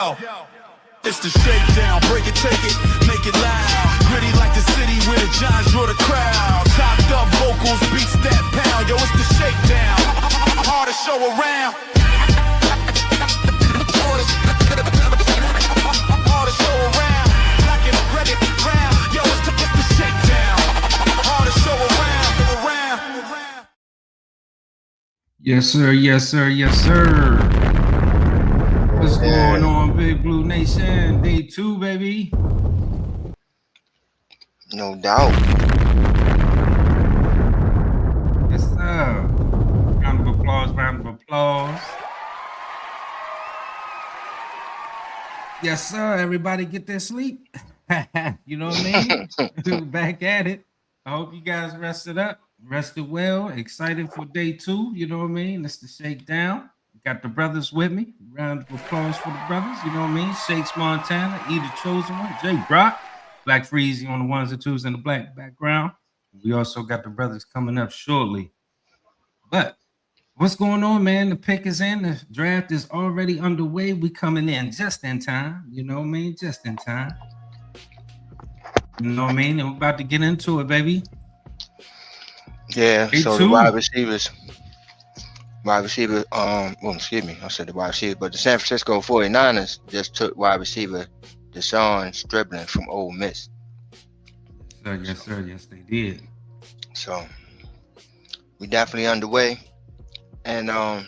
It's the shakedown, break it, take it, make it loud. Gritty like the city where the Giants draw the crowd. Chopped up vocals, beats that pound. Yo, it's the shakedown, hardest show around. Hardest show around. Black and ready round. Yo, it's the shakedown, hardest show around. Yes, sir. Yes, sir. Yes, sir. What's going on, Big Blue Nation? Day 2, baby. No doubt. Yes, sir. Round of applause, round of applause. Yes, sir. Everybody get their sleep. You know what I mean? Back at it. I hope you guys rested up, rested well, excited for day 2. You know what I mean? It's the Shakedown. Got the brothers with me. Round of applause for the brothers. You know what I mean? Shakes Montana, E the Chosen One, Jay Brock, Black Freezy on the ones and twos in the black background. We also got the brothers coming up shortly. But what's going on, man? The pick is in. The draft is already underway. We coming in just in time. You know what I mean? Just in time. You know what I mean? And we're about to get into it, baby. Yeah, Day so 2. the wide receiver, excuse me, I said the wide receiver, but the San Francisco 49ers just took wide receiver Deshaun Stribling from Ole Miss. Yes, sir. Yes, they did. So we definitely underway. And I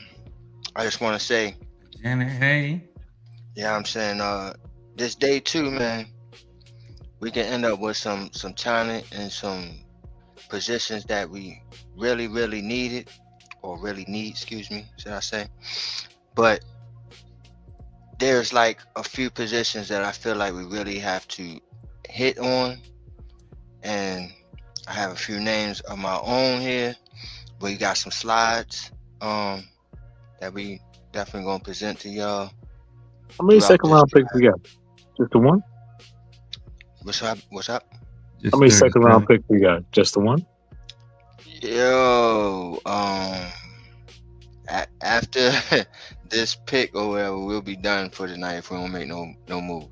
just want to say, Janet, hey. Yeah, I'm saying this day 2, man, we can end up with some talent and some positions that we really needed, or really need, excuse me, should I say. But there's like a few positions that I feel like we really have to hit on, and I have a few names of my own here, but you got some slides that we definitely gonna present to y'all. How many second round picks we got? Just the one? What's up? How many second round picks we got? Just the one? Yo, after this pick or whatever, we'll be done for the night if we don't make no move.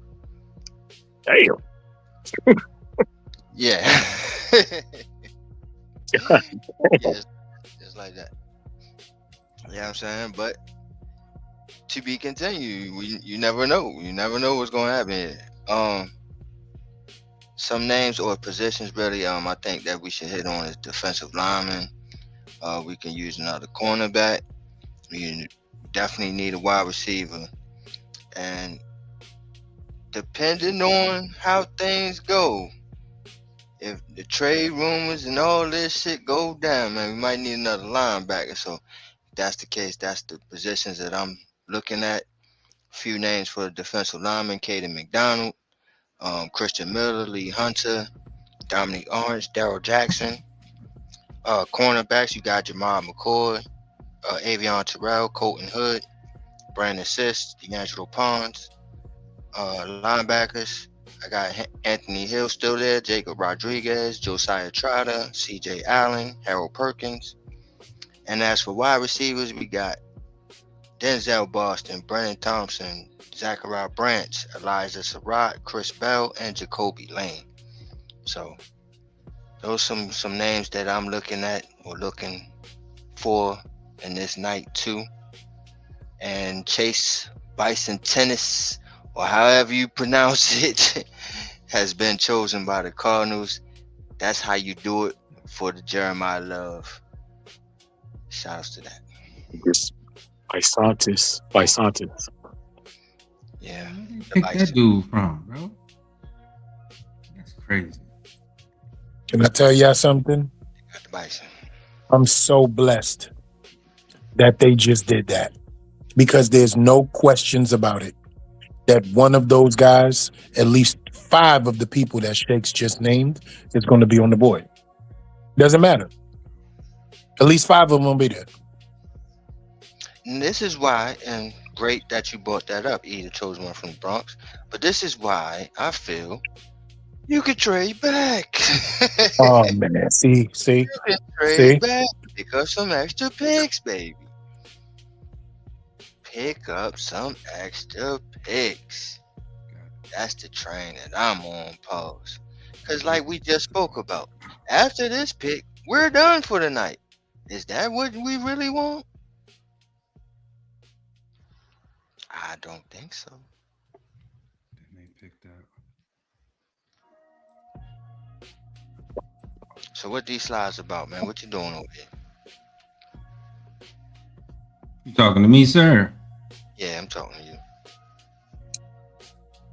Damn. Yeah. Just like that. You know what I'm saying? But to be continued. You never know. You never know what's gonna happen here. Some names or positions really I think that we should hit on is defensive lineman. We can use another cornerback. We definitely need a wide receiver. And depending on how things go, if the trade rumors and all this shit go down, man, we might need another linebacker. So if that's the case, that's the positions that I'm looking at. A few names for the defensive lineman: Caden McDonald, Christian Miller, Lee Hunter, Dominic Orange, Darrell Jackson. Cornerbacks, you got Jamal McCoy, Avion Terrell, Colton Hood, Brandon Siss, D'Angelo Pons. Linebackers, I got Anthony Hill still there, Jacob Rodriguez, Josiah Trotter, CJ Allen, Harold Perkins. And as for wide receivers, we got Denzel Boston, Brennan Thompson, Zachariah Branch, Elijah Surratt, Chris Bell, and Jacoby Lane. So those are some names that I'm looking at or looking for in this night 2. And Chase Bison Tennis, or however you pronounce it, has been chosen by the Cardinals. That's how you do it for the Jeremiah Love. Shout outs to that. Bisantis. Yeah. Where did you pick that dude from, bro? That's crazy. Can I tell y'all something? Got the Bison. I'm so blessed that they just did that, because there's no questions about it that one of those guys, at least 5 of the people that Shakes just named, is going to be on the board. Doesn't matter. At least 5 of them will be there. And this is why, and great that you brought that up, E, the Chosen One from the Bronx, but this is why I feel you could trade back. Oh, man. See? You can trade back because some extra picks, baby. pick up some extra picks. That's the train that I'm on, pause. Because, like we just spoke about, after this pick, we're done for the night. Is that what we really want? I don't think so. They picked up. So, what these slides about, man? What you doing over here? You talking to me, sir? Yeah, I'm talking to you.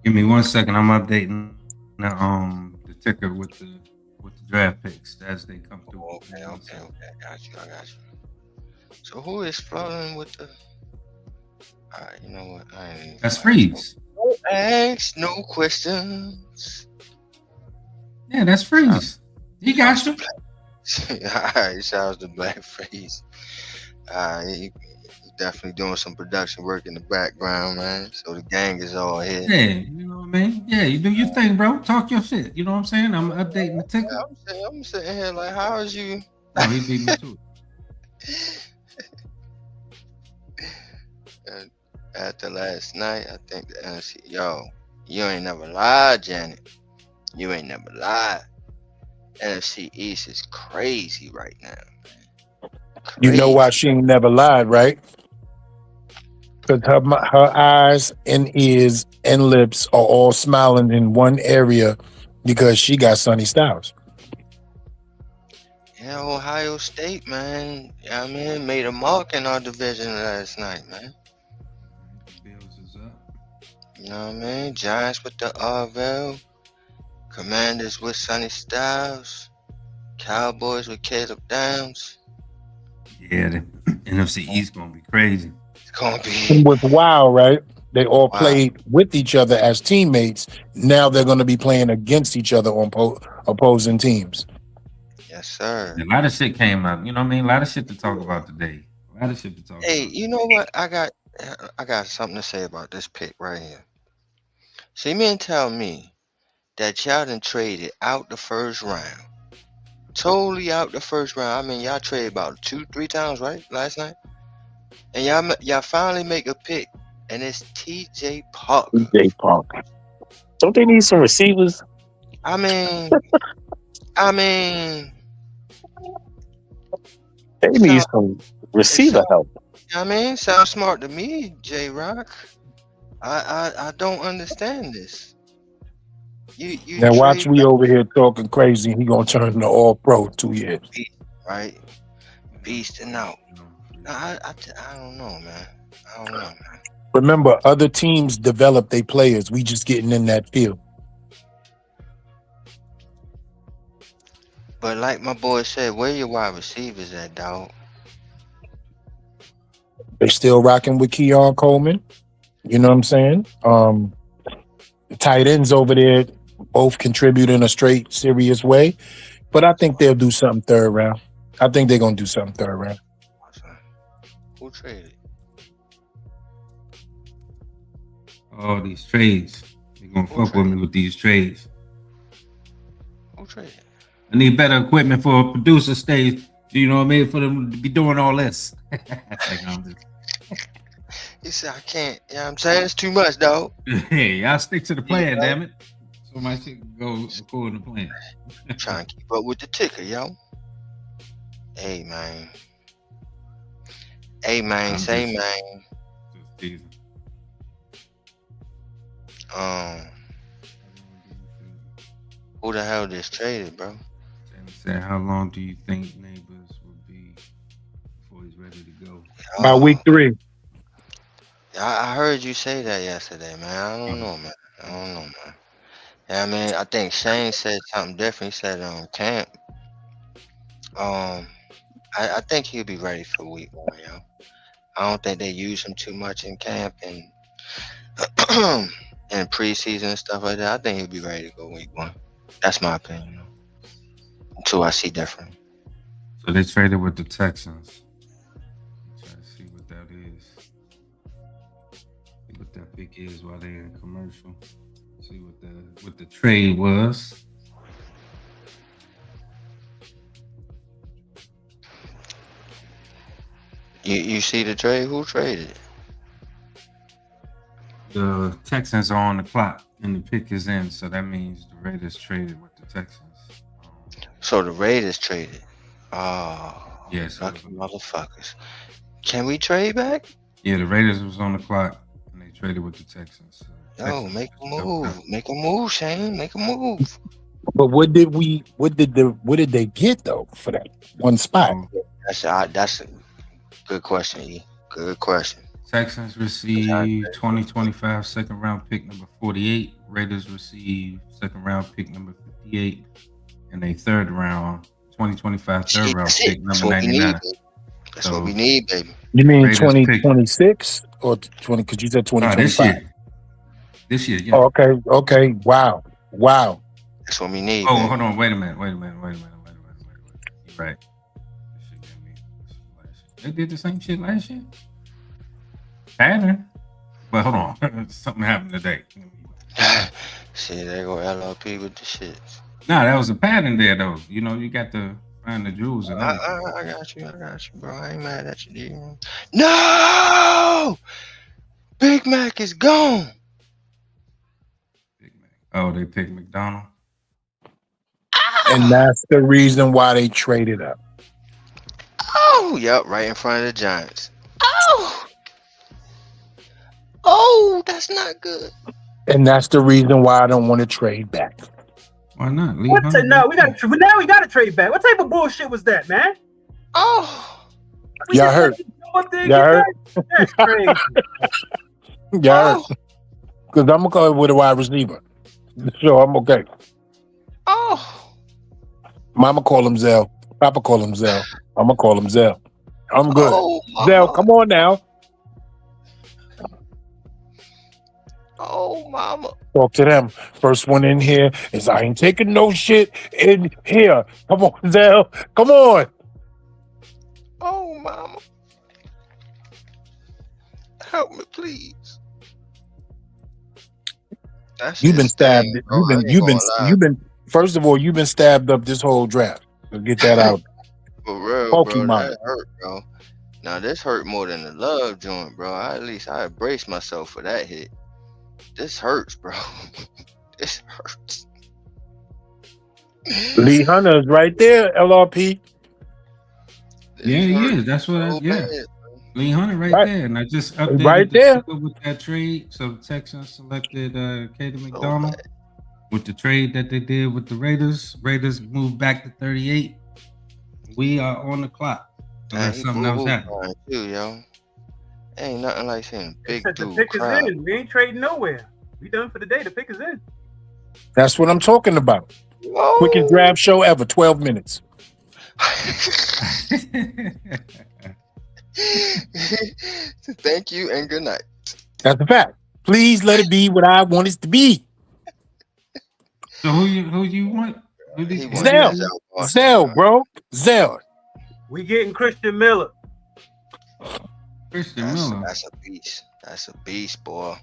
Give me 1 second. I'm updating the ticker with the draft picks as they come through. Okay. I got you. So, who is floating with the? All right, you know what? I ain't even That's Freeze. Don't ask no questions. Yeah, that's Freeze. He got you. Alright, shout out to Black Freeze. He definitely doing some production work in the background, man. So the gang is all here. Yeah, you know what I mean? Yeah, you do your thing, bro. Talk your shit. You know what I'm saying? I'm updating the ticker. I'm sitting here like, how is you? Oh, he beat me too. And after last night, I think the NFC, you ain't never lied, Janet. You ain't never lied. NFC East is crazy right now, man. You know why she ain't never lied, right? Because her eyes and ears and lips are all smiling in one area because she got Sonny Styles. Yeah, Ohio State, man. I mean, made a mark in our division last night, man. Bills is up. You know what I mean? Giants with the Arvell. Commanders with Sonny Styles. Cowboys with Caleb Downs. Yeah, the NFC East gonna be crazy. It's gonna be. It was wild, right? They all played with each other as teammates. Now they're going to be playing against each other on opposing teams. Yes, sir. A lot of shit came up. You know what I mean? A lot of shit to talk about today. A lot of shit to talk about. Hey, you know what? I got something to say about this pick right here. See, men tell me that y'all done traded out the first round. Totally out the first round. I mean, y'all traded about 2-3 times, right? Last night. And y'all finally make a pick. And it's TJ Parker. TJ Parker. Don't they need some receivers? I mean, They need some receiver help. Sounds smart to me, J Rock. I don't understand this. You Now watch me over here talking crazy. He gonna turn into all pro 2 years. Right, beasting out. I don't know, man. I don't know, man. Remember, other teams develop their players. We just getting in that field. But like my boy said, where your wide receivers at, dog? They still rocking with Keon Coleman. You know what I'm saying? The tight ends over there both contribute in a straight, serious way. But I think they'll do something third round. I think they're gonna do something third round. Who traded? All these trades. They're gonna fuck with me with these trades. Who traded? I need better equipment for a producer stage. You know what I mean? For them to be doing all this. He said, I can't. You know what I'm saying? It's too much, dog. Hey, y'all stick to the plan, damn it. So my shit can go according to plan. Trying to keep up with the ticker, yo. Hey, man. Hey, man. Say, man. Who the hell just traded, bro? Said, how long do you think Neighbors will be before he's ready to go? By week 3. I heard you say that yesterday, man. I don't know, man. Yeah, I mean, I think Shane said something different. He said on camp. I think he'll be ready for week 1, yo. I don't think they use him too much in camp and and preseason and stuff like that. I think he'll be ready to go week 1. That's my opinion. Until I see different. So they traded with the Texans. Try to see what that is. See what that pick is while they're in commercial. See what the trade was. You see the trade? Who traded? The Texans are on the clock and the pick is in, so that means the Raiders traded with the Texans. So the Raiders traded. Oh, Yes. lucky motherfuckers. Can we trade back? Yeah, the Raiders was on the clock and they traded with the Texans. So Yo, Texans make a doubled move. up. Make a move, Shane. Make a move. But what did they get though for that one spot? That's a good question, E. Good question. Texans received 2025 second round pick number 48. Raiders received second round pick number 58 and a third round 2025 third round pick number 99. That's what we need, baby. You mean Raiders 2026 or 20? Because you said 2025. This year, yeah. Oh, okay. Wow. That's what we need. Oh, baby. hold on. Wait a minute. You're right. They did the same shit last year. Pattern. But hold on. Something happened today. See, there go LRP with the shit. Nah, that was a pattern there, though. You know, you got to find the jewels and everything. I got you, bro. I ain't mad at you, dude. No! Big Mac is gone. Big Mac. Oh, they picked McDonald. And that's the reason why they traded up. Oh, yep, right in front of the Giants. Oh, that's not good. And that's the reason why I don't want to trade back. Why not? No, we gotta trade back. What type of bullshit was that, man? Oh, Y'all heard? That's crazy. Yeah, because I'm gonna call it with a wide receiver, so I'm okay. oh. Mama call him Zell. Papa call him Zell. I'm gonna call him Zell. I'm good. Oh, Zell, come on now. Oh, mama. Talk to them. First one in here is I ain't taking no shit in here. Come on, Zell. Come on. Oh, mama. Help me, please. You've been stabbed. You've been. First of all, you've been stabbed up this whole draft. So get that out. For real, Pokemon. bro. That hurt, bro. Now this hurt more than the love joint, bro. At least I braced myself for that hit. This hurts, bro. This hurts. Lee Hunter is right there. LRP. Yeah, he is. That's what I. Yeah. Lee Hunter right there, and I just updated Right there. with that trade. So the Texans selected Caden McDonald with the trade that they did with the Raiders. Raiders moved back to 38. We are on the clock. Unless something else happened. Too, yo. Ain't nothing like seeing big The dude pick cry. is in. We ain't trading nowhere. We done for the day. The pick is in. That's what I'm talking about. Whoa. Quickest draft show ever. 12 minutes. Thank you and good night. That's a fact. Please let it be what I want it to be. So who you want? Zell, bro. Zell. We getting Christian Miller. Christian Miller. That's a beast. That's a beast, boy.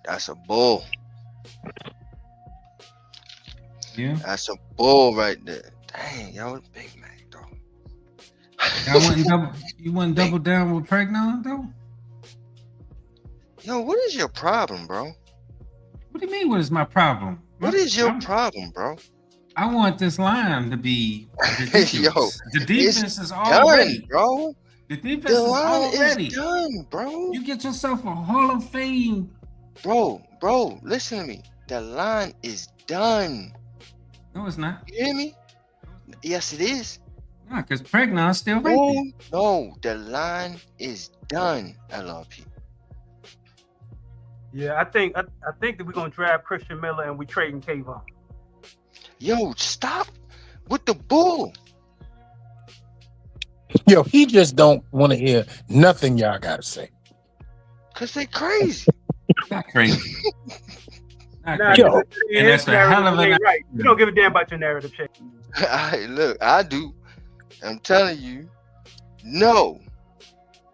That's a bull. Yeah. That's a bull right there. Dang, yo, Big Mac, though. You wouldn't double down with Pregnon, though? Yo, what is your problem, bro? What do you mean, what is my problem? What is your problem, bro? I want this line to be ridiculous. The defense is already done, bro. The defense is already done, bro. You get yourself a Hall of Fame. Bro, listen to me. The line is done. No, it's not. You hear me? Yes, it is. Nah, because Pregnon's still right there. No, the line is done, LRP. Yeah, I think that we're gonna draft Christian Miller and we trading Kayvon. Yo, stop with the bull. Yo, he just don't want to hear nothing y'all gotta say. Cause they crazy. Not crazy. Yo, and that's a hell of a right. We don't give a damn about your narrative, shit. Look, I do. I'm telling you, no.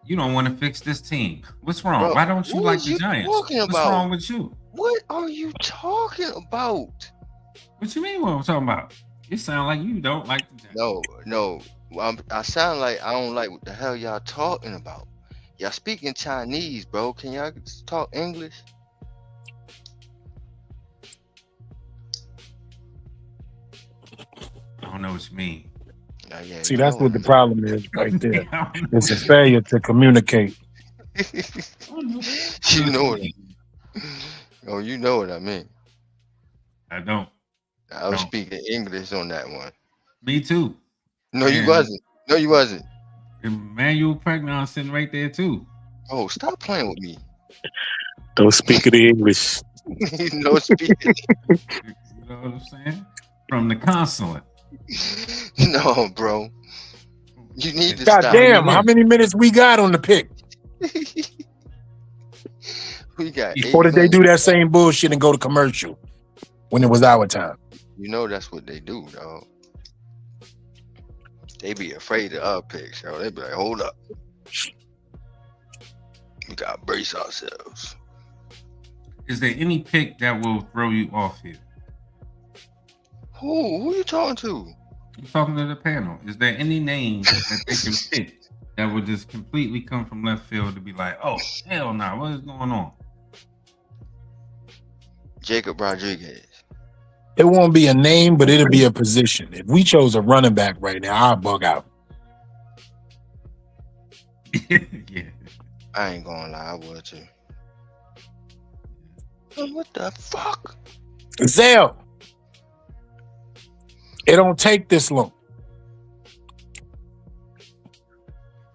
You don't want to fix this team. What's wrong? Bro, Why don't you what like is the you Giants? talking What's about? wrong with you? What are you talking about? What you mean what I'm talking about? It sounds like you don't like the Giants. No. I sound like I don't like what the hell y'all talking about. Y'all speaking Chinese, bro. Can y'all talk English? I don't know what you mean. Yeah, See, that's what the problem is right there. It's a failure to communicate. You know what I mean. Oh, you know what I mean. I don't. I was speaking English on that one. Me too. No, you wasn't. No, you wasn't. Emmanuel Pregnant sitting right there too. Oh, stop playing with me. Don't speak the English. No speaking. You know what I'm saying? From the consulate. No, bro. You need to God stop. damn, how many minutes we got on the pick? We got 8 Or did they minutes. do that same bullshit and go to commercial when it was our time? You know that's what they do, dog. They be afraid of our picks, yo. They be like, hold up. We gotta brace ourselves. Is there any pick that will throw you off here? Who you talking to? I'm talking to the panel. Is there any name that they can pick that would just completely come from left field to be like, oh, hell no, what is going on? Jacob Rodriguez. It won't be a name, but it'll be a position. If we chose a running back right now, I'll bug out. Yeah. I ain't gonna lie, I would too. What the fuck? Zell. It don't take this long.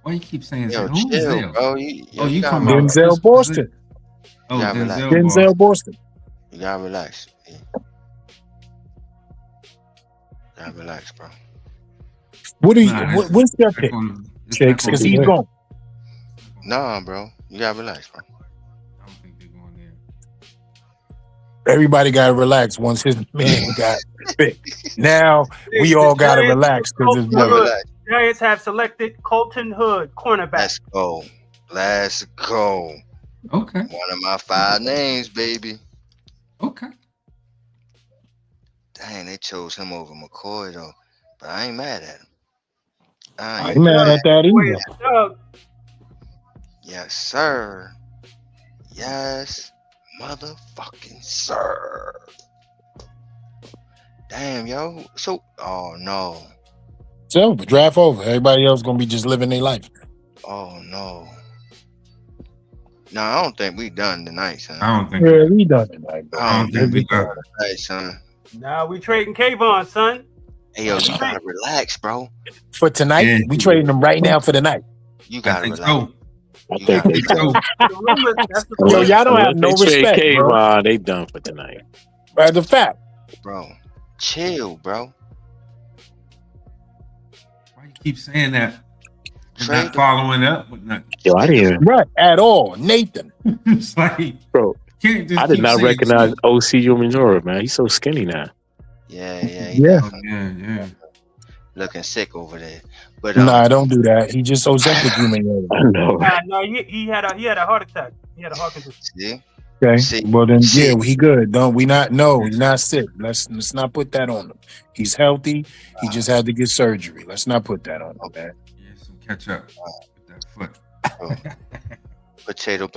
Why you keep saying Yo, that? Who's chill, there? bro. You gotta talking about relax. Denzel Boston. Oh, Yeah, relax. Denzel Boston. You gotta relax. Yeah. Gotta relax, bro. What do you? Nah, What's their pick, Shakes? Because he's gone. Nah, bro. You gotta relax, bro. I don't think they're going there. Everybody got to relax once his man got picked. Now we all got to relax because it's You gotta work. relax. Giants have selected Colton Hood, cornerback. Let's go. Let's go. Okay. One of my 5 names, baby. Okay. Dang, they chose him over McCoy though. But I ain't mad at him. I ain't mad at that either. Yes, sir. Yes, motherfucking sir. Damn, yo. So, oh no. It's over. Draft over. Everybody else gonna be just living their life. Oh no. No, I don't think we done tonight, son. I don't think. Yeah, we done tonight. Bro. I don't think we done. done tonight, son. Now we trading Kayvon, son. Hey, yo, you gotta relax, bro. For tonight, Yeah. we trading them right now for the night. You I gotta think relax. so. I You think gotta they So, done. The rumor, that's the Yo, y'all don't have no Unless they respect, trade bro. Kayvon, they done for tonight. As a fact. Bro, chill, bro. why you keep saying that? And Trade not following up with nothing. Yo, I didn't even, Right. At all. Nathan. It's like, bro. can't just I did keep not saying recognize shit. OC Umenora, man. He's so skinny now. Yeah, Yeah. definitely Yeah. looking sick over there. But Nah, don't do that. He just Ozempic human. I know. no, he had a heart attack. He had a heart condition. see, Okay. See. Well then, See. yeah, he good. Don't we not? No, he's not sick. Let's not put that on him. He's healthy. He just had to get surgery. Let's not put that on him, man. Yeah, some catch up with that foot. potato.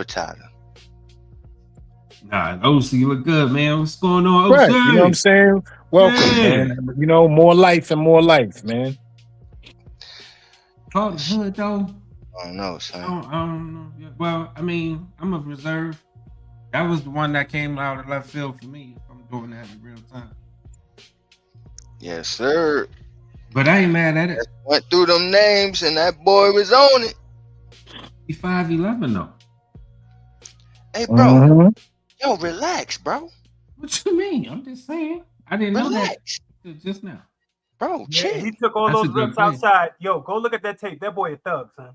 Nah, OC, you look good, man. What's going on, OC? Right. You know what I'm saying? Welcome, Yeah. man. You know, more life and more life, man. Colton Hood, though. I don't know, son. I don't know. Yeah, well, I mean, I'm a reserve. That was the one that came out of left field for me. If I'm doing that in real time. Yes, sir. But I ain't mad at it. Went through them names and that boy was on it. He's 5'11" though. Hey, bro. Mhm. Yo, relax, bro. What you mean? I'm just saying. I didn't know that Relax, just now. bro. Yeah, Chill. he took all That's a those good reps play. outside. Yo, go look at that tape. That boy a thug, son.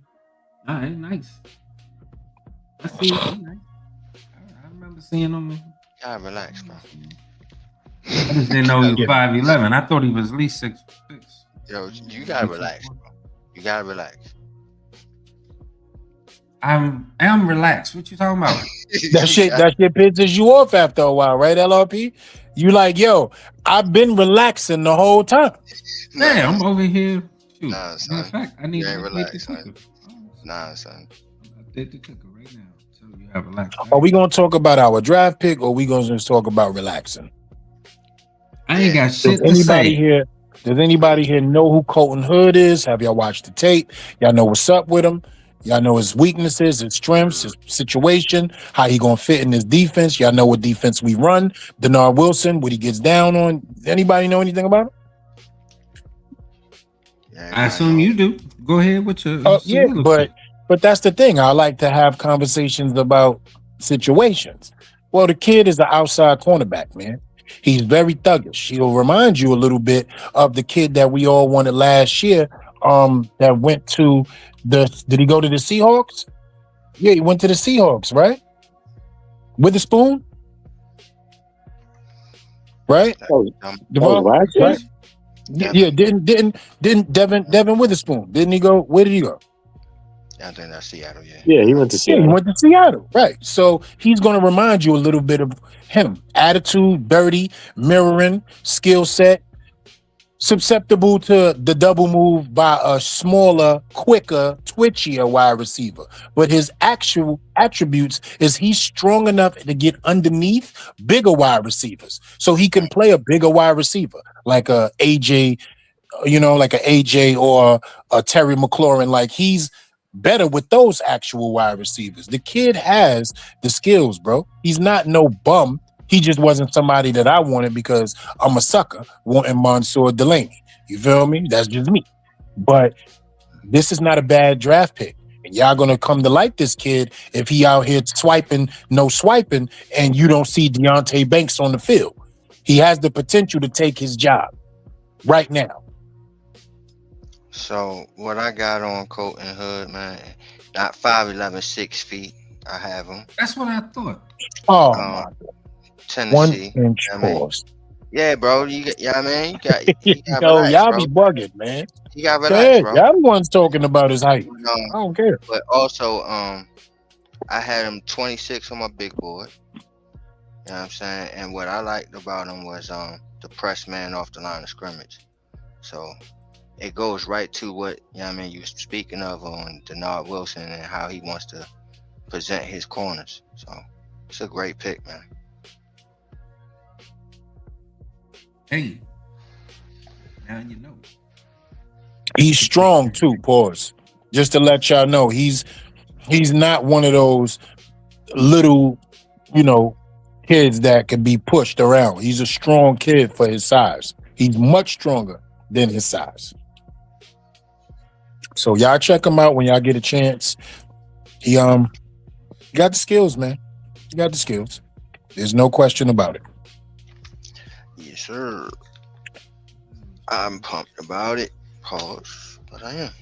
All right, nice. I see it. Nice. I remember seeing him. Gotta relax, bro. I just didn't know he was 5'11". I thought he was at least 6'6". Yo, you gotta relax, bro. You gotta relax. I'm relaxed. What you talking about? That shit pisses you off after a while, right, LRP? You like, yo, I've been relaxing the whole time. Yeah, I'm over here. Shoot. Nah, son. Matter of fact, I need You ain't to relaxed, this son. Nah, son. Update the ticker right now. So you have a relax. Are we going to talk about our draft pick, or are we going to just talk about relaxing? I ain't got Does shit to anybody say. here? Does anybody here know who Colton Hood is? Have y'all watched the tape? Y'all know what's up with him? Y'all know his weaknesses, his strengths, his situation, how he gonna fit in this defense. Y'all know what defense we run. Denard Wilson, what he gets down on. Anybody know anything about him? I assume you do. Go ahead with your Yeah, but that's the thing. I like to have conversations about situations. Well, the kid is an outside cornerback, man. He's very thuggish. He'll remind you a little bit of the kid that we all wanted last year. That went to did he go to the Seahawks? Yeah, he went to the Seahawks, right? Witherspoon? Right? Right? Yeah, didn't Devin Witherspoon? Didn't he go? Where did he go? I think that's Seattle, yeah. Yeah, he went to Seattle. Yeah, he went to Seattle, right? So he's going to remind you a little bit of him: attitude, dirty, mirroring, skill set, susceptible to the double move by a smaller, quicker, twitchier wide receiver. But his actual attributes is he's strong enough to get underneath bigger wide receivers, so he can play a bigger wide receiver like a AJ, like a AJ or a Terry McLaurin. Like he's better with those actual wide receivers. The kid has the skills, bro. He's not no bum. He just wasn't somebody that I wanted because I'm a sucker wanting Mansour Delaney. You feel me? That's just me. But this is not a bad draft pick. And y'all gonna come to like this kid if he out here swiping, no swiping, and you don't see Deontay Banks on the field. He has the potential to take his job right now. So what I got on Colton Hood, man, not 5'11", 6 feet. I have him. That's what I thought. Oh my God. Tennessee. 1 inch pause. Yeah, bro. You got, yeah, man. You got Yo, relax, y'all bro. be bugging, man. You got relax, bro. Y'all the ones talking about his height. I don't care. But also, I had him 26 on my big board. You know what I'm saying? And what I liked about him was the press man off the line of scrimmage. So it goes right to what, you were speaking of on Denard Wilson and how he wants to present his corners. So it's a great pick, man. Hey, now you know. He's strong too, pause. Just to let y'all know, he's not one of those little, kids that can be pushed around. He's a strong kid for his size. He's much stronger than his size. So y'all check him out when y'all get a chance. He got the skills, man. He got the skills. There's no question about it. Yes, sir. I'm pumped about it. Pause. But I am.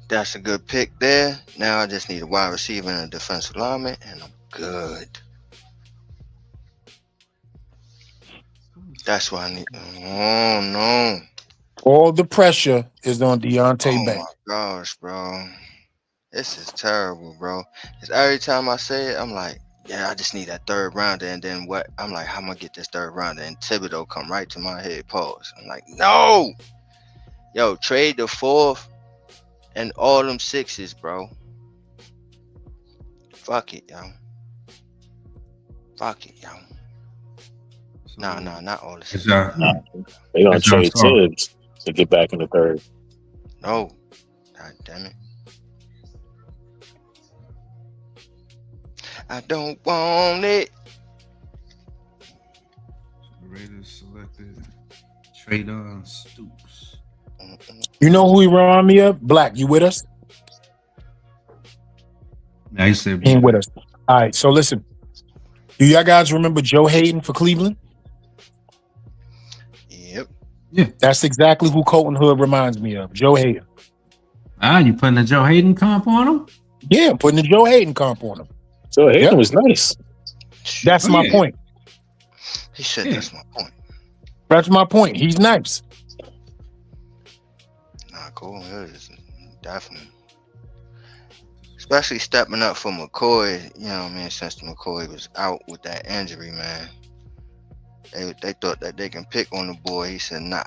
That's a good pick there. Now I just need a wide receiver and a defensive lineman, and I'm good. That's what I need. Oh, no. All the pressure is on Deontay Banks. Oh, my gosh, bro. This is terrible, bro. Because every time I say it, I'm like, yeah, I just need that third rounder. And then what? I'm like, how am I get this third rounder? And Thibodeau come right to my head. Pause. I'm like, no. Yo, trade the fourth and all them sixes, bro. Fuck it, yo. Fuck it, yo. No, not all the sixes. They gonna trade Tibbs to get back in the third. No. God damn it. I don't want it. The Raiders selected Traydon Stoops. You know who he remind me of? Black, you with us? Now you said he ain't with us. All right, so listen. Do y'all guys remember Joe Hayden for Cleveland? Yep. Yeah. That's exactly who Colton Hood reminds me of. Joe Hayden. You putting the Joe Hayden comp on him? Yeah, I'm putting the Joe Hayden comp on him. So Hayden was nice. That's my point. He said that's my point. That's my point. He's nice. Nah, Colton Hood is definitely. Especially stepping up for McCoy, since McCoy was out with that injury, man. They thought that they can pick on the boy. He said, nah,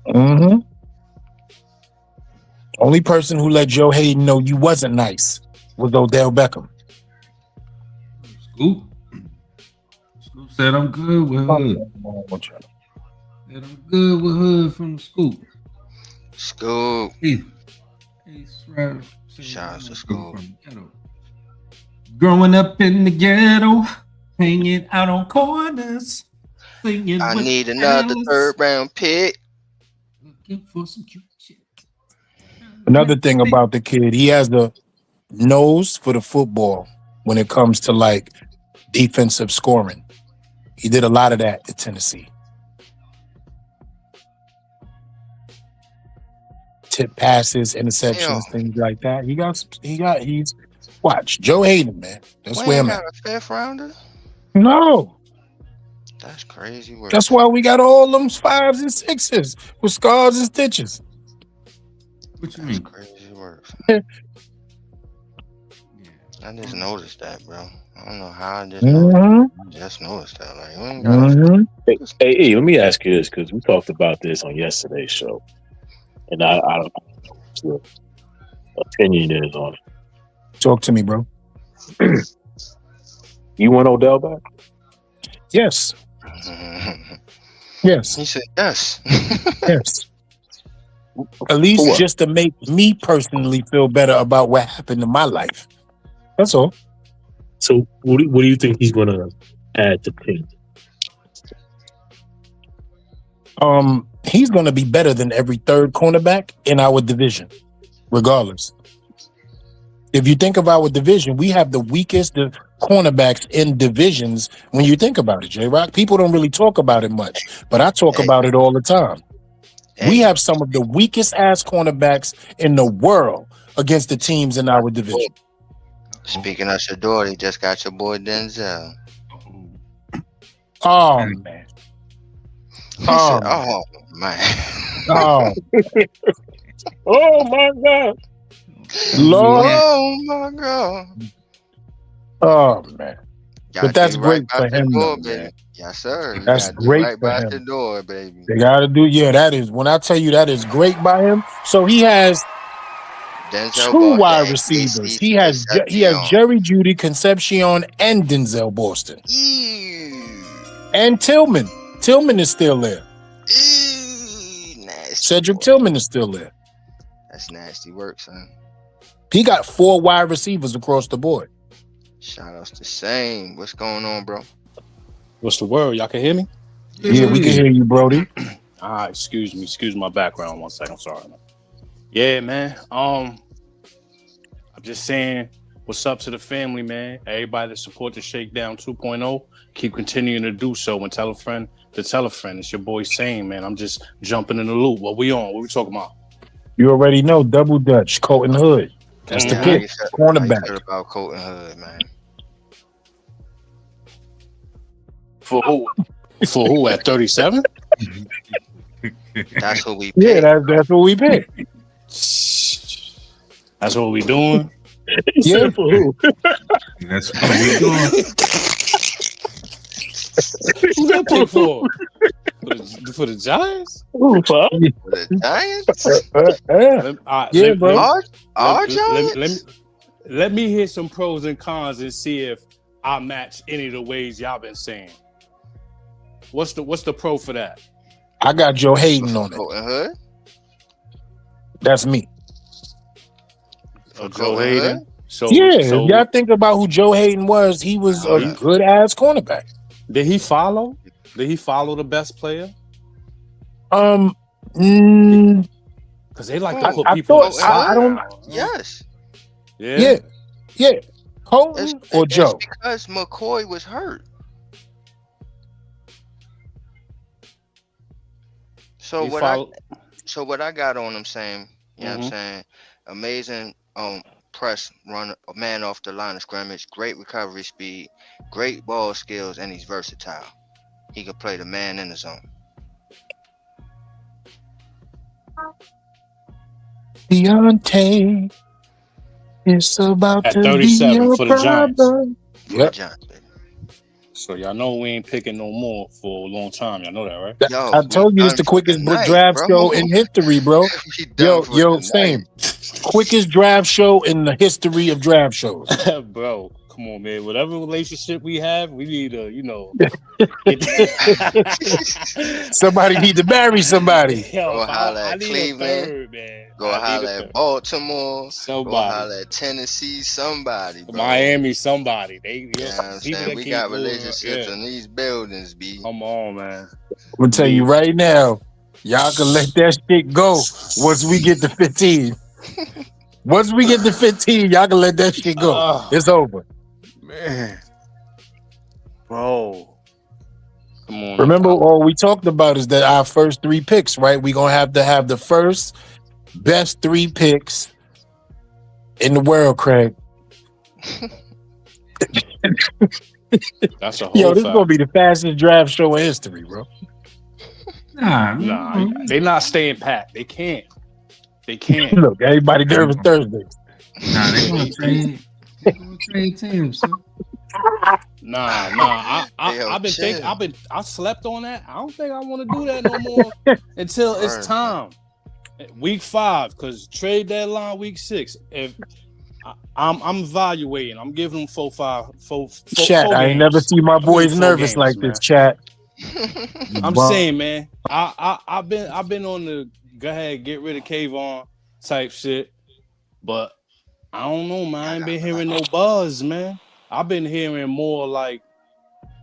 Mm-hmm. Only person who let Joe Hayden know you wasn't nice was Odell Beckham. Scoop. Scoop said I'm good with Hood. Said I'm good with Hood from the Scoop. Scoop. Hey, Shout out to Scoop. Growing up in the ghetto, hanging out on corners, singing. I with need another Alice, third round pick. looking for some cute shit. Another thing about the kid, he has the nose for the football when it comes to like defensive scoring. He did a lot of that at Tennessee. Tip passes, interceptions, things like that. He's watch Joe Hayden, man. That's where I'm at. A fifth rounder? No. That's crazy work. That's why we got all them 5s and 6s with scars and stitches. What you mean? Crazy work. I just noticed that, bro. I don't know how I just noticed that. Like, we ain't got hey, let me ask you this, because we talked about this on yesterday's show. And I don't know what your opinion is on it. Talk to me, bro. You want Odell back? Yes. Yes. He said yes. Yes. At least just to make me personally feel better about what happened in my life. That's all. So what do you think he's going to add to the team? He's going to be better than every third cornerback in our division, regardless. If you think of our division, we have the weakest cornerbacks in divisions when you think about it, J-Rock. People don't really talk about it much, but I talk about it all the time. We have some of the weakest ass cornerbacks in the world against the teams in our division. Speaking of Shador, he just got your boy Denzel. Oh, man. Oh, man. Oh. Oh, my God. Lord. Oh, my God. Oh, man. Gotta but that's do great right for him, door, though, baby. man. Yes, sir. You That's gotta great do right for by him. the door, baby. They got to do, that is, when I tell you that is great by him. So he has Denzel 2 Boston wide and receivers. Casey He has Jerry Jeudy, Concepcion, and Denzel Boston. Ew. And Tillman. Tillman is still there. Ew. Nasty Cedric boy. Tillman is still there. That's nasty work, son. He got 4 wide receivers across the board. Shout outs to Same. What's going on, bro? What's the word? Y'all can hear me? Yeah, we can hear you, Brody. All right, excuse me. Excuse my background 1 second. I'm sorry. Yeah, man. I'm just saying what's up to the family, man. Everybody that support the Shakedown 2.0, keep continuing to do so and tell a friend to tell a friend. It's your boy Same, man. I'm just jumping in the loop. What we on? What we talking about? You already know Double Dutch, Colton Hood. That's the pick. Cornerback. Heard about Colton Hood, man. For who? For who at 37? That's who we pick. Yeah, that's what we pick. That's what we doing. Yeah, for who? That's what we doing. Who that pick for? For the Giants? Ooh, fuck. For the Giants? Yeah, bro. Our Giants? Let me hear some pros and cons and see if I match any of the ways y'all been saying. What's the pro for that? I got Joe Hayden on it. Colton Hood? That's me. Joe Hayden. So y'all think about who Joe Hayden was. He was a good ass cornerback. Did he follow? Did he follow the best player? Because they like to put people on the side. I don't. Yes. Yeah. Colton or Joe? Because McCoy was hurt. So what I got on him saying, you know what I'm saying, amazing press run, a man off the line of scrimmage, great recovery speed, great ball skills, and he's versatile. He could play the man in the zone. Deontay, it's about at to 37 be for the Giants. Yep. Giants, baby. So y'all know we ain't picking no more for a long time. Y'all know that, right? Yo, I we told you it's done the for the quickest night, draft bro. show in history, bro. We done for Yo, the same. night. Quickest draft show in the history of draft shows. Bro, come on, man. Whatever relationship we have, we need to, Somebody need to marry somebody. Yo, Go if holla I at need Cleveland. a third, man. Go I need a holla third. at Baltimore. Go Somebody. holla at Tennessee. Somebody, bro. Miami, somebody. They, You know what I'm saying? We got relationships in these buildings, B. Come on, man. I'm gonna tell you right now, y'all can let that shit go once we get to 15. Once we get to 15, y'all can let that shit go. It's over. Man. Bro. Come on. Remember, all we talked about is that our first 3 picks, right? We're going to have the first best 3 picks in the world, Craig. That's a whole Yo, this is fact. going to be the fastest draft show in history, bro. Nah, They're not staying pat. They can't. Look, everybody nervous Thursday. Nah, they gonna trade. They gonna trade teams. So. Nah. Yo, I've been chill. thinking. I slept on that. I don't think I want to do that no more until it's time. Week 5, because trade deadline week 6. If I'm evaluating, I'm giving them 4 Chat, I ain't never seen my boys nervous games, like man. this, chat. I'm saying, man, I've been on the go ahead, get rid of Kayvon type shit, but I don't know, man. I ain't been hearing no buzz, man. I've been hearing more like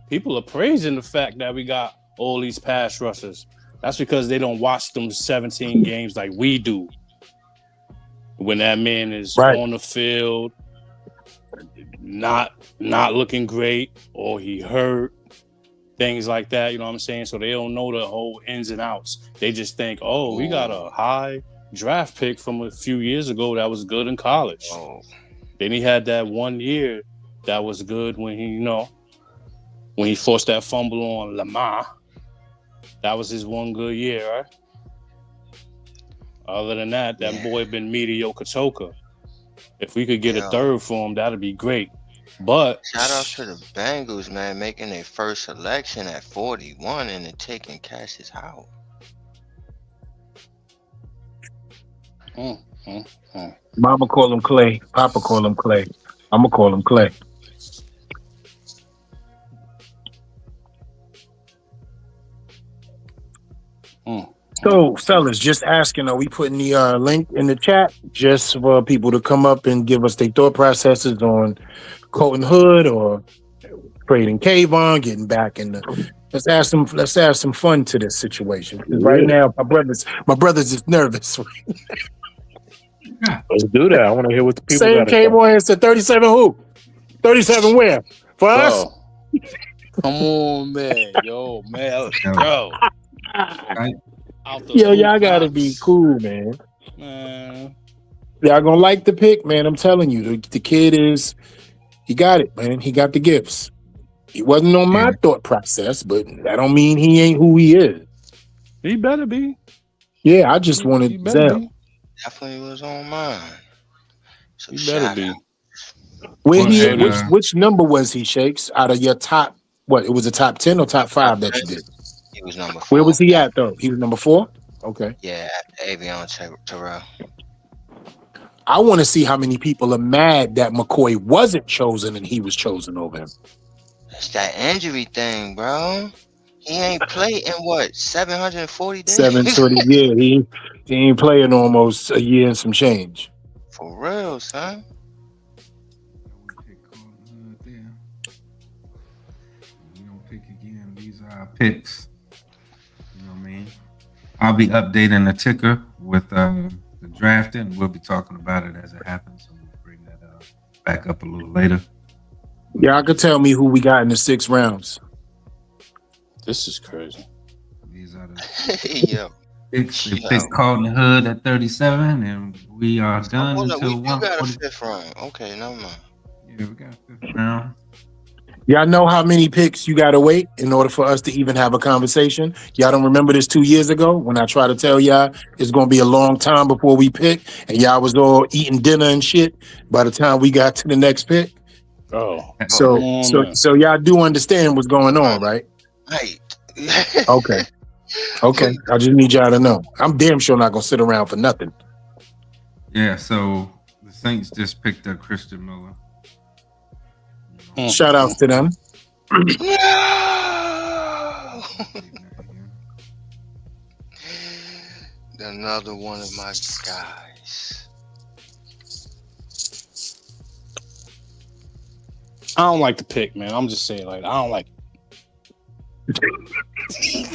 people are praising the fact that we got all these pass rushers. That's because they don't watch them 17 games like we do. When that man is on the field, not looking great, or he hurt, things like that, you know what I'm saying? So they don't know the whole ins and outs. They just think, oh, we got a high draft pick from a few years ago that was good in college. Then he had that 1 year that was good when he forced that fumble on Lamar. That was his one good year, right? Other than that, boy been mediocre choker. If we could get a third for him, that'd be great. But shout out to the Bengals, man, making their first selection at 41 and then taking Cassius out. Mama call him Clay. Papa call him Clay. I'm gonna call him Clay. So, fellas, just asking, are we putting the link in the chat just for people to come up and give us their thought processes on Colton Hood or trading Kayvon, getting back in the let's add some fun to this situation. Right now, my brothers is nervous. Let's do that. I want to hear what the people Same came on and said 37 who? 37 where? For us? Come on, man. Yo, man. Yo. Yo, y'all gotta be cool, man. Y'all gonna like the pick, man. I'm telling you, the kid he got it, man. He got the gifts. He wasn't on my thought process, but that don't mean he ain't who he is. He better be. Yeah, I just wanted Zell. Definitely was on mine. So he better be. Where which number was he, Shakes? Out of your top, what? It was a top 10 or top 5 that you did? He was number 4. Where was he at though? He was number 4? Okay. Yeah, Avion Terrell. I want to see how many people are mad that McCoy wasn't chosen and he was chosen over him. It's that injury thing, bro. He ain't played in what, 740 days? 740, yeah. He ain't playing almost a year and some change. For real, son. We don't pick again. These are our picks. You know what I mean? I'll be updating the ticker with the drafting. We'll be talking about it as it happens. So we'll bring that back up a little later. Y'all could tell me who we got in the 6 rounds. This is crazy. These are the Yo. picks. We picked Colton Hood at 37, and we are done until we got a 5th round. Okay, never mind. Yeah, we got a 5th round. Y'all know how many picks you gotta wait in order for us to even have a conversation? Y'all don't remember this 2 years ago when I tried to tell y'all it's gonna be a long time before we pick, and y'all was all eating dinner and shit by the time we got to the next pick? Oh, So come on, so man. so y'all do understand what's going on, right? Right. Okay. Okay. I just need y'all to know. I'm damn sure not gonna sit around for nothing. Yeah, so the Saints just picked up Christian Miller. Shout outs to them. No! Another one of my guys. I don't like the pick, man. I'm just saying, like, I don't like. He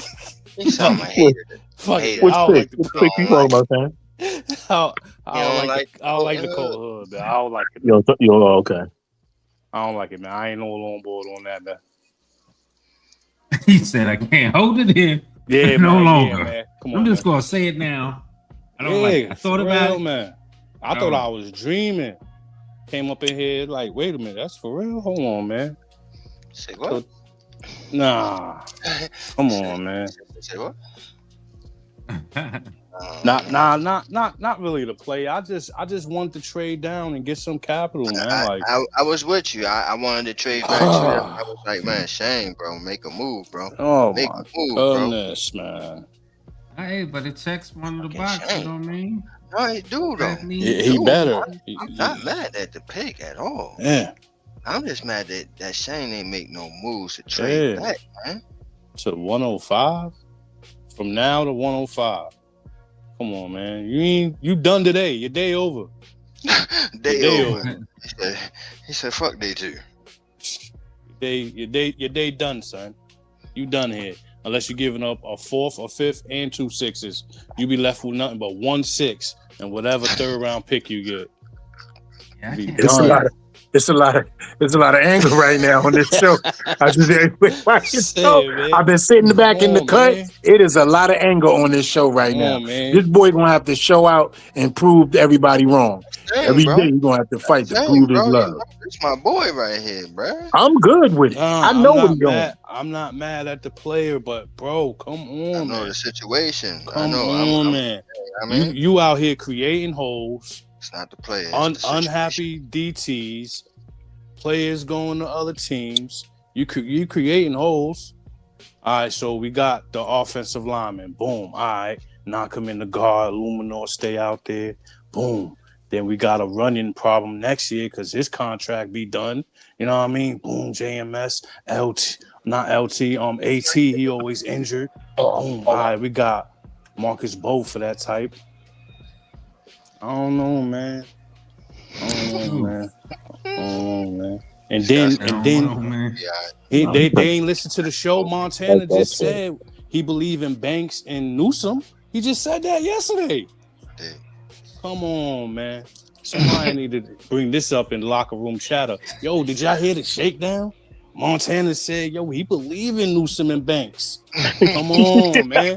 sound like hater. Fuck, Hater. Which I don't like pick? the Which pick you talking about, man? I don't like the Colton Hood, man. I don't like it. Okay. I don't like it, man. I ain't no on board on that, man. He said, "I can't hold it in Yeah, no man, longer." Yeah, man. Come on, I'm just man. gonna say it now. I don't like it. I thought for about real, it. man. I thought I was dreaming. Came up in here like, wait a minute, that's for real? Hold on, man. Say what? Nah. Come on, man. Say what? Not really the play. I just wanted to trade down and get some capital, man. I was with you. I wanted to trade back to you. I was like, man, Shane, bro, make a move, bro. Oh Make my a move, goodness, man. Hey, but it checks one of the boxes. You know what I mean? No, he do though. He better. I'm not mad at the pick at all. Yeah. I'm just mad that Shane ain't make no moves to trade back, man. To 105? From now to 105. Come on, man. You done today. Your day over. Day over. He said, fuck day two. Your day done, son. You done here. Unless you're giving up a 4th, a 5th, and 2 6s. You be left with nothing but 1 6 and whatever 3rd round pick you get. Yeah, It's a lot of anger right now on this show. I've been sitting back in the cut. Man. It is a lot of anger on this show right now. Man. This boy gonna have to show out and prove everybody wrong. Every day he's gonna have to fight to prove his love. It's my boy right here, bro. I'm good with it. I know what he's doing. I'm not mad at the player, but bro, come on, I know man. the situation. Come on, man. You out here creating holes. It's not the players. Unhappy DTs, players going to other teams. You creating holes. All right, so we got the offensive lineman. Boom. All right, knock him in the guard. Luminor stay out there. Boom. Then we got a running problem next year because his contract be done. You know what I mean? Boom. JMS, LT, not LT. AT. He always injured. Boom. All right, we got Marcus Bowe for that type. I don't know, man. And then they ain't listen to the show. Montana just said he believe in Banks and Newsom. He just said that yesterday. Come on, man. Somebody need to bring this up in locker room chatter. Yo, did y'all hear the shakedown? Montana said, yo, he believe in Newsom and Banks. Come on, man.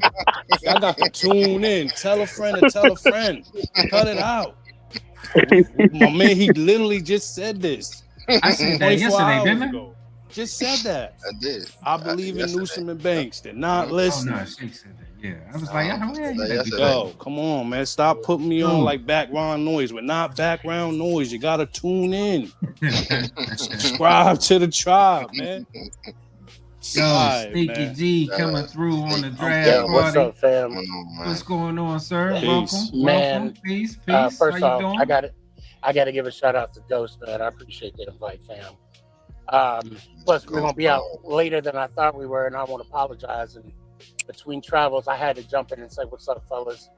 Y'all got to tune in. Tell a friend and tell a friend. Cut it out. My man, he literally just said this. I said that yesterday, didn't I? Just said that. I did. I believe in Newsom and Banks. They're not listening. Oh, no, she said that. Yeah. I was like, yo, come on, man. Stop putting me on like background noise. We're not background noise. You got to tune in. Subscribe to the tribe, man. Yo, Sneaky G coming through on the draft party. What's up, fam? What's going on, sir? Peace. Welcome. Peace. First How off, you doing? I got to give a shout out to Ghost, man. I appreciate the invite, fam. Plus, we're gonna be out later than I thought we were, and I want to apologize. And between travels, I had to jump in and say, "What's up, fellas?"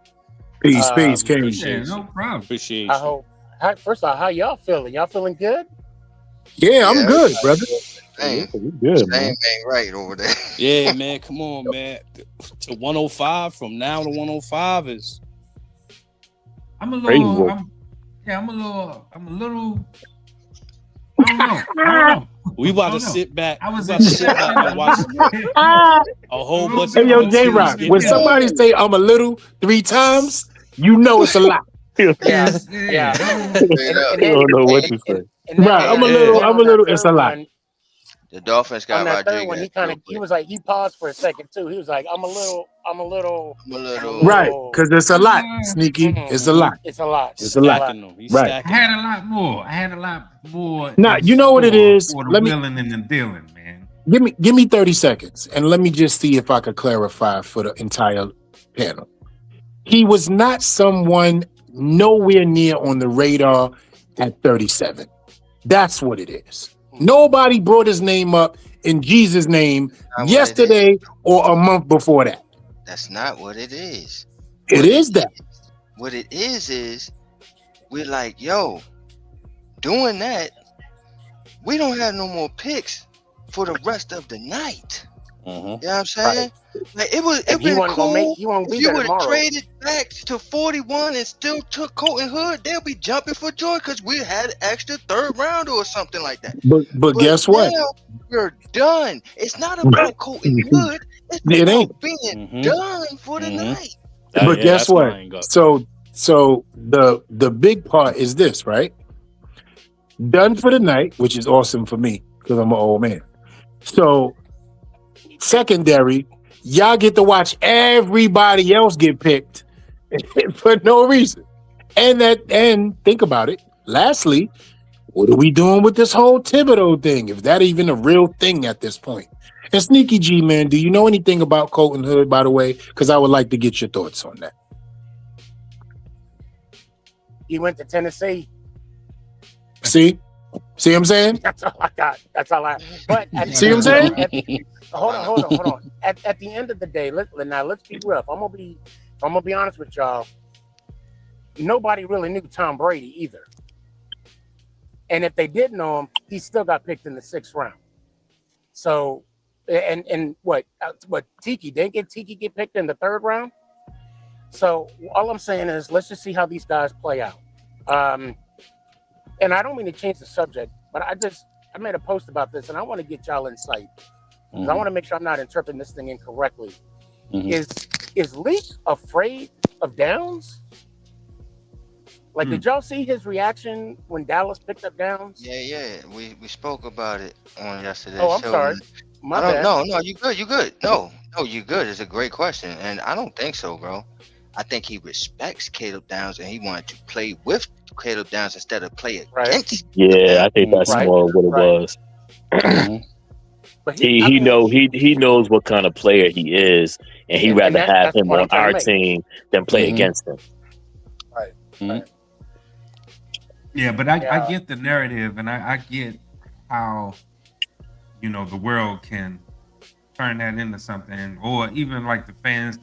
Peace, King. Yeah, no problem. Appreciate I hope. First off, how y'all feeling? Y'all feeling good? Yeah, I'm good, brother. Dang, good, man. ain't right over there. Yeah, man. Come on, man. To 105 from now to 105 is. I'm a little. I don't know. We about to sit back. I was sit back and watch a whole bunch of. Hey, yo, J-Rock, when somebody say I'm a little 3 times, you know it's a lot. Yeah. I don't know what to say. Right, I'm a little. It's a lot. The Dolphins got On that third Rodriguez. one, real he quick. was like, he paused for a second too. He was like, I'm a little. I'm a little. Right, because it's a lot, Sneaky. It's a lot. It's a lot. It's a lot. Stacking them. He's Right. I stacking had them. a lot more. I had a lot more. Now, in you know what it store is? For the Let me- willing and the dealing, man. Give me 30 seconds, and let me just see if I could clarify for the entire panel. He was not someone nowhere near on the radar at 37. That's what it is. Nobody brought his name up in Jesus' name Not what it yesterday or a month before that. That's not what it is. It is that. What it is we're like, yo, doing that, we don't have no more picks for the rest of the night. Mhm. You know what I'm saying? Like it If he been wasn't gonna cool. make, he won't be If you there would have tomorrow. traded back to 41 and still took Colton Hood, they'll be jumping for joy because we had extra third round or something like that. But guess what? Now we're done. It's not about Colton Hood. It's It about ain't. being Mhm. done for the Mhm. night. But Yeah, guess that's what? mine, Gus. So the big part is this, right? Done for the night, which is awesome for me because I'm an old man. So secondary, y'all get to watch everybody else get picked for no reason. And think about it. Lastly, what are we doing with this whole Thibodeau thing? If that even a real thing at this point. And Sneaky G, man, do you know anything about Colton Hood, by the way? Because I would like to get your thoughts on that. He went to Tennessee. See what I'm saying? That's all I got. That's all I. But See what I'm saying? Hold on. At the end of the day, let's be real. I'm gonna be honest with y'all. Nobody really knew Tom Brady either. And if they did know him, he still got picked in the 6th round. So, and what Tiki didn't get picked in the 3rd round. So all I'm saying is, let's just see how these guys play out. And I don't mean to change the subject, but I made a post about this, and I want to get y'all insight. Mhm. I want to make sure I'm not interpreting this thing incorrectly. Mhm. Is Leak afraid of Downs? Like, did y'all see his reaction when Dallas picked up Downs? Yeah. We spoke about it on yesterday's Oh, I'm show. sorry. My I don't bad. know. No, you good. No, you good. It's a great question, and I don't think so, bro. I think he respects Caleb Downs, and he wanted to play with Caleb Downs instead of play Right. against. Yeah, I think that's Right. more what it Right. was. Mhm. But He knows what kind of player he is, and he'd And rather have that's him what I'm on trying our to make. team than play Mhm. against him. Yeah, but I Yeah. get the narrative, and I get how, the world can turn that into something, or even like the fans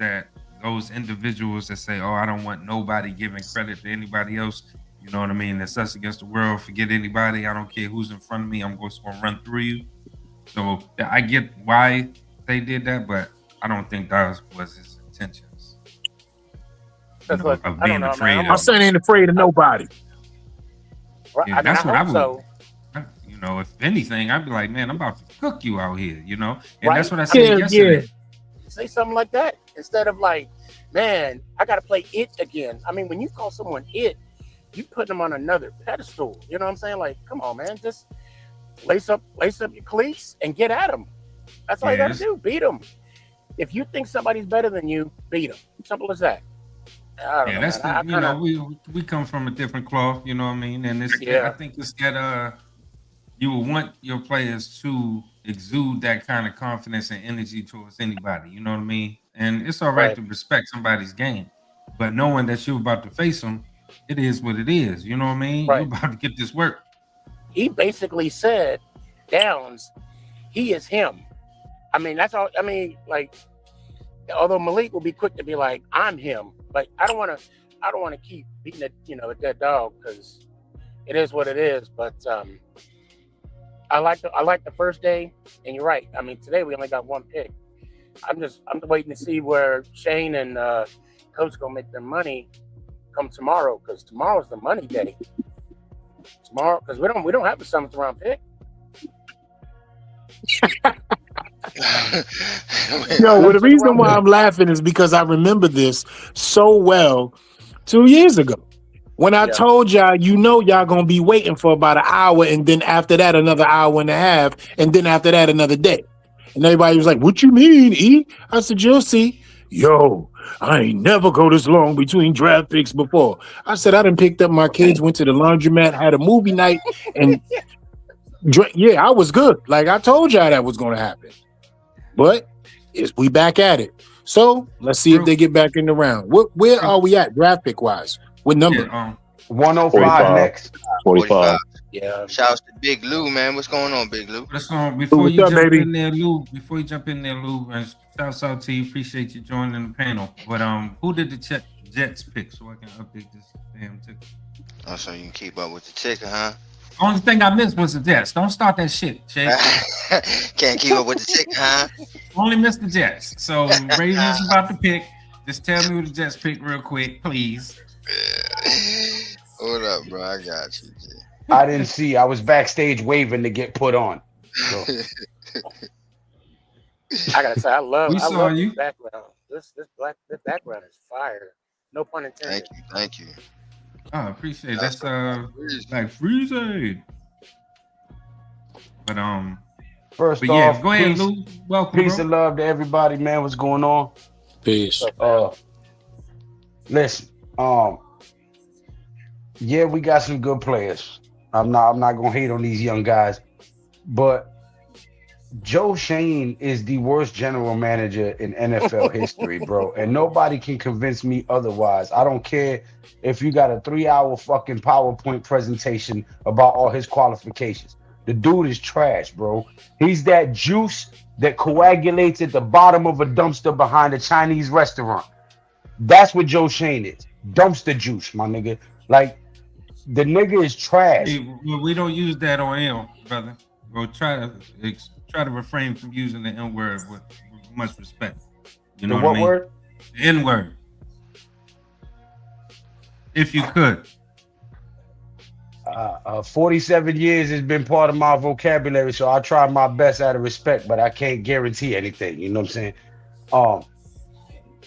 those individuals that say, oh, I don't want nobody giving credit to anybody else. You know what I mean? That's us against the world. Forget anybody. I don't care who's in front of me. I'm just going to run through you. So I get why they did that, but I don't think that was his intentions. Because look, Of I being don't know, afraid man. My son ain't afraid of nobody. Yeah, I mean, that's I what I hope would. so. If anything, I'd be like, man, I'm about to cook you out here, and Right? that's what I said yesterday. Say something like that instead of like, man, I got to play it again. I mean, when you call someone it, you put them on another pedestal. You know what I'm saying? Like, come on, man, just lace up your cleats and get at them. That's all you got to Yes. do. Beat them. If you think somebody's better than you, beat them. Simple as that. I don't know, That's man. we come from a different cloth, you know what I mean? And it's Yeah. I think it's that you would want your players to exude that kind of confidence and energy towards anybody, you know what I mean? And it's all right Right. to respect somebody's game, but knowing that you're about to face them, it is what it is, you know what I mean? Right. You're about to get this work. He basically said, Downs, he is him. I mean, that's all. I mean, like, although Malik will be quick to be like, I'm him, but I don't want to keep beating it, a dead dog, because it is what it is. But I like the first day, and you're right. I mean, today we only got one pick. I'm waiting to see where Shane and Coach gonna make their money come tomorrow, because tomorrow's the money day. Tomorrow, because we don't have a 7th round pick. No, well, the reason why I'm laughing is because I remember this so well 2 years ago When I told y'all, y'all gonna be waiting for about an hour, and then after that, another hour and a half, and then after that, another day. And everybody was like, "What you mean, E?" I said, "You'll see." Yo, I ain't never go this long between draft picks before. I said, I done picked up my kids, went to the laundromat, had a movie night, and yeah, I was good. Like I told y'all that was gonna happen. But we back at it. So let's see if they get back in the round. Where are we at draft pick wise? What number? 105 45. next. 45. Yeah. Shouts to Big Lou, man. What's going on, Big Lou? Before you jump in there, Lou, and shouts out to you. Appreciate you joining the panel. But who did the Jets pick so I can update this damn ticker? Oh, so you can keep up with the ticker, huh? Only thing I missed was the Jets. Don't start that shit, Shake. Can't keep up with the ticker, huh? Only missed the Jets. So Ravens about to pick. Just tell me who the Jets pick real quick, please. Hold up, bro. I got you, G. I didn't see. I was backstage waving to get put on. So. I gotta say, I love you. This background. This background is fire. No pun intended. Thank you. Oh, appreciate it. That's like Freezy. But first but off, go ahead, peace, Lou. Welcome, peace bro. and love to everybody, man. What's going on? Peace. Listen, yeah, we got some good players. I'm not gonna hate on these young guys, but Joe Shane is the worst general manager in NFL history, bro. And nobody can convince me otherwise. I don't care if you got a 3-hour fucking PowerPoint presentation about all his qualifications. The dude is trash, bro. He's that juice that coagulates at the bottom of a dumpster behind a Chinese restaurant. That's what Joe Shane is. Dumpster juice, my nigga. Like, the nigga is trash. Hey, we don't use that on him, brother. We'll try to refrain from using the N word with much respect. You know The what I what mean? word? The N word. If you could. 47 years has been part of my vocabulary, so I try my best out of respect, but I can't guarantee anything. You know what I'm saying?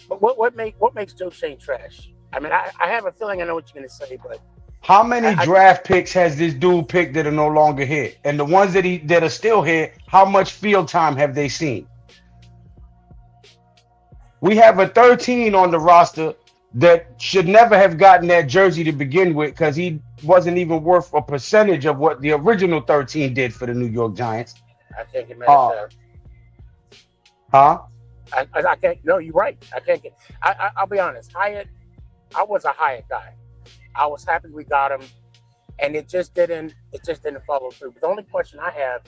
But what makes Joe Shane trash? I mean, I have a feeling I know what you're gonna say, but how many draft picks has this dude picked that are no longer here? And the ones that are still here, how much field time have they seen? We have a 13 on the roster that should never have gotten that jersey to begin with because he wasn't even worth a percentage of what the original 13 did for the New York Giants. I can't get mad at that. Huh? I can't. No, you're right. I can't get. I'll be honest. Hyatt, I was a Hyatt guy. I was happy we got him, and it just didn't follow through. But the only question I have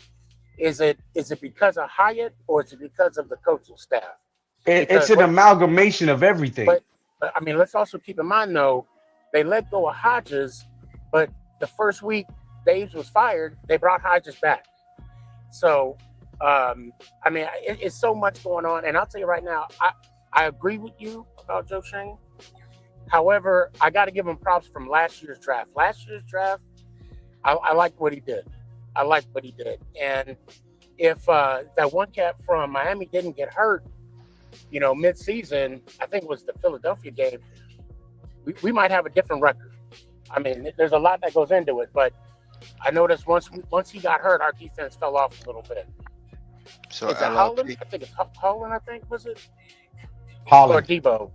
is it because of Hyatt or is it because of the coaching staff? It's an amalgamation of everything. But I mean, let's also keep in mind though, they let go of Hodges, but the first week Daves was fired, they brought Hodges back. So, I mean, it's so much going on, and I'll tell you right now, I agree with you about Joe Shane. However, I got to give him props from last year's draft. Last year's draft, I liked what he did. And if that one cat from Miami didn't get hurt, mid-season, I think it was the Philadelphia game, we might have a different record. I mean, there's a lot that goes into it, but I noticed once he got hurt, our defense fell off a little bit. So is it Holland? I think it's Holland, was it? Holland. Or Debo.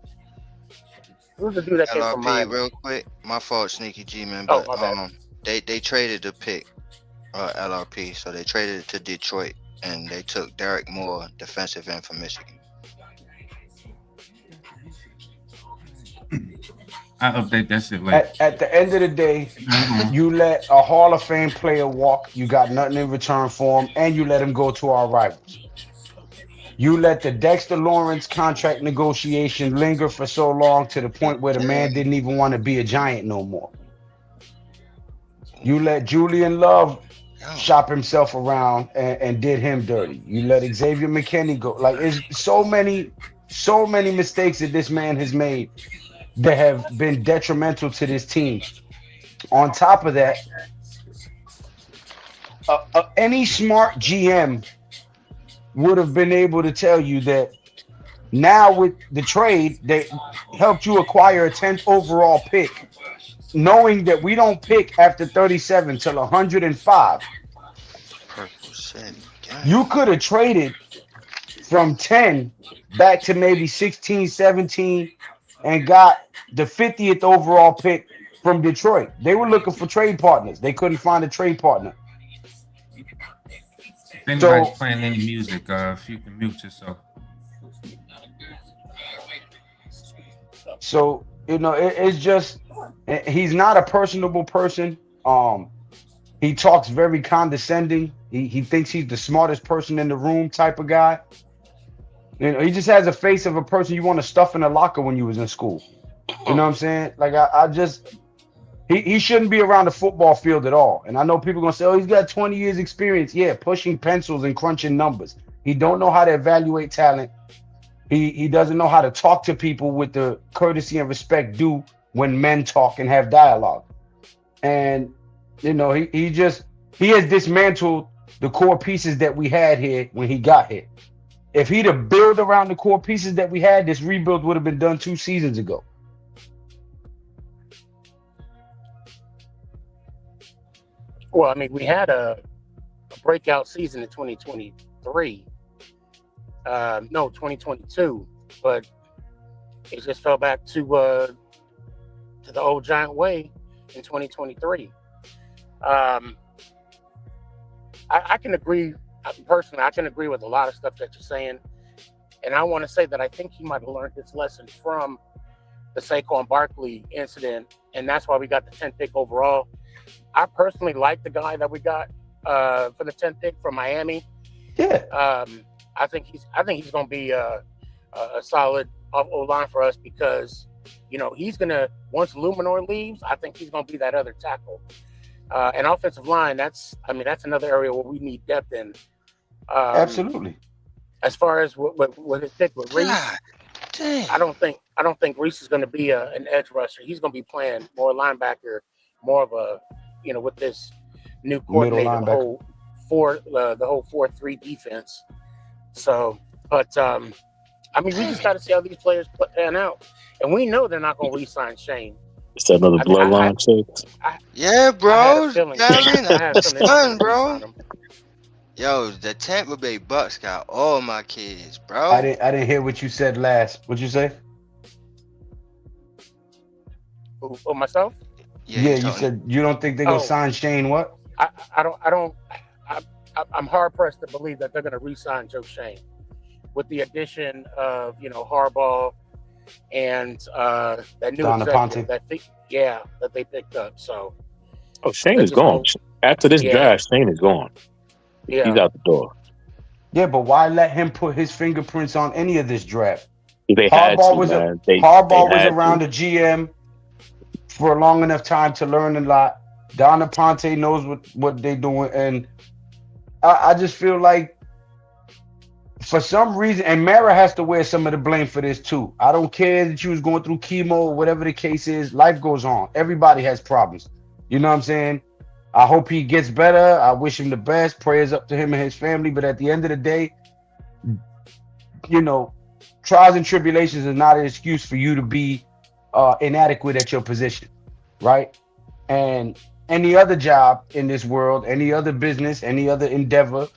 Who's the dude that came from Miami? Real quick, my fault, Sneaky G, man. Oh, But my bad. they traded the pick, LRP, so they traded it to Detroit, and they took Derek Moore, defensive end from Michigan. I update that shit later. At the end of the day, you let a Hall of Fame player walk, you got nothing in return for him, and you let him go to our rivals. You let the Dexter Lawrence contract negotiation linger for so long to the point where the man didn't even want to be a Giant no more. You let Julian Love shop himself around and did him dirty. You let Xavier McKinney go. Like, it's so many mistakes that this man has made that have been detrimental to this team. On top of that, any smart GM would have been able to tell you that now with the trade, they helped you acquire a 10th overall pick knowing that we don't pick after 37 till 105. Purple City. You could have traded from 10 back to maybe 16, 17 and got the 50th overall pick from Detroit. They were looking for trade partners. They couldn't find a trade partner. If anybody's playing any music, if you can mute yourself. So, it's just, he's not a personable person. He talks very condescending. He thinks he's the smartest person in the room type of guy. He just has a face of a person you want to stuff in a locker when you was in school. You know what I'm saying? Like, he shouldn't be around the football field at all. And I know people are going to say, oh, he's got 20 years experience. Yeah, pushing pencils and crunching numbers. He don't know how to evaluate talent. He doesn't know how to talk to people with the courtesy and respect due when men talk and have dialogue. And, he has dismantled the core pieces that we had here when he got here. If he'd have built around the core pieces that we had, this rebuild would have been done 2 seasons ago. Well, I mean, we had a breakout season in 2023. 2022, but it just fell back to the old giant way in 2023. I can agree, personally, I can agree with a lot of stuff that you're saying. And I want to say that I think he might have learned his lesson from the Saquon Barkley incident, and that's why we got the 10th pick overall. I personally like the guy that we got for the 10th pick from Miami. Yeah. I think he's going to be a solid O-line for us because, he's going to, once Luminor leaves, I think he's going to be that other tackle. And offensive line, that's another area where we need depth in. Absolutely. As far as what his pick with Reese, I don't think Reese is going to be an edge rusher. He's going to be playing more linebacker, more of a, with this new coordinator, the whole 4-3 defense. So, but we just got to see how these players pan out, and we know they're not going to re-sign Shane. Is that another bloodline check? Yeah, bro. That's fun, bro. Yo, the Tampa Bay Bucks got all my kids, bro. I didn't hear what you said last. What'd you say? Oh, myself? Yeah, you said you don't think they're gonna sign Shane. What? I'm hard pressed to believe that they're gonna re-sign Joe Shane, with the addition of Harbaugh and that new executive that they picked up. So, Shane is gone. After this draft, Shane is gone. Yeah, he's out the door. Yeah, but why let him put his fingerprints on any of this draft? Harbaugh was around the GM for a long enough time to learn a lot. Don Ponte knows what they're doing, and I just feel like for some reason, and Mara has to wear some of the blame for this too. I don't care that you was going through chemo or whatever the case is. Life goes on. Everybody has problems. You know what I'm saying? I hope he gets better. I wish him the best. Prayers up to him and his family. But at the end of the day, trials and tribulations is not an excuse for you to be inadequate at your position, right? And any other job in this world, any other business, any other endeavor,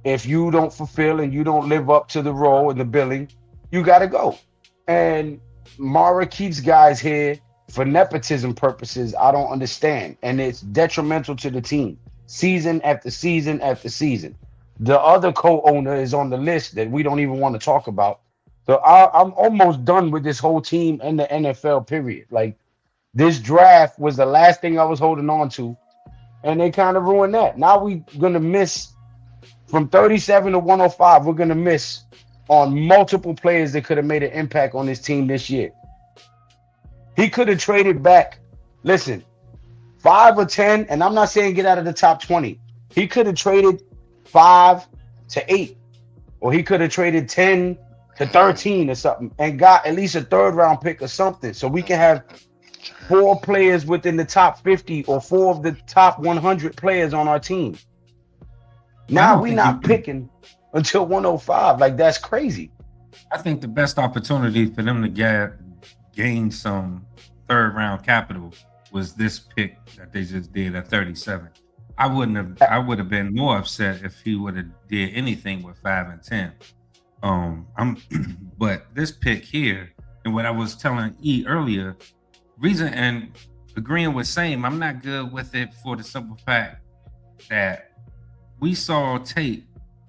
if you don't fulfill and you don't live up to the role and the billing, you got to go. And Mara keeps guys here for nepotism purposes. I don't understand. And it's detrimental to the team season after season after season. The other co-owner is on the list that we don't even want to talk about. So I'm almost done with this whole team and the NFL, period. Like, this draft was the last thing I was holding on to, and they kind of ruined that. Now we're going to miss from 37 to 105. We're going to miss on multiple players that could have made an impact on this team this year. He could have traded back, 5 or 10, and I'm not saying get out of the top 20. He could have traded 5 to 8, or he could have traded 10 to 13 or something and got at least a 3rd round pick or something, so we can have 4 players within the top 50 or 4 of the top 100 players on our team. Now we're not picking until 105. Like, that's crazy. I think the best opportunity for them to gain some 3rd round capital was this pick that they just did at 37. I would have been more upset if he would have did anything with 5 and 10. But this pick here, and what I was telling E earlier, reason and agreeing with Same, I'm not good with it for the simple fact that we saw tape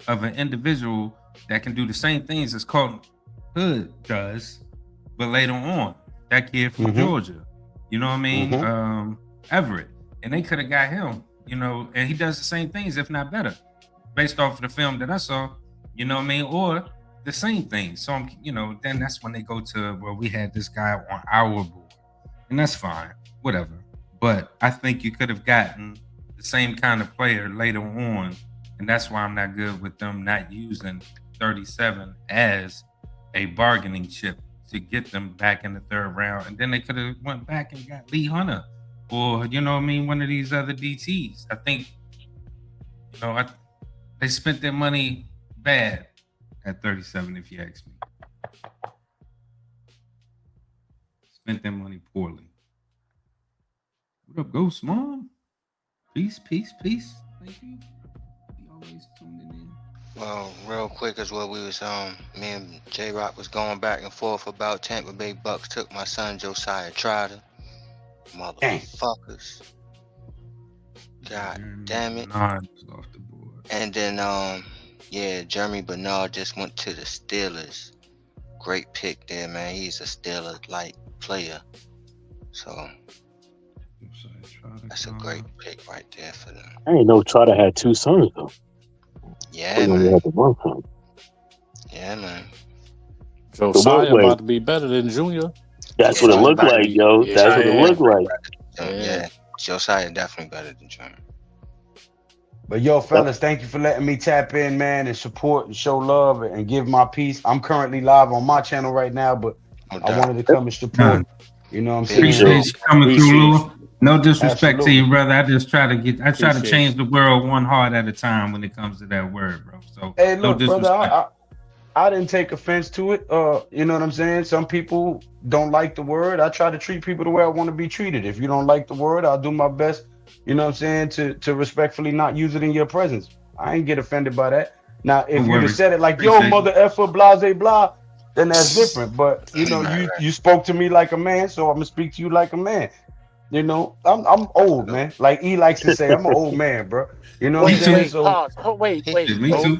of an individual that can do the same things as Colton Hood does, but later on, that kid from Georgia, you know what I mean? Everett, and they could have got him, you know, and he does the same things, if not better, based off of the film that I saw, you know what I mean? Or the same thing. So, you know, then that's when they go to, well, we had this guy on our board, and that's fine, whatever. But I think you could have gotten the same kind of player later on, and that's why I'm not good with them not using 37 as a bargaining chip to get them back in the third round. And then they could have went back and got Lee Hunter or, you know what I mean, one of these other DTs. I think, you know, they spent their money bad at 37, if you ask me. Spent their money poorly. What up, Ghost Mom? Peace, peace, peace. Thank you. You always tuning in. Well, real quick as well, we was me and J Rock was going back and forth about Tampa Bay Bucks took my son Josiah Trotter. Motherfuckers. God damn it. Off the board. And then Jeremy Bernard just went to the Steelers. Great pick there, man. He's a Steeler-like player. So that's a great pick right there for them. I didn't know Trotter had 2 sons though. Yeah, man. Yeah, man. Josiah about to be better than Junior. That's what it looked like, yo. That's what it looked like. Yeah, Josiah definitely better than Junior. But yo, fellas, thank you for letting me tap in, man, and support and show love and give my piece. I'm currently live on my channel right now, but I wanted to come and support. You know what I'm saying? Appreciate you coming through, Lou. No disrespect to you, brother. I just try to change the world one heart at a time when it comes to that word, bro. So hey, look, no brother, I didn't take offense to it. You know what I'm saying? Some people don't like the word. I try to treat people the way I want to be treated. If you don't like the word, I'll do my best, you know what I'm saying, to respectfully not use it in your presence. I ain't get offended by that. Now, if you'd have said it like, yo, mother effer, blase, blah, then that's different. But, you know, you spoke to me like a man, so I'm going to speak to you like a man. You know, I'm old, man. Like E likes to say, I'm an old man, bro. You know what I'm saying? Wait. Me too.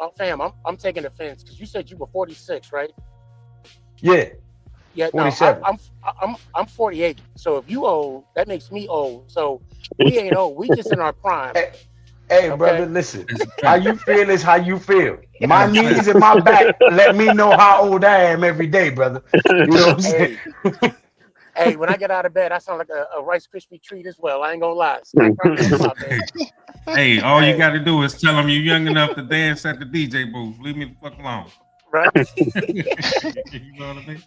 I'm taking offense because you said you were 46, right? Yeah. Yeah. 47. No, I'm 48. So if you old, that makes me old. So we ain't old. We just in our prime. Hey, brother, listen. How you feel is how you feel. My knees and my back let me know how old I am every day, brother. You know what I'm saying? Hey, when I get out of bed, I sound like a Rice Krispie treat as well. I ain't gonna lie. Hey, all you got to do is tell them you're young enough to dance at the DJ booth. Leave me the fuck alone. Right? You know what I mean?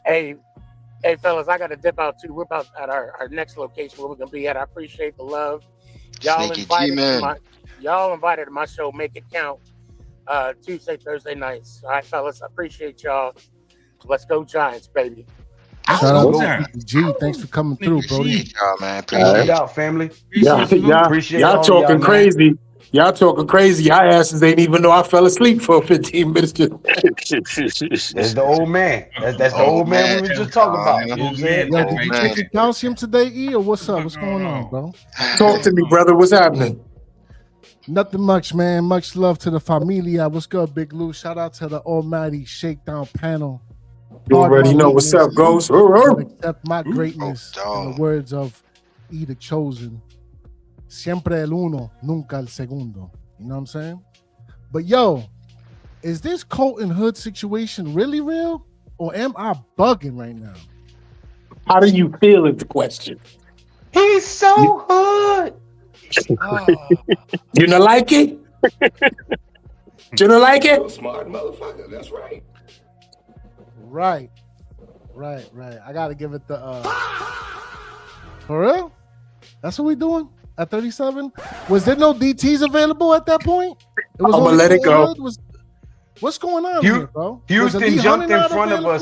Hey, fellas, I got to dip out too. We're about at our next location where we're gonna be at. I appreciate the love. Y'all invited to my show. Make it count. Tuesday, Thursday nights. All right, fellas. I appreciate y'all. Let's go Giants, baby. Shout out to G. Thanks for coming through, Brody. Y'all, man. Appreciate y'all, family. Y'all talking crazy. Y'all talking crazy. Y'all asses ain't even know I fell asleep for 15 minutes. That's the old man. That's the old man we were just talking about. You know what I'm saying? Yo, did you take your calcium today, E, or what's up? What's going on, bro? Talk to me, brother. What's happening? Nothing much, man. Much love to the familia. What's good, Big Lou? Shout out to the almighty Shakedown panel. You already know what's up, Ghost. Accept my greatness in the words of E the Chosen. Siempre el uno, nunca el segundo. You know what I'm saying? But yo, is this Colton Hood situation really real? Or am I bugging right now? How do you feel is the question. He's so hood. You don't like it? You don't like it? Smart motherfucker, that's right. Right. I gotta give it the for real? That's what we doing at 37? Was there no DTs available at that point? I'm gonna let it go. What's going on here, bro? Houston jumped in front of us.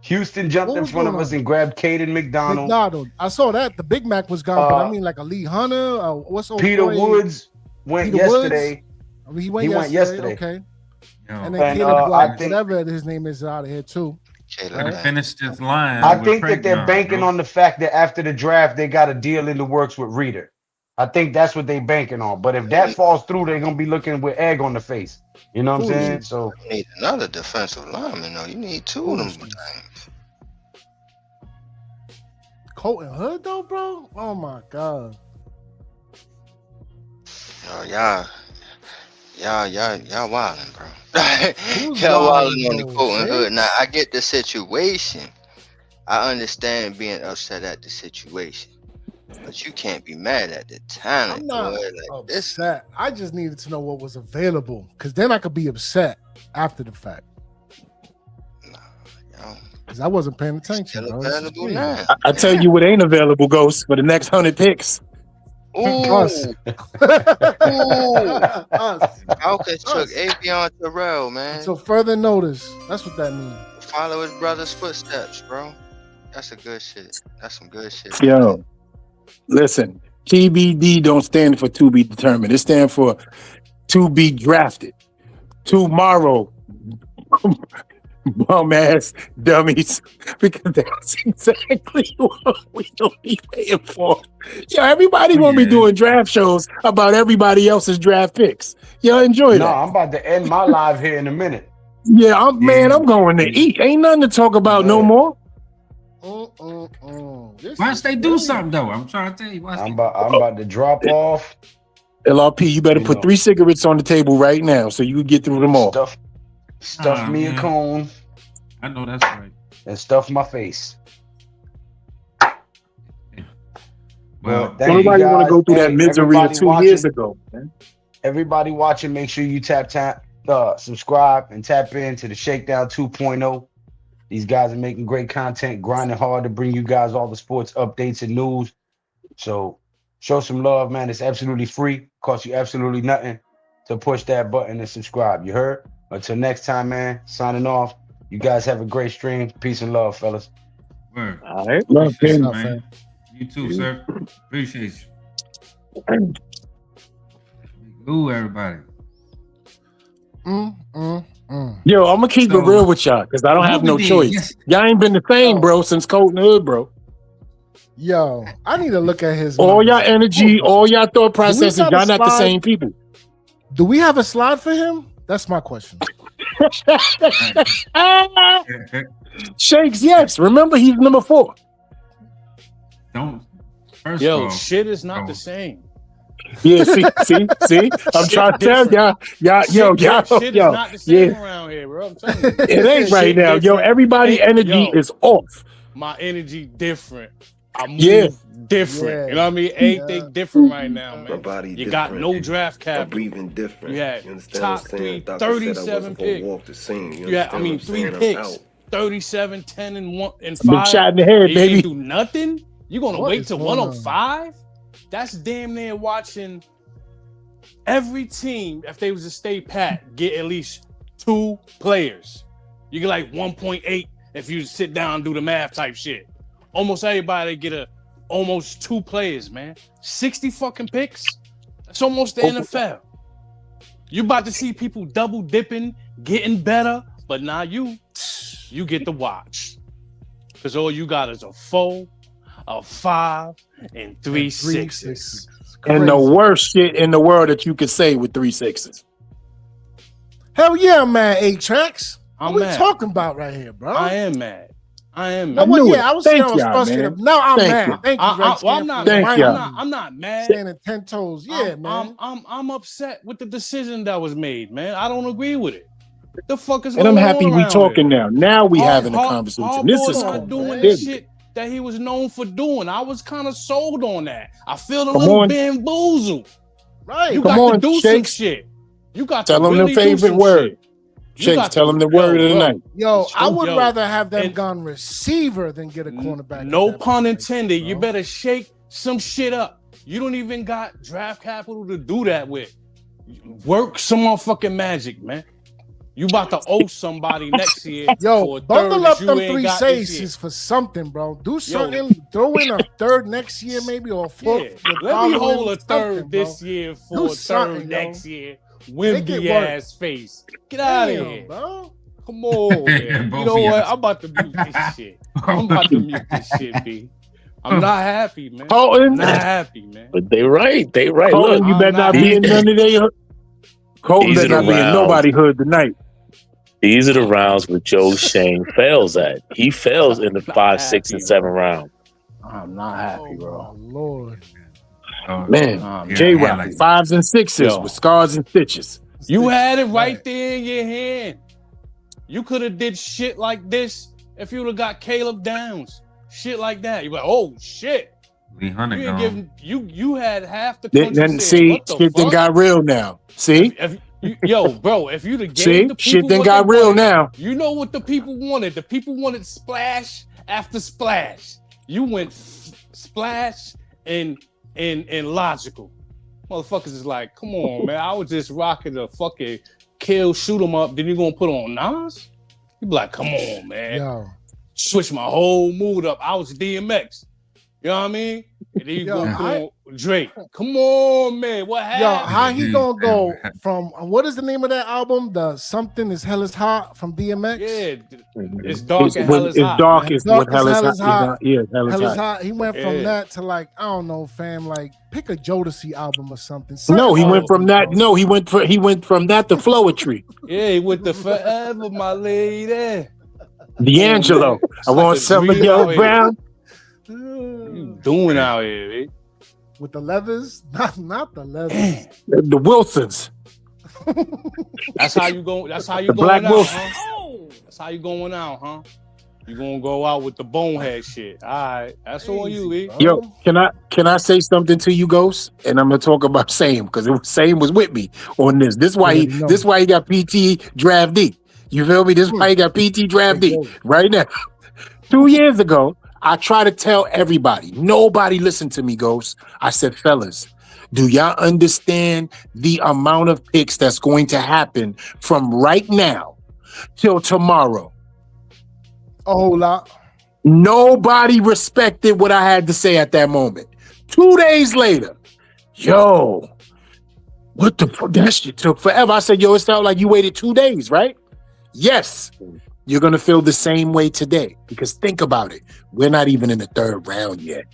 Houston jumped What in was front of going us on? and grabbed Caden McDonald. McDonald. I saw that. The Big Mac was gone, but I mean like a Lee Hunter. What's old Peter boy? Woods went Peter yesterday. Woods? He went yesterday. Okay. And then And, Caleb, I think- whatever his name is out of here too. Right? Finish this line. I with think that they're Craig banking bro. on the fact that after the draft they got a deal in the works with Reader. I think that's what they're banking on. But if that falls through, they're gonna be looking with egg on the face. You know what I'm saying? So You need another defensive lineman, though. You need two of them. Colton Hood though, bro. Oh my god. Oh, y'all wildin', bro. Who's Y'all wildin', wildin' on the bro? Colton Hood. Shakes? Now I get the situation. I understand being upset at the situation, but you can't be mad at the talent. I'm not boy. Like this. upset. I just needed to know what was available, because then I could be upset after the fact. Because I wasn't paying attention. Bro. This is crazy. I tell you what ain't available, Ghost, for the next 100 picks. Us. Falcons took Avion Terrell, man. So further notice. That's what that means. Follow his brother's footsteps, bro. That's a good shit. That's some good shit. Yo, listen, TBD don't stand for to be determined. It stands for to be drafted. Tomorrow, bum ass dummies, because that's exactly what we don't be paying for. Yo, everybody gonna be doing draft shows about everybody else's draft picks. Yo, enjoy no, that. I'm about to end my live here in a minute. Yeah, I'm going to eat. Ain't nothing to talk about no more. Watch they do something though. I'm trying to tell you. I'm about to drop off. LRP, you better put 3 cigarettes on the table right now so you can get through them all. Stuff me a cone. I know that's right. And stuff my face. Well, nobody want to go through that misery of 2 years ago, man. Everybody watching, make sure you subscribe and tap into the Shakedown 2.0. These guys are making great content, grinding hard to bring you guys all the sports updates and news. So show some love, man. It's absolutely free. Costs you absolutely nothing to push that button and subscribe. You heard? Until next time, man. Signing off. You guys have a great stream. Peace and love, fellas. Word. All right. Love, Appreciate man. you, man. You too, sir. Appreciate you. Ooh, everybody. Yo, I'm gonna keep it real with y'all because I don't have no choice. Yes. Y'all ain't been the same, bro, since Colton Hood, bro. Yo, I need to look at his All numbers. y'all energy, all y'all thought processes, got a y'all not the slide? same people. Do we have a slide for him? That's my question. Shakes, yes. Remember, he's number 4. Don't. First Yo, of all, shit is not the same. Yeah, see. I'm trying to tell y'all, Shit is not the same around here, bro. I'm telling you. It ain't right now. Yo, everybody energy is off. My energy different. I move different. You know what I mean? Everything different right now, man. My body You got different. no draft I'm capital. breathing different. You had You understand top what I'm saying? 3, Doctor said I 37 wasn't gonna picks. walk the scene. You Yeah, I understand mean, what I'm 3 saying? I'm picks. out. 37, 10, and 1 and Been 5. shot in the head, You baby. ain't do nothing? You gonna What wait is till going on? 105? That's damn near watching every team, if they was to stay pat, get at least 2 players. You get like 1.8 if you sit down and do the math type shit. Almost everybody get almost 2 players, man. 60 fucking picks. That's almost the NFL. You about to see people double dipping, getting better, but now you get to watch. Because all you got is a 4, a 5, and 3 sixes. And the worst shit in the world that you could say with 3 6s. Hell yeah, I'm mad. 8 tracks. I'm What mad. we talking about right here, bro? I am mad. No, well, yeah, I was saying I was frustrated. Now I'm mad. Thank you, Rex. I'm not Thank mad. y'all. I'm not mad. Standing 10 toes. Yeah, man. I'm upset with the decision that was made, man. I don't agree with it. The fuck is And going I'm happy on we around talking here? now. Now we having a conversation. This Harbaugh's is not cool. doing This the shit that he was known for doing. I was kind of sold on that. I feel a Come little on. bamboozled. Right. You Come got to on, do Shakes. some shit. You got Tell to them really the favorite do some word. shit. You Shakes, got tell to- them the word of the bro. night. Yo, I would Yo, rather have them and- gone receiver than get a cornerback. No at that pun price, intended. You bro. better shake some shit up. You don't even got draft capital to do that with. Work some motherfucking magic, man. You about to owe somebody next year. Yo, for a bundle third up that them you ain't 3 got safes this year. is for something, bro. Do something. Throw in a third next year, maybe, or a fourth. Yeah, let me hold a third this year for Do a third something, next yo. year. Make it Wimpy work. ass face. Get out of Damn, here. bro. Come on, man. Both You know of what? y'all. I'm about to mute this shit. I'm about to mute this shit, B. I'm not happy, man. Colton, I'm not happy, man. But they right. They right. Colton, Look, you better not be in none of their. Colton These better are not the be in rounds. nobody hood tonight. These are the rounds where Joe Shane fails at. He fails in the 5, 6, and 7 round. I'm not happy, bro. Oh, Lord. Man, yeah, J yeah, Rock, like- 5s and 6s Yo. with scars and stitches. You had it right there in your hand. You could have did shit like this if you would have got Caleb Downs. Shit like that. You're like, oh shit. Lee Hunter You, ain't gone. giving, you had half the Then country saying, see, what the shit then fuck? got real now. See, Yo, bro, if you'd have see, gave the people shit then what got they real wanted, now. you know what the people wanted. The people wanted splash after splash. You went splash and logical. Motherfuckers is like, come on, man. I was just rocking a fucking kill, shoot 'em up. Then you gonna put on Nas? You be like, come on, man. Yo. Switch my whole mood up. I was DMX. You know what I mean? And then you Yo, gonna put on Drake. Come on, man. What happened? Yo, how he gonna go from what is the name of that album? The Something Is Hell Is Hot from DMX? Yeah, it's dark and hell is It's hot. dark. man. It's what hell is hot. Yeah, hell is Hell Is hot. Hot. He went from Yeah. that to like, I don't know, fam, like pick a Jodeci album or something. No, he Something went from that. bro. No, he went from that to Flowetry. Yeah, with the forever, my lady. D'Angelo. I want some of your brown. You doing out here, man? With the leathers, not the leathers. The Wilsons. That's how you go. That's how you The going Black out, Wilson. huh? That's how you going out, huh? You gonna go out with the bonehead shit. All right, that's on you, E. Yo, can I say something to you, Ghost? And I'm gonna talk about Sam because Sam was with me on this. This why he got PT draft D. You feel me? This is why he got PT draft D right now. 2 years ago, I try to tell everybody. Nobody listened to me, Ghost. I said, fellas, do y'all understand the amount of picks that's going to happen from right now till tomorrow? A whole lot. Nobody respected what I had to say at that moment. 2 days later, yo, what the fuck? That shit took forever. I said, yo, it sounded like you waited 2 days, right? Yes. You're going to feel the same way today because think about it. We're not even in the 3rd round yet.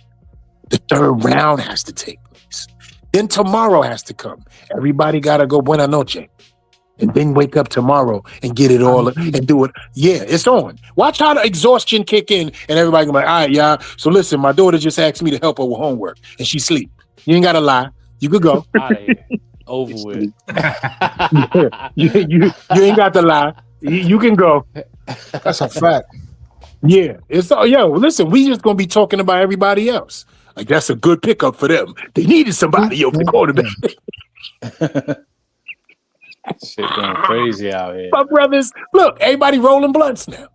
The 3rd round has to take place. Then tomorrow has to come. Everybody got to go buena noche. And then wake up tomorrow and get it all and do it. Yeah, it's on. Watch how the exhaustion kick in and everybody can be like, all right, y'all. So listen, my daughter just asked me to help her with homework and she sleep. You ain't got to lie. You could go. Over with. you ain't got to lie. You can go. That's a fact. Yeah. It's listen, we just gonna be talking about everybody else. Like that's a good pickup for them. They needed somebody over the quarterback. Shit going crazy out here. My brothers, look, everybody rolling blunts now.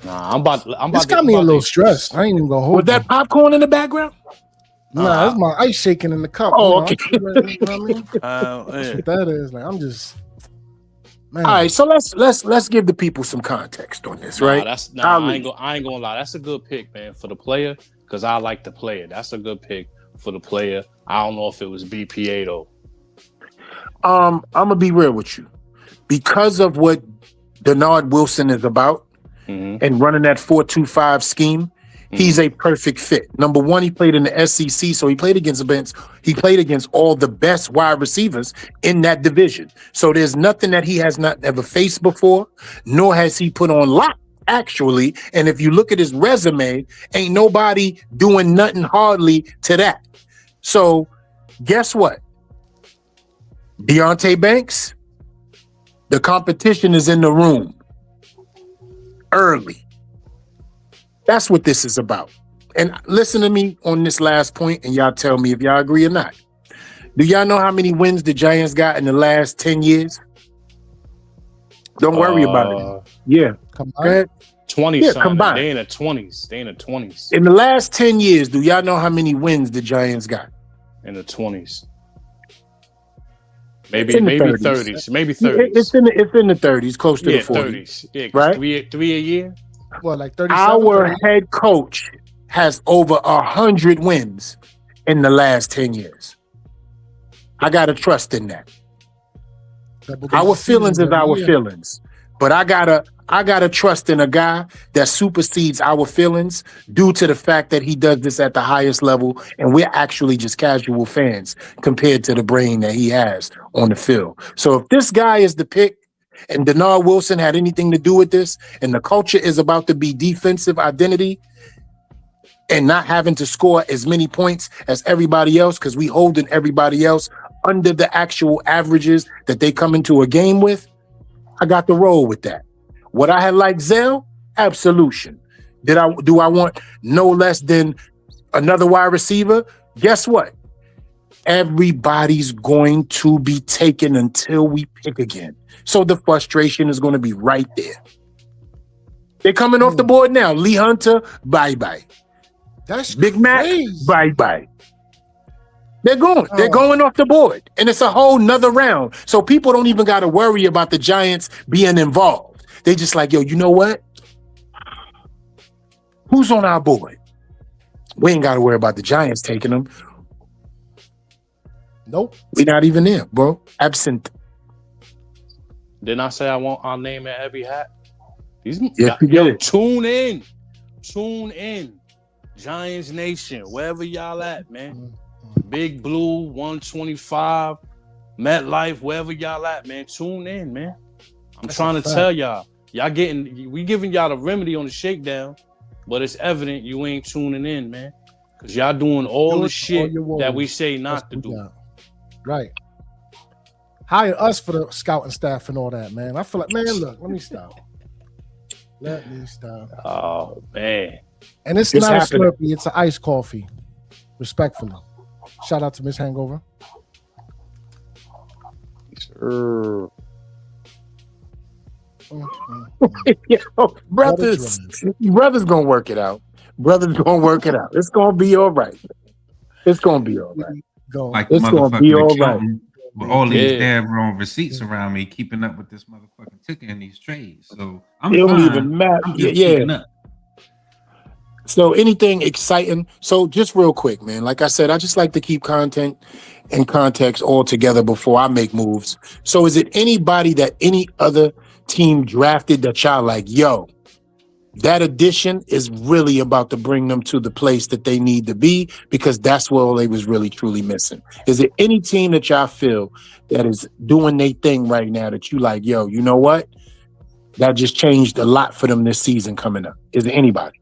Nah, I'm about. This got me a little stressed. I ain't even gonna hold. Was that popcorn in the background? Nah, that's my ice shaking in the cup. Oh, okay. okay. You know what I mean? That's what that is. Like I'm just. Man. All right, so let's give the people some context on this, right? I ain't gonna lie. That's a good pick, man, for the player because I like the player. That's a good pick for the player. I don't know if it was BPA though. I'm gonna be real with you, because of what Denard Wilson is about and running that 4-2-5 scheme. He's a perfect fit. Number one, he played in the SEC, so he played against all the best wide receivers in that division. So there's nothing that he has not ever faced before, nor has he put on lock, actually. And if you look at his resume, ain't nobody doing nothing hardly to that. So guess what? Deontay Banks, the competition is in the room early. That's what this is about. And listen to me on this last point, and y'all tell me if y'all agree or not. Do y'all know how many wins the Giants got in the last 10 years? Don't worry about it. Yeah. Go ahead. 20 Yeah, something. combined. They in the 20s. In the last 10 years, do y'all know how many wins the Giants got? In the 20s. Maybe in the 30s. Maybe Yeah, 30s. it's in the 30s, close to the 40s. 30s. Yeah, right? Three a year. What, like 37? Our head coach has over 100 wins in the last 10 years. I gotta trust in that. Our feelings is our feelings, but I gotta trust in a guy that supersedes our feelings due to the fact that he does this at the highest level, and we're actually just casual fans compared to the brain that he has on the field. So if this guy is the pick, and Denard Wilson had anything to do with this, and the culture is about to be defensive identity and not having to score as many points as everybody else because we holding everybody else under the actual averages that they come into a game with, I got to roll with that. What I had like Zell, absolution. Do I want no less than another wide receiver? Guess what? Everybody's going to be taken until we pick again. So the frustration is going to be right there. They're coming off the board now. Lee Hunter, bye-bye. That's Big Mac, crazy. bye-bye. They're going. They're going off the board. And it's a whole nother round. So people don't even got to worry about the Giants being involved. They just like, yo, you know what? Who's on our board? We ain't got to worry about the Giants taking them. Nope. We're not even there, bro. Absent. Didn't I say I want our name at every hat? Yes, you did it. Tune in. Tune in. Giants Nation, wherever y'all at, man. Big Blue, 125, MetLife, wherever y'all at, man. Tune in, man. I'm trying to tell y'all. We giving y'all the remedy on the shakedown, but it's evident you ain't tuning in, man. Because y'all doing all the shit that we say not to do. Right. Hire us for the scouting staff and all that, man. I feel like, man, look, let me stop. Oh, man. And it's not a Slurpee, it's an iced coffee. Respectfully. Shout out to Miss Hangover. Sure. Yo, brother's gonna work it out. Brother's gonna work it out. It's gonna be all right. It's gonna be all right. Like it's gonna be all right. With all these damn wrong receipts around me, keeping up with this motherfucking ticker in these trades. So I'm it don't fine. even matter. I'm just keeping up. So anything exciting? So just real quick, man. Like I said, I just like to keep content and context all together before I make moves. So is it anybody that any other team drafted that y'all like, yo, that addition is really about to bring them to the place that they need to be because that's what they was really truly missing? Is it any team that y'all feel that is doing their thing right now that you like, yo, you know what? That just changed a lot for them this season coming up. Is it anybody?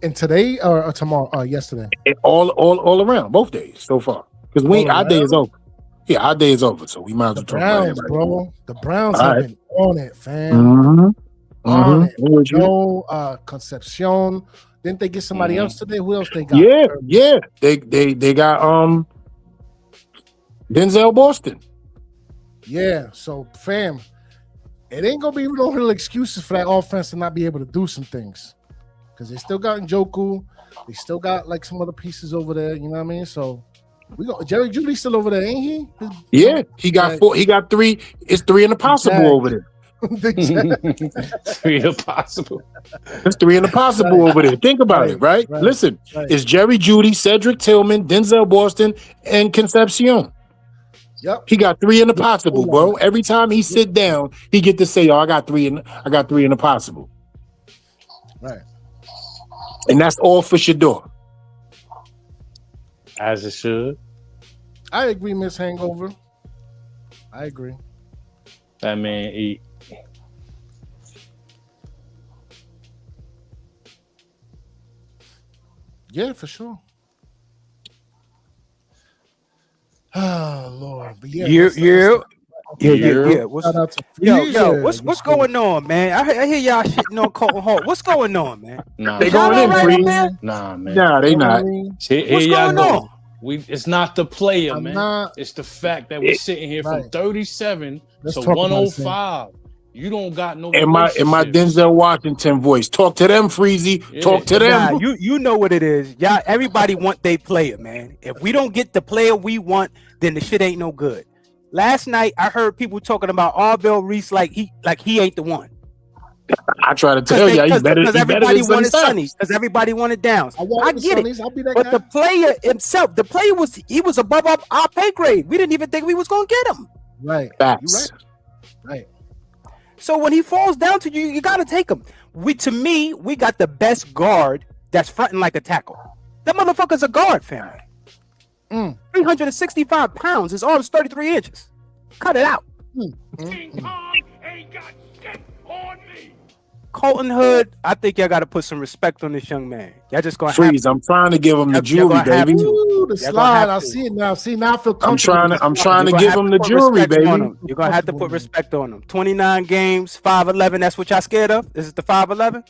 And today or tomorrow? Yesterday. All around, both days so far. Because our day is over. Yeah, our day is over, so we might as well talk about it. Bro. The Browns have been on it, fam. Mm-hmm. On it. No, Concepcion. Didn't they get somebody else today? Who else they got? Yeah. They got Denzel Boston. Yeah, so fam, it ain't gonna be no real excuses for that offense to not be able to do some things. Because they still got Njoku, they still got like some other pieces over there, you know what I mean? So we got Jerry Jeudy's still over there, ain't he? Yeah, he got 4, he got 3. It's 3 in the possible over there. 3 in the possible. It's 3 in the possible over there. Think about it, right? Listen, it's Jerry Jeudy, Cedric Tillman, Denzel Boston, and Concepcion. Yep. He got 3 in the possible, bro. Every time he sit down, he get to say, "Oh, I got 3 in the possible." Right. And that's all for Shador. As it should. I agree, Miss Hangover. I agree. That man eat. Yeah, for sure. Oh Lord, but yeah. What's going on, man? I hear y'all shitting on Colton Hood. What's going on, man? Nah, they going in, right, man. Nah, man. Nah, they not. What's going on? It's not the player, man. Not, it's the fact that we're sitting here from 37 Let's to talk about 105. You don't got no in my Denzel Washington voice. Talk to them, Freezy. Yeah. Talk to them. Nah, you know what it is. Y'all, everybody want their player, man. If we don't get the player we want, then the shit ain't no good. Last night I heard people talking about Arvell Reese like he ain't the one. I try to tell you, he's better. Because everybody wanted Sonny. Because everybody wanted Downs. I get it. I'll be that but guy. the player himself, he was above our pay grade. We didn't even think we was gonna get him. Right. Facts. Right. So when he falls down to you, you gotta take him. We got the best guard that's fronting like a tackle. That motherfucker's a guard, family. 365 pounds. His arm's 33 inches. Cut it out. Colton Hood, I think y'all got to put some respect on this young man. Y'all just gonna Freeze. I'm trying to give him the jewelry, baby. Ooh, the slide. I see it now. See, now I feel comfortable. I'm trying to give him the jewelry, baby. You're gonna have to put respect on him. 29 games, 5'11". That's what y'all scared of? This is the 5'11"?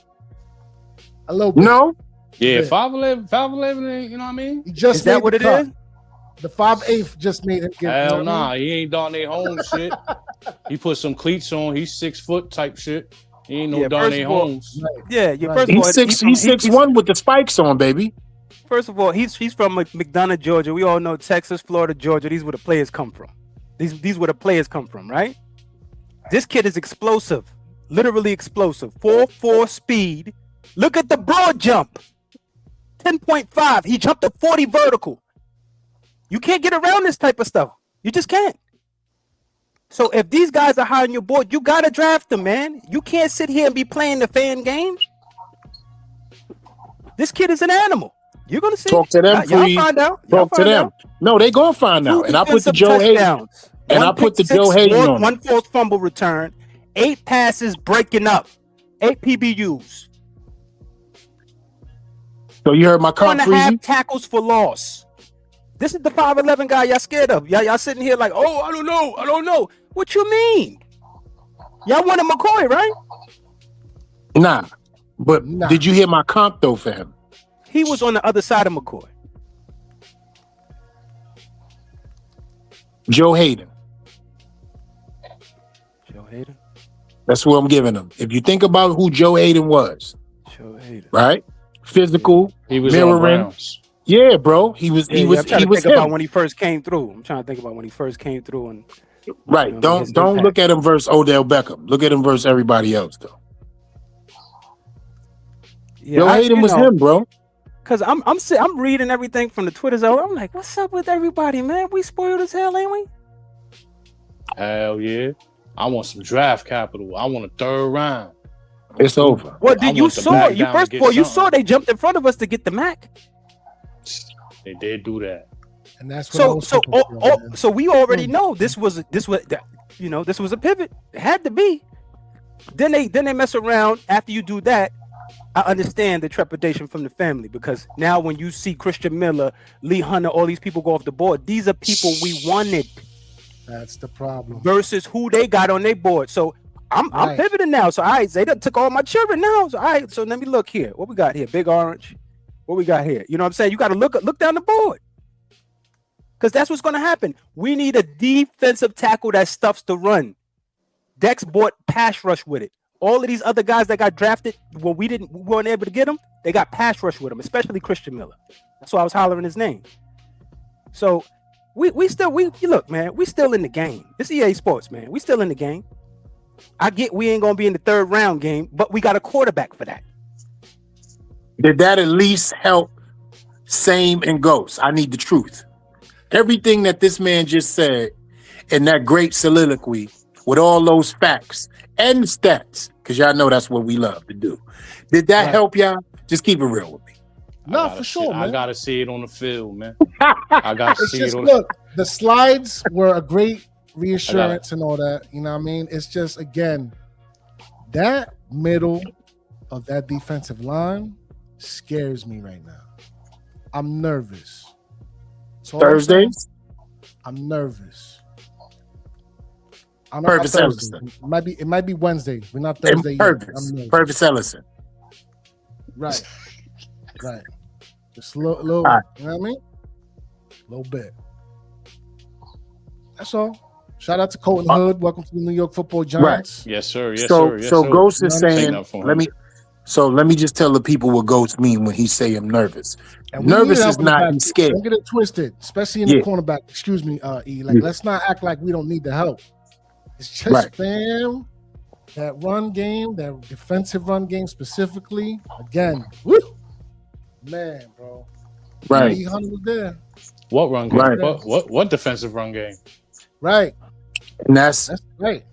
A little bit. No. Yeah, 5'11", you know what I mean? Is that what it is? The 5'8" just made him get. Hell nah, he ain't Darnay Holmes shit. He put some cleats on. He's 6 foot type shit. He ain't no Darnay Holmes. Yeah, first of all, he's 6'1" with the spikes on, baby. First of all, he's from McDonough, Georgia. We all know Texas, Florida, Georgia. These where the players come from. These where the players come from, right? This kid is explosive, literally explosive. 4.4 speed. Look at the broad jump. 10.5. He jumped a 40 vertical. You can't get around this type of stuff. You just can't. So if these guys are high on your board, you gotta draft them, man. You can't sit here and be playing the fan game. This kid is an animal. You're gonna see. Talk to them, y'all find out. Talk to them. No, they gonna find out. And I put the Joe Hayden. And I put the Joe Hayden on. 1 forced fumble return, 8 passes breaking up, 8 PBUs. So you heard my comp, 1.5 tackles for loss. This is the 5'11" guy y'all scared of. Y'all sitting here like, oh, I don't know. What you mean? Y'all wanted McCoy, right? Nah. But did you hear my comp though for him? He was on the other side of McCoy. Joe Hayden. Joe Hayden? That's what I'm giving him. If you think about who Joe Hayden was, Joe Hayden. Right? Physical, he was mirroring. On yeah, bro. He was I'm trying to think about when he first came through. And right. Don't look at him versus Odell Beckham. Look at him versus everybody else though. Yeah, Joe Hayden was him, bro. Cause I'm reading everything from the Twitter zone. I'm like, what's up with everybody, man? We spoiled as hell, ain't we? Hell yeah. I want some draft capital. I want a 3rd round. It's over. What did you saw? You first of all, you saw they jumped in front of us to get the Mac. They did do that. And that's what so we already know this was a pivot. It had to be. Then they mess around after you do that. I understand the trepidation from the family because now when you see Christian Miller, Lee Hunter, all these people go off the board, these are people we wanted. That's the problem. Versus who they got on their board. So I'm pivoting now. So they done took all my children now. So so let me look here. What we got here? Big Orange. What we got here? You know what I'm saying? You got to look down the board. Because that's what's going to happen. We need a defensive tackle that stuffs the run. Dex bought pass rush with it. All of these other guys that got drafted, we weren't able to get them, they got pass rush with them, especially Christian Miller. That's why I was hollering his name. So we look, man, we still in the game. It's EA Sports, man. We still in the game. I get we ain't gonna be in the 3rd round game, but we got a quarterback for that. Did that at least help Same and Ghost? I need the truth. Everything that this man just said in that great soliloquy with all those facts and stats, because y'all know that's what we love to do. Did that help y'all? Just keep it real with me. No, for sure, man. I gotta see it on the field, man. I gotta see it on look, the slides were a great reassurance and all that. You know what I mean? It's just, again, that middle of that defensive line scares me right now. I'm nervous. Thursdays? I'm nervous. I'm Purvis Ellison. It might be Wednesday. We're not Thursday yet. Purvis Ellison. Right. Just a little, you know what I mean? A little bit. That's all. Shout out to Colton Hood. Welcome to the New York Football Giants. Yes, sir. Yes, so, sir. Yes, so sir. Ghost is saying, Let me just tell the people what Ghost mean when he say I'm nervous. And we Nervous need help is in the not back. he's scared. Don't get it twisted, especially in the cornerback. Excuse me, E. Like, let's not act like we don't need the help. It's just fam, that run game, that defensive run game specifically. Again, woo, man, bro. Right. E. Hunter was there. What run game? Right. What defensive run game? Right. And that's right.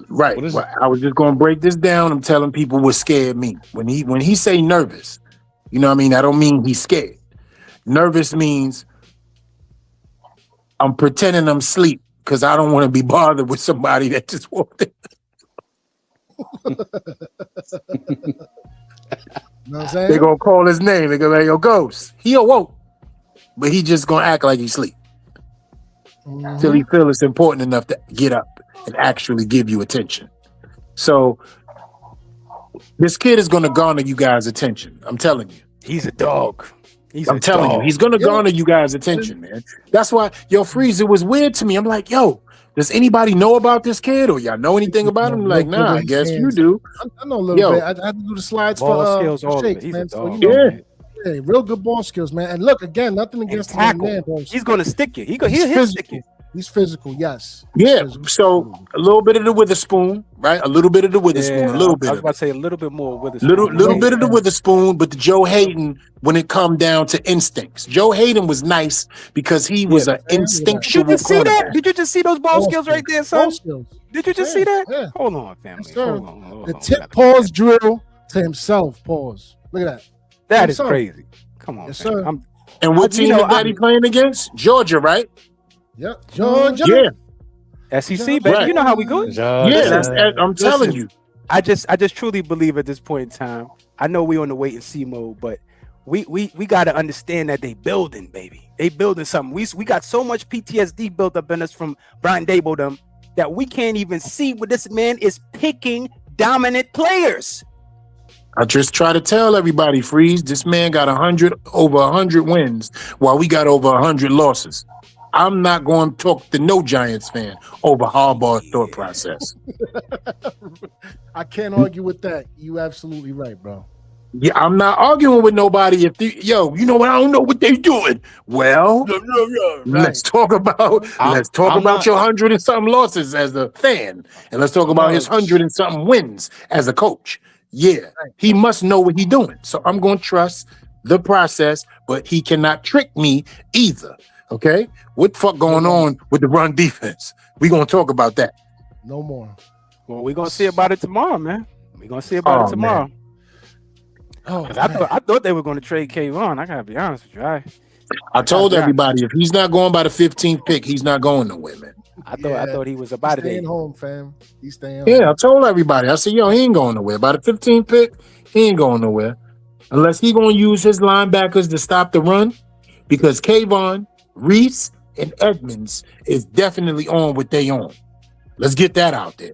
Right. What is Well, I was just gonna break this down. I'm telling people what scared me. When he say nervous, you know what I mean? I don't mean he's scared. Nervous means I'm pretending I'm asleep because I don't want to be bothered with somebody that just walked in. You know what I'm saying? They're gonna call his name. They're gonna be like, yo, Ghost. He awoke. But he just gonna act like he's asleep. Till he feel it's important enough to get up and actually give you attention. So this kid is gonna garner you guys' attention. I'm telling you. He's a dog. I'm telling you, he's gonna garner you guys' attention, man. That's why, yo, Freeze, it was weird to me. I'm like, yo, does anybody know about this kid, or y'all know anything about him? Like, nah, I guess you do. I know a little bit. I had to do the slides for Shakes, man. So, you know, yeah, real good ball skills, man. And look, again, nothing against him, man. He's gonna stick you. He'll stick you. He's physical, yes. Yeah. So a little bit of the Witherspoon, right? A little bit of the Witherspoon, a little bit. I was about to say a little bit more Witherspoon. Little bit of the Witherspoon, but the Joe Hayden when it come down to instincts. Joe Hayden was nice because he was an instinctual. Did you just see that? Did you just see those ball skills right there, son? Did you just see that? Yeah. Hold on, family. Yes, hold on. The tip pause drill to himself. Pause. Look at that. That is crazy. Come on, yes, sir. And what team is that he playing against? Georgia, right? Yep, Georgia. Yeah. SEC, baby. Right. You know how we go. Yeah, I'm telling you. I just truly believe at this point in time. I know we on the wait and see mode, but we got to understand that they building, baby. They building something. We got so much PTSD built up in us from Brian Daboll them that we can't even see what this man is picking dominant players. I just try to tell everybody, Freeze, this man got over 100 wins while we got over 100 losses. I'm not going to talk to no Giants fan over Harbaugh's thought process. I can't argue with that. You absolutely right, bro. Yeah, I'm not arguing with nobody. You know what? I don't know what they're doing. Well, let's talk about your 100 and something losses as a fan, and let's talk about his 100 and something wins as a coach. Yeah, he must know what he's doing. So I'm going to trust the process, but he cannot trick me either. Okay, what the fuck going on with the run defense? We gonna talk about that. No more. Well, we're gonna see about it tomorrow, man. We're gonna see about it tomorrow. Man. Oh, I thought they were gonna trade Kayvon. I gotta be honest with you. I told everybody if he's not going by the 15th pick, he's not going nowhere, man. I thought he was about He's staying home, fam. He's staying home. Yeah, I told everybody. I said, yo, he ain't going nowhere. By the 15th pick, he ain't going nowhere unless he gonna use his linebackers to stop the run, because Kayvon, Reese, and Edmonds is definitely on what they on. Let's get that out there.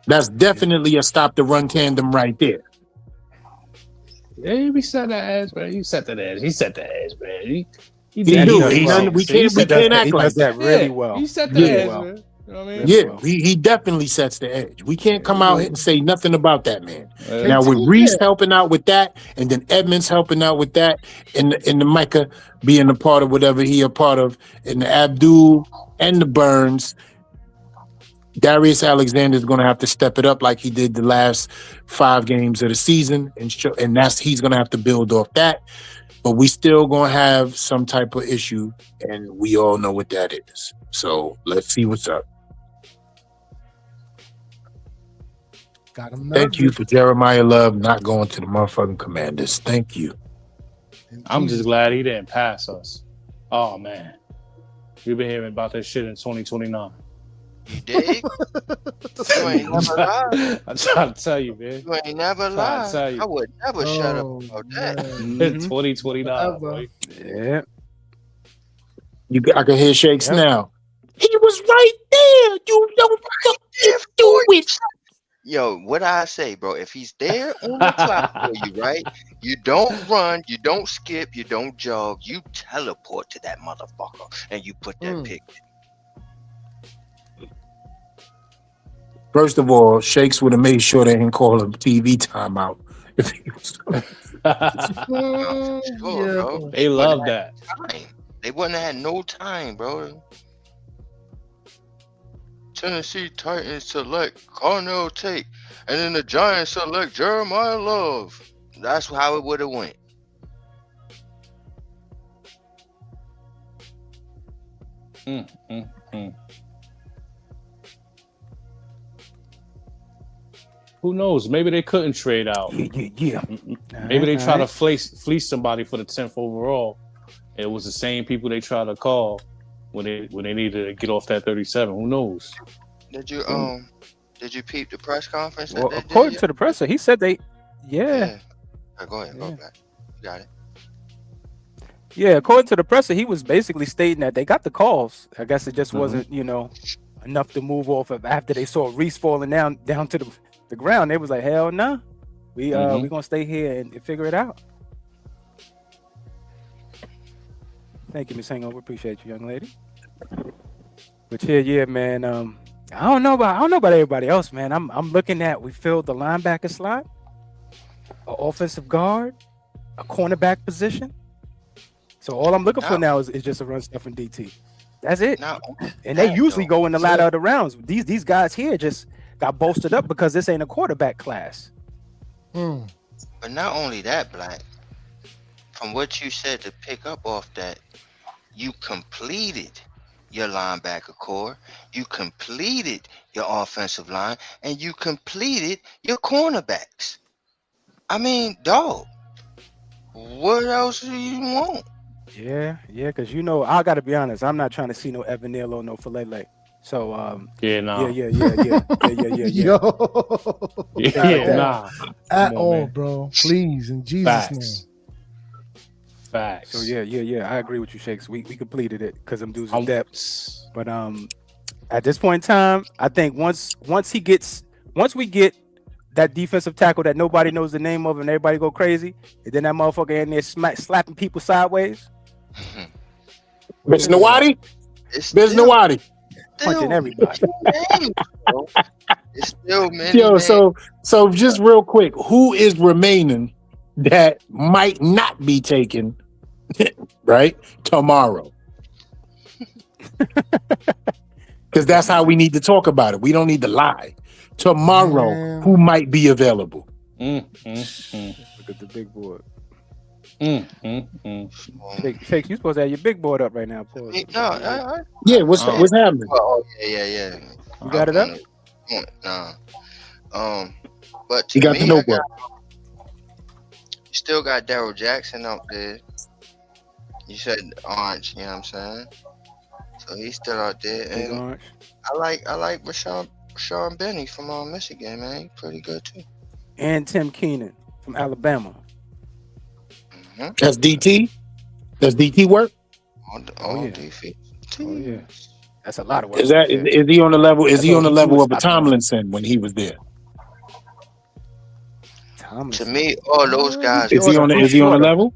That's definitely a stop the run tandem right there. Yeah, we set that ass, man. You set that ass. He set the ass, man. We can't act like that really well. He set the ass, man. You know what I mean? Yeah, he definitely sets the edge. We can't come out here and say nothing about that, man. Now with Reese helping out with that, and then Edmonds helping out with that, and the Micah being a part of whatever he a part of, and the Abdul and the Burns, Darius Alexander is going to have to step it up like he did the last 5 games of the season, and he's going to have to build off that. But we still going to have some type of issue, and we all know what that is. So let's see what's up. Got him. Thank you for Jeremiah Love not going to the motherfucking Commanders. Thank you. I'm just glad he didn't pass us. Oh, man. We've been hearing about that shit in 2029. You dig? You ain't never lied. I'm trying to tell you, man. You ain't never lied. I would never shut up about that. 2029, boy. Yeah. I can hear Shakes now. He was right there. You know what to do it. Yo, what I say, bro? If he's there on the clock for you, right? You don't run, you don't skip, you don't jog. You teleport to that motherfucker and you put that pick. First of all, Shakes would have made sure they didn't call a TV timeout. If he was Sure, bro. They love that. Time. They wouldn't have had no time, bro. Tennessee Titans select Cornell Tate, and then the Giants select Jeremiah Love. That's how it would have went. Who knows? Maybe they couldn't trade out. Yeah. Maybe they try to fleece somebody for the 10th overall. It was the same people they tried to call when they needed to get off that 37. Who knows? Did you peep the press conference? Well, according to the presser, he said they. Yeah. Go ahead. Go back. You got it. Yeah, according to the presser, he was basically stating that they got the calls. I guess it just wasn't, enough to move off of after they saw Reese falling down to the ground. They was like, hell no, we gonna stay here and figure it out. Thank you, Miss Hangover. Appreciate you, young lady. But yeah, man. I don't know about everybody else, man. I'm looking at we filled the linebacker slot, an offensive guard, a cornerback position. So all I'm looking for now is just a run stuff in DT. That's it. And they usually go in the latter of the rounds. These guys here just got bolstered up because this ain't a quarterback class. But not only that, Black. From what you said to pick up off that, you completed your linebacker core, you completed your offensive line, and you completed your cornerbacks. I mean, dog, what else do you want? Yeah, because I gotta be honest, I'm not trying to see no Evan Neal or no Falele. So yeah. At all, bro. Please, in Jesus' name. Facts. So yeah. I agree with you, Shakes. We completed it because them dudes are depth. But at this point in time, I think once we get that defensive tackle that nobody knows the name of and everybody go crazy, and then that motherfucker in there slapping people sideways. Biz Nawadi? Punching everybody. It's still many. Yo, so just real quick, who is remaining that might not be taken right tomorrow? Because that's how we need to talk about it. We don't need to lie. Tomorrow, who might be available? Look at the big board. Shakes, you supposed to have your big board up right now. Yeah, what's happening? Oh, yeah. You got it up? Nah. But you got the notebook. You still got Daryl Jackson up there. You said Orange, you know what I'm saying? So he's still out there. And I like Rashawn Benny from Michigan, man. He's pretty good too. And Tim Keenan from Alabama. That's DT? Does DT work? defense. Oh yeah. That's a lot of work. Is he on the level? Is he on the level of a Tomlinson when he was there? To me, all those guys. Is he on the level?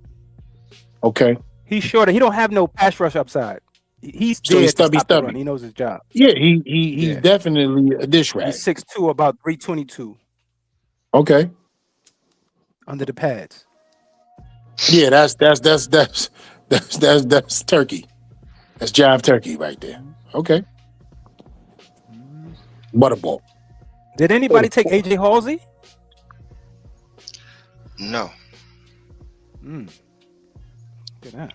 Okay. He's shorter. He don't have no pass rush upside. He's stubby. He knows his job. Yeah, he's definitely a dish rag. He's 6'2", about 322. Okay. Under the pads. Yeah, that's turkey. That's jive turkey right there. Okay. Butterball. Did anybody take AJ Halsey? No. Look at that.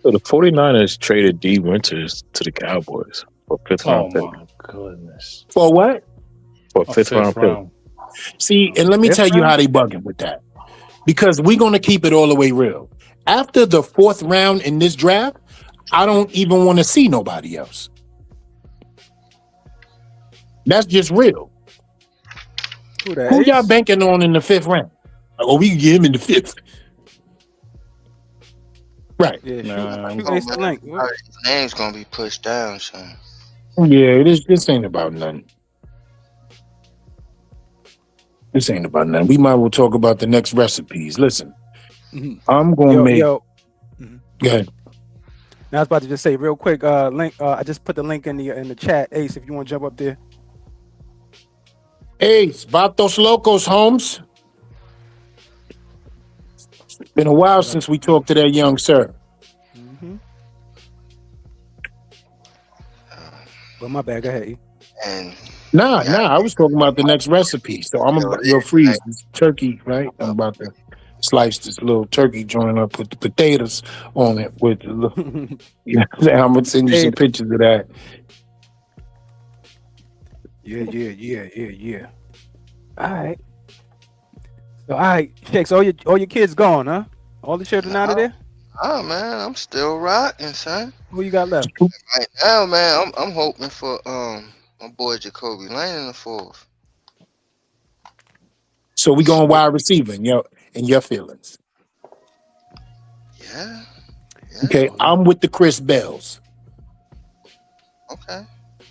So the 49ers traded D. Winters to the Cowboys for fifth round pick. Oh my goodness. For what? For fifth round pick. See, and let me tell you how they bugging with that. Because we're going to keep it all the way real. After the fourth round in this draft, I don't even want to see nobody else. That's just real. Who y'all banking on in the fifth round? Oh, we can get him in the fifth. Right. Yeah, his name's going to be pushed down, son. Yeah, this ain't about nothing. This ain't about nothing. We might well talk about the next recipes. Listen, I'm going to make... Go ahead. Now I was about to just say real quick, link. I just put the link in the chat. Ace, if you want to jump up there. Hey, Vatos Locos, Holmes. Been a while since we talked to that young sir. Mm-hmm. Well, my bad. Go ahead. And Nah, I was talking about the next recipe. So I'm about your freeze this turkey, right? I'm about to slice this little turkey joint up with the potatoes on it with the little, you know what I'm saying? I'm gonna send you some pictures of that. Yeah. All right. So, all right, Shakes, all your kids gone, huh? All the children out of there? Oh man, I'm still rocking, son. Who you got left? Right now, man, I'm hoping for my boy Jacoby Lane in the fourth. So we going wide receiver in your feelings. Yeah. Okay, I'm with the Chris Bells. Okay.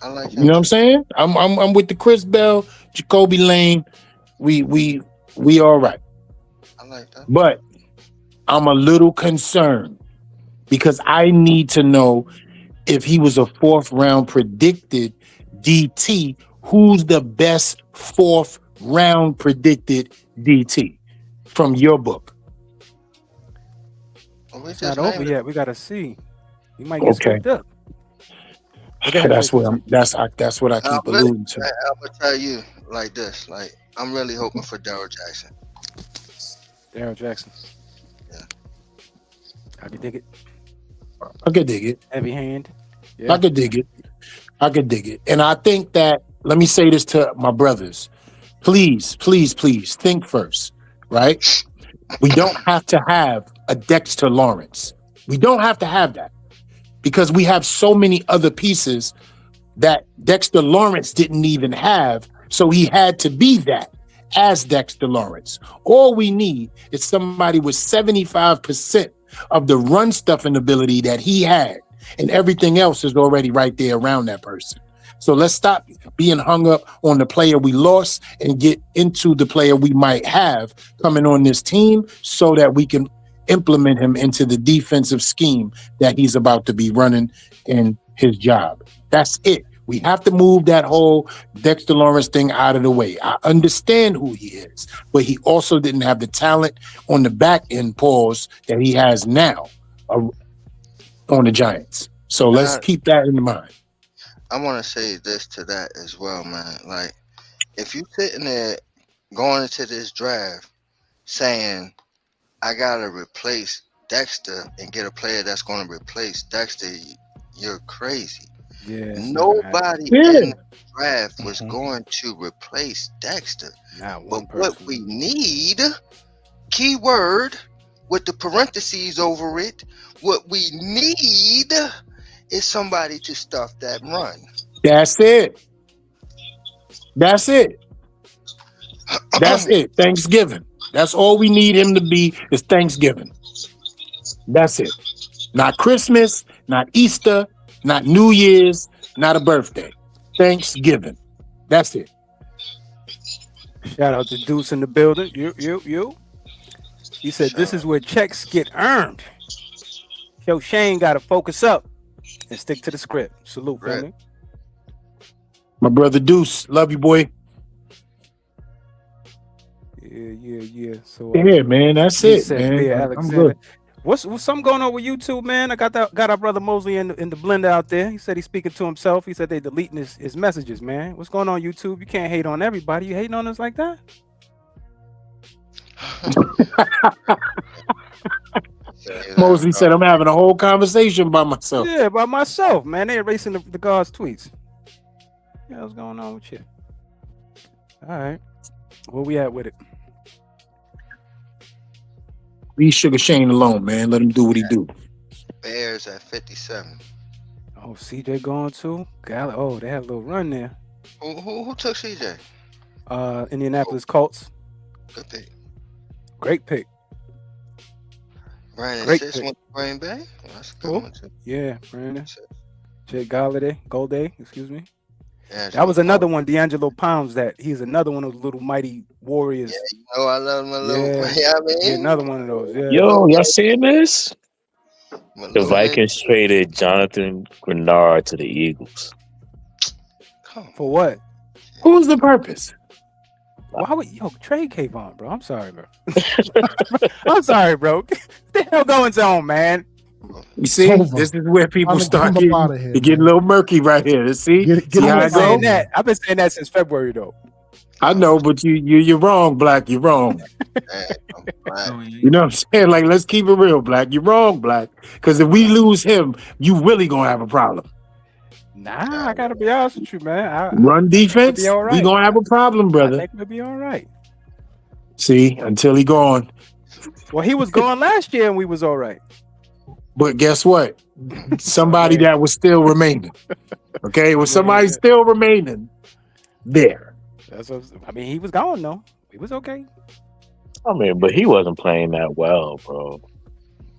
I like that. You know what I'm saying? I'm with the Chris Bell, Jacoby Lane. We all right. I like that. But I'm a little concerned because I need to know if he was a 4th round predicted DT, who's the best 4th round predicted DT from your book? It's not over yet. We gotta see. He might get scooped up. That's what I keep alluding to. I'm gonna tell you like this. Like I'm really hoping for Darryl Jackson. Darryl Jackson. Yeah. I could dig it. Heavy hand. Yeah. I could dig it. And I think that, let me say this to my brothers. Please think first, right? We don't have to have a Dexter Lawrence. We don't have to have that because we have so many other pieces that Dexter Lawrence didn't even have. So he had to be that as Dexter Lawrence. All we need is somebody with 75% of the run stuffing ability that he had, and everything else is already right there around that person. So let's stop being hung up on the player we lost and get into the player we might have coming on this team so that we can implement him into the defensive scheme that he's about to be running in his job. That's it. We have to move that whole Dexter Lawrence thing out of the way. I understand who he is, but he also didn't have the talent on the back end pause that he has now on the Giants. So let's keep that in mind. I want to say this to that as well, man. Like, if you sitting there going into this draft saying, I got to replace Dexter and get a player that's going to replace Dexter, you're crazy. Yeah. Nobody in the draft was going to replace Dexter. But what we need, keyword with the parentheses over it, what we need is somebody to stuff that run. That's it. Thanksgiving. That's all we need him to be is Thanksgiving. That's it. Not Christmas, not Easter, not New Year's, not a birthday. Thanksgiving. That's it. Shout out to Deuce in the building. You. He said this is where checks get earned. Yo, Shane got to focus up and stick to the script. Salute, family. My brother Deuce, love you, boy. Yeah. So yeah, man, that's it, man. I'm good. What's something going on with YouTube, man? I got our brother Mosley in the blender out there. He said he's speaking to himself. He said they deleting his messages, man. What's going on YouTube? You can't hate on everybody. You hating on us like that? Mosley said I'm having a whole conversation by myself. Yeah, by myself, man. They erasing the guard's tweets. Yeah, what's going on with you? All right. Where we at with it? Leave Sugar Shane alone, man. Let him do what he do. Bears at 57. Oh, CJ going too? Oh, they had a little run there. Who took CJ? Indianapolis Colts. Good pick. Great pick. Brandon Great Six pick. went to Green Bay. Well, that's a good one too. Yeah, Brandon. Jake Golday, excuse me. Yeah, that was another one, D'Angelo Pounds. He's another one of those little mighty warriors. Yeah, you know I love my little. Yeah, another one of those. Yeah. Yo, y'all seeing this? The Vikings traded Jonathan Grenard to the Eagles. For what? Who's the purpose? Why would trade Kayvon, bro? I'm sorry, bro. I'm sorry, bro. What the hell going on, man? You see, this is where people start getting a little murky right here. See, see how it goes? I've been saying that since February, though. I know, but you're wrong, Black. You're wrong. You know what I'm saying? Like, let's keep it real, Black. You're wrong, Black. Because if we lose him, you really gonna have a problem. Nah, I gotta be honest with you, man. Run defense, we gonna have a problem, brother. I think we'll be all right. See, until he gone. Well, he was gone last year, and we was all right. But guess what? Somebody that was still remaining. Okay, it was somebody still remaining there. That's what, I mean, he was gone though. He was okay. I mean, but he wasn't playing that well, bro.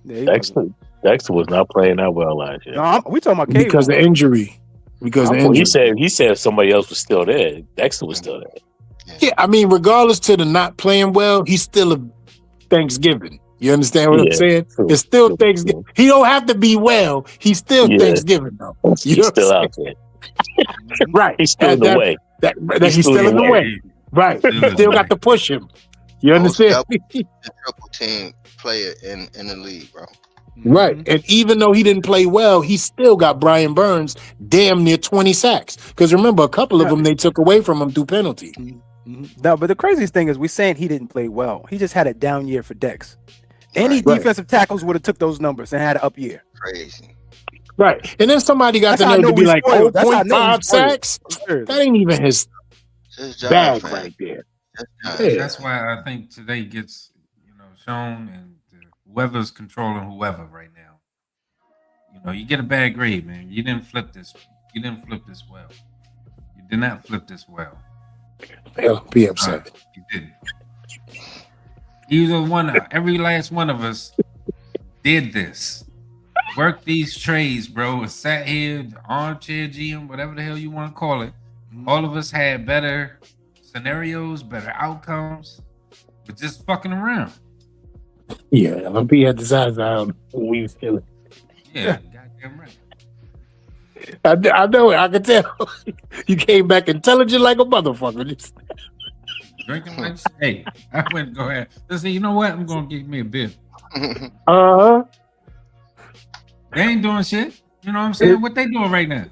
Yeah, Dexter was not playing that well last year. No, we talking about because of injury. Because of injury. He said if somebody else was still there, Dexter was still there. Yeah, I mean, regardless to the not playing well, he's still a Thanksgiving. You understand what I'm saying? True, it's still Thanksgiving. He don't have to be well. He's still Thanksgiving though. You he's still out there. Right. He's still in the way. He's still in the way. Right. Still got to push him. You understand? The triple team player in the league, bro. Right. And even though he didn't play well, he still got Brian Burns damn near 20 sacks. Because remember, a couple of them they took away from him through penalty. No, but the craziest thing is we saying he didn't play well. He just had a down year for Dex. Any defensive tackles would have took those numbers and had an up year. Crazy. Right. And then somebody got the nerve to be like 0.5 sacks. That ain't even his bag right there. That's why I think today gets shown, and whoever's controlling whoever right now. You get a bad grade, man. You didn't flip this. You didn't flip this well. You did not flip this well. Hell, be upset. You didn't. Either one, every last one of us did this. Worked these trades, bro. Sat here, armchair GM, whatever the hell you want to call it. All of us had better scenarios, better outcomes, but just fucking around. Yeah, LMP had the size out. We feel it. Yeah, goddamn right. I know it. I can tell. You came back intelligent like a motherfucker. Drinking like hey, I went and go ahead. Listen, you know what? I'm gonna give me a beer. They ain't doing shit. You know what I'm saying? What they doing right now?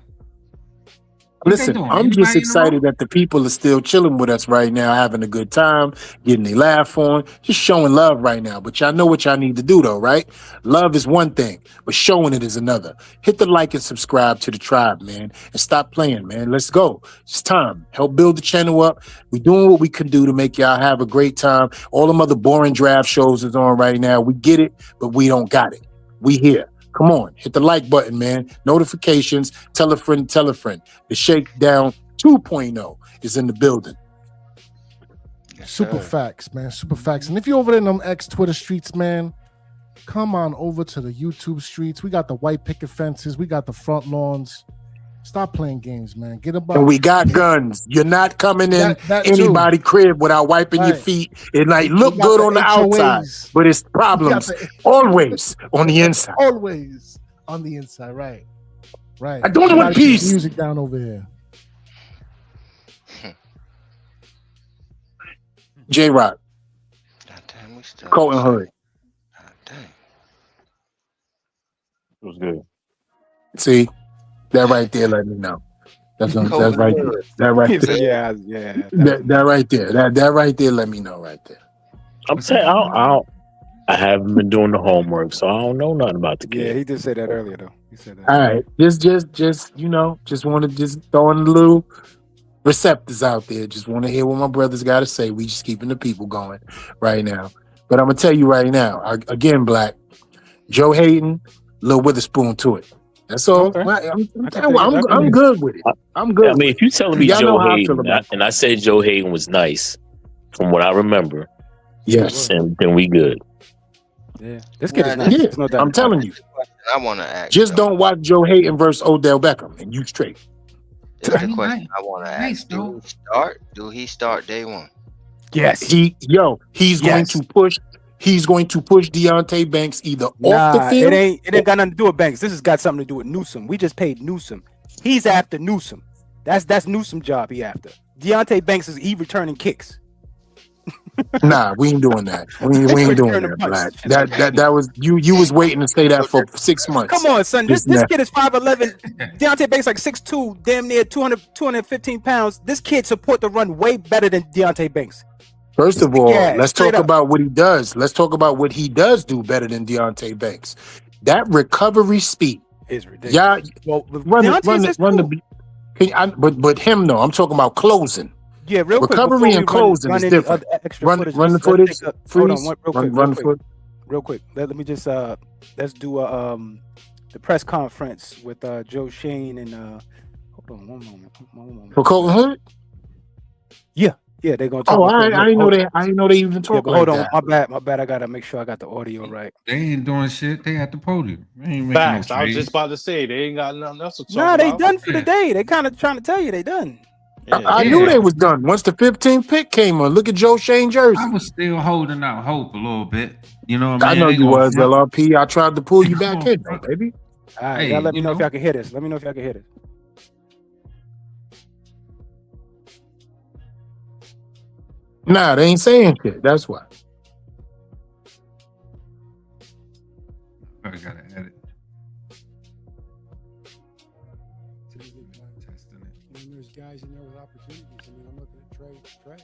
Listen, I'm just excited that the people are still chilling with us right now, having a good time, getting their laugh on, just showing love right now. But y'all know what y'all need to do, though, right? Love is one thing, but showing it is another. Hit the like and subscribe to the tribe, man, and stop playing, man. Let's go. It's time. Help build the channel up. We're doing what we can do to make y'all have a great time. All them other boring draft shows is on right now. We get it, but we don't got it. We here. Come on, hit the like button, man. Notifications, tell a friend, tell a friend. The Shakedown 2.0 is in the building. Super facts, man. Super facts. And if you're over there in them Twitter streets, man, come on over to the YouTube streets. We got the white picket fences. We got the front lawns. Stop playing games, man. Get about. And we got guns. You're not coming in anybody's crib without wiping your feet. It might look good on the outside, but it's problems always on the inside. Always on the inside, right? Right. I don't want peace. Music down over here. J-Rock. Colton Hood. It was good. See? That right there, let me know. That's right there. That right there. Yeah. That right there. That right there, let me know right there. I'm saying I haven't been doing the homework, so I don't know nothing about the kid. Yeah, he did say that earlier though. He said that. All right. Just want to throw in a little receptors out there. Just want to hear what my brothers got to say. We just keeping the people going right now. But I'm gonna tell you right now, again, Black, Joe Hayden, Lil Witherspoon to it. That's all. Okay. I'm good with it. I'm good. I mean, if you telling me Joe Hayden, and I said Joe Hayden was nice, from what I remember, yes, then we good. Yeah, this kid is nice. Yeah, I'm telling you. I want to ask. Just don't watch Joe Hayden versus Odell Beckham, and you straight. That's the question I want to ask. Do he start day one? Yes. He's going to push. He's going to push Deontay Banks either off the field. It ain't got nothing to do with Banks. This has got something to do with Newsom. We just paid Newsom. He's after Newsom. That's Newsom's job. He after Deontay Banks is returning kicks. Nah, we ain't doing that. We ain't doing that, Black. That was you was waiting to say that for 6 months. Come on, son. This kid is 5'11". Deontay Banks like 6'2", damn near 215 pounds. This kid support the run way better than Deontay Banks. First of all, let's talk about what he does. Let's talk about what he does do better than Deontay Banks. That recovery speed is ridiculous. Yeah, well, run the. But him though, I'm talking about closing. Yeah, real quick. Recovery and closing is different. Run the footage. Freeze. Run the footage. Real quick. Let me just let's do the press conference with Joe Shane and hold on one moment. For Colton Hood? Yeah, they're gonna talk. Oh, I didn't know they even talk like that. Hold on, my bad. I gotta make sure I got the audio right. They ain't doing shit. They at the podium. Facts. I was just about to say they ain't got nothing else to talk about. Nah, they done for the day. They kind of trying to tell you they done. I knew they was done once the 15th pick came on. Look at Joe Shane jersey. I was still holding out hope a little bit. You know what I mean? I know you was, LRP. I tried to pull you back in, though, baby. All right, y'all let me know if y'all can hear this. Let me know if y'all can hear this. Nah, they ain't saying shit. That's why. I gotta edit. There's guys in there with opportunities. I mean, I'm looking at Trey.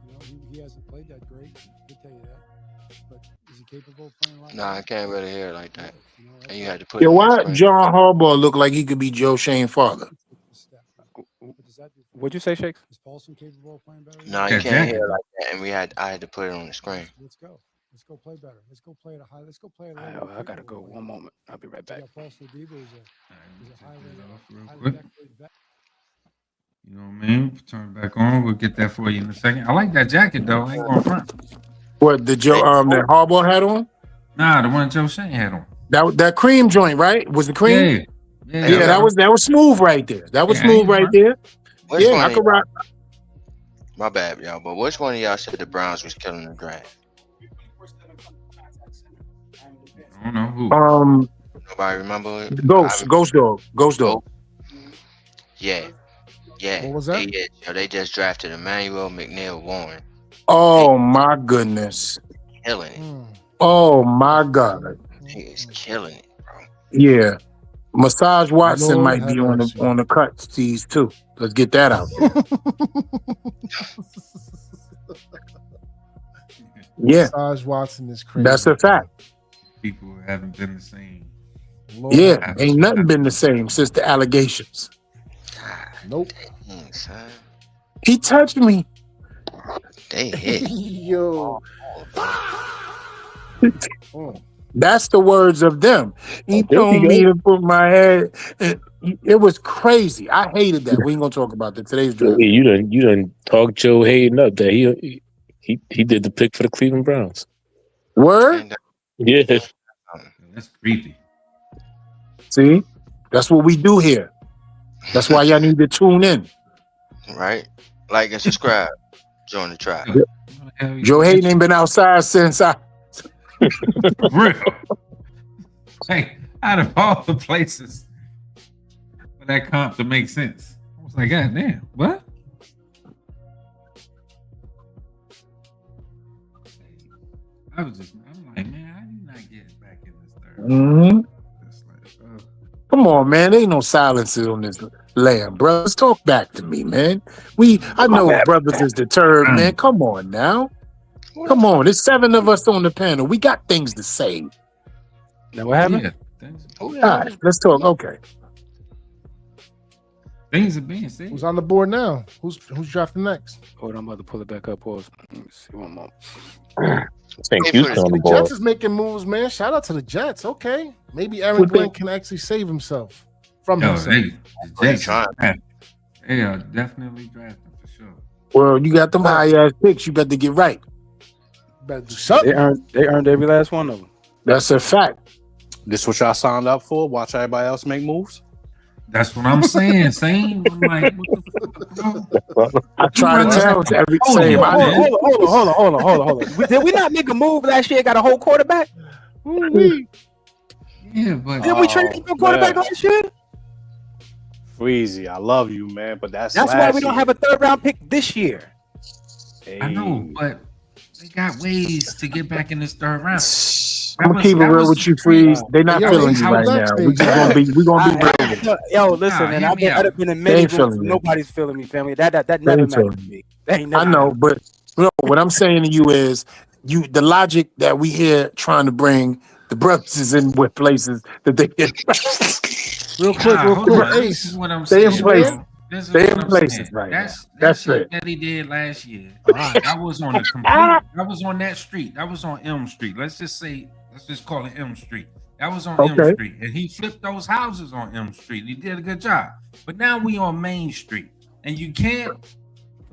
You know, he hasn't played that great. I can tell you that. But is he capable of playing like that? Nah, I can't really hear it like that. And you had to put. Yeah, why John Harbaugh look like he could be Joe Shane's father? What'd you say, Shakes? Is Paulson capable of playing better? No, you can't hear it like that. And I had to put it on the screen. Let's go. Let's go play better. Let's go play at a high. Let's go play at a high. I gotta go. One moment. I'll be right back. Paulson Debo is a highly quick. You know what I mean? Turn back on. We'll get that for you in a second. I like that jacket though. I ain't going front. What the Joe that Harbaugh had on? Nah, the one Joe Shane had on. That cream joint, right? Was the cream? Yeah, that was smooth right there. That was smooth right there. I could rock. My bad, y'all. But which one of y'all said the Browns was killing the draft? I don't know who. Nobody remember? Ghost Dog. Yeah. What was that? They just drafted Emmanuel McNeil Warren. Oh my goodness. Killing it. Oh my God. He is killing it, bro. Yeah. Massage Watson might be on the cut tees too. Let's get that out there. Yeah. Massage Watson is crazy. That's a fact. People haven't been the same. Yeah, ain't nothing been the same since the allegations. Nope. Dang, son. He touched me. They hit. Yo. That's the words of them. He told me to put my head. It was crazy. I hated that. We ain't gonna talk about that today's draft. You done talk Joe Hayden up that he did the pick for the Cleveland Browns. Word? Yeah. That's creepy. See, that's what we do here. That's why y'all need to tune in. Right? Like and subscribe. Join the tribe. Joe Hayden ain't been outside since real. Hey, out of all the places for that comp to make sense, I was like, God damn, what? I'm like, man, how do you not get back in this third? Mm-hmm. Come on, man. Ain't no silences on this land, brothers. Talk back to me, man. I know brothers is deterred, man. Come on now. Come on. There's 7 of us on the panel. We got things to say. Now what happened? All right, let's talk. Okay. Things are being said. Who's on the board now? Who's drafting next? Hold on, I'm about to pull it back up. Pause. Let me see one moment. The Jets is making moves, man. Shout out to the Jets. Okay, maybe Aaron Glenn can actually save himself from himself. They are definitely drafting for sure. Well, you got them high ass picks. You better get right. Better do something. They earned every last one of them. That's a fact. This what y'all signed up for? Watch everybody else make moves. That's what I'm saying. Same. I'm like, what the fuck? I try to tell every same. Hold on. Did we not make a move last year? Got a whole quarterback? Yeah, but did we trade for a quarterback last year? Freezy, I love you, man, but that's why we don't have a 3rd round pick this year. I know, but They got ways to get back in this third round. I'm keeping real with you, Freeze. They're not feeling you right now. We're gonna be real. Yo, listen, man. I've been in many rooms. Nobody's feeling me, family. That never mattered to me. I know, but what I'm saying to you is, the logic that we hear trying to bring the brothers is in with places that they get. Real quick, This is what I'm saying. Stay in places right now. That's shit that he did last year. I was on a complete. I was on that street. I was on Elm Street. Let's just call it Elm Street. That was on Elm Street, and he flipped those houses on Elm Street. He did a good job. But now we on Main Street, and you can't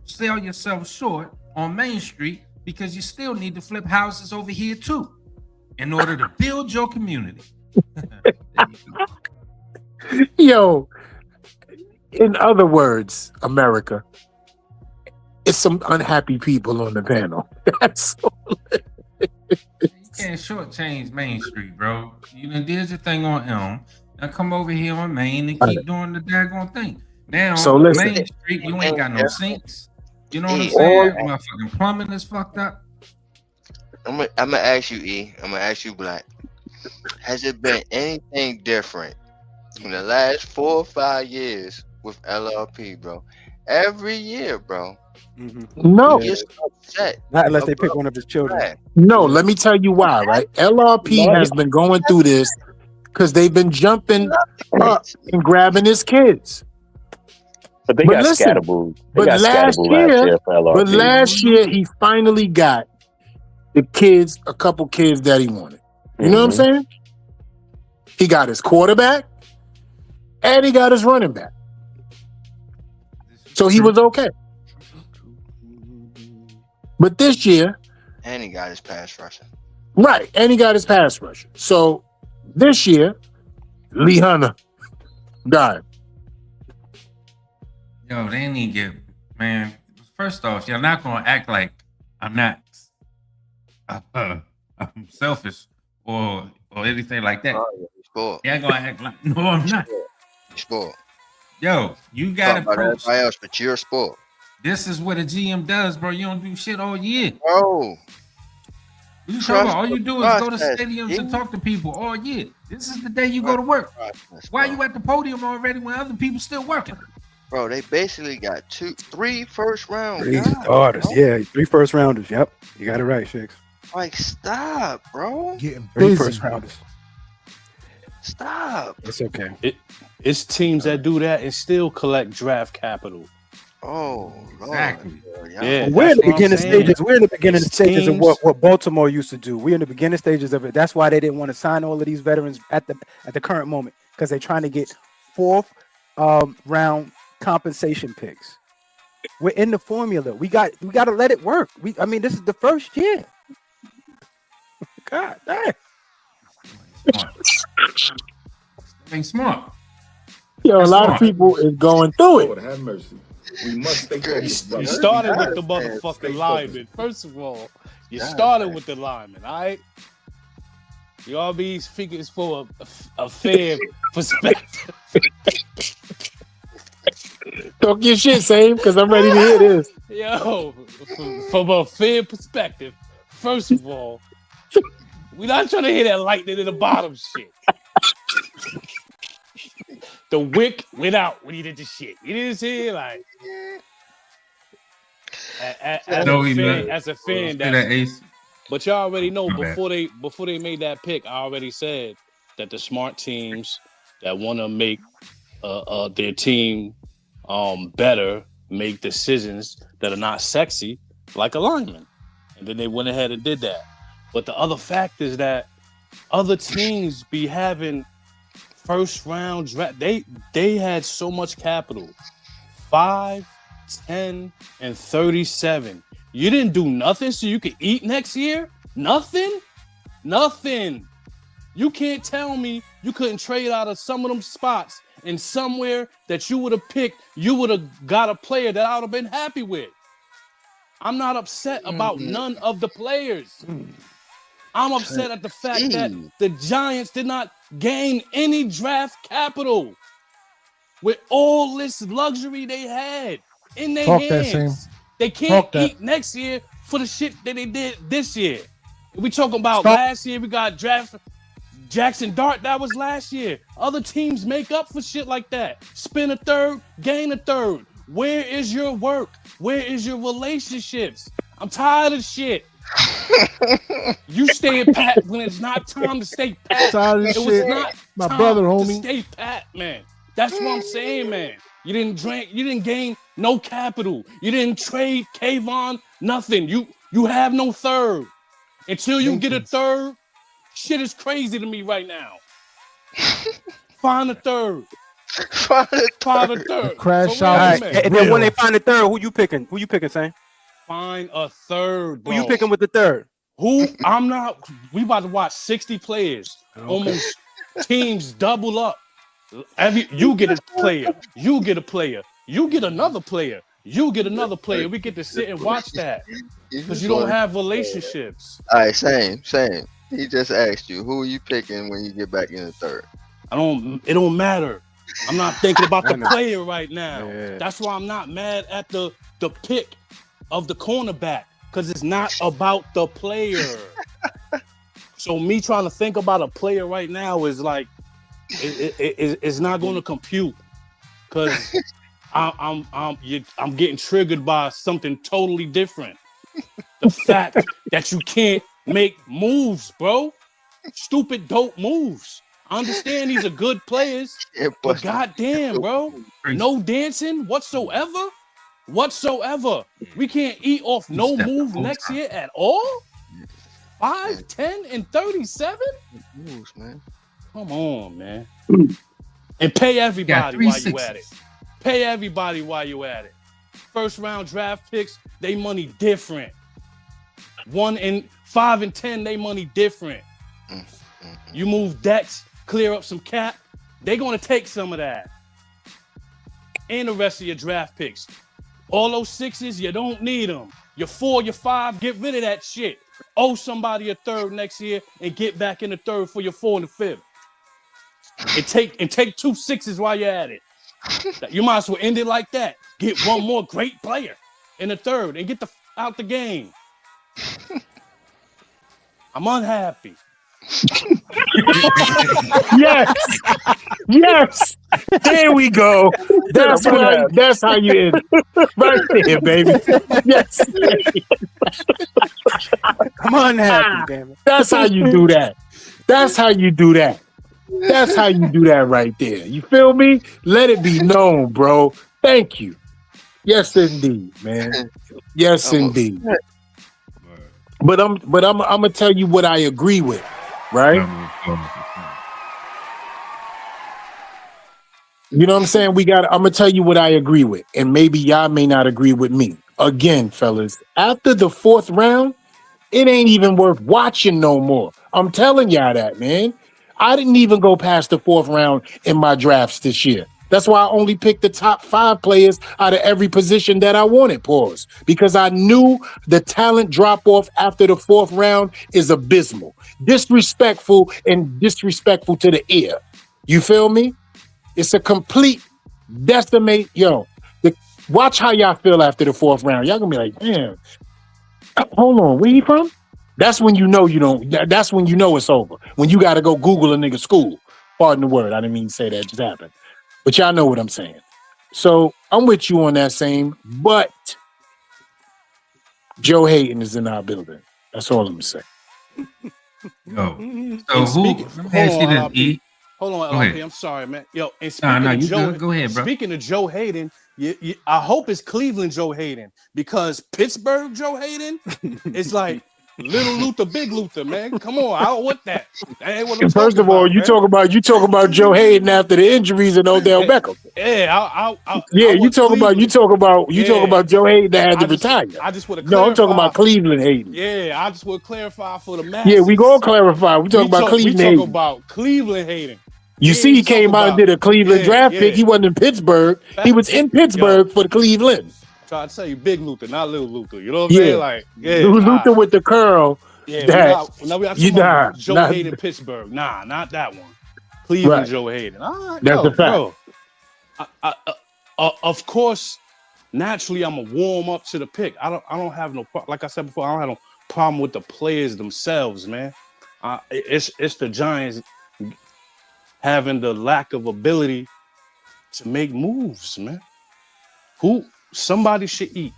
sell yourself short on Main Street because you still need to flip houses over here too, in order to build your community. Yo. In other words, America, it's some unhappy people on the panel. That's all. You can't shortchange Main Street, bro. You done did your thing on Elm. Now come over here on Main and keep doing the daggone thing. Now, Main Street, you ain't got no sinks. You know what I'm saying? Motherfucking plumbing is fucked up. I'm gonna ask you, E. I'm gonna ask you, Black. Has it been anything different in the last 4 or 5 years with LRP, bro? Every year, bro. No. Not unless they pick one of his children. No, let me tell you why, right? LRP has been going through this because they've been jumping up and grabbing his kids. But they got scatterboo. But last year, he finally got the kids, a couple kids that he wanted. You know what I'm saying? He got his quarterback and he got his running back. So he was okay. But this year, and he got his pass rusher. Right, and he got his pass rusher. So this year, Lee Hunter got him. Yo, they need to get, man. First off, you're not gonna act like I'm not I'm selfish or anything like that. Yeah, gonna act like no, I'm not. You're spoiled. Yo, you gotta approach everybody else, but you're spoiled. This is what a GM does, bro. You don't do shit all year. Oh. You talking about all you do is go to stadiums and talk to people all year. This is the day you go to work. Why you at the podium already when other people still working? Bro, they basically got 3 first round starters. Yeah, 3 first rounders. Yep. You got it right, Shakes. Like, stop, bro. Getting 3 first rounders. Stop. It's okay. It's teams that do that and still collect draft capital. Oh, exactly. Yeah, we're in the beginning stages. We're in the beginning stages of what Baltimore used to do. We're in the beginning stages of it. That's why they didn't want to sign all of these veterans at the current moment, because they're trying to get 4th round compensation picks. We're in the formula. We got to let it work. I mean, this is the first year. God damn. Ain't smart. Yo, a lot of people is going through it. Lord have mercy. We must stay focused. You started with the motherfucking lineman. First of all, you started with the lineman, all right? You all be speaking for a fair perspective. Talk your shit, Sam, because I'm ready to hear this. Yo, from a fair perspective, first of all, we're not trying to hear that lightning in the bottom shit. The wick went out when he did the shit. You didn't see it, like as a fan. That's, but y'all already know before they made that pick. I already said that the smart teams that want to make their team better make decisions that are not sexy, like a lineman, and then they went ahead and did that. But the other fact is that other teams be having first round draft. They had so much capital. 5, 10, and 37. You didn't do nothing so you could eat next year? Nothing? You can't tell me you couldn't trade out of some of them spots and somewhere that you would have picked, you would have got a player that I would have been happy with. I'm not upset about none of the players. I'm upset at the fact that the Giants did not gain any draft capital with all this luxury they had in their hands. They can't eat next year for the shit that they did this year. We talking about last year. We got draft Jackson Dart. That was last year. Other teams make up for shit like that. Spin a third, gain a third. Where is your work? Where is your relationships? I'm tired of shit. You stay pat when it's not time to stay pat. It was not my time brother, to homie. stay pat, man. That's what I'm saying, man. You didn't gain no capital. You didn't trade Kayvon, nothing. You have no third. Until you get a third, shit is crazy to me right now. Find a third. Find a third. Crash All out. right. And then when they find the third, who you picking? Who you picking, Sam? Find a third, bro. Who you picking with the third? Who? I'm not. We about to watch 60 players. Okay. Almost teams double up. You get a player. You get a player. You get another player. You get another player. We get to sit and watch that because you don't have relationships. All right, same. He just asked you, who are you picking when you get back in the third? It don't matter. I'm not thinking about the player right now. Yeah. That's why I'm not mad at the pick of the cornerback because it's not about the player. So me trying to think about a player right now is like it's not going to compute because I'm getting triggered by something totally different. The fact that you can't make moves, bro. Stupid, dope moves. I understand these are good players, but goddamn, bro, no dancing whatsoever. We can't eat off no move next year at all. 5, 10, and 37. Moves, man. Come on, man. And pay everybody while you at it. Pay everybody while you at it. First round draft picks, they money different. 1 and 5 and 10, they money different. You move Dex, clear up some cap, they're gonna take some of that. And the rest of your draft picks. All those 6s, you don't need them. Your 4, your 5, get rid of that shit. Owe somebody a third next year and get back in the third for your 4 and the 5th. And take 2 6s while you're at it. You might as well end it like that. Get one more great player in the third and get out the game. I'm unhappy. Yes. There we go. That's right. That's how you end it. Right there, baby. Yes. I'm unhappy, damn it. That's how you do that. That's how you do that. That's how you do that right there. You feel me? Let it be known, bro. Thank you. Yes, indeed, man. Yes, indeed. But I'm gonna tell you what I agree with, right? You know what I'm saying? I'm gonna tell you what I agree with, and maybe y'all may not agree with me. Again, fellas, after the 4th round, it ain't even worth watching no more. I'm telling y'all that, man. I didn't even go past the 4th round in my drafts this year. That's why I only picked the top 5 players out of every position that I wanted, pause. Because I knew the talent drop-off after the 4th round is abysmal. Disrespectful to the ear. You feel me? It's a complete decimate. Watch how y'all feel after the 4th round. Y'all gonna be like, damn, hold on, where he from? That's when you know that's when you know it's over. When you gotta go Google a nigga school. Pardon the word, I didn't mean to say that, it just happened. But y'all know what I'm saying. So I'm with you on that same, but Joe Hayden is in our building. That's all I'm gonna say. So Hold on, LP. I'm sorry, man. Yo, and speaking of Joe, go ahead, bro. Speaking of Joe Hayden, I hope it's Cleveland Joe Hayden because Pittsburgh Joe Hayden is like Little Luther, Big Luther, man. Come on, I don't want that. That ain't what I'm First of all, you talk about Joe Hayden after the injuries and Odell Beckham. Yeah, you talk about Joe Hayden that had to retire. I just want to I'm talking about Cleveland Hayden. Yeah, I just want to clarify for the masses. Yeah, we gonna clarify. We talking about Cleveland Hayden. We talk about Cleveland Hayden. You see, he came out and did a Cleveland draft pick. He wasn't in Pittsburgh. He was in Pittsburgh for the Cleveland. Try to tell you, Big Luther, not Little Luther. You know what I'm saying? Like, Luther with the curl. Yeah, we not talking about Joe Hayden, Pittsburgh. Nah, not that one. Cleveland Joe Hayden. All right, that's a fact. Bro. Of course, naturally I'm gonna warm up to the pick. I don't have no, like I said before, I don't have no problem with the players themselves, man. It's the Giants having the lack of ability to make moves, man. Somebody should eat.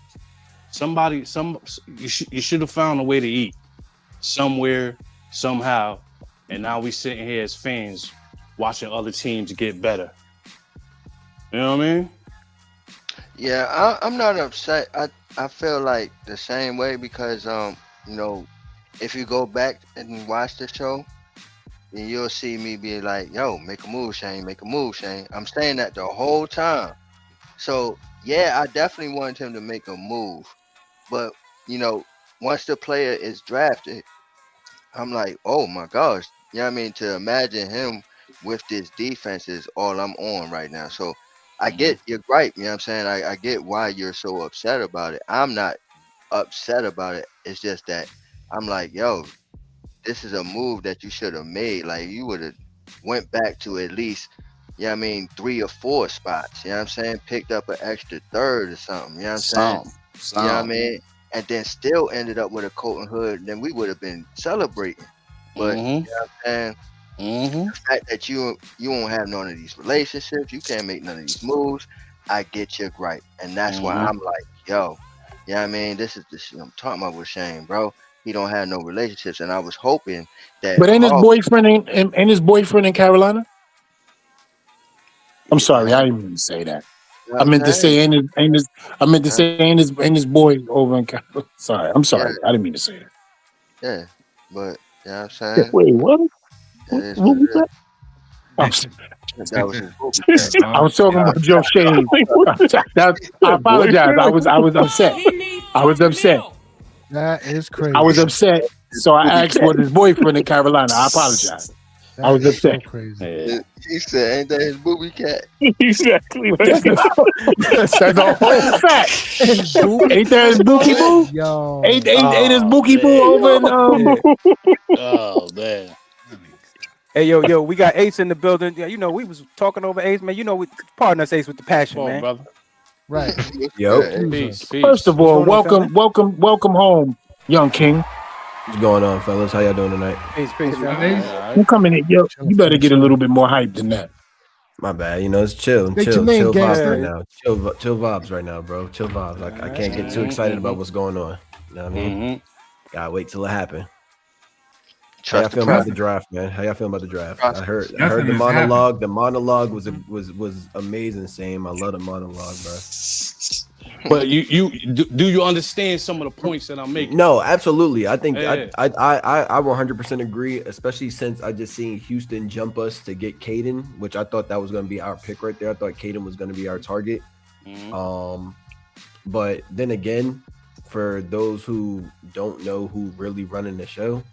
You should have found a way to eat somewhere, somehow, and now we sitting here as fans watching other teams get better. You know what I mean? Yeah, I'm not upset. I feel like the same way because if you go back and watch the show, then you'll see me be like, yo, make a move, Shane, make a move, Shane. I'm saying that the whole time. So yeah, I definitely wanted him to make a move. But once the player is drafted, I'm like, oh my gosh. You know what I mean? To imagine him with this defense is all I'm on right now. So I get you're right. You know what I'm saying? I get why you're so upset about it. I'm not upset about it. It's just that I'm like, yo, this is a move that you should have made. Like you would have went back to at least, 3 or 4 spots. You know what I'm saying? Picked up an extra third or something. You know what I'm saying? You know what I mean? And then still ended up with a Colton Hood, then we would have been celebrating. But you know what I'm saying? The fact that you don't have none of these relationships, you can't make none of these moves, I get your gripe. And that's why I'm like, yo, you know what I mean? This is the shit I'm talking about with Shane, bro. He don't have no relationships. And I was hoping that But ain't his boyfriend in Carolina? I'm sorry, I didn't mean to say that. You know I what meant I'm to saying? say ain't his boy over in Carolina. Sorry, I'm sorry. I didn't mean to say that. Yeah. But you know what I'm saying? Wait, what? It is What what was it that? is. That was his booty. I was talking about Joe Shane. I apologize. I was upset. I was upset. That is crazy. I was upset. So I asked what his boyfriend in Carolina. I apologize. I was upset. So crazy. Yeah. He said, ain't that his booby cat? Exactly. That's a whole fact. Ain't that his bookie boo? Yo. Ain't his bookie boo over in Oh man. Hey, yo, we got Ace in the building. Yeah, we was talking over Ace, man. We pardon us, Ace, with the passion, Come on, man. brother. Right. Yo. Peace. First of all, What's going on, welcome home, young king. What's going on, fellas? How y'all doing tonight? Peace, You coming in, yo? You better get a little bit more hype than that. My bad. It's chill State your name, vibes gangster. right now. Chill vibes right now, bro. Chill vibes. I can't get too excited about what's going on. You know what I mean? Gotta wait till it happens. How y'all feeling about the draft, man? How y'all feeling about the draft? I heard the monologue. The monologue was amazing, Sam. I love the monologue, bro. But do you understand some of the points that I'm making? No, absolutely. I think Yeah. I 100% agree, especially since I just seen Houston jump us to get Caden, which I thought that was going to be our pick right there. I thought Caden was going to be our target. But then again, for those who don't know who really running the show,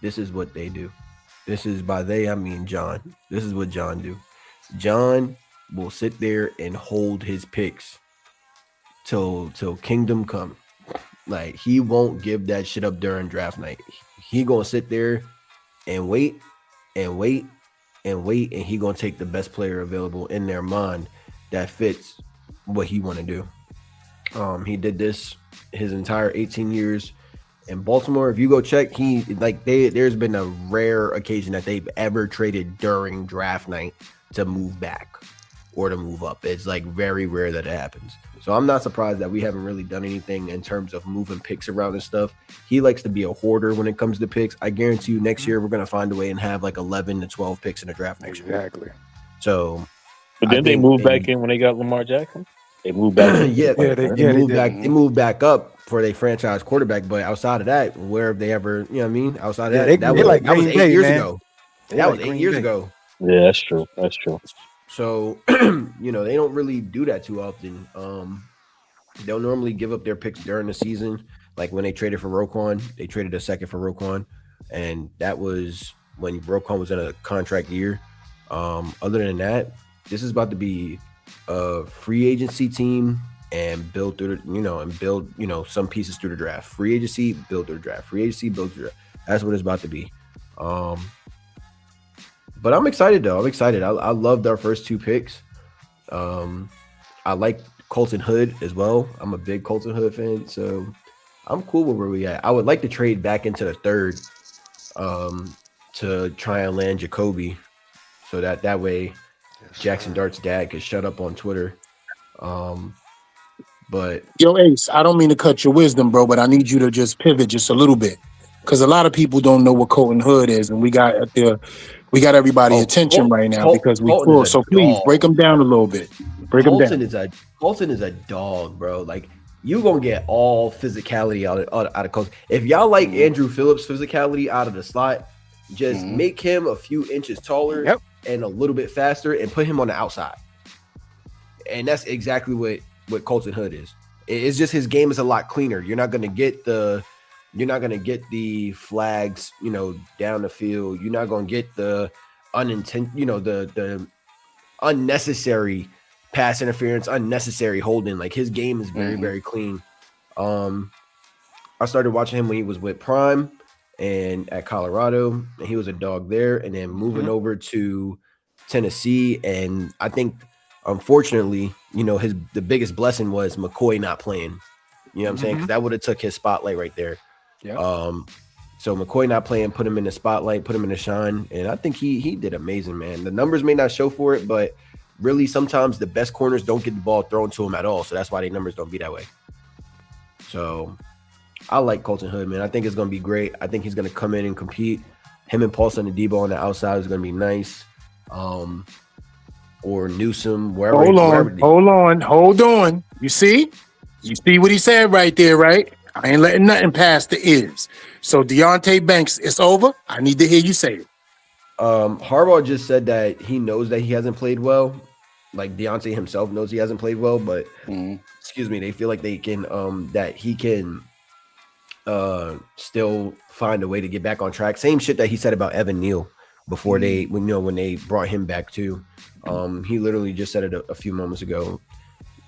this is what they do. This is by they, I mean John. This is what John do. John will sit there and hold his picks till kingdom come. Like, he won't give that shit up during draft night. He gonna sit there and wait and wait and wait, and he gonna take the best player available in their mind that fits what he want to do. He did this his entire 18 years in Baltimore. If you go check, there's been a rare occasion that they've ever traded during draft night to move back or to move up. It's like very rare that it happens. So I'm not surprised that we haven't really done anything in terms of moving picks around and stuff. He likes to be a hoarder when it comes to picks. I guarantee you next year we're going to find a way and have like 11 to 12 picks in the draft next year. Exactly. So, but then they moved back in when they got Lamar Jackson. They moved back. They moved back up for their franchise quarterback. But outside of that, where have they ever? You know what I mean? Outside of that, that was 8 years ago. That was 8 years ago. Yeah, that's true. That's true. So, they don't really do that too often. They'll normally give up their picks during the season. Like when they traded for Roquan, they traded a second for Roquan. And that was when Roquan was in a contract year. Other than that, this is about to be a free agency team and build through, build some pieces through the draft. Free agency, build through the draft. Free agency, build through the draft. That's what it's about to be. But I'm excited though. I'm excited. I loved our first 2 picks. I like Colton Hood as well. I'm a big Colton Hood fan, so I'm cool with where we at. I would like to trade back into the third to try and land Jacoby, so that way Jackson Dart's dad could shut up on Twitter. But yo, Ace, I don't mean to cut your wisdom, bro, but I need you to just pivot just a little bit, because a lot of people don't know what Colton Hood is, and we got everybody's attention right now because we full. So please break them down a little bit. Colton is a dog, bro. Like, you gonna get all physicality out of Colton. If y'all like Andrew Phillips' physicality out of the slot, just make him a few inches taller and a little bit faster, and put him on the outside. And that's exactly what Colton Hood is. It's just his game is a lot cleaner. You're not gonna get the flags, down the field. You're not gonna get the the unnecessary pass interference, unnecessary holding. Like, his game is very, very clean. I started watching him when he was with Prime and at Colorado, and he was a dog there. And then moving over to Tennessee, and I think, unfortunately, the biggest blessing was McCoy not playing. You know what I'm saying? Because that would have took his spotlight right there. Yeah. So McCoy not playing, put him in the spotlight, put him in the shine, and I think he did amazing, man. The numbers may not show for it, but really sometimes the best corners don't get the ball thrown to them at all, so that's why their numbers don't be that way. So I like Colton Hood, man. I think it's going to be great. I think he's going to come in and compete. Him and Paulson and Debo on the outside is going to be nice. Or Newsom, wherever. Hold on. You see what he said right there, right? I ain't letting nothing pass the ears. So Deontay Banks, it's over. I need to hear you say it. Harbaugh just said that he knows that he hasn't played well. Like, Deontay himself knows he hasn't played well, but they feel like they can that he can still find a way to get back on track. Same shit that he said about Evan Neal before when they brought him back too. He literally just said it a few moments ago.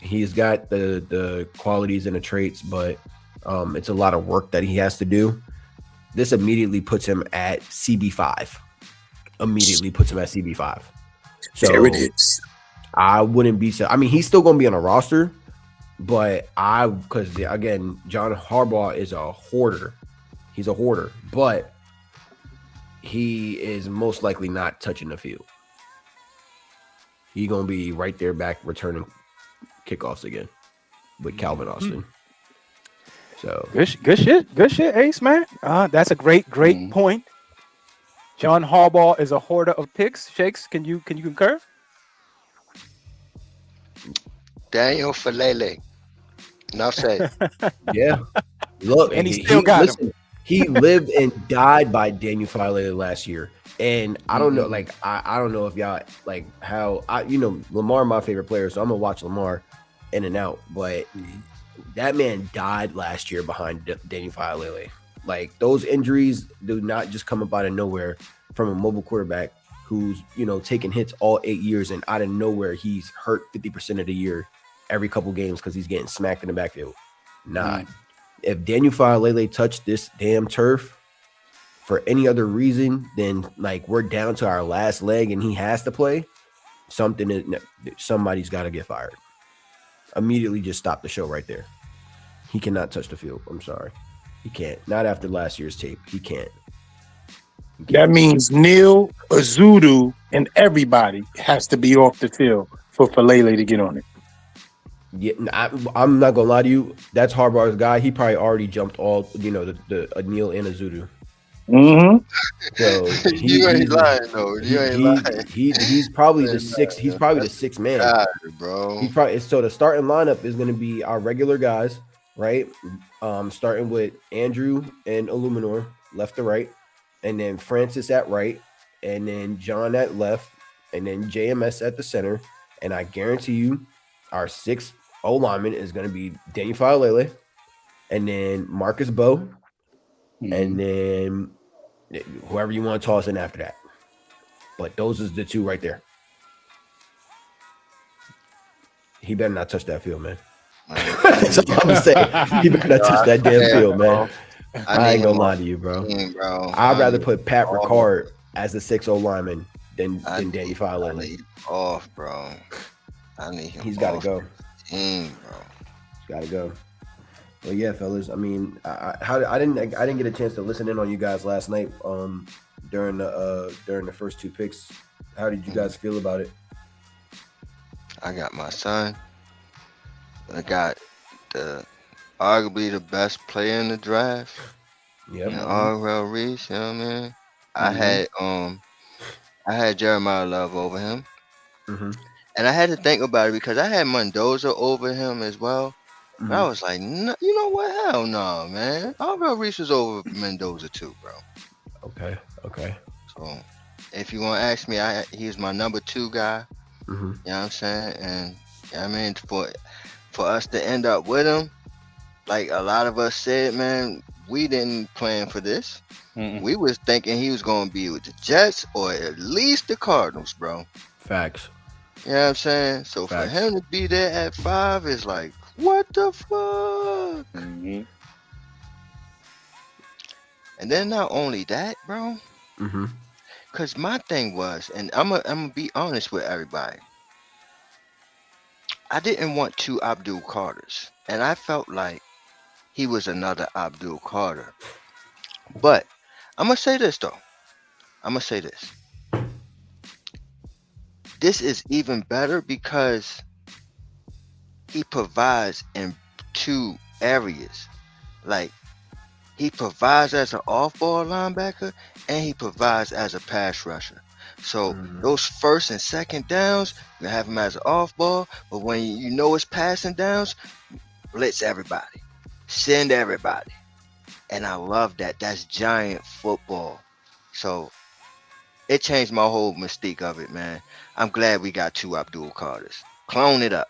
He's got the qualities and the traits, but it's a lot of work that he has to do. This immediately puts him at CB5. So there it is. I wouldn't be I mean, he's still going to be on a roster, but because again, John Harbaugh is a hoarder. He's a hoarder, but he is most likely not touching the field. He's going to be right there back returning kickoffs again with Calvin Austin. So good shit, Ace, man. That's a great point. John Harbaugh is a hoarder of picks. Shakes, can you concur? Daniel Falele. Enough said. Yeah. Look, and he still got him. He lived and died by Daniel Falele last year. And I don't know, like, I don't know if y'all like how Lamar, my favorite player, so I'm gonna watch Lamar in and out. But that man died last year behind Daniel Falele. Like, those injuries do not just come up out of nowhere from a mobile quarterback who's taking hits all 8 years, and out of nowhere he's hurt 50% of the year every couple games because he's getting smacked in the backfield. Nah. If Daniel Falele touched this damn turf for any other reason than, like, we're down to our last leg and he has to play, somebody's got to get fired. Immediately just stop the show right there. He cannot touch the field. I'm sorry. He can't. Not after last year's tape. He can't. That means Neil, Azudu, and everybody has to be off the field for Falele to get on it. Yeah, I'm not gonna lie to you. That's Harbaugh's guy. He probably already jumped all the Neil and Azudu. So you ain't lying though. You ain't lying. He's probably the sixth. He's probably the sixth man, God, bro. So the starting lineup is gonna be our regular guys, right? Starting with Andrew and Illuminor left to right, and then Francis at right, and then John at left, and then JMS at the center. And I guarantee you, our sixth O lineman is going to be Daniel Falele, and then Marcus Bowe, and then whoever you want to toss in after that. But those is the two right there. He better not touch that field, man. That's all I'm saying. He better not touch that damn field, man. I ain't gonna lie to you, bro. I'd rather put Pat Ricard as the 6 O lineman than Daniel Falele. Off, bro. I need him. He's got to go. bro. Gotta go. Well, yeah, fellas. I mean, I didn't get a chance to listen in on you guys last night. During the first two picks. How did you guys feel about it? I got my son. I got arguably the best player in the draft. Yep. Arvell Reese, you know what I mean? I had Jeremiah Love over him. And I had to think about it because I had Mendoza over him as well. But I was like, no, you know what? Hell no, man. Arvell Reese was over Mendoza too, bro. Okay. So if you want to ask me, he's my number 2 guy. You know what I'm saying? And I mean, for us to end up with him, like a lot of us said, man, we didn't plan for this. We was thinking he was going to be with the Jets or at least the Cardinals, bro. Facts. You know what I'm saying? So for him to be there at 5 is like, what the fuck? And then not only that, bro. Because my thing was, and I'm gonna be honest with everybody, I didn't want 2 Abdul Carters. And I felt like he was another Abdul Carter. But I'm going to say this, though. This is even better because he provides in 2 areas. Like, he provides as an off-ball linebacker, and he provides as a pass rusher. So those first and second downs, you have him as an off-ball, but when you know it's passing downs, blitz everybody. Send everybody. And I love that. That's giant football. So it changed my whole mystique of it, man. I'm glad we got 2 Abdul Carters. Clone it up.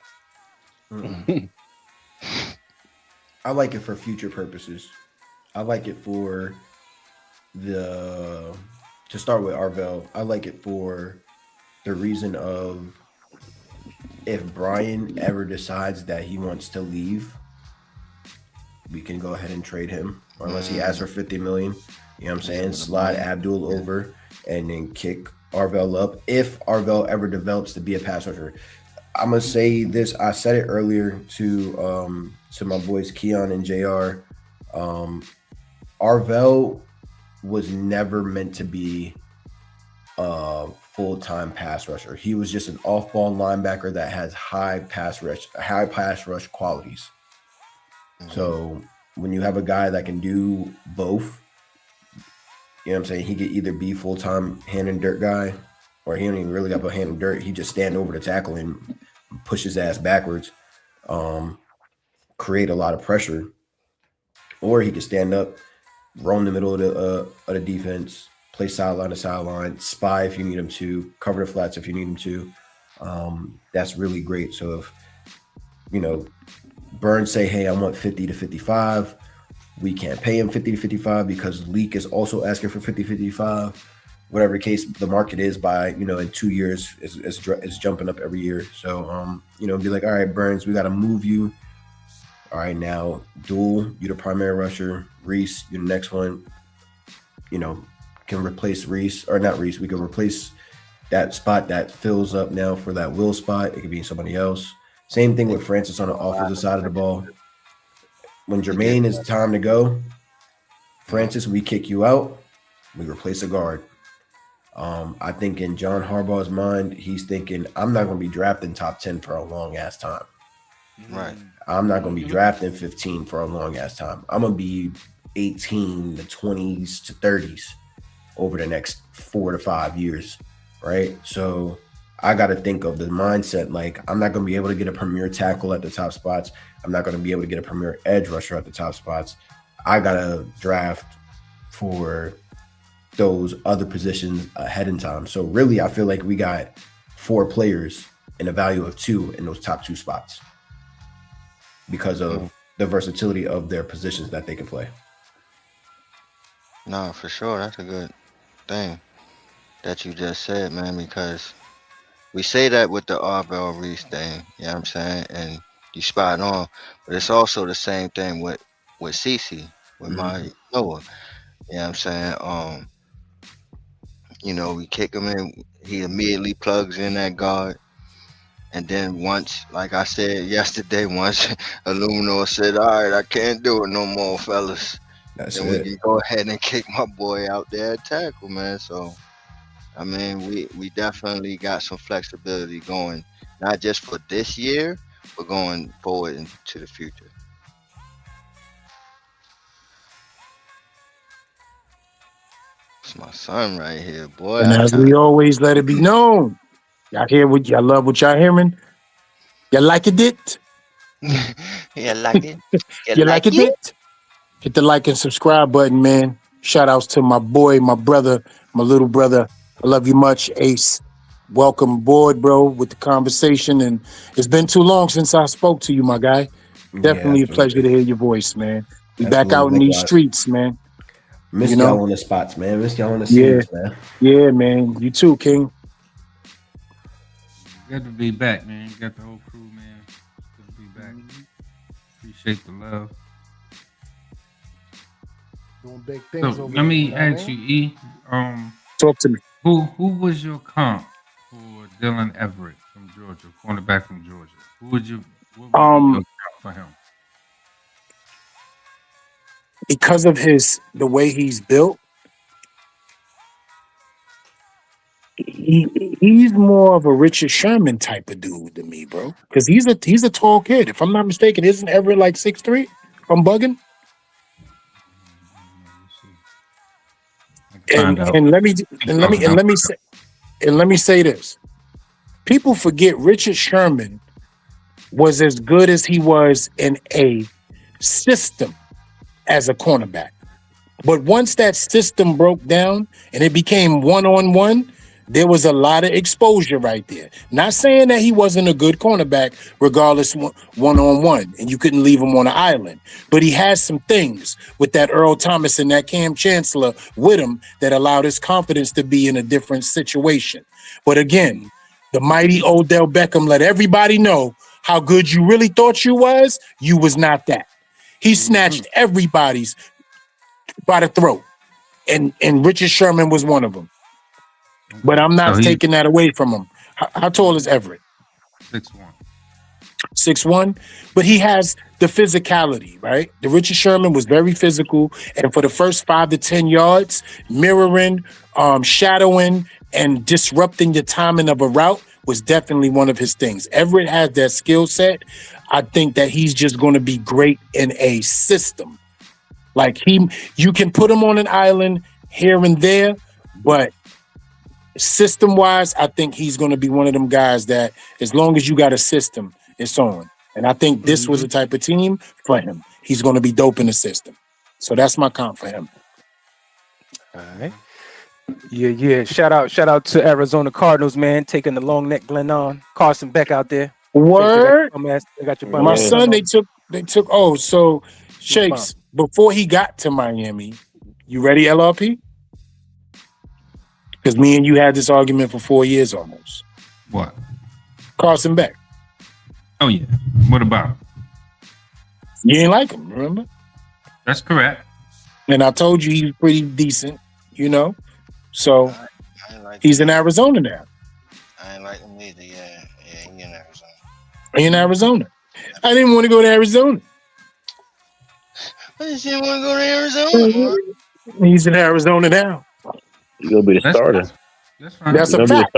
I like it for future purposes. I like it for to start with Arvell. I like it for the reason of if Brian ever decides that he wants to leave, we can go ahead and trade him, or unless he asks for $50 million. You know what I'm saying? Slide Abdul over and then kick Arvell up. If Arvell ever develops to be a pass rusher, I'm gonna say this. I said it earlier to my boys Keon and JR. Arvell was never meant to be a full-time pass rusher. He was just an off-ball linebacker that has high pass rush qualities. So when you have a guy that can do both, you know what I'm saying? He could either be full-time hand and dirt guy, or he don't even really got a hand in dirt. He just stand over the tackle and push his ass backwards, create a lot of pressure. Or he could stand up, roam the middle of the defense, play sideline to sideline, spy if you need him to, cover the flats if you need him to. That's really great. So if, you know, Burns say, hey, I want 50 to 55. We can't pay him 50 to 55 because Leak is also asking for 50, 55. Whatever the case the market is by, you know, in 2 years, it's jumping up every year. So, you know, be like, all right, Burns, we got to move you. All right, now, Duel, you're the primary rusher. Reese, you're the next one. You know, can replace Reese, or not Reese. We can replace that spot that fills up now for that Will spot. It could be somebody else. Same thing with Francis on the offensive side of the ball. When Jermaine is time to go, Francis, we kick you out. We replace a guard. I think in John Harbaugh's mind, he's thinking, I'm not going to be drafting top 10 for a long ass time. Right. I'm not going to be drafting 15 for a long ass time. I'm going to be 18 to 20s to 30s over the next 4 to 5 years. Right. So I got to think of the mindset. Like, I'm not going to be able to get a premier tackle at the top spots. I'm not going to be able to get a premier edge rusher at the top spots. I got to draft for those other positions ahead in time. So really, I feel like we got 4 players in a value of 2 in those top 2 spots because of the versatility of their positions that they can play. No, for sure. That's a good thing that you just said, man, because we say that with the Arvell Reese thing, you know what I'm saying? And you spot on, but it's also the same thing with CeCe, with my Noah. You know what I'm saying? You know, we kick him in, he immediately plugs in that guard. And then once, like I said yesterday, once Illumino said, "All right, I can't do it no more, fellas," That's then we it. can go ahead and kick my boy out there at tackle, man. So I mean, we definitely got some flexibility going, not just for this year, but going forward into the future. It's my son right here, boy. And I as tell we you. always let it be known, y'all love what y'all hearing. You like it? You like it? You You like like it? it? Hit the like and subscribe button, man. Shout outs to my boy, my brother, my little brother. I love you much, Ace. Welcome aboard, bro, with the conversation. And it's been too long since I spoke to you, my guy. Definitely a pleasure to hear your voice, man. We back out in these streets, man. Miss y'all on the spots, man. Miss y'all on the scenes, man. Yeah, man. You too, King. Good to be back, man. Got the whole crew, man. Good to be back. Appreciate the love. Doing big things So over let me there, ask you, E. Talk to me. Who was your comp for Dylan Everett from Georgia, cornerback from Georgia? What would your comp for him? Because of the way he's built, he's more of a Richard Sherman type of dude than me, bro. Because he's a tall kid. If I'm not mistaken, isn't Everett like 6'3"? If I'm bugging. And let me say this. People forget Richard Sherman was as good as he was in a system as a cornerback. But once that system broke down and it became one-on-one, there was a lot of exposure right there. Not saying that he wasn't a good cornerback, regardless one-on-one, and you couldn't leave him on an island. But he has some things with that Earl Thomas and that Cam Chancellor with him that allowed his confidence to be in a different situation. But again, the mighty Odell Beckham let everybody know how good you really thought you was not that. He snatched everybody's by the throat. And Richard Sherman was one of them. But I'm not taking that away from him. How tall is Everett? 6'1". 6'1", but he has the physicality, right? The Richard Sherman was very physical, and for the first 5 to 10 yards, mirroring, shadowing, and disrupting your timing of a route was definitely one of his things. Everett has that skill set. I think that he's just going to be great in a system. Like you can put him on an island here and there, but system-wise, I think he's going to be one of them guys that as long as you got a system, it's on. And I think this was the type of team for him. He's going to be dope in the system. So that's my comp for him. All right. Yeah. Shout out to Arizona Cardinals, man, taking the long neck Glenn on. Carson Beck out there. Word. They got your My son, they took. Oh, so Shakes, before he got to Miami, you ready, LRP? Because me and you had this argument for 4 years almost. What? Carson Beck. Oh, yeah. What about him? You ain't like him, remember? That's correct. And I told you he's pretty decent, So he's in Arizona now. I ain't like him either. Yeah, he in Arizona. In Arizona. I didn't want to go to Arizona. I just didn't want to go to Arizona. He's in Arizona now. He's gonna be the starter. That's fine. That's a fact.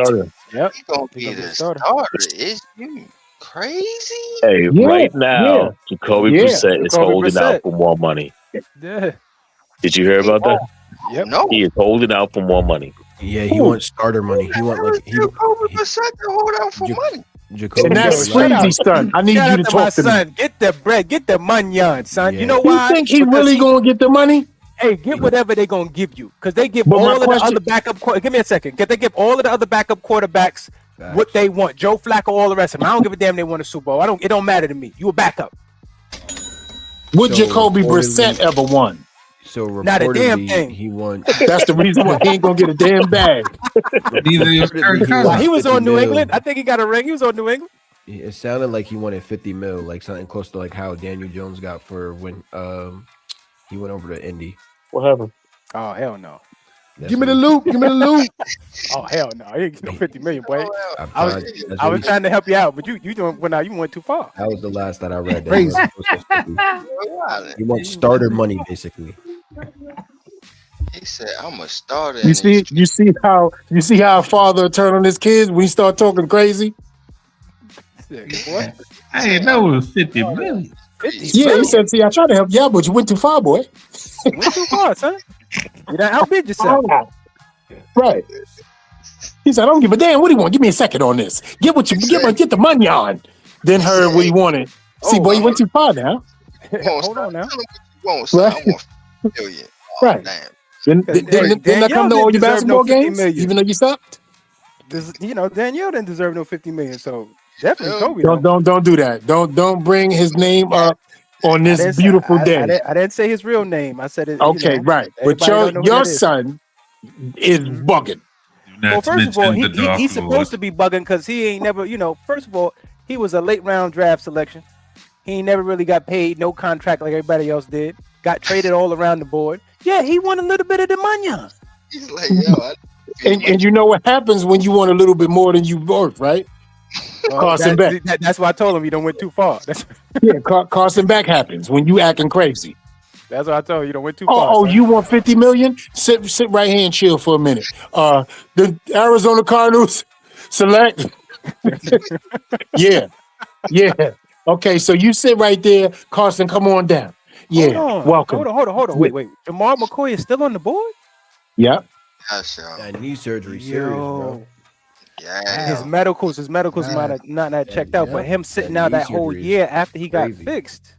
Yep. He's gonna be the starter. Is you crazy? Hey, right now, Jacoby Brissett is holding out for more money. Yeah. Did you hear about that? Yep. No. He is holding out for more money. Yeah, he wants starter money. He wants like Jacoby Brissett to hold out for money. Jacoby. And that's crazy, son. I need you to talk to me. Get the bread, get the money, son. Yeah. You know why? You think he really gonna get the money? Hey, get whatever they gonna give you, because they give all of the other backup. Give me a second. They give all of the other backup quarterbacks what they want. Joe Flacco, all the rest of them. I don't give a damn. They won a Super Bowl. It don't matter to me. You a backup. Would Jacoby Brissett ever won? So not a damn thing. He won. That's the reason why he ain't gonna get a damn bag. He was on New England. I think he got a ring. He was on New England. It sounded like he wanted 50 mil, like something close to like how Daniel Jones got for when he went over to Indy. What happened? Oh hell no. Give me the loot. Give me the loot. Oh hell no, you ain't get no 50 million, boy. I'm I trying- was, that's I what was he- trying to help you out, but you went too far. That was the last that I read. That Crazy. he wants starter money, basically. He said, "I'm a starter." You see how a father turn on his kids when he start talking crazy? What? I didn't know it was 50 million. 50 Yeah, he million? said, "See, I tried to help you out, but you went too far, boy." Went too far, son. You done outbid yourself. Right. He said, "I don't give a damn. What do you want? Give me a second on this. Get the money on." Then heard what he wanted. See, boy, you went too far now. Hold on now. Won't say I want 50 million. Oh, Right. damn. Then I come to all your basketball games, even though you sucked. Danielle didn't deserve no 50 million, so definitely Kobe. Don't do that. Don't bring his name up on this beautiful day. I didn't say his real name. I said it. Okay, right. But your son is bugging. Well, first of all, he's supposed to be bugging because he ain't never, first of all, he was a late round draft selection. He ain't never really got paid, no contract like everybody else did. Got traded all around the board. Yeah, he won a little bit of the money. He's like, yo, and you know what happens when you want a little bit more than you worth, right? Carson back. That's why I told him you don't went too far. Carson back happens when you acting crazy. That's what I told you. You don't went too far. Oh, you want 50 million? Sit right here and chill for a minute. The Arizona Cardinals select. Yeah. Okay, so you sit right there, Carson. Come on down. Yeah, welcome. Hold on. Wait. Jamal McCoy is still on the board? Yeah. That knee surgery serious, bro. Yeah. His medicals might have not checked out, but him sitting out that whole year after he got fixed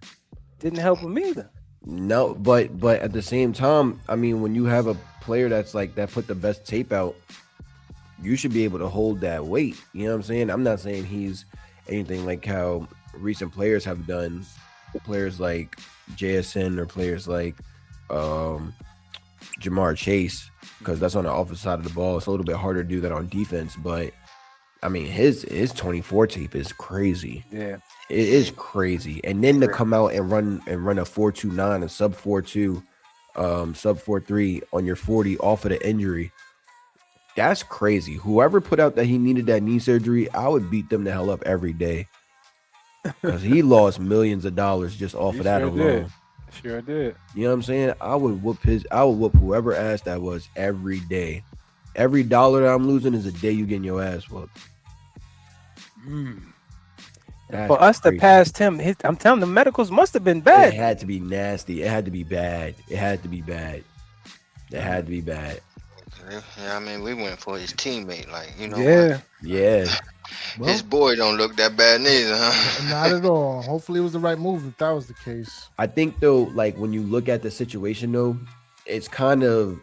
didn't help him either. No, but at the same time, I mean, when you have a player that's like that put the best tape out, you should be able to hold that weight. You know what I'm saying? I'm not saying he's anything like how recent players have done. Players like JSN or players like Jamar Chase, because that's on the offensive side of the ball. It's a little bit harder to do that on defense, but I mean his 24 tape is crazy. Yeah, it is crazy. And then to come out and run a 4.29, a sub 4.2, sub 4.3 on your 40 off of the injury, that's crazy. Whoever put out that he needed that knee surgery, I would beat them the hell up every day, because he lost millions of dollars just off of that alone. Sure did. You know what I'm saying? I would whoop whoever ass that was every day. Every dollar that I'm losing is a day you getting your ass whooped. For us to pass him, I'm telling the medicals must have been bad. It had to be nasty. It had to be bad. Yeah, I mean, we went for his teammate, like, you know. Yeah. His boy don't look that bad neither, huh? Not at all. Hopefully it was the right move if that was the case. I think though, like when you look at the situation though, it's kind of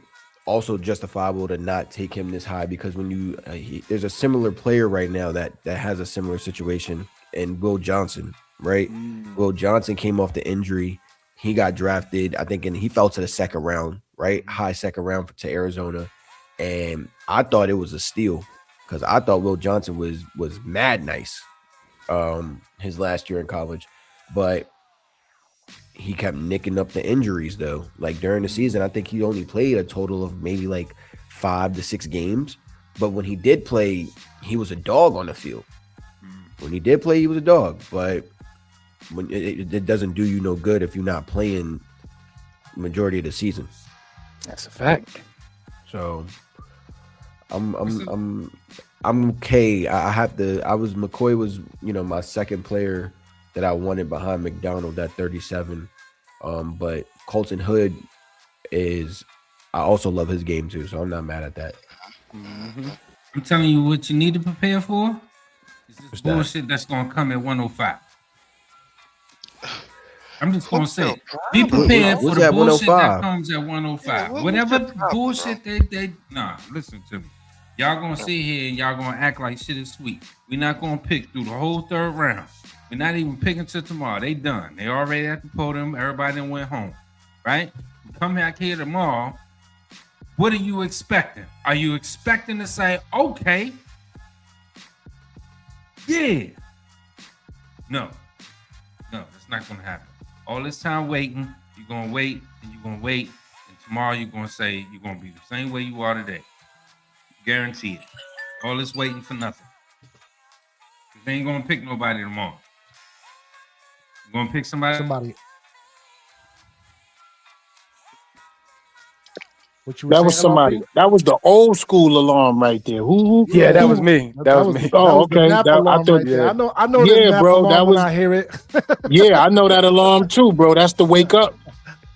also justifiable to not take him this high, because when you there's a similar player right now that has a similar situation, and Will Johnson, right? Will Johnson came off the injury. He got drafted, I think, and he fell to the second round, right? High second round to Arizona. And I thought it was a steal, because I thought Will Johnson was mad nice his last year in college. But he kept nicking up the injuries though. Like during the season, I think he only played a total of maybe like 5 to 6 games. But when he did play, he was a dog on the field. When he did play, he was a dog. But when it doesn't do you no good if you're not playing the majority of the season. That's a fact. So I'm okay. McCoy was, my second player that I wanted behind McDonald at 37. But Colton Hood I also love his game too, so I'm not mad at that. I'm telling you what you need to prepare for is this bullshit that's gonna come at 105. I'm just gonna say, be prepared for the bullshit that comes at 105. Whatever bullshit listen to me. Y'all gonna sit here and y'all gonna act like shit is sweet. We're not gonna pick through the whole third round. We're not even picking till tomorrow. They done. They already at the podium. Everybody done went home, right? We come back here tomorrow. What are you expecting? Are you expecting to say, okay, yeah? No, that's not gonna happen. All this time waiting, you're gonna wait and you're gonna wait tomorrow you're gonna say you're gonna be the same way you are today. Guarantee it. All this waiting for nothing. They ain't gonna pick nobody tomorrow. You're gonna pick somebody. What you were That was saying, somebody. LRP? That was the old school alarm right there. Who? Yeah, that was me. That was me. That Oh, was the okay. nap I alarm thought. right there. I know Yeah, the nap bro. alarm That when was. I hear it. Yeah, I know that alarm too, bro. That's the wake up.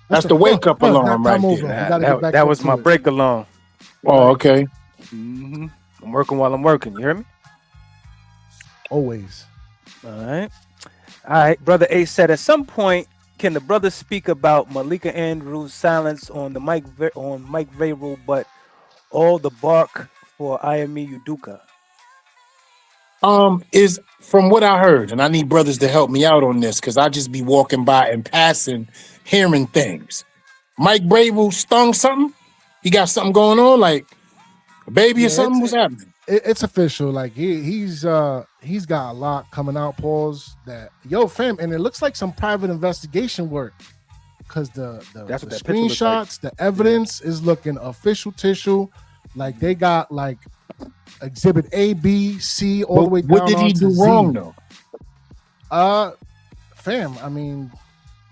That's the wake up alarm nap right time over. there. You gotta get back That up was to my it. break alarm. Oh, okay. Mm-hmm. I'm working while I'm working. You hear me? Always. All right. Brother A said, at some point, can the brother speak about Malika Andrews' silence on the Mike Vrabel, but all the bark for Ayemi Uduka? Is from what I heard, and I need brothers to help me out on this because I just be walking by and passing, hearing things. Mike Vrabel stung something. He got something going on, like a baby or something. What's happening? It's official. Like he's got a lot coming out. Pause that fam, and it looks like some private investigation work because the screenshots, the evidence is looking official tissue. Like they got like exhibit A, B, C, all the way down. What did he do wrong though? Fam, I mean,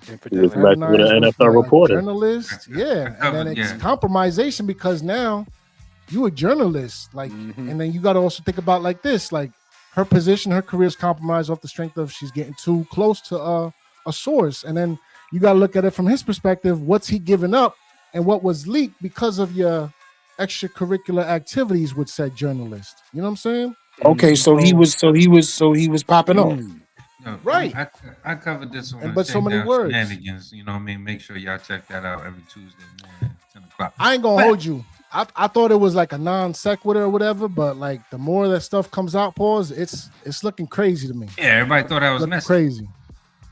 he was messing with an NFL reporter. Journalist, yeah, and then it's compromisation because now you a journalist, like, and then you got to also think about like this, like her position, her career is compromised off the strength of she's getting too close to a source, and then you got to look at it from his perspective. What's he giving up, and what was leaked because of your extracurricular activities with said journalist? You know what I'm saying? Okay, so he was popping off. No, Right. I covered this on but so many words. Shenanigans. You know what I mean? Make sure y'all check that out every Tuesday morning, 10 o'clock. I ain't gonna hold you. I thought it was like a non sequitur or whatever, but like the more that stuff comes out, pause, it's looking crazy to me. Yeah, everybody thought I was messy. Crazy.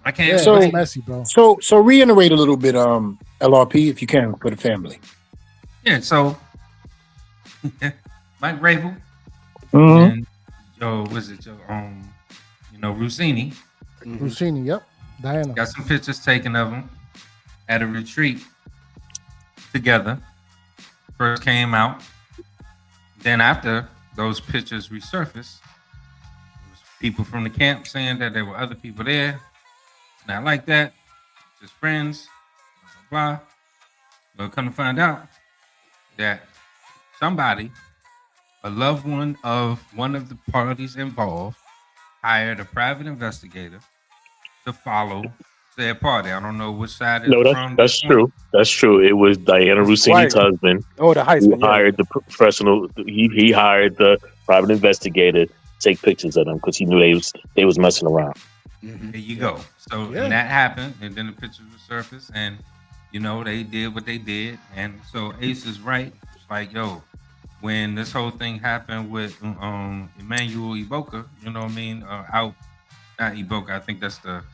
I can't. So it's messy, bro. So reiterate a little bit, LRP, if you can, for the family. Yeah. So Mike Vrabel Mm-hmm. and Rossini. Rossini, yep. Diana got some pictures taken of them at a retreat together. First came out. Then after those pictures resurfaced, there was people from the camp saying that there were other people there. It's not like that. Just friends. Blah, blah, blah. But come to find out that somebody, a loved one of one of the parties involved, hired a private investigator to follow their party. I don't know which side it's from. That's true. That's true. It was Diana Rossini's husband. Oh, the Heisman. Who hired the professional. He hired the private investigator to take pictures of them because he knew they was messing around. There you go. So and that happened, and then the pictures resurfaced, and they did what they did, and so Ace is right. It's like, when this whole thing happened with Emmanuel Iboka, you know what I mean? Out, not Iboka. I think that's the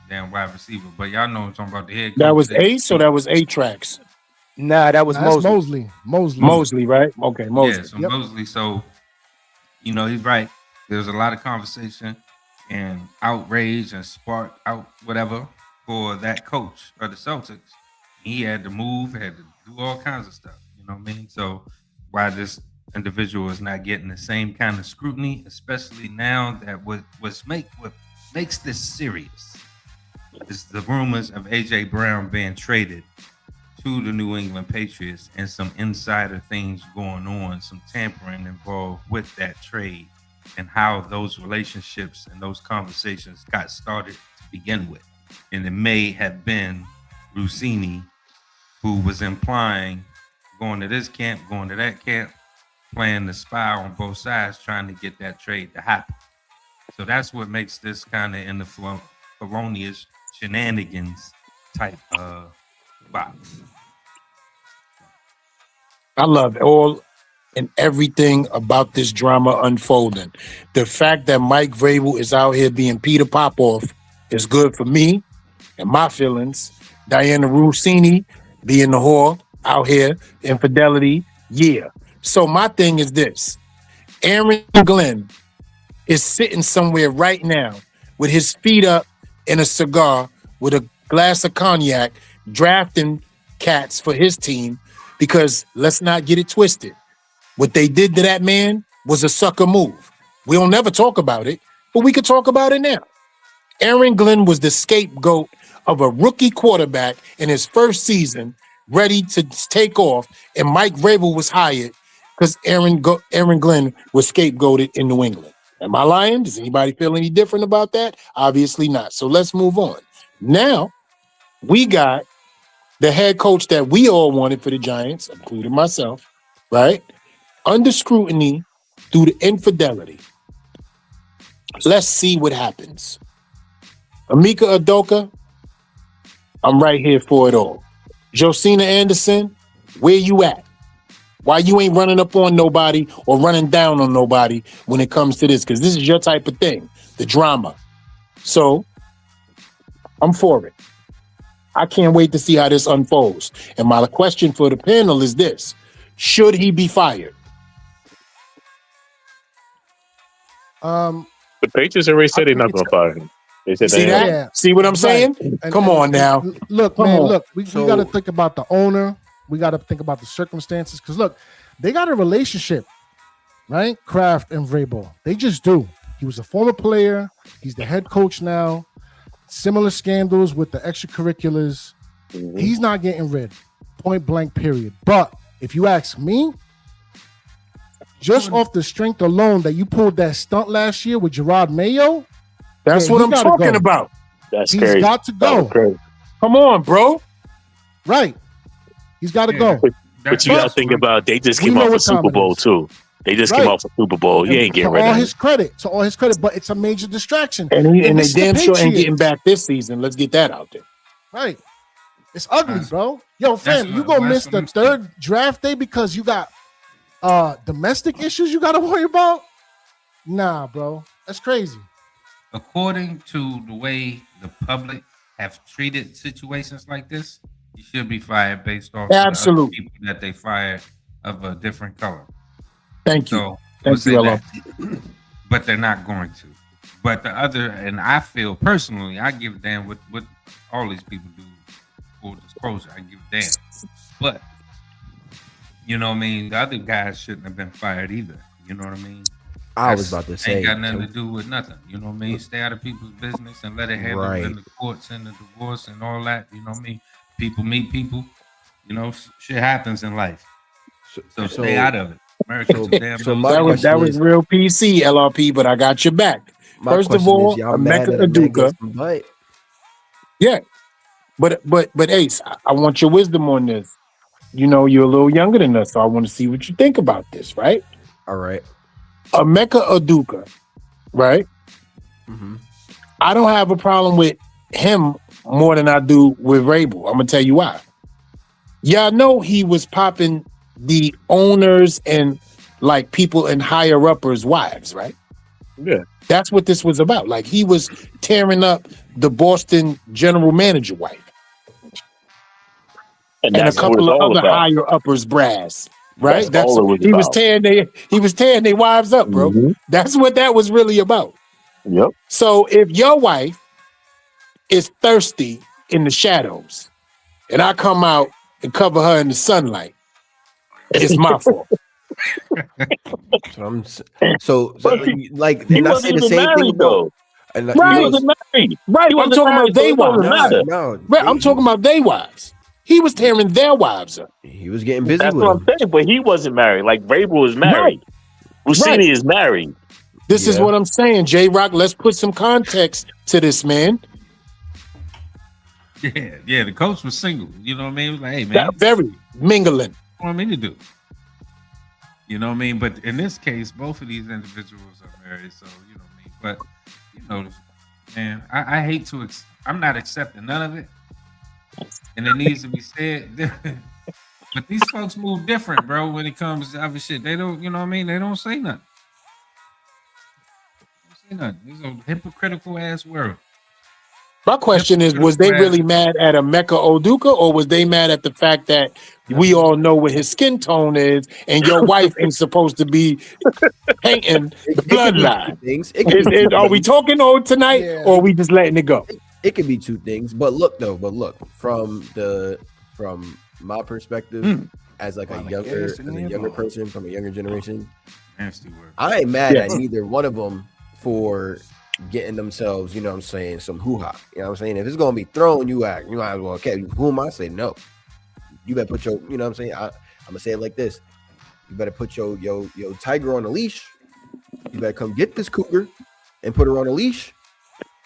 damn wide receiver, but y'all know I'm talking about the head coach. That was Ace, or that was A-Trax? Nah, that was Mosley. Mosley, right? Okay, Mosley. Yeah, so Mosley. So, he's right. There's a lot of conversation and outrage and spark out whatever for that coach of the Celtics. He had to move, had to do all kinds of stuff. You know what I mean? So why this individual is not getting the same kind of scrutiny, especially now that what makes this serious is the rumors of AJ Brown being traded to the New England Patriots and some insider things going on, some tampering involved with that trade and how those relationships and those conversations got started to begin with. And it may have been Rossini who was implying going to this camp, going to that camp, playing the spy on both sides, trying to get that trade to happen. So that's what makes this kind of in the felonious shenanigans type box. I love all and everything about this drama unfolding. The fact that Mike Vrabel is out here being Peter Popoff is good for me and my feelings. Diana Rossini being the whore out here, infidelity, yeah. So my thing is this. Aaron Glenn is sitting somewhere right now with his feet up in a cigar with a glass of cognac, drafting cats for his team because let's not get it twisted. What they did to that man was a sucker move. We'll never talk about it, but we could talk about it now. Aaron Glenn was the scapegoat of a rookie quarterback in his first season, ready to take off, and Mike Vrabel was hired because Aaron Glenn was scapegoated in New England. Am I lying? Does anybody feel any different about that? Obviously not. So let's move on. Now, we got the head coach that we all wanted for the Giants, including myself, right? Under scrutiny due to infidelity. Let's see what happens. Emeka Udoka, I'm right here for it all. Josina Anderson, where you at? Why you ain't running up on nobody or running down on nobody when it comes to this? Because this is your type of thing, the drama. So, I'm for it. I can't wait to see how this unfolds. And my question for the panel is this. Should he be fired? The Patriots already said they're not going to fire him. They said See that? Yeah. See what I'm saying? Come on now. Look, Come man, on. look, we got to think about the owner. We got to think about the circumstances. Because, look, they got a relationship, right? Kraft and Vrabel. They just do. He was a former player. He's the head coach now. Similar scandals with the extracurriculars. He's not getting rid. Point blank, period. But if you ask me, just off the strength alone that you pulled that stunt last year with Gerard Mayo, that's what I'm talking about. That's He's crazy. got to go. Come on, bro. Right. He's got to go. But you got to think about, they just We came know off a what time Super it Bowl is. too. They just Right. came off a Super Bowl. He ain't getting rid To all of his him. credit. To all his credit. But it's a major distraction. And they this is the damn sure ain't getting Patriots. back this season. Let's get that out there. Right. It's ugly, bro. Yo, fam, you gonna miss the third draft day because you got domestic issues you gotta worry about? Nah, bro. That's crazy. According to the way the public have treated situations like this, you should be fired based off of the other Absolutely. people that they fired of a different color. Thank you. So, Thank you, that. LO. But they're not going to. But the other, and I feel personally, I give a damn what all these people do for disclosure. I give a damn. But, you know what I mean? The other guys shouldn't have been fired either. You know what I mean? I was about to say, ain't got nothing to do with nothing. You know what I mean? Stay out of people's business and let it handle Right. in the courts and the divorce and all that. You know what I mean? People meet people. You know, shit happens in life. So stay out of it. Americans are damn that was real PC, LRP, but I got your back. My First of question all, is, y'all mad Emeka that a man Udoka. gets some butt? Yeah. But Ace, I want your wisdom on this. You know, you're a little younger than us, so I want to see what you think about this, right? All right. Emeka Udoka, right? Mm-hmm. I don't have a problem with him more than I do with Vrabel. I'm gonna tell you why. Y'all know he was popping the owners and like people in higher uppers' wives, right? Yeah. That's what this was about. Like he was tearing up the Boston general manager wife. And a that's what couple it's of all other about. higher uppers brass. Right? That's all it was he was about. tearing their wives up, bro. Mhm. That's what that was really about. Yep. So if your wife is thirsty in the shadows and I come out and cover her in the sunlight, it's my fault. So like, He and I wasn't say the even same thing married, about. though. And Right. He wasn't married. Right. He I'm wasn't talking married, about so they it doesn't wives. matter. No, Right. I'm talking about they wives. He was tearing their wives up. He was getting busy That's with what them. I'm saying. But he wasn't married. Like Vrabel is married. Rossini Right. is married. This is Yeah. what I'm saying, J-Rock. Let's put some context to this, man. Yeah, the coach was single. You know what I mean? He was like, hey, man, That very mingling. what want me to do? You know what I mean? But in this case, both of these individuals are married, so you know what I mean. But you know, man, I hate to. I'm not accepting none of it, and it needs to be said. But these folks move different, bro. When it comes to other shit, they don't. You know what I mean? They don't say nothing. They don't say nothing. It's a hypocritical ass world. My question is, was they really mad at Emeka Udoka, or was they mad at the fact that we all know what his skin tone is, and your wife ain't supposed to be painting the bloodline? Are we talking old tonight, or are we just letting it go? It could be two things, but look, from my perspective, as like a Well, I younger, guess as in a there, younger bro. person from a younger generation, Nasty word. I ain't mad Yes. at neither one of them for getting themselves, you know what I'm saying, some hoo-ha. You know what I'm saying? If it's gonna be thrown, you might as well, okay, who am I to say no? You better put your, you know what I'm saying? I'm gonna say it like this. You better put your tiger on a leash. You better come get this cougar and put her on a leash.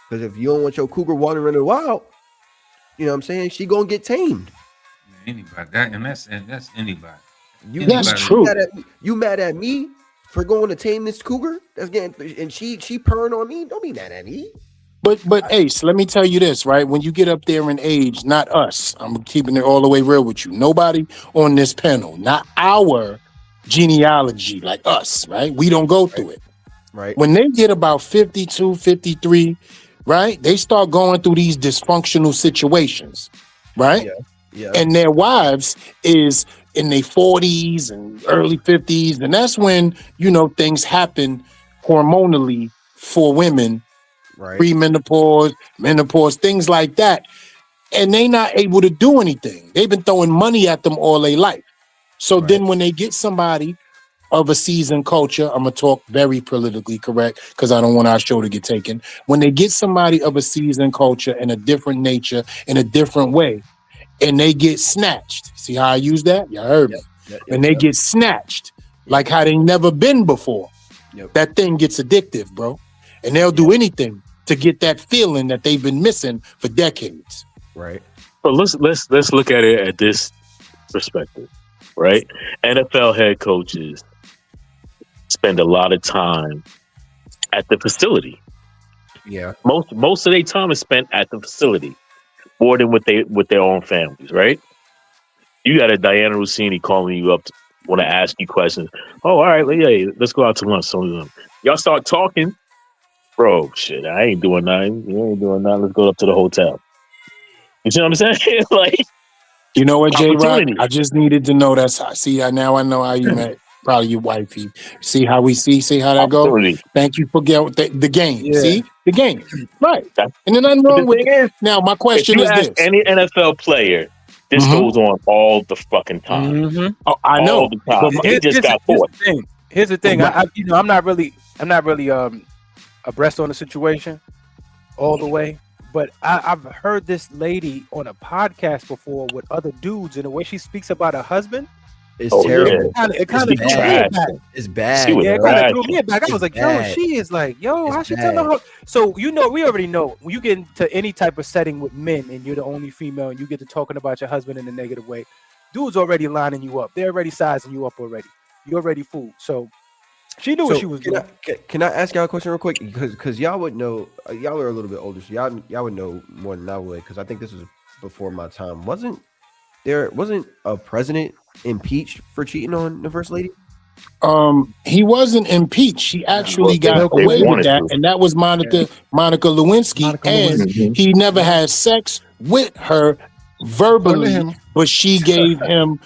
Because if you don't want your cougar wandering in the wild, you know what I'm saying, she gonna get tamed. Anybody that's anybody. That's true. You mad at me for going to tame this cougar? That's getting, and she purring on me. Don't be mad at me. But Ace, let me tell you this, right? When you get up there in age, not us, I'm keeping it all the way real with you. Nobody on this panel, not our genealogy, like us, right? We don't go through it. Right. When they get about 52, 53, right? They start going through these dysfunctional situations, right? Yeah. And their wives is in their 40s and early 50s. And that's when, you know, things happen hormonally for women. Right. Premenopause, menopause, things like that. And they not able to do anything. They've been throwing money at them all their life. So then when they get somebody of a seasoned culture, I'm going to talk very politically correct because I don't want our show to get taken. When they get somebody of a seasoned culture in a different nature, in a different way, and they get snatched. See how I use that? Y'all heard me. And they get snatched like how they never been before. That thing gets addictive, bro. And they'll do anything to get that feeling that they've been missing for decades. Right. But let's look at it at this perspective, right? NFL head coaches spend a lot of time at the facility. Yeah. Most of their time is spent at the facility, more than with their own families, right? You got a Diana Rossini calling you up to want to ask you questions. Oh, all right, let's go out to lunch. So y'all start talking. Bro, shit, I ain't doing nothing. You ain't doing nothing. Let's go up to the hotel. You see what I'm saying? Like, you know what, J-Rock? opportunity. I just needed to know that's how. See, now I know how you met probably your wifey. See how see how that go? Thank you for the game. Yeah. See? The game. Right. And then nothing wrong with it. Now, my question if you is ask this. any NFL player, this goes on all the fucking time. Oh, I know. All the time. It just got caught. Here's the thing. I'm not really abreast on the situation all the way, but I've heard this lady on a podcast before with other dudes, and the way she speaks about her husband, it's terrible. It kind of threw me back. It's bad. Yeah, it kind of threw me back. I was like, bad. yo, she is like, yo, how she telling her? So we already know when you get into any type of setting with men, and you're the only female, and you get to talking about your husband in a negative way, dudes already lining you up. They're already sizing you up already. You're already fooled. So she knew what she was doing. Can I ask y'all a question real quick? Because y'all would know, y'all are a little bit older, so y'all would know more than I would. Because I think this was before my time. Wasn't a president impeached for cheating on the first lady? He wasn't impeached. She actually got away with that, and that was Monica Lewinsky, and he never had sex with her verbally, but she gave him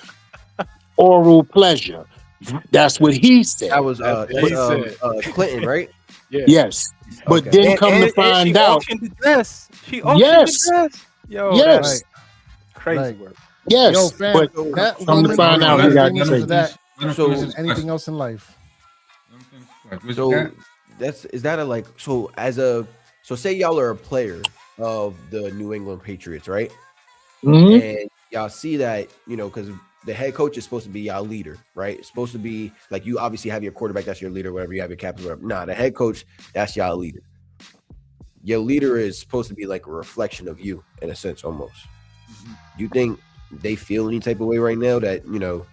oral pleasure. That's what he said. That was Clinton, right? Yeah. Yes, but then come to find out, auctioned the dress. She auctioned the dress. Yo, yes, crazy work. Yes, Yo, fam, but that come to find out, he got that. So anything else in life? So is that a like? So say y'all are a player of the New England Patriots, right? And y'all see that, you know, because the head coach is supposed to be y'all leader, right? It's supposed to be like, you obviously have your quarterback, that's your leader, whatever, you have your captain, whatever. Nah, the head coach, that's y'all leader. Your leader is supposed to be like a reflection of you in a sense, almost. You think they feel any type of way right now that, you know,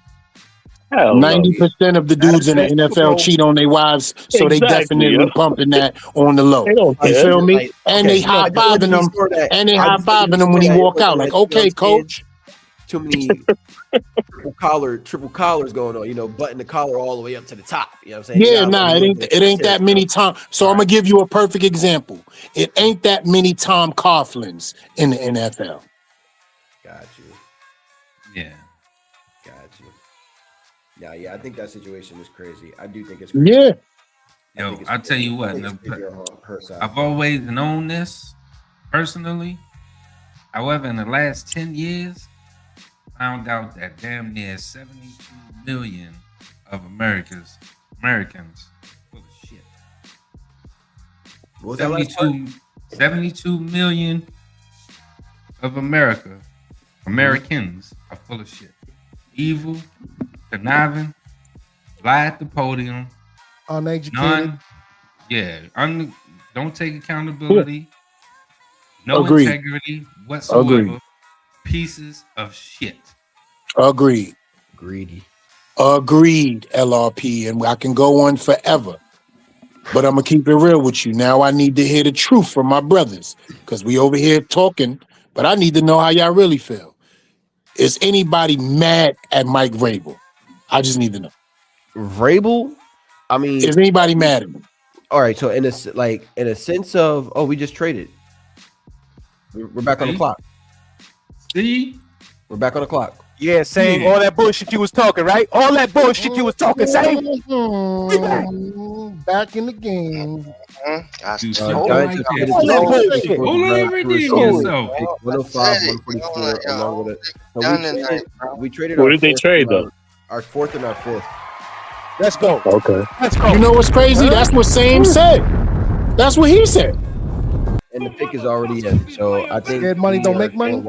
90% of the dudes in the NFL cheat on their wives, so they definitely pumping that on the low. You feel me? And they high fiving them, and they high fiving them when he walk out. Like, okay, coach. Too many triple collars going on, you know, button the collar all the way up to the top. You know what I'm saying? Yeah, nah, it ain't that many Tom. So I'm gonna give you a perfect example. It ain't that many Tom Coughlins in the NFL. Got you. Yeah. Got you. Yeah, I think that situation is crazy. I do think it's crazy. Yeah. Yo, I'll tell you what. I've always known this personally. However, in the last 10 years, found out that damn near 72 million of Americans full of shit. What was that last part? 72 million of Americans are full of shit. Evil, conniving, lie at the podium, uneducated. Don't take accountability, no Agreed. integrity whatsoever. Agreed. Pieces of shit. Agreed. Greedy. Agreed, LRP. And I can go on forever. But I'm going to keep it real with you. Now I need to hear the truth from my brothers. Because we over here talking, but I need to know how y'all really feel. Is anybody mad at Mike Vrabel? I just need to know. Vrabel? I mean, is anybody mad at him? All right, so in a sense of, we just traded. We're back on the clock. See? We're back on the clock. Yeah, same. All that bullshit you was talking, right? All that bullshit you was talking, same. Back in the game. Hold everything yourself. 105, 144, along with it. So we traded. What did they trade though? Our fourth and our fifth. Let's go. Okay. Let's go. You know what's crazy? That's what Sam said. That's what he said. And the pick is already in. So I think scared money don't make money.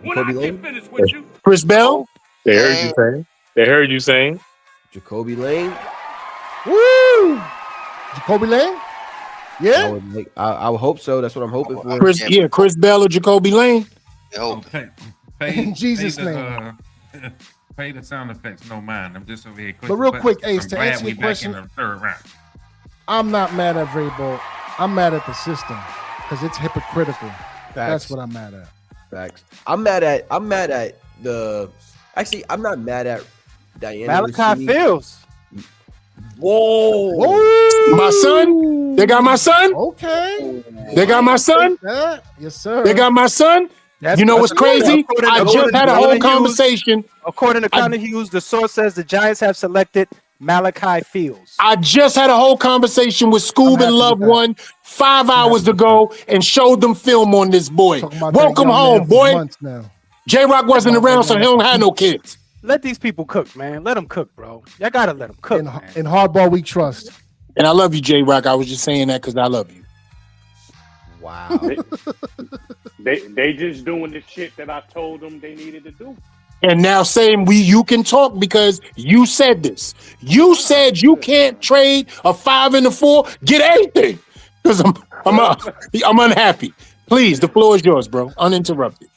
Jacoby Lane. Chris Bell. They heard you saying. They heard you saying. Jacoby Lane. Woo! Jacoby Lane. Yeah. I would hope so. That's what I'm hoping for. Chris Bell or Jacoby Lane. In Jesus' name. Pay the sound effects, no mind. I'm just over here. But real quick, Ace, to answer your back question, in the third round. I'm not mad at Vrabel. I'm mad at the system because it's hypocritical. Facts. That's what I'm mad at. Facts. I'm mad at the. Actually, I'm not mad at Diana. Malachi Fields. Whoa. My son. They got my son. Okay. They got my son. Yes, sir. They got my son. You know what's crazy? I just had a whole conversation. According to Connor Hughes, the source says the Giants have selected Malachi Fields. I just had a whole conversation with Scoob and Love One 5 hours ago and showed them film on this boy. Welcome home, boy. J-Rock wasn't around, so he don't have no kids. Let these people cook, man. Let them cook, bro. Y'all gotta let them cook. In hardball, we trust. And I love you, J-Rock. I was just saying that because I love you. Wow. They just doing the shit that I told them they needed to do. And now saying you can talk because you said this. You said you can't trade a 5 and a 4. Get anything because I'm unhappy. Please, the floor is yours, bro. Uninterrupted.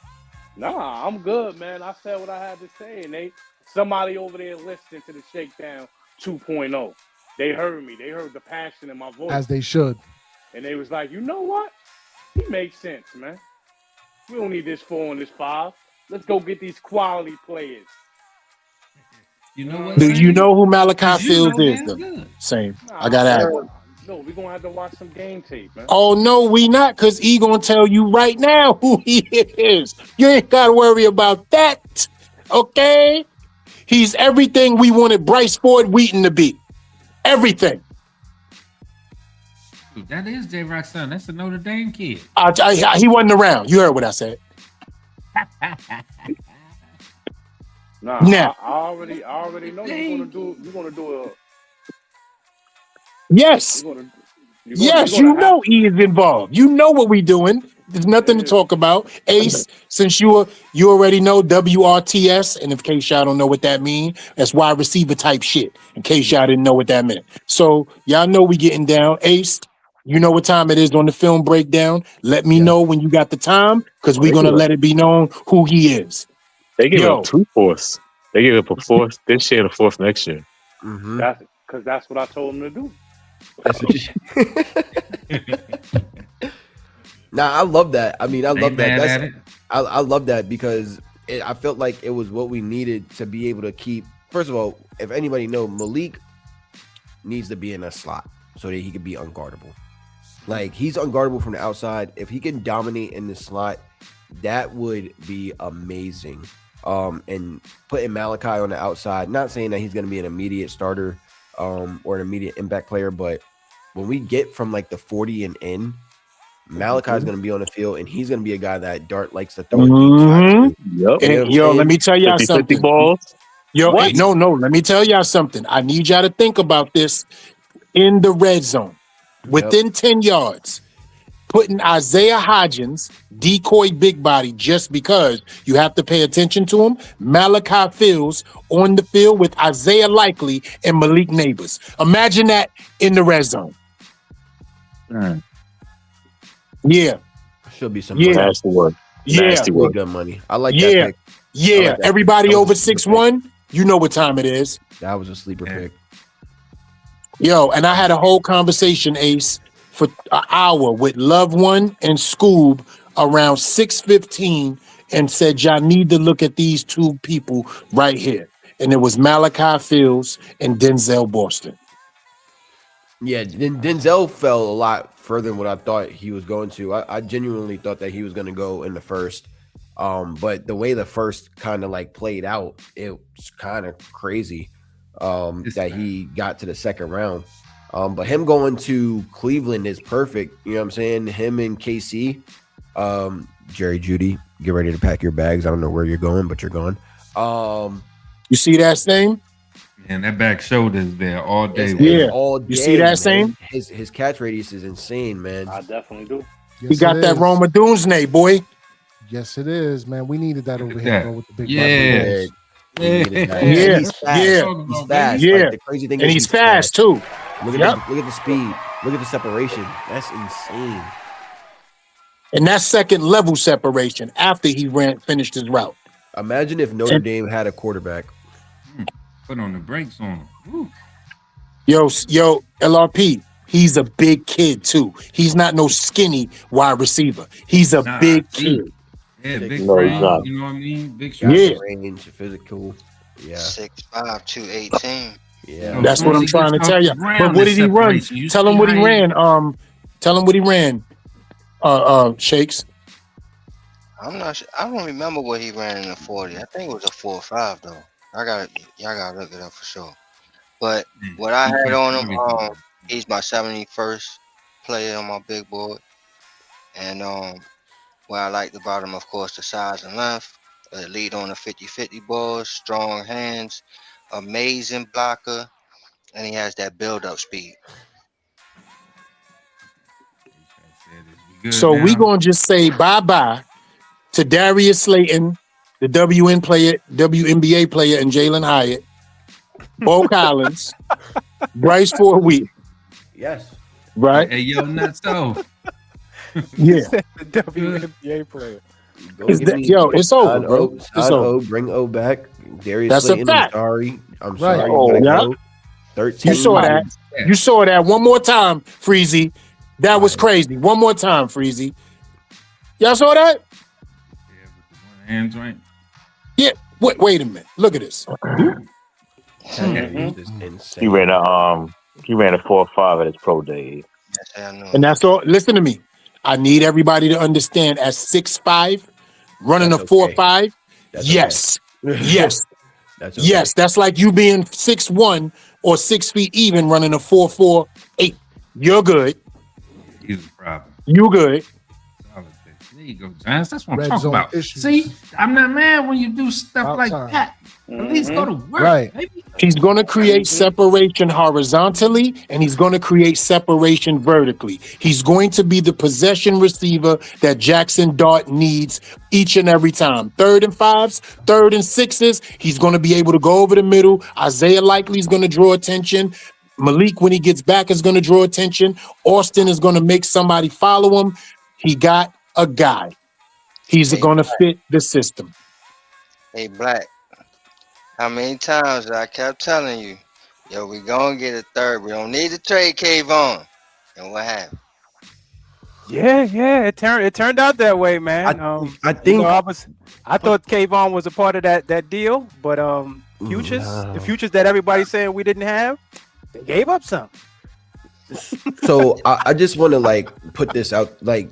Nah, I'm good, man. I said what I had to say, and somebody over there listening to the Shakedown 2.0. They heard me. They heard the passion in my voice. As they should. And they was like, you know what? He makes sense, man. We don't need this 4 and this 5. Let's go get these quality players. You know what? Do you know who Malachi Fields is? Though? Same. I got to ask. No, we're going to have to watch some game tape, man. Oh, no, we not, because he going to tell you right now who he is. You ain't got to worry about that, okay? He's everything we wanted Bryce Ford Wheaton to be. Everything. Dude, that is J-Rock's son. That's a Notre Dame kid. He wasn't around. You heard what I said. Nah, now, I already know you're gonna do a. Yes. Yes, you know he is involved. You know what we doing. There's nothing to talk about. Ace, since you already know WRTS, and in case y'all don't know what that means, that's wide receiver type shit. In case y'all didn't know what that meant. So y'all know we getting down. Ace, you know what time it is on the film breakdown. Let me know when you got the time, because we're gonna let it be known who he is. They give him 2 fourths. They give him a 4th this year and a 4th next year. Mm-hmm. That's what I told him to do. Nah, I love that. I mean, I love that. I love that because I felt like it was what we needed to be able to keep. First of all, if anybody know, Malik needs to be in a slot so that he could be unguardable. Like, he's unguardable from the outside. If he can dominate in the slot, that would be amazing. And putting Malachi on the outside, not saying that he's going to be an immediate starter or an immediate impact player, but when we get from like the 40 and in, Malachi's going to be on the field, and he's going to be a guy that Dart likes to throw deep shots. Yep. And, yo, let me tell y'all 50-50 something. balls. Yo, hey, no, let me tell y'all something. I need y'all to think about this in the red zone. Within 10 yards, putting Isaiah Hodgins, decoy big body, just because you have to pay attention to him. Malachi Fields on the field with Isaiah Likely and Malik Neighbors. Imagine that in the red zone. Yeah. Should be some Yeah. money. Nasty work. Yeah. Nasty Really work. good money. I like that Yeah. pick. Yeah. I like that. Everybody That was over a sleeper 6'1", you know what time it is. That was a sleeper pick. Yo, and I had a whole conversation, Ace, for an hour with Love One and Scoob around 6:15 and said, y'all need to look at these two people right here. And it was Malachi Fields and Denzel Boston. Yeah, Denzel fell a lot further than what I thought he was going to. I genuinely thought that he was going to go in the first. But the way the first kind of like played out, it was kind of crazy that he got to the second round. But him going to Cleveland is perfect. You know what I'm saying? Him and KC, Jerry Jeudy, get ready to pack your bags. I don't know where you're going, but you're going. You see that same? And that back shoulder is there all day. Yeah. All day, You see that man. same? His catch radius is insane, man. I definitely do. He got that Roma Doomsday, boy. Yes, it is, man. We needed that over at here, that. bro, with the big Yeah. We needed that. Yeah. He's fast. Yeah. He's fast. Yeah. Like, the crazy thing And is he's fast, too. Look at Yep. look at the speed. Look at the separation. That's insane. And that's second level separation after he finished his route. Imagine if Notre Dame had a quarterback. Put on the brakes on him. Woo. Yo, LRP, he's a big kid, too. He's not no skinny wide receiver. He's a big kid. Yeah, big No, he's frame. not. You know what I mean? Big Got shot. the range, physical. Yeah. 6'5", 218. Yeah. That's what I'm trying to tell you. But what did he run? Tell him what he ran. Tell him what he ran. Shakes. I'm not sure. I don't remember what he ran in the 40. I think it was a 4.5 though. Y'all gotta look it up for sure. But what I had on him, he's my 71st player on my big board. And what I liked about him, of course, the size and length, elite on the 50-50 balls, strong hands, amazing blocker, and he has that build-up speed. So we gonna just say bye-bye to Darius Slayton, the WNBA player, and Jalen Hyatt, Bo Collins, Bryce Four-Week. Yes. Right? Hey, yo, not so. Yeah. The WNBA player. It's over, bro. It's over. Bring O back. Darius That's Slayton, a fact. I'm sorry. Right. You gotta Oh, go. 13. You saw that. You saw that one more time, Freezy. That was crazy. One more time, Freezy. Y'all saw that? Hands right. Yeah. Wait a minute. Look at this. He ran a 4.5 at his pro day. And that's all. Listen to me. I need everybody to understand at 6'5", running That's a 4.5. Yes. Yes. That's Yes. That's like you being 6'1" or 6 feet even running a 4.48. You're good. He's a problem. You good. There you go, Giants. That's what I'm Red talking zone about. issues. See, I'm not mad when you do stuff like Outside. that. At least go to work. Right. Baby. He's going to create separation horizontally, and he's going to create separation vertically. He's going to be the possession receiver that Jackson Dart needs each and every time. 3rd and 5s, 3rd and 6s, he's going to be able to go over the middle. Isaiah Likely is going to draw attention. Malik, when he gets back, is going to draw attention. Austin is going to make somebody follow him. He got a guy. He's going to fit the system. Hey, Black. How many times I kept telling you, yo, we gonna get a third. We don't need to trade Kayvon. And what happened? Yeah. It turned out that way, man. I think I thought Kayvon was a part of that deal, but the futures that everybody's saying we didn't have, they gave up some. So I just want to like put this out. Like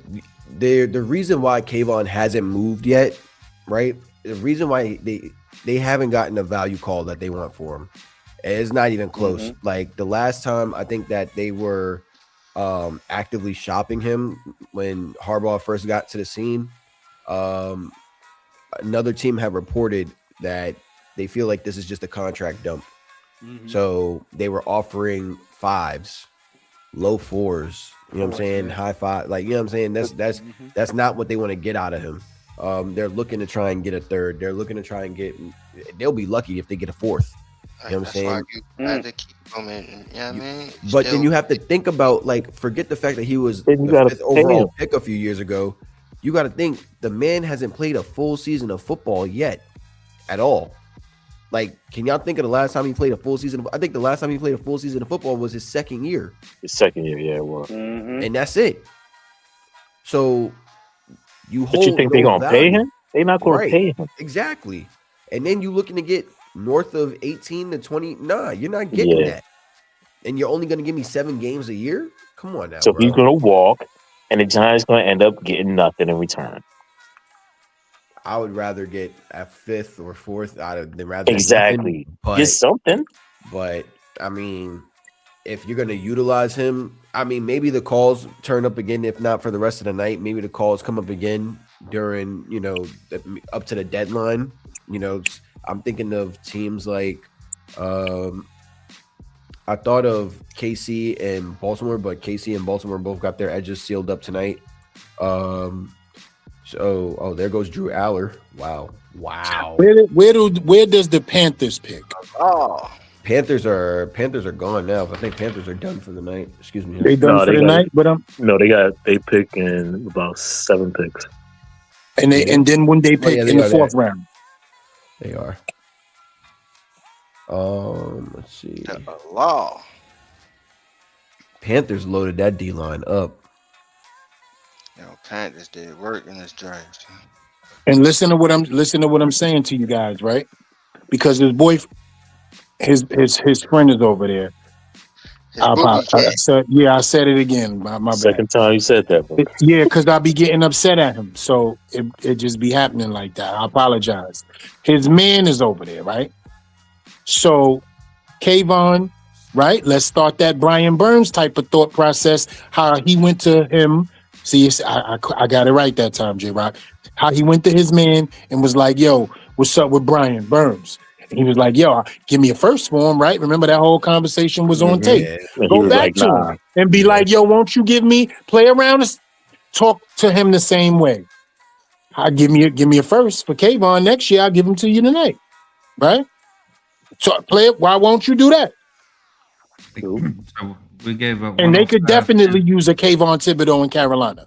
the reason why Kayvon hasn't moved yet, right? The reason why they haven't gotten the value call that they want for him. It's not even close. Like the last time I think that they were actively shopping him when Harbaugh first got to the scene. Another team have reported that they feel like this is just a contract dump. So they were offering 5s, low 4s, you know what I'm saying? High 5, like, you know what I'm saying? That's not what they want to get out of him. They're looking to try and get a 3rd. They're looking to try and they'll be lucky if they get a 4th. You know what I'm saying? You have to keep them in, you know what I mean? But then you have to think about, like, forget the fact that he was Then you the gotta 5th pay overall him. pick a few years ago. You got to think the man hasn't played a full season of football yet at all. Like, can y'all think of the last time he played a full season? I think the last time he played a full season of football was his second year. His second year, yeah, it was. And that's it. So you But you think they're those gonna pay values. him? They're not gonna Right. pay him. Exactly. And then you looking to get north of 18 to 20. Nah, you're not getting Yeah. that. And you're only gonna give me 7 games a year? Come on now, So bro. he's gonna walk, and the Giants gonna end up getting nothing in return. I would rather get a 5th or 4th out of than rather Exactly. Nothing, Get something. But I mean, if you're gonna utilize him, I mean, maybe the calls turn up again. If not for the rest of the night, maybe the calls come up again during, you know, up to the deadline. You know, I'm thinking of teams like, I thought of KC and Baltimore, but KC and Baltimore both got their edges sealed up tonight. So, there goes Drew Aller. Wow. Where does the Panthers pick? Oh, Panthers are gone now. I think Panthers are done for the night. Excuse me. They done for the night, but they pick in about 7 picks. And then when they pick in the 4th round. They are. Let's see. law. Panthers loaded that D line up. Panthers did work in this draft. And listen to what I'm saying to you guys, right? Because his friend is over there. I said it again. My Second time you said that, bro. Yeah, because I'll be getting upset at him. So it just be happening like that. I apologize. His man is over there, right? So Kayvon, right? Let's start that Brian Burns type of thought process. How he went to him. See, I got it right that time, J-Rock. How he went to his man and was like, yo, what's up with Brian Burns? And he was like, yo, give me a 1st for him, right? Remember that whole conversation was on tape. Yeah. Go back to him and be like, yo, won't you play around and talk to him the same way? I'll give me a 1st for Kayvon next year. I'll give him to you tonight, right? So play it. Why won't you do that? So we gave up, and they could definitely use a Kayvon Thibodeau in Carolina.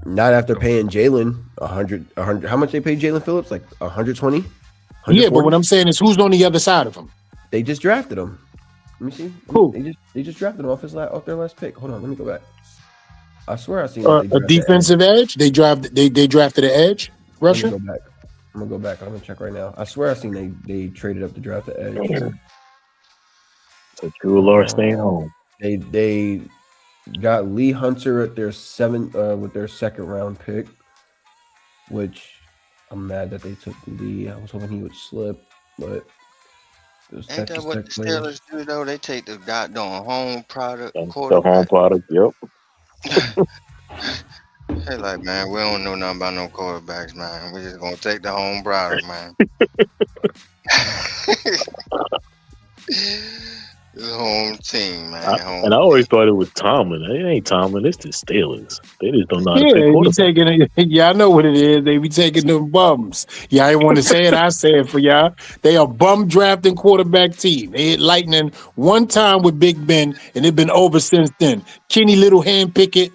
Not after paying Jalen 100. How much they paid Jalen Phillips? Like 120. Yeah, but what I'm saying is, who's on the other side of him? They just drafted him. Let me see. Who? They just drafted him off their last pick. Hold on, let me go back. I swear I seen a defensive edge. They drafted an edge rusher. I'm gonna go back. I'm gonna check right now. I swear I seen they traded up to draft the edge. So Drew Lawrence staying home. They got Lee Hunter at their 2nd round pick, which I'm mad that they took Lee. I was hoping he would slip, but ain't that what the Steelers do though? They take the goddamn home product. The home product, yep. They like, man, we don't know nothing about no quarterbacks, man. We're just gonna take the home product, man. The home team, man. And I always thought it was Tomlin. It ain't Tomlin. It's the Steelers. They just don't know how to play quarterback. I know what it is. They be taking them bums. Y'all ain't want to say it. I say it for y'all. They are bum drafting quarterback team. They hit lightning one time with Big Ben, and it's been over since then. Kenny Little hand picket.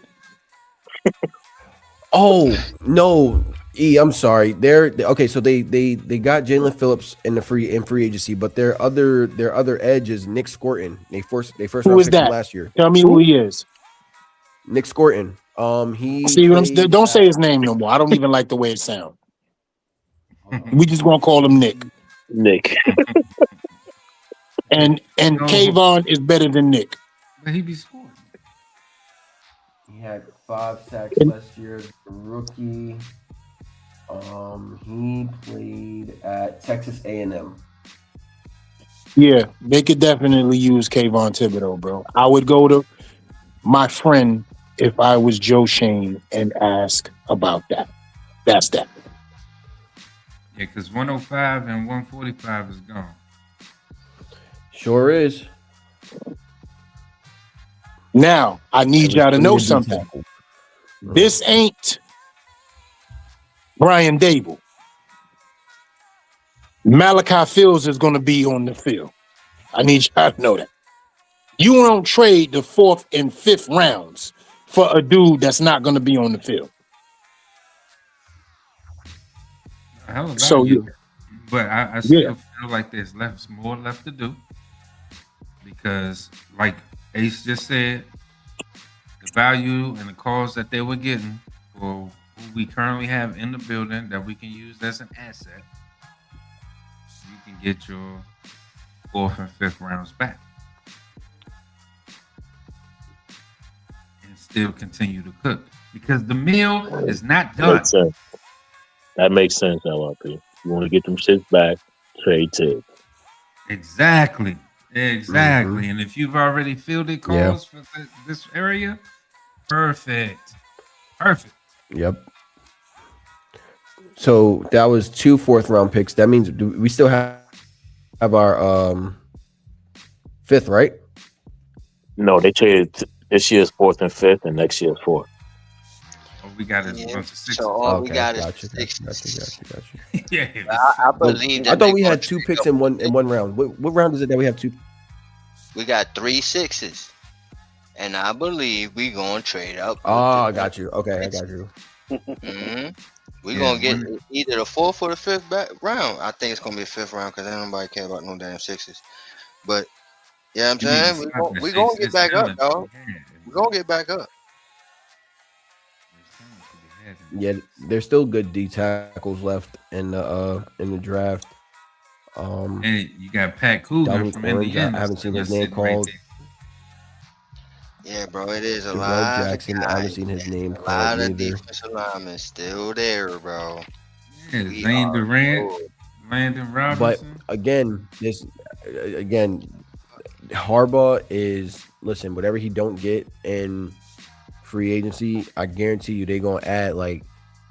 Oh no, I'm sorry. They're okay. So they got Jalen Phillips in free agency, but their other edge is Nick Scorton. They first who round is pick that? Last year. Tell me who he is. Nick Scorton. Don't say his name no more. I don't even like the way it sounds. We just gonna call him Nick. Nick. and Kayvon is better than Nick. But he be scoring. He had 5 sacks last year as a rookie. He played at Texas A&M. Yeah, they could definitely use Kayvon Thibodeau, bro. I would go to my friend if I was Joe Shane and ask about that. That's that. Yeah, because 105 and 145 is gone. Sure is. Now, I need y'all to know something. This ain't Brian Dable. Malachi Fields is going to be on the field. I need y'all to know that. You don't trade the 4th and 5th rounds for a dude that's not going to be on the field. So you, but I still feel like there's more left to do because, like Ace just said, the value and the calls that they were getting for who we currently have in the building that we can use as an asset, you can get your 4th and 5th rounds back and still continue to cook because the meal is not done. That makes sense, LRP. You want to get them shits back, trade Tibbs. Exactly. And if you've already fielded calls for this area, perfect. Yep. So that was 2 4th-round picks. That means we still have our 5th, right? No, they traded this year's 4th and 5th, and next year's 4th. We got a bunch of 6. So all we got is Gotcha. 6. Yeah. I believe that I thought we had 2 picks in one round. What round is it that we have 2? We got 3 6s. And I believe we gonna trade up. Oh, I got you. Okay, I got you. We gonna get either the 4th or the 5th round. I think it's gonna be a 5th round because ain't nobody care about no damn 6s. But yeah, I'm saying we gonna get back up, dog. We gonna get back up. Yeah, there's still good D tackles left in the draft. And you got Pat Coogan from Indiana. I haven't seen his name called. Yeah, bro, it is a Terrell lot. Jackson, I haven't seen his name A called lot of either. defensive linemen still there, bro. Yeah, Zane Durant, Landon Robinson. But again, Harbaugh is whatever he don't get in free agency, I guarantee you they're gonna add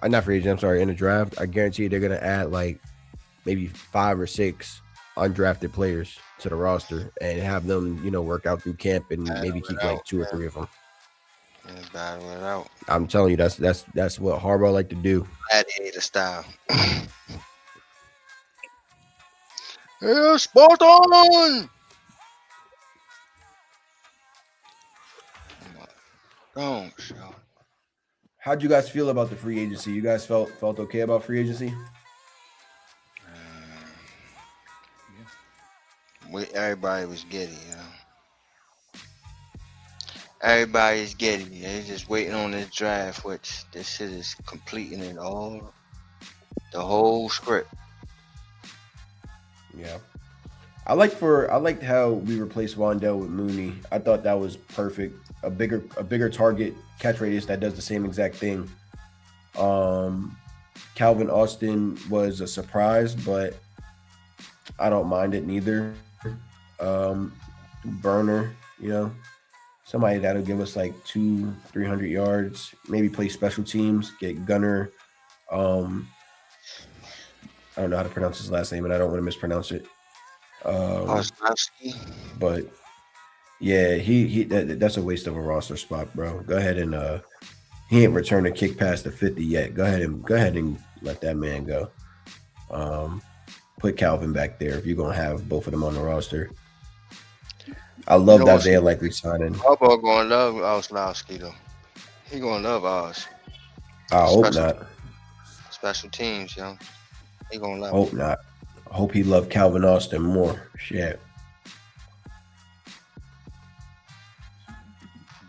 not free agency, I'm sorry, in the draft. I guarantee you they're gonna add maybe 5 or 6 undrafted players to the roster and have them, work out through camp and maybe keep 2 or 3 of them. Battle it out. I'm telling you, that's what Harbaugh like to do. Gladiator style. Yeah, Spartan! Don't show. How'd you guys feel about the free agency? You guys felt okay about free agency? Everybody was giddy, Everybody's giddy. They're just waiting on this draft, which this shit is completing it all. The whole script. Yeah. I liked how we replaced Wandell with Mooney. I thought that was perfect. A bigger target catch radius that does the same exact thing. Calvin Austin was a surprise, but I don't mind it neither. Burner, somebody that'll give us 200-300 yards, maybe play special teams, get Gunner. I don't know how to pronounce his last name, and I don't want to mispronounce it. But yeah, that's a waste of a roster spot, bro. Go ahead and he ain't returned a kick past the 50 yet. Go ahead and let that man go. Put Calvin back there if you're gonna have both of them on the roster. I love that Isaiah Likely signing. Harbaugh gonna love Oslowski though. He gonna love Oz. I hope not. Special teams, He gonna love. Hope not. I hope he loved Calvin Austin more. Shit.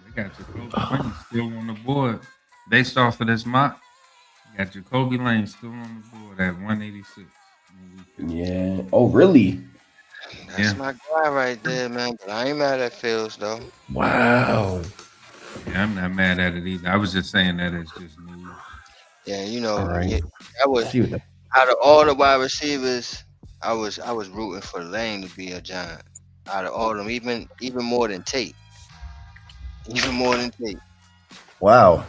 They got Jacoby Lane still on the board. Based off of this mock, you got Jacoby Lane still on the board at 186. Yeah. Oh, really? That's my guy right there, man. But I ain't mad at Fields though. Wow. Yeah, I'm not mad at it either. I was just saying that it's just news. Yeah, Right. that was out of all the wide receivers, I was rooting for Lane to be a giant. Out of all of them, even more than Tate. Even more than Tate. Wow.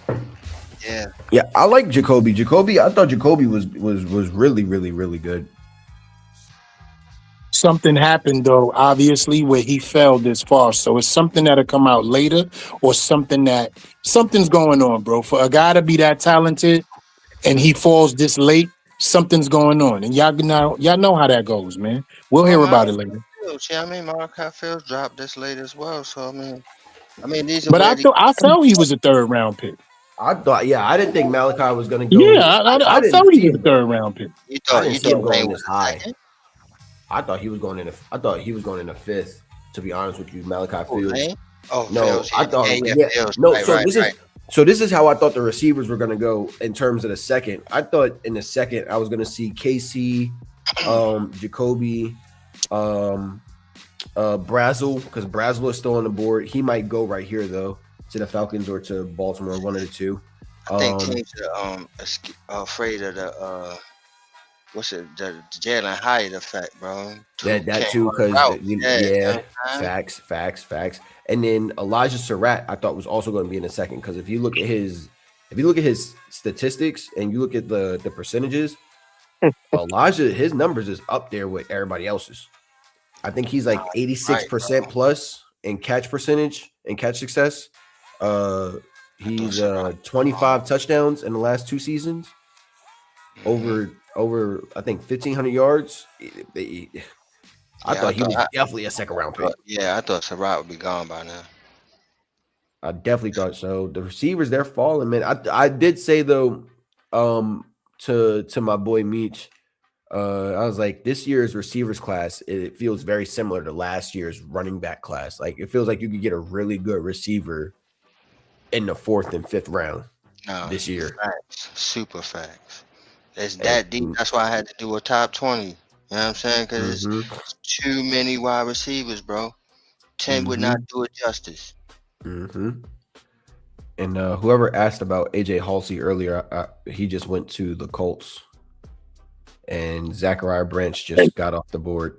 Yeah. Yeah, I like Jacoby. I thought Jacoby was really, really, really good. Something happened though, obviously, where he fell this far. So it's something that'll come out later, or something's going on, bro. For a guy to be that talented and he falls this late, something's going on. And y'all know how that goes, man. We'll hear about it later. Yeah, I mean, Malachi Fields dropped this late as well. So I mean, these are But where I felt he was a third round pick. I didn't think Malachi was going to go. Yeah, I felt he was a third round pick. I didn't see him going this high. I thought he was going in a fifth. To be honest with you, Malachi Fields. Oh no, Fields, I thought Fields. no. Right, So this is how I thought the receivers were going to go in terms of the second. I thought in the second I was going to see KC, Jacoby, Brazel, because Brazel is still on the board. He might go right here though to the Falcons or to Baltimore, one of the two. I think teams are afraid of the the Jalen Hyatt effect, bro. That too, because facts. And then Elijah Surratt, I thought was also going to be in a second, because if you look at his statistics and you look at the percentages, Elijah, his numbers is up there with everybody else's. I think he's like 86% plus in catch percentage and catch success. He's 25 touchdowns in the last 2 seasons. Over I think 1,500 yards. I thought he was definitely a second round pick. Yeah, I thought Surratt would be gone by now. I definitely thought so. The receivers, they're falling, man. I did say though, to my boy Meech, I was like, this year's receivers class, it feels very similar to last year's running back class. Like, it feels like you could get a really good receiver in the 4th and 5th round this year. Facts. Super facts. It's that deep. That's why I had to do a top 20. You know what I'm saying? Because it's too many wide receivers, bro. 10 would not do it justice. And whoever asked about AJ Halsey earlier, he just went to the Colts. And Zachariah Branch just got off the board.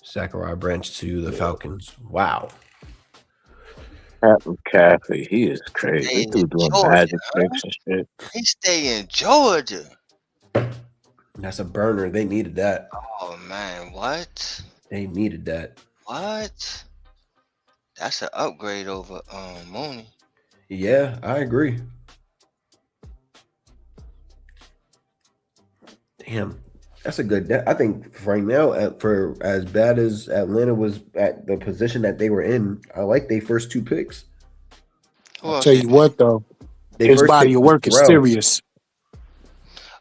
Zachariah Branch to the Falcons. Wow. Pat McCaffrey, he is crazy. This dude doing magic tricks and shit. He stay in Georgia. That's a burner. They needed that. Oh man, what? They needed that. What? That's an upgrade over Mooney. Yeah, I agree. Damn, that's a good. I think right now, for as bad as Atlanta was at the position that they were in, I like their first 2 picks. I'll tell you what, though, his body of work is serious.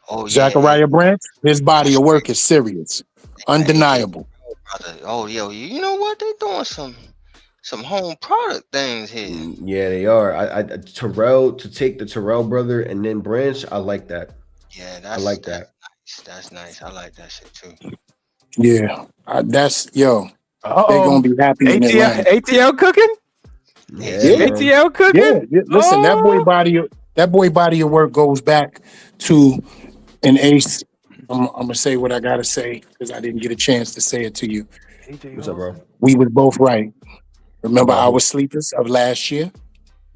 Oh, Zachariah Branch, his body of work is serious, undeniable. Oh, you know what? They doing some home product things here. Yeah, they are. I Terrell, to take the Terrell brother and then Branch, I like that. Yeah, I like that. That's nice. I like that shit too. Yeah, that's they're gonna be happy. ATL cooking. Yeah, ATL cooking. Yeah. Listen, that boy body of work goes back to an ace. I'm gonna say what I gotta say because I didn't get a chance to say it to you. What's up, bro? We was both right. Remember our sleepers of last year?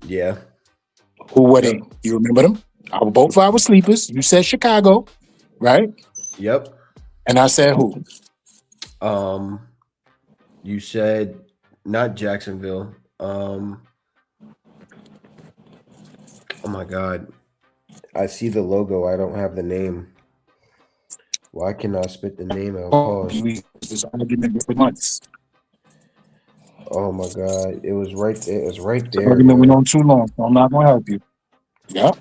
Yeah. Who were they? You remember them? Both our sleepers. You said Chicago, right? Yep. And I said who? You said not Jacksonville. Oh my God. I see the logo. I don't have the name. Why can I spit the name out? Pause. This argument for months. Oh my God. It was right there. It was right there. Argument went on too long, so I'm not gonna help you. Yep.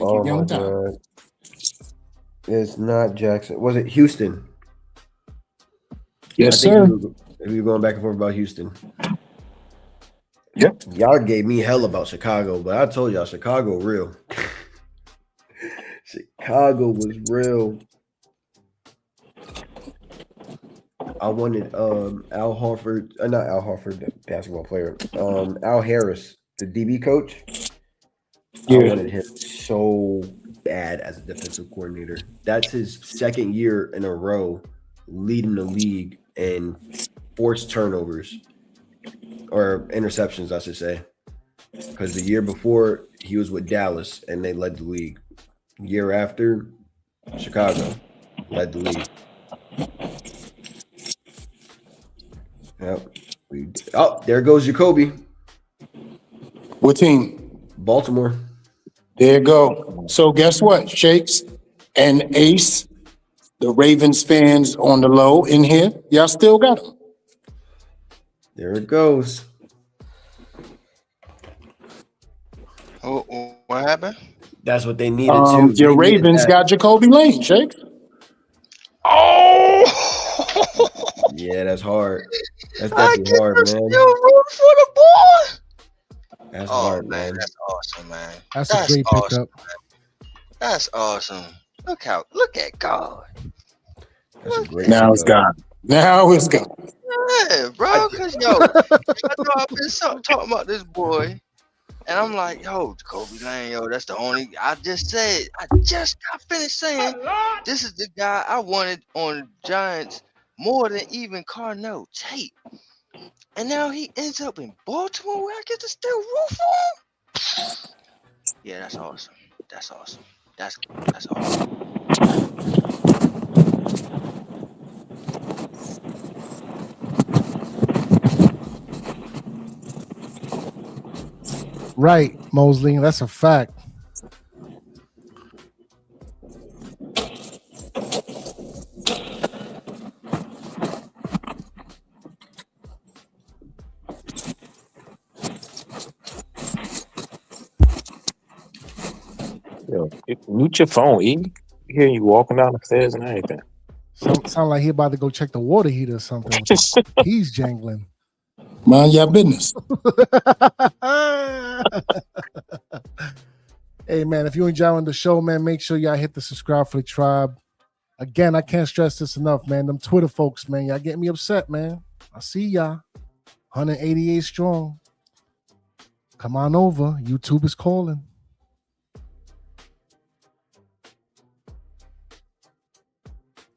Oh my God. It's not Jackson. Was it Houston? Yes, sir. We were going back and forth about Houston. Yep. Y'all gave me hell about Chicago, but I told y'all Chicago real. Chicago was real. I wanted Al Horford, not Al Horford, the basketball player. Al Harris, the DB coach. Yeah. I wanted him so bad as a defensive coordinator. That's his 2nd year in a row leading the league in forced turnovers. or interceptions, I should say. Because the year before he was with Dallas and they led the league. Year after, Chicago led the league. Yep. Oh, there goes Jacoby. What team? Baltimore. There you go. So guess what, Shakes and Ace, the Ravens fans on the low in here, y'all still got them. There it goes. Oh, what happened? That's what they needed too. Your Ravens got Jacoby Lane, Shakes. Oh! Yeah, that's hard. That's definitely hard, man. Still root for the boy. That's hard, man. That's awesome, man. That's a great awesome, pickup. man. That's awesome. Look at God. That's a great Now it's gone. Now it's gone. Yeah, bro. Cause yo, I know I've been talking about this boy, and I'm like, yo, Jacoby Lane, yo, that's the only. I just got finished saying, this is the guy I wanted on Giants more than even Carnell Tate. And now he ends up in Baltimore where I get to still root for him. Yeah, that's awesome. That's awesome. That's awesome. Right, Mosley. That's a fact. Yo, mute your phone, E. Hear you walking down the stairs and everything. Sound like he about to go check the water heater or something. He's jangling. Mind your business. Hey, man, if you're enjoying the show, man, make sure y'all hit the subscribe for the tribe. Again, I can't stress this enough, man. Them Twitter folks, man, y'all getting me upset, man. I see y'all. 188 strong. Come on over. YouTube is calling.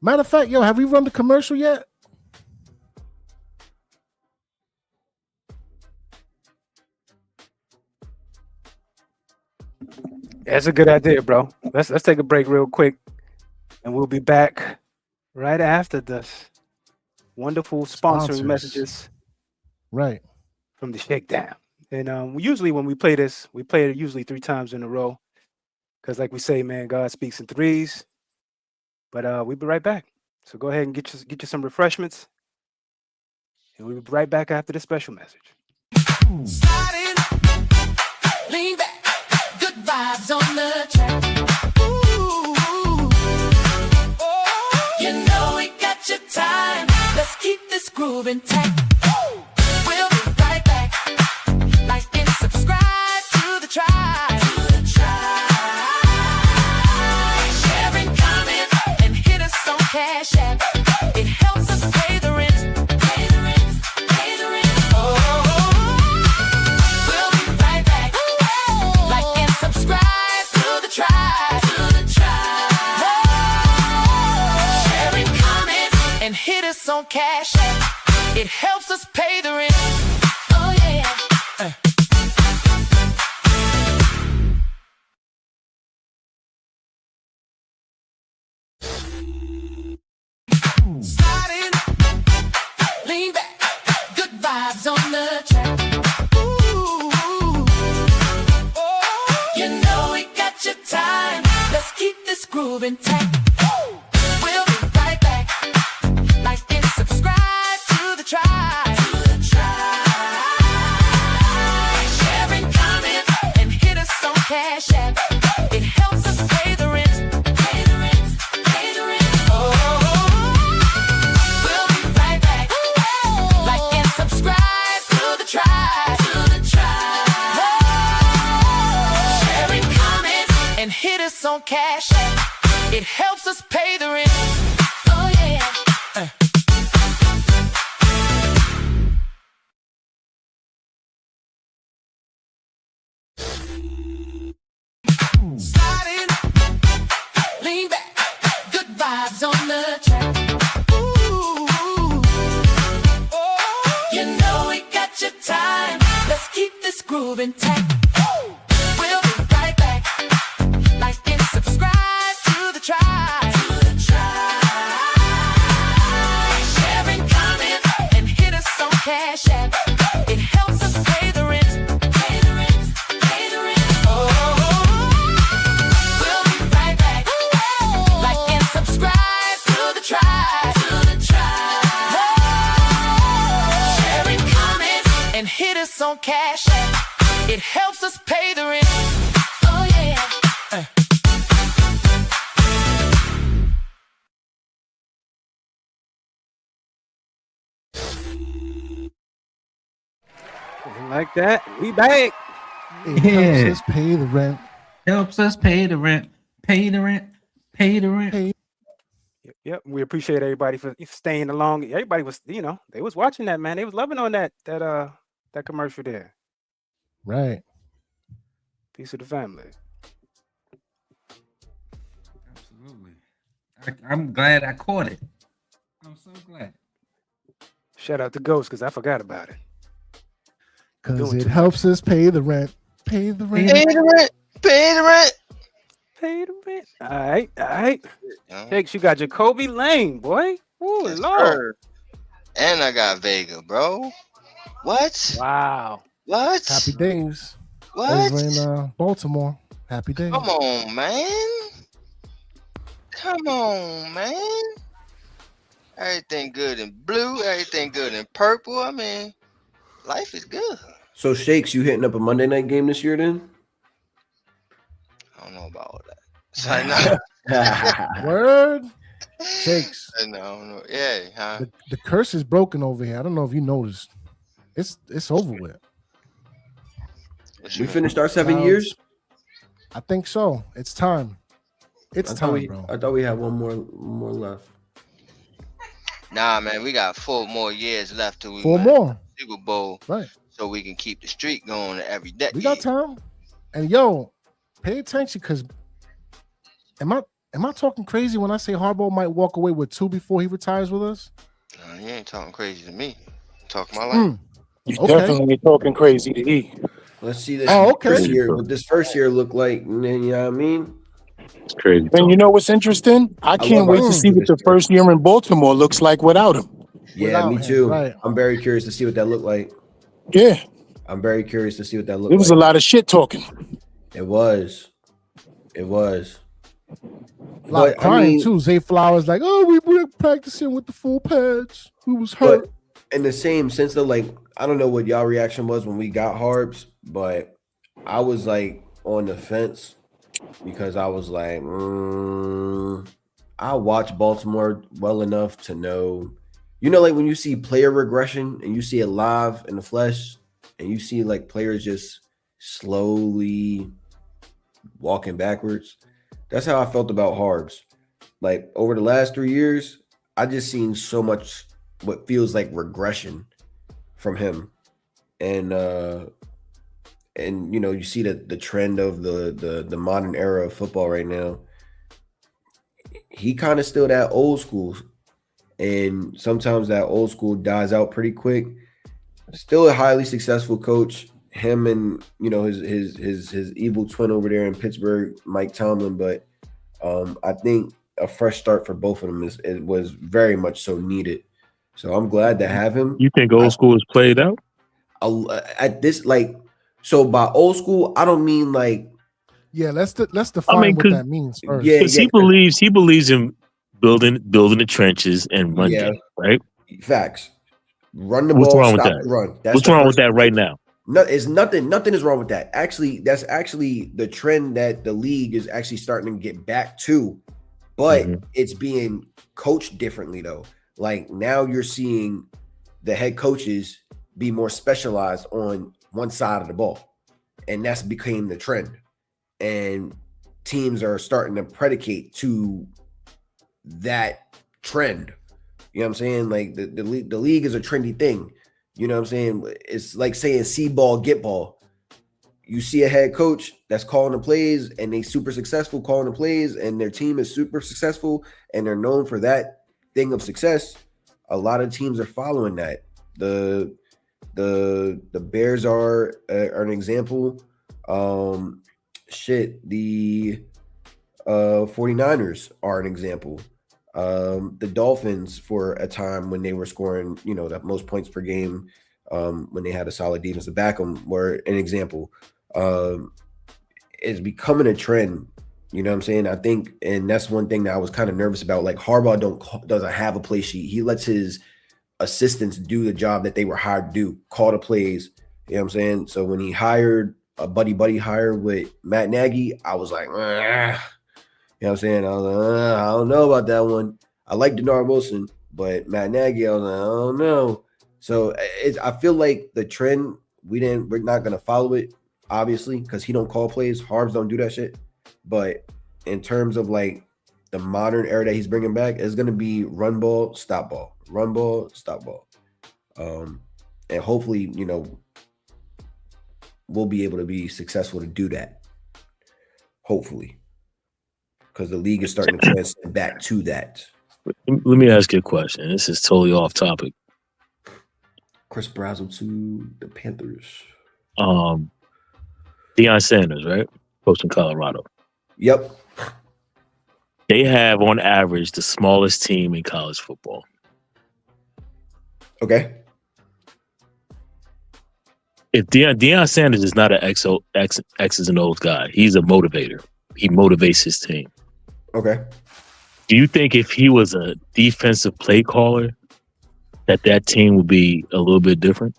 Matter of fact, yo, have we run the commercial yet? That's a good idea, bro. Let's take a break real quick, and we'll be back right after this wonderful sponsoring messages. Right. From the Shakedown. And usually when we play this, we play it usually 3 times in a row. Because like we say, man, God speaks in threes. But we'll be right back. So go ahead and get you some refreshments. And we'll be right back after this special message. Sliding, lean back, good vibes on the track. Ooh, oh, you know we got your time. Let's keep this groove intact. We'll be right back. Like and subscribe to the tribe. Sharing comments and hit us on Cash App. It helps us pay the rent. Pay the rent. Pay the rent. Oh, we'll be right back. Like and subscribe to the tribe. Sharing comments and hit us on Cash App. It helps us pay the rent. Oh yeah. Sliding, lean back, good vibes on the track. Ooh, oh, you know we got your time. Let's keep this groove intact. We'll be right back. Like and subscribe to the tribe. Sharing comments and hit us on Cash App. It helps us pay the rent. Pay the rent. Pay the rent. Oh, we'll be right back. Like and subscribe to the tribe. Sharing comments and hit us on Cash App. It helps us pay the rent. Oh yeah. Sliding, lean back, good vibes on the track. Ooh, oh, you know we got intact. We'll be right back. Like and subscribe to the tribe. Sharing comments and hit us on Cash App. It helps us pay the rent. Pay the rent. Pay the rent. Oh, we'll be right back. Like and subscribe to the tribe. Sharing comments and hit us on Cash App. It helps us pay the rent. Oh yeah. Like that. We back. It helps us pay the rent. Helps us pay the rent. Pay the rent. Pay the rent. Yep. We appreciate everybody for staying along. Everybody was, they was watching that, man. They was loving on that commercial there. Right. Piece of the family. Absolutely. I'm glad I caught it. I'm so glad. Shout out to Ghost because I forgot about it. Because it helps us pay the rent. Pay the rent. Pay the rent. Pay the rent. Pay the rent. All right. Shakes, you got Jacoby Lane, boy. Ooh, Yes, Lord. sir. And I got Vega, bro. What? Wow. What? Happy days. What? Over in Baltimore. Happy days. Come on, man. Come on, man. Everything good in blue. Everything good in purple. I mean, life is good. So Shakes, you hitting up a Monday night game this year then? I don't know about all that. So I know. Word. Shakes. I don't know. Yeah, huh? The curse is broken over here. I don't know if you noticed. It's over with. We finished our 7 years? I think so. It's time. It's time, bro. I thought we had one more left. Nah, man, we got 4 more years left till we 4 win more. Super Bowl. Right. So we can keep the streak going every decade. We got time. And yo, pay attention because am I talking crazy when I say Harbaugh might walk away with 2 before he retires with us? You ain't talking crazy to me. I'm talking my life. You're definitely talking crazy to E. Let's see this okay. what this first year look like, and then, you know what I mean? It's crazy. And you know what's interesting? I can't wait to see what the first year in Baltimore looks like without him. Yeah, Without me him, too. right. I'm very curious to see what that looked like. Yeah. I'm very curious to see what that looked It was like. a lot of shit talking. It was. A lot of crying too. Zay Flowers like, oh, we were practicing with the full pads. Who was hurt? But in the same sense though, like, I don't know what y'all reaction was when we got Harbs, but I was like on the fence because I was like, I watch Baltimore well enough to know, like when you see player regression and you see it live in the flesh and you see like players just slowly walking backwards. That's how I felt about Harbs. Like over the last 3 years, I just seen so much what feels like regression from him. And you see the trend of the modern era of football right now. He kind of still that old school, and sometimes that old school dies out pretty quick. Still a highly successful coach. Him and his evil twin over there in Pittsburgh, Mike Tomlin. But I think a fresh start for both of them was very much so needed. So I'm glad to have him. You think old school is played out? At this, like, so by old school, I don't mean like. Yeah, let's define what that means first. Yeah, he believes in building the trenches and running, right? Facts. Run the What's ball, wrong with stop that? the run. What's wrong with that right now? No, it's nothing. Nothing is wrong with that. Actually, that's actually the trend that the league is actually starting to get back to, but it's being coached differently though. Like now you're seeing the head coaches be more specialized on one side of the ball, and that's became the trend. And teams are starting to predicate to that trend. You know what I'm saying? Like the league is a trendy thing. You know what I'm saying? It's like saying see ball, get ball. You see a head coach that's calling the plays and they super successful calling the plays and their team is super successful and they're known for that thing of success. A lot of teams are following that. The The Bears are an example. The 49ers are an example. The Dolphins for a time when they were scoring, the most points per game, when they had a solid defense to back them, were an example. It's becoming a trend. You know what I'm saying? I think, and that's one thing that I was kind of nervous about. Like Harbaugh doesn't have a play sheet. He lets his assistants do the job that they were hired to do, call the plays. You know what I'm saying? So when he hired a buddy hire with Matt Nagy, I was like, you know what I'm saying? I was like, I don't know about that one. I like Denard Wilson, but Matt Nagy, I was like, I don't know. So I feel like the trend, we're not gonna follow it, obviously, because he don't call plays. Harbs don't do that shit. But in terms of like the modern era that he's bringing back, it's gonna be run ball, stop ball, run ball, stop ball, and hopefully, we'll be able to be successful to do that. Hopefully, because the league is starting to transcend back to that. Let me ask you a question. This is totally off topic. Chris Brazzell to the Panthers. Deion Sanders, right? Coaching Colorado. Yep. They have, on average, the smallest team in college football. Okay. If Deion Sanders is not an X's and O's guy, he's a motivator. He motivates his team. Okay. Do you think if he was a defensive play caller, that team would be a little bit different?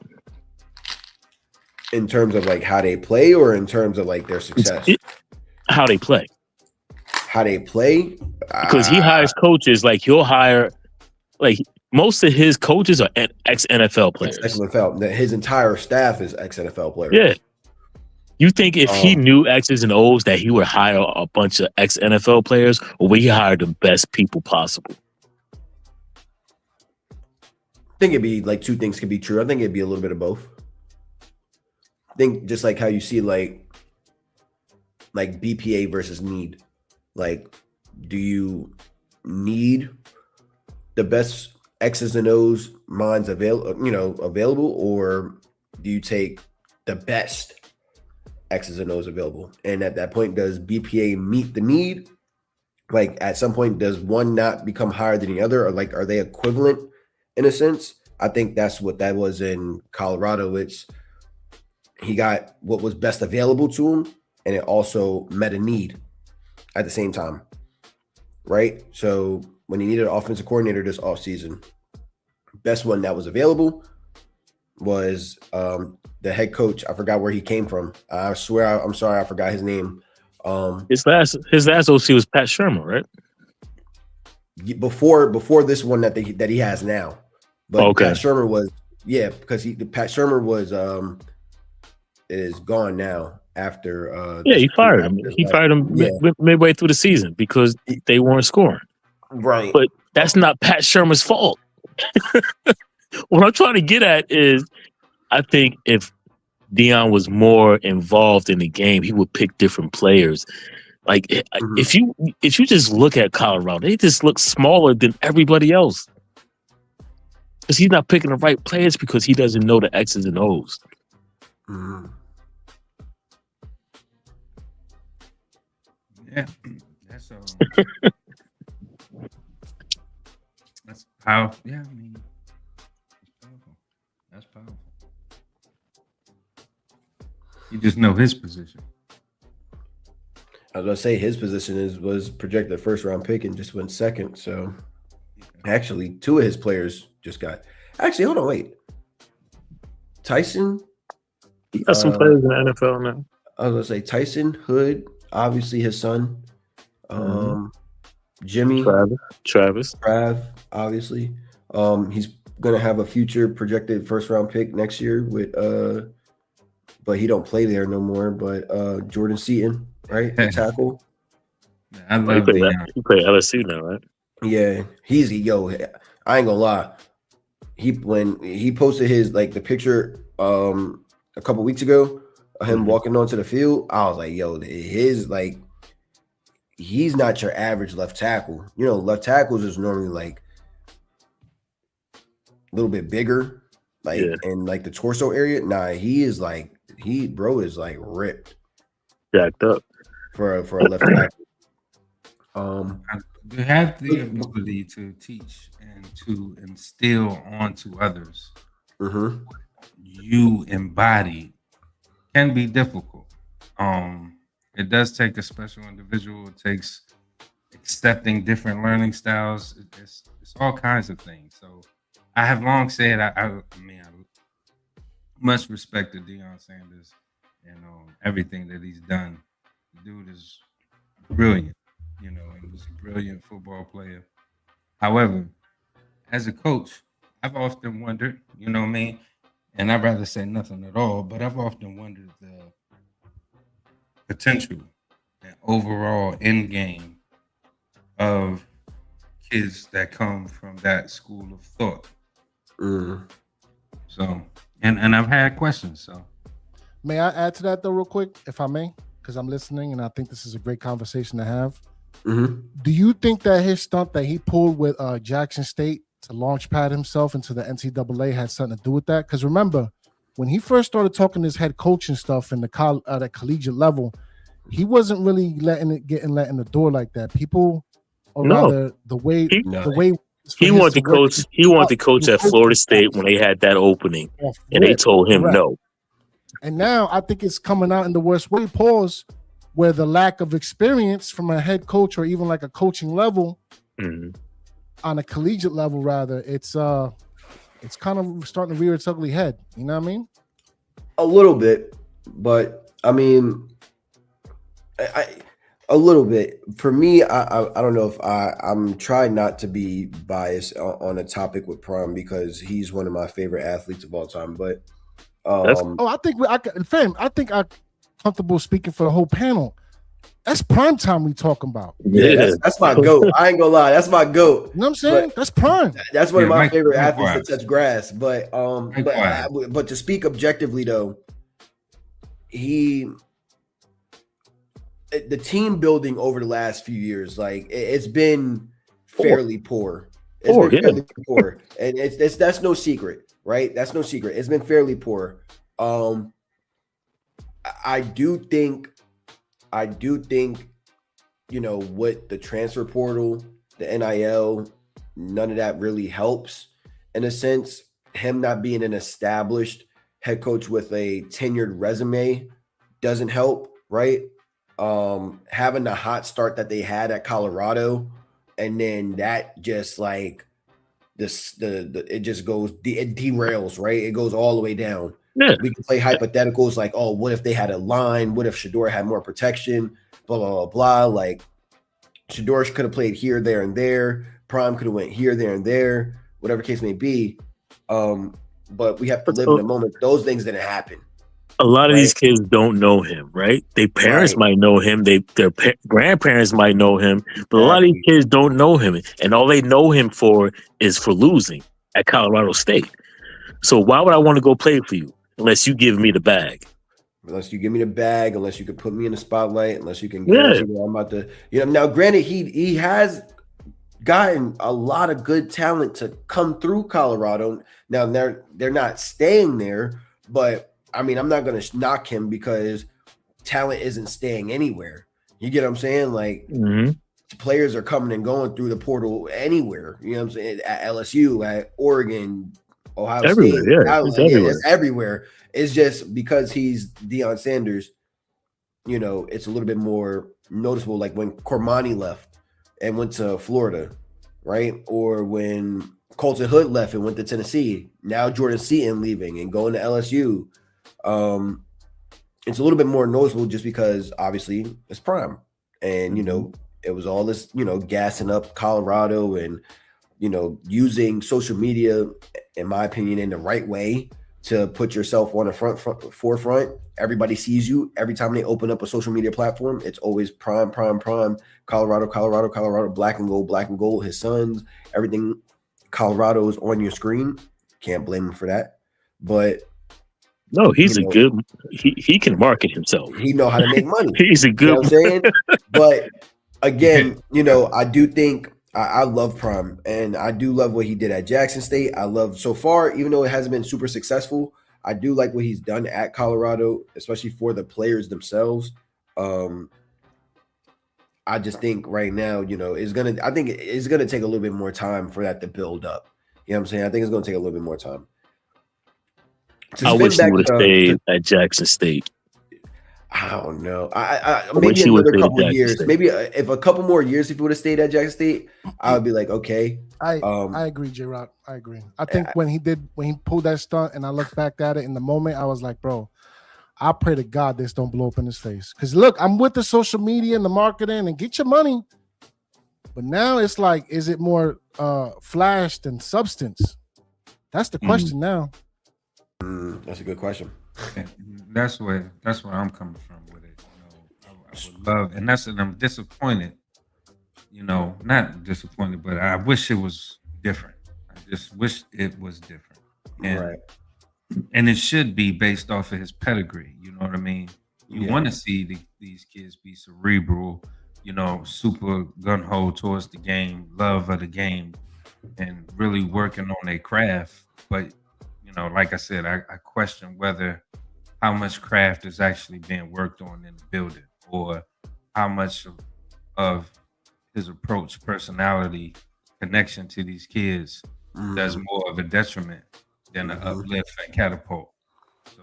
In terms of like how they play, or in terms of like their success? How they play. How they play? Because he hires coaches, like he'll hire, like most of his coaches are ex-NFL players. Ex-NFL. His entire staff is ex-NFL players. Yeah. You think if he knew X's and O's that he would hire a bunch of ex-NFL players, or would he hire the best people possible? I think it'd be like two things could be true. I think it'd be a little bit of both. I think just like how you see like BPA versus need. Like, do you need the best X's and O's minds available, or do you take the best X's and O's available? And at that point, does BPA meet the need? Like, at some point, does one not become higher than the other, or like, are they equivalent in a sense? I think that's what that was in Colorado. He got what was best available to him, and it also met a need at the same time, right? So when he needed an offensive coordinator this offseason, best one that was available was the head coach. I forgot where he came from. I swear, I'm sorry, I forgot his name. His last OC was Pat Shermer, right? Before this one that he has now. But okay. Pat Shermer was, because Pat Shermer was is gone now after he fired him. He fired him midway through the season because they weren't scoring. Right. But that's not Pat Shermer's fault. What I'm trying to get at is, I think if Deion was more involved in the game, he would pick different players. Like if you just look at Colorado, they just look smaller than everybody else. Because he's not picking the right players because he doesn't know the X's and O's. Mm-hmm. Yeah, that's that's powerful. Yeah, I mean, that's powerful. You just know his position. I was gonna say his position was projected first round pick and just went second. So actually, two of his players just got. Actually, hold on, wait. Tyson. He got some players in the NFL now. I was gonna say Tyson Hood, obviously his son. Jimmy Travis, obviously. He's gonna have a future projected first round pick next year with but he don't play there no more. But Jordan Seaton, right? The tackle. I love he play LSU now, right? Yeah, I ain't gonna lie. When he posted his the picture a couple weeks ago of him walking onto the field, I was like, he's not your average left tackle. Left tackles is normally a little bit bigger, like in like the torso area. Nah, he is like bro is like ripped, jacked up for a left tackle. You have the ability to teach and to instill onto others. You embody can be difficult. It does take a special individual. It takes accepting different learning styles. It's all kinds of things. So I have long said I much respect to Deion Sanders and everything that he's done. The dude is brilliant, and was a brilliant football player. However, as a coach, I've often wondered, and I'd rather say nothing at all, but I've often wondered the potential and overall end game of kids that come from that school of thought. So, and I've had questions. So, may I add to that though, real quick, if I may, because I'm listening and I think this is a great conversation to have. Do you think that his stunt that he pulled with Jackson State to launchpad himself into the NCAA had something to do with that? Because remember, when he first started talking this head coaching stuff in the at a collegiate level, he wasn't really letting it get let in the door like that. People, or rather, the way he wanted to coach. He wanted to coach at Florida State when they had that opening, and they told him no. And now I think it's coming out in the worst way. Pause. Where the lack of experience from a head coach or even like a coaching level, on a collegiate level, rather, it's kind of starting to rear its ugly head. You know what I mean? A little bit, but I mean, a little bit. For me, I don't know if I'm trying not to be biased on a topic with Prime because he's one of my favorite athletes of all time. But I think I'm comfortable speaking for the whole panel. That's prime time we talking about. Yeah, that's my goat. I ain't gonna lie, that's my goat. You know what I'm saying? That's prime. That's one of my favorite athletes to touch grass. But to speak objectively though, the team building over the last few years, like it's been fairly poor. It's been fairly poor, and that's no secret, right? That's no secret. It's been fairly poor. I do think, what the transfer portal, the NIL, none of that really helps in a sense. Him not being an established head coach with a tenured resume doesn't help, right? Having the hot start that they had at Colorado, and then that just like it just goes, it derails, right? It goes all the way down. Yeah. We can play hypotheticals like, oh, what if they had a line? What if Shador had more protection? Blah, blah, blah, blah. Like Shador could have played here, there, and there. Prime could have went here, there, and there, whatever case may be. But we have to live in the moment. Those things didn't happen. A lot of these kids don't know him, right? Their parents might know him. Their grandparents might know him. But a lot of these kids don't know him. And all they know him for is for losing at Colorado State. So why would I want to go play for you unless you give me the bag? Unless you give me the bag, unless you can put me in the spotlight, unless you can guarantee that I'm about to, now granted, he has gotten a lot of good talent to come through Colorado. Now they're not staying there, but I mean, I'm not going to knock him because talent isn't staying anywhere. You get what I'm saying? Like players are coming and going through the portal anywhere. You know what I'm saying? At LSU, at Oregon, Ohio State, it's everywhere. It's just because he's Deion Sanders, it's a little bit more noticeable. Like when Cormani left and went to Florida, right? Or when Colton Hood left and went to Tennessee. Now Jordan Seaton leaving and going to LSU. It's a little bit more noticeable just because obviously it's Prime. And, it was all this, gassing up Colorado and, using social media, in my opinion, in the right way to put yourself on the forefront. Everybody sees you. Every time they open up a social media platform, it's always Prime, Colorado, black and gold, his sons, everything. Colorado is on your screen. Can't blame him for that. But no, he's he can market himself. He know how to make money. He's a good I'm saying? But again, I do think I love Prime, and I do love what he did at Jackson State. I love so far, even though it hasn't been super successful, I do like what he's done at Colorado, especially for the players themselves. I just think right now, I think it's gonna take a little bit more time for that to build up. You know what I'm saying? I think it's gonna take a little bit more time. I wish he would have stayed at Jackson State. I don't know. I maybe another couple of years. Maybe if a couple more years, if he would have stayed at Jackson State, I would be like, okay. I agree, J-Rock. I agree. I think when he pulled that stunt, and I looked back at it in the moment, I was like, bro, I pray to God this don't blow up in his face. Because look, I'm with the social media and the marketing and get your money. But now it's like, is it more flash than substance? That's the question now. That's a good question. That's where I'm coming from with it. I would love, and I'm disappointed. Not disappointed, but I wish it was different. I just wish it was different. Right. And it should be based off of his pedigree. You know what I mean? You want to see these kids be cerebral, super gung-ho towards the game, love of the game, and really working on their craft. But, like I said, I question how much craft is actually being worked on in the building, or how much of his approach, personality, connection to these kids does more of a detriment than an uplift and catapult. So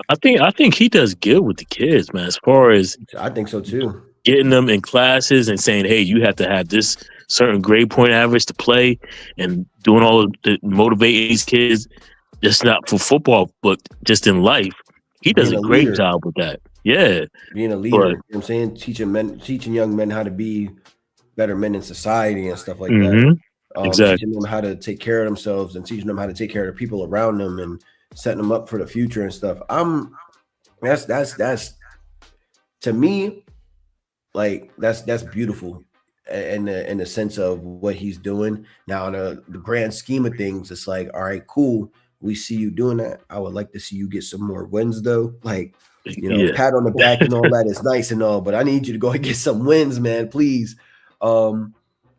I think he does good with the kids, man. As far as I think so too. Getting them in classes and saying, hey, you have to have this certain grade point average to play, and doing all of the motivating these kids, just not for football, but just in life. He does a great job with that. Yeah. Being a leader, you know what I'm saying? Teaching young men how to be better men in society and stuff like that. Exactly. Teaching them how to take care of themselves and teaching them how to take care of the people around them and setting them up for the future and stuff. That's to me, like that's beautiful in the sense of what he's doing. Now, in the grand scheme of things, it's like, all right, cool. We see you doing that. I would like to see you get some more wins, though. Like, pat on the back and all that is nice and all, but I need you to go and get some wins, man, please. Because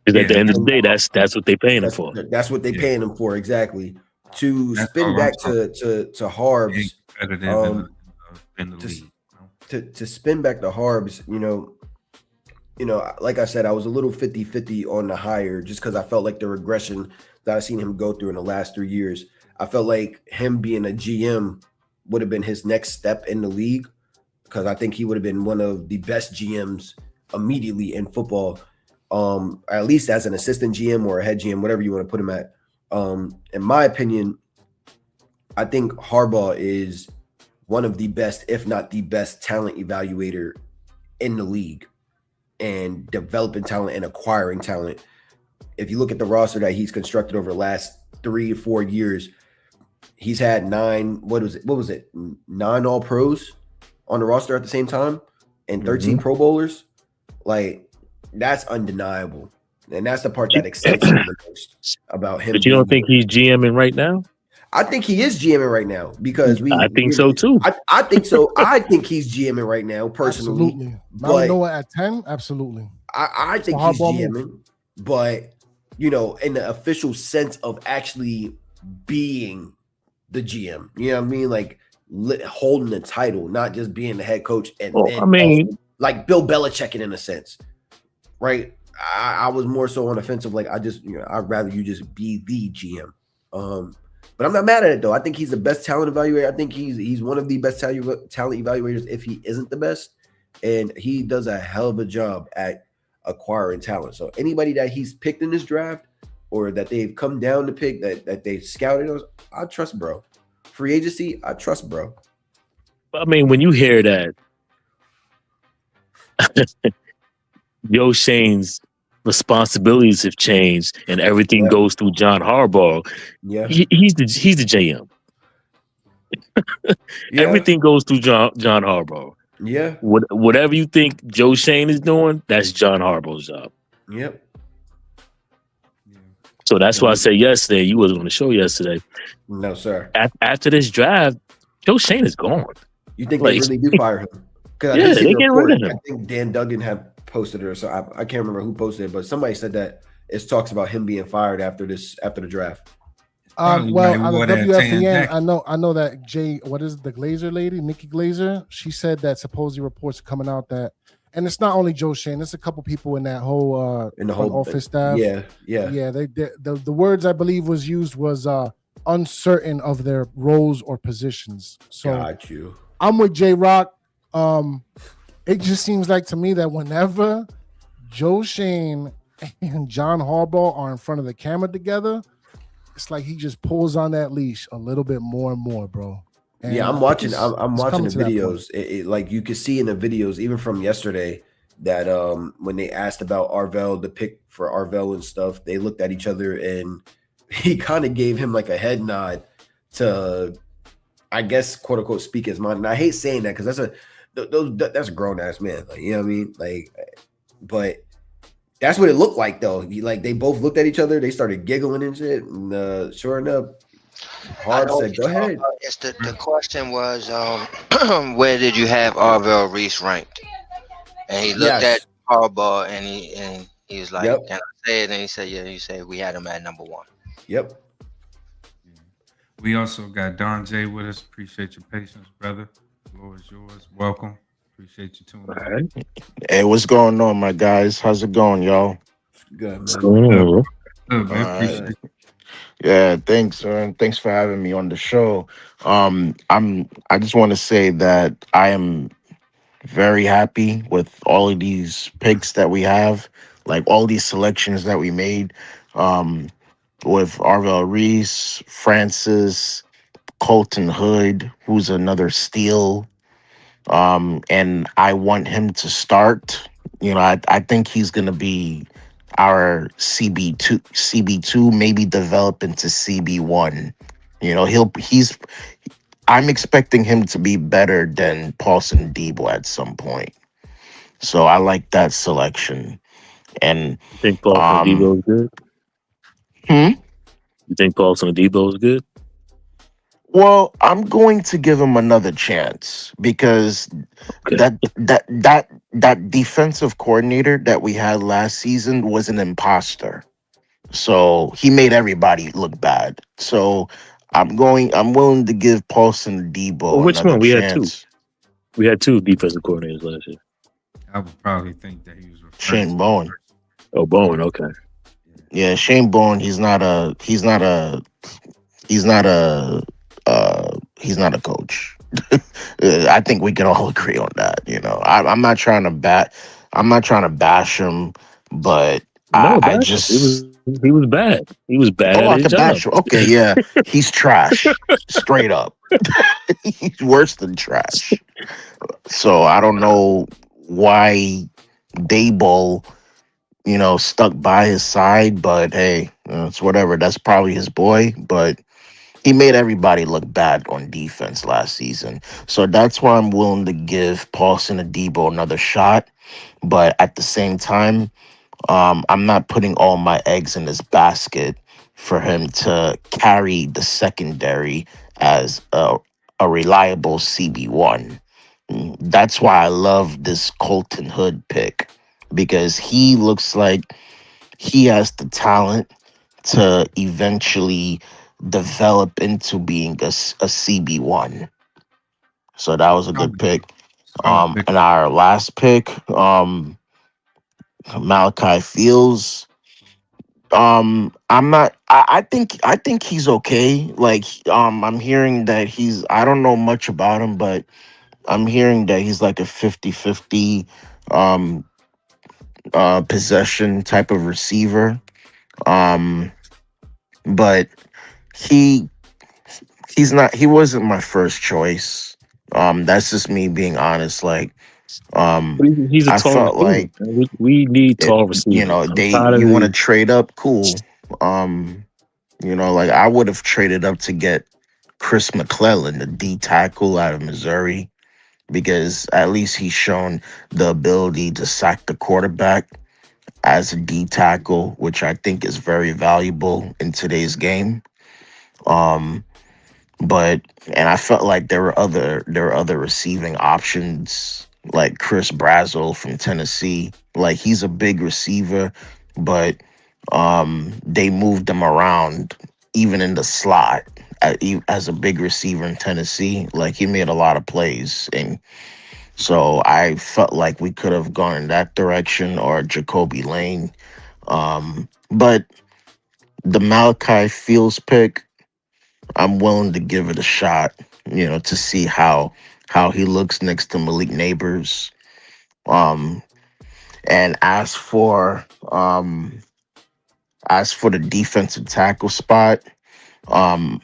at the end of the day, that's what they're paying him for. That's what they're paying him for, exactly. To spin back to Harbs, to spin back to Harbs, like I said, I was a little 50-50 on the hire just because I felt like the regression that I've seen him go through in the last 3 years. I felt like him being a GM would have been his next step in the league, because I think he would have been one of the best GMs immediately in football, at least as an assistant GM or a head GM, whatever you want to put him at. In my opinion, I think Harbaugh is one of the best, if not the best, talent evaluator in the league, and developing talent and acquiring talent. If you look at the roster that he's constructed over the last 3 or 4 years, he's had 9 All Pros on the roster at the same time, and 13 Pro Bowlers. Like, that's undeniable. And that's the part that excites me the most about him. But you don't think he's GMing right now? I think he is GMing right now, because I think so too. I think so. I think he's GMing right now, personally. Absolutely. But Noah at 10, absolutely. I think he's GMing, but in the official sense of actually being the GM, you know what I mean? Like holding the title, not just being the head coach. And like Bill Belichick in a sense, right? I was more so on the fence of like, I'd rather you just be the GM. But I'm not mad at it though. I think he's the best talent evaluator. I think he's one of the best talent evaluators, if he isn't the best. And he does a hell of a job at acquiring talent. So anybody that he's picked in this draft, or that they've come down to pick, that they scouted, I trust bro. Free agency, I trust bro. I mean, when you hear that Joe Shane's responsibilities have changed and everything goes through John Harbaugh, he's the GM. Everything goes through John Harbaugh. Yeah. Whatever you think Joe Shane is doing, that's John Harbaugh's job. Yep. So that's why I said yesterday, you wasn't on the show yesterday. No, sir. After this draft, Joe Shane is gone. You think they really do fire him? Yeah, they get rid of him. I think Dan Duggan have posted it, or so I can't remember who posted it, but somebody said that it talks about him being fired after the draft. Well, on the WFAN, I know that what is it, the Glazer lady, Nikki Glazer? She said that supposedly reports are coming out that, and it's not only Joe Shane, it's a couple people in that whole in the whole office staff. Yeah. The words I believe was used was uncertain of their roles or positions. So got you. I'm with J Rock. It just seems like to me that whenever Joe Shane and John Harbaugh are in front of the camera together, it's like he just pulls on that leash a little bit more and more, bro. And I'm watching the coming to that videos. It like you could see in the videos, even from yesterday, that when they asked about Arvell, the pick for Arvell and stuff, they looked at each other and he kind of gave him like a head nod to, I guess, quote unquote, speak his mind. And I hate saying that because that's a grown ass man. Like, you know what I mean? Like, but that's what it looked like though. Like they both looked at each other, they started giggling and shit. And sure enough, Hard said, "Go ahead." The question was, where did you have Arvell Reese ranked? And he looked at Harbaugh and he was like, "Can I say it?" And he said, "Yeah." You said we had him at number 1. Yep. We also got Don J with us. Appreciate your patience, brother. The floor is yours. Welcome. Appreciate you tuning in. Hey, what's going on, my guys? How's it going, y'all? Good, man. Good, man. Appreciate it. Yeah, thanks, man. Thanks for having me on the show. I just want to say that I am very happy with all of these picks that we have, like all these selections that we made. With Arvell Reese, Francis, Colton Hood, who's another steal. And I want him to start. You know, I think he's gonna be our CB2, maybe develop into CB1. You know, I'm expecting him to be better than Paulson Debo at some point. So I like that selection. And you think Paulson Debo is good? You think Paulson Debo is good? Well, I'm going to give him another chance because that defensive coordinator that we had last season was an imposter. So he made everybody look bad. So I'm willing to give Paulson Debo which another one? We chance. had two defensive coordinators last year. I would probably think that he was Shane Bowen. Oh, Bowen, okay. Yeah, Shane Bowen, he's not a coach. I think we can all agree on that. You know, I'm not trying to bash him, but I just he was bad. He was bad. Oh, at I his can job. bash him. Okay, yeah, he's trash, straight up. He's worse than trash. So I don't know why Daboll, you know, stuck by his side, but hey, it's whatever. That's probably his boy, but he made everybody look bad on defense last season. So that's why I'm willing to give Paulson Adebo another shot. But at the same time, I'm not putting all my eggs in this basket for him to carry the secondary as a reliable CB1. That's why I love this Colton Hood pick, because he looks like he has the talent to eventually develop into being a CB1. So that was a good pick. And our last pick, Malachi Fields. I think he's okay. Like, I'm hearing that I don't know much about him, but I'm hearing that he's like a 50-50 possession type of receiver. But he wasn't my first choice. That's just me being honest. Like, he's a tall receiver. We need tall receivers. You know, you want to trade up, cool. You know, like I would have traded up to get Chris McClellan, the D tackle out of Missouri, because at least he's shown the ability to sack the quarterback as a D tackle, which I think is very valuable in today's game. But I felt like there were other receiving options, like Chris Brazzell from Tennessee, Like he's a big receiver, but they moved him around even in the slot as a big receiver in Tennessee. Like he made a lot of plays, and so I felt like we could have gone in that direction or Jacoby Lane. But the Malachi Fields pick, I'm willing to give it a shot, to see how he looks next to Malik Neighbors. Um, and as for the defensive tackle spot, um,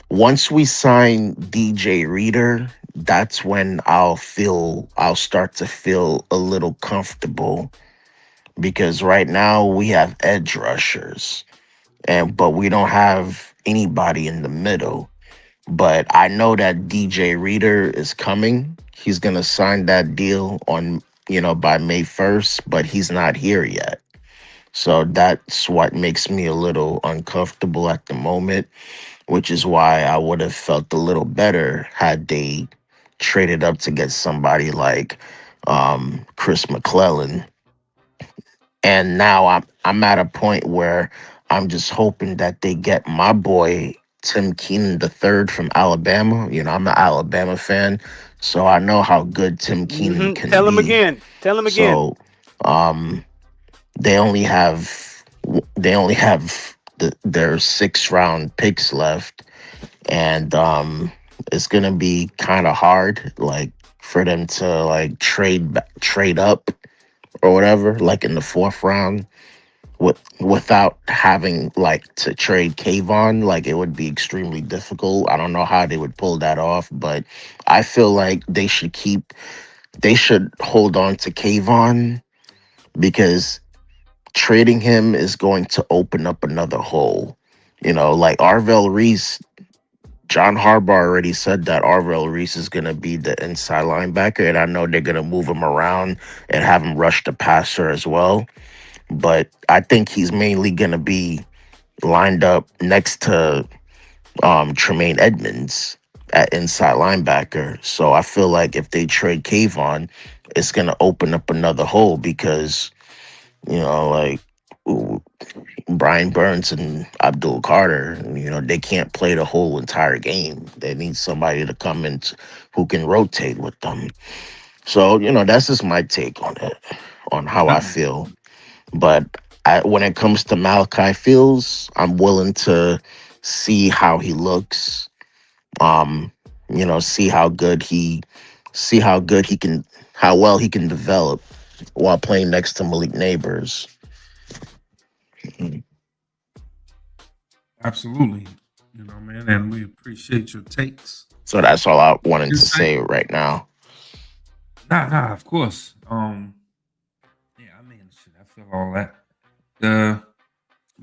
once we sign DJ Reader, that's when I'll start to feel a little comfortable because right now we have edge rushers but we don't have anybody in the middle. But I know that DJ Reader is coming. He's gonna sign that deal on by May 1st, but he's not here yet. So that's what makes me a little uncomfortable at the moment, which is why I would have felt a little better had they traded up to get somebody like Chris McClellan. And now I'm at a point where I'm just hoping that they get my boy Tim Keenan the third from Alabama. I'm an Alabama fan, so I know how good Tim Keenan can Tell him be. again. Tell him again. So they only have their 6th-round picks left, and it's gonna be kind of hard, like for them to like trade up or whatever, like in the 4th round, without having like to trade Kayvon. Like it would be extremely difficult. I don't know how they would pull that off, but I feel like they should hold on to Kayvon because trading him is going to open up another hole. Like Arvell Reese, John Harbaugh already said that Arvell Reese is going to be the inside linebacker, and I know they're going to move him around and have him rush the passer as well. But I think he's mainly going to be lined up next to Tremaine Edmonds at inside linebacker. So I feel like if they trade Kayvon, it's going to open up another hole because, like Brian Burns and Abdul Carter, they can't play the whole entire game. They need somebody to come in who can rotate with them. So, that's just my take on it, on how I feel. But when it comes to Malachi Fields, I'm willing to see how he looks. See how well he can develop while playing next to Malik Neighbors. Absolutely. Man, and we appreciate your takes. So that's all I wanted to say right now. Nah, of course. I feel all that.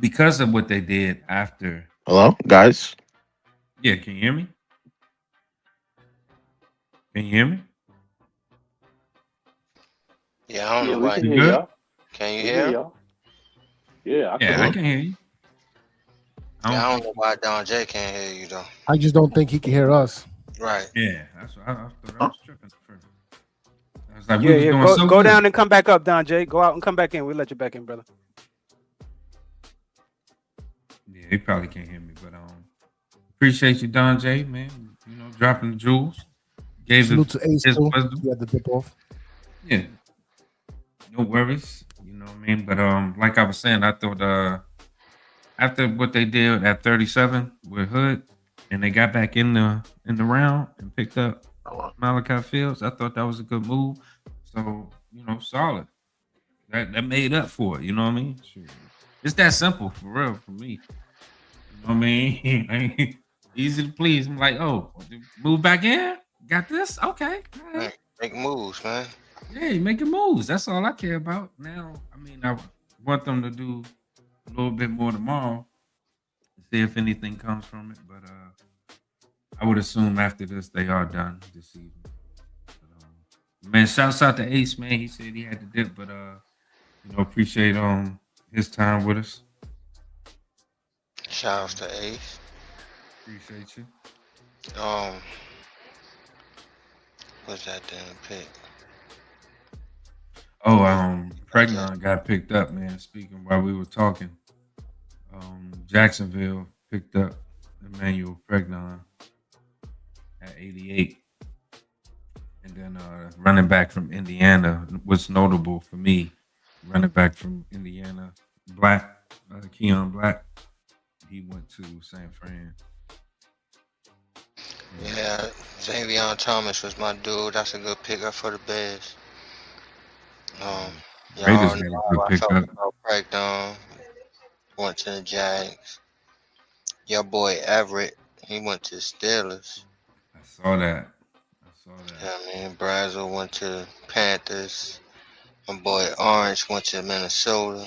Because of what they did after. Hello, guys? Yeah, can you hear me? Can you hear me? Yeah, I don't know why. Can you hear? Can you hear? Yeah, I can hear you. I don't know why Don J can't hear you though. I just don't think he can hear us. Right. Yeah, that's what I thought I was tripping first. I was like, go down and come back up, Don J. Go out and come back in. We'll let you back in, brother. Yeah, he probably can't hear me, but appreciate you, Don J, man. Dropping the jewels. Gave Salute to Ace his too. wisdom. He had the dip off. Yeah. No worries. You know what I mean? But like I was saying, I thought after what they did at 37 with Hood, and they got back in the round and picked up Malachi Fields, I thought that was a good move. So, solid. That made up for it, you know what I mean? Sure. It's that simple for real for me. You know what I mean? Easy to please. I'm like, oh, move back in? Got this? Okay. All right. Make moves, man. Yeah, you making moves. That's all I care about. Now, I want them to do a little bit more tomorrow to see if anything comes from it. But I would assume after this, they are done this season. But, man, shouts out to Ace, man. He said he had to dip, but appreciate his time with us. Shout out to Ace. Appreciate you. What's that damn pick? Oh, Pregnon got picked up, man. Speaking while we were talking, Jacksonville picked up Emmanuel Pregnon at 88. And then running back from Indiana, what's notable for me, running back from Indiana, Black, Keon Black, he went to San Fran. Yeah, Xavier Thomas was my dude. That's a good pickup for the Bears. Y'all Raiders know made a how good I felt pickup. about Breakdown. Went to the Jags. Your boy Everett, he went to the Steelers. I saw that. Yeah, I mean, Brazel went to Panthers. My boy Orange went to Minnesota.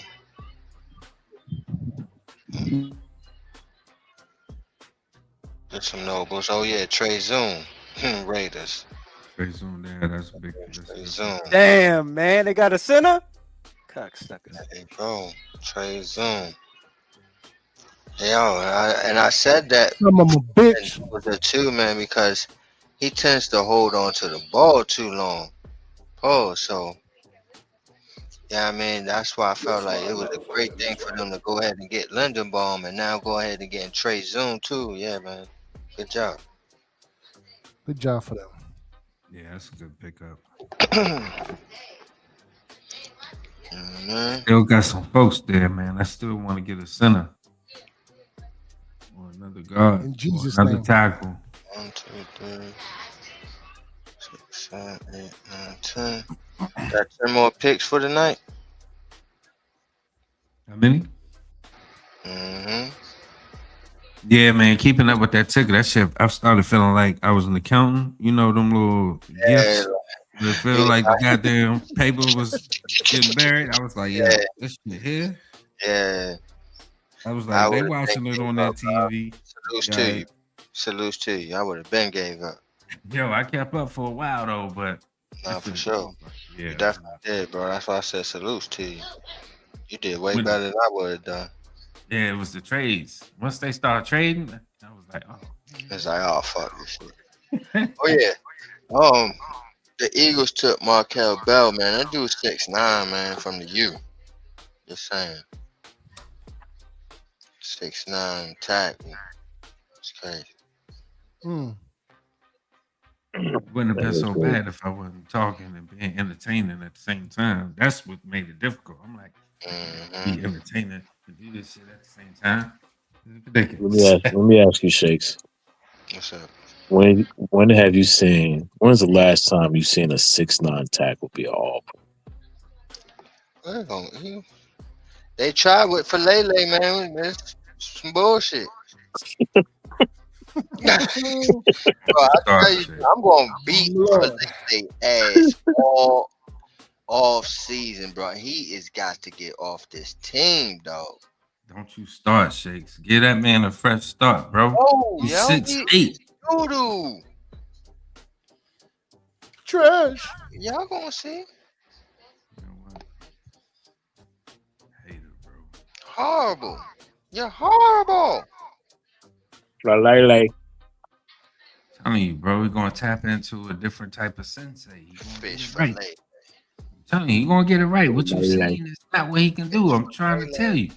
There's some nobles. Oh yeah, Trey Zoom, Raiders. Trey Zoom there, that's big. Trey Zoom. Damn, man, they got a center. Cocksuckers. Hey, bro, Trey Zoom. Yo, and I said that I'm a bitch with it too, man, because he tends to hold on to the ball too long. Oh, so yeah, I mean that's why I felt like it was a great thing for them to go ahead and get Lindenbaum and now go ahead and get Trey Zoom too. Yeah, man, good job. Good job for them. Yeah, that's a good pickup. Still got some folks there, man. I still want to get a center or another guard, In Jesus' or another name. tackle. 1, 2, 3, 6, 7, 8, 9, 10. Got 10 more picks for the night. How many? Mm-hmm. Yeah, man, keeping up with that ticket, that shit, I started feeling like I was an accountant. You know, them little gifts. It feel like the goddamn paper was getting buried. I was like, yeah, this shit here. Yeah. I was like, they watching it on that TV. Salutes to you. Salutes to you. I would have been gave up. Yo, I kept up for a while though, but Nah, for sure. Yeah, You definitely did, bro. That's why I said salutes to you. You did way better than I would have done. yeah, it was the trades. Once they started trading, I was like, oh. It's like, oh fuck this shit. Oh yeah. The Eagles took Markel Bell, man. That dude's 6'9", man, from the U. Just saying. 6'9" tackle. It's crazy. It wouldn't have been so bad if I wasn't talking and being entertaining at the same time. That's what made it difficult. I'm like, be entertaining and do this shit at the same time. It's ridiculous. Let me ask you, Shakes. What's up? When have you seen? When's the last time you seen a 6'9" tackle be all? They tried with Falele, man. It's some bullshit. Bro, I tell you, I'm gonna beat Falele ass all off season, bro. He is got to get off this team, dog. Don't you start, Shakes. Give that man a fresh start, bro. Oh, He's yo, 6'8". Doo-doo. Trash. Y'all gonna see. Horrible. You're horrible. Falele. Telling you, bro, we're gonna tap into a different type of sensei. Fish right. fillet. I'm telling you, you're gonna get it right. What you've seen is not what he can do. I'm trying to tell you.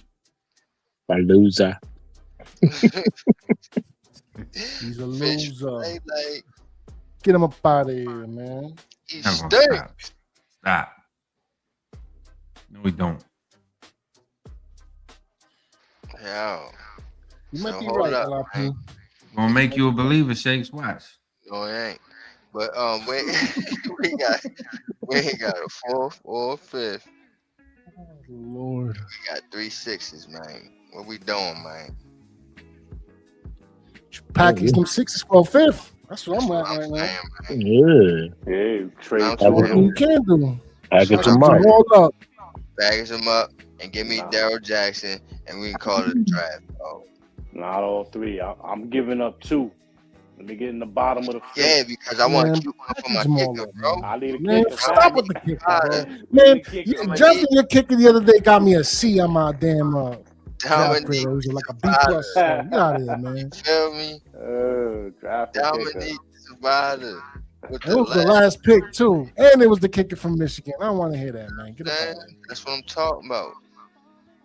A loser. He's a loser. Get him up out of here, man. He stinks. Stop. No, we don't. Yeah. You might be right, LRP. Gonna make you a believer, Shakes. Watch. No, it ain't. But we got a fourth or fifth. Lord. We got 3 6s, man. What we doing, man? Package them 6s for a fifth. That's what I'm at right now. Yeah. Trade. That's what you can do. Package them up. All up. Package them up and give me Daryl Jackson, and we can call it a draft. Oh. Not all 3. I'm giving up 2. Let me get in the bottom of the fifth. Yeah, because I want to keep one for my kicker, bro. I need a Man, kicker. stop with the kicker, bro. Man, Justin, your kicker the other day got me a C on my damn draft grade. It was like a B plus. Get out of here, man. You feel me? Draft Dominique Savada. It was the last pick too, and it was the kicker from Michigan. I don't want to hear that, man. Get up out of here. That's what I'm talking about.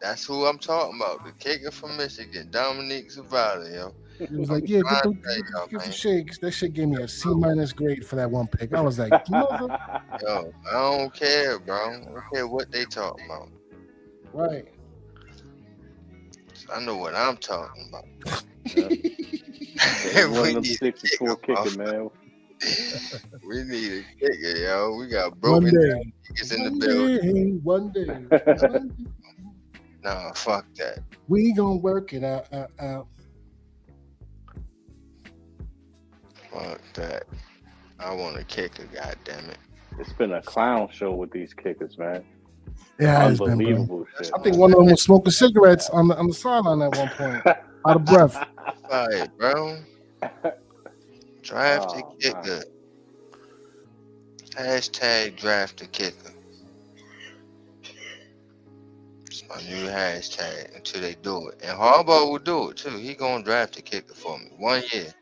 That's who I'm talking about. The kicker from Michigan, Dominique Zavala, yo. He was like, "Yeah, get the shakes." That shit gave me a C- grade for that one pick. I was like, "Mother." Yo, I don't care, bro. I don't care what they talking about. Right. I know what I'm talking about. One of them 64 kicker, man. We need a kicker, yo. We got broken down kickers in the building. One day. Nah, fuck that. We gonna work it out. Fuck that. I want a kicker, goddammit. It's been a clown show with these kickers, man. Yeah, unbelievable shit. I think one of them was smoking cigarettes on the sideline at one point, out of breath. All right, bro. Draft a kicker. Hashtag draft a kicker. It's my new hashtag until they do it. And Harbaugh will do it too. He gonna draft a kicker for me 1 year.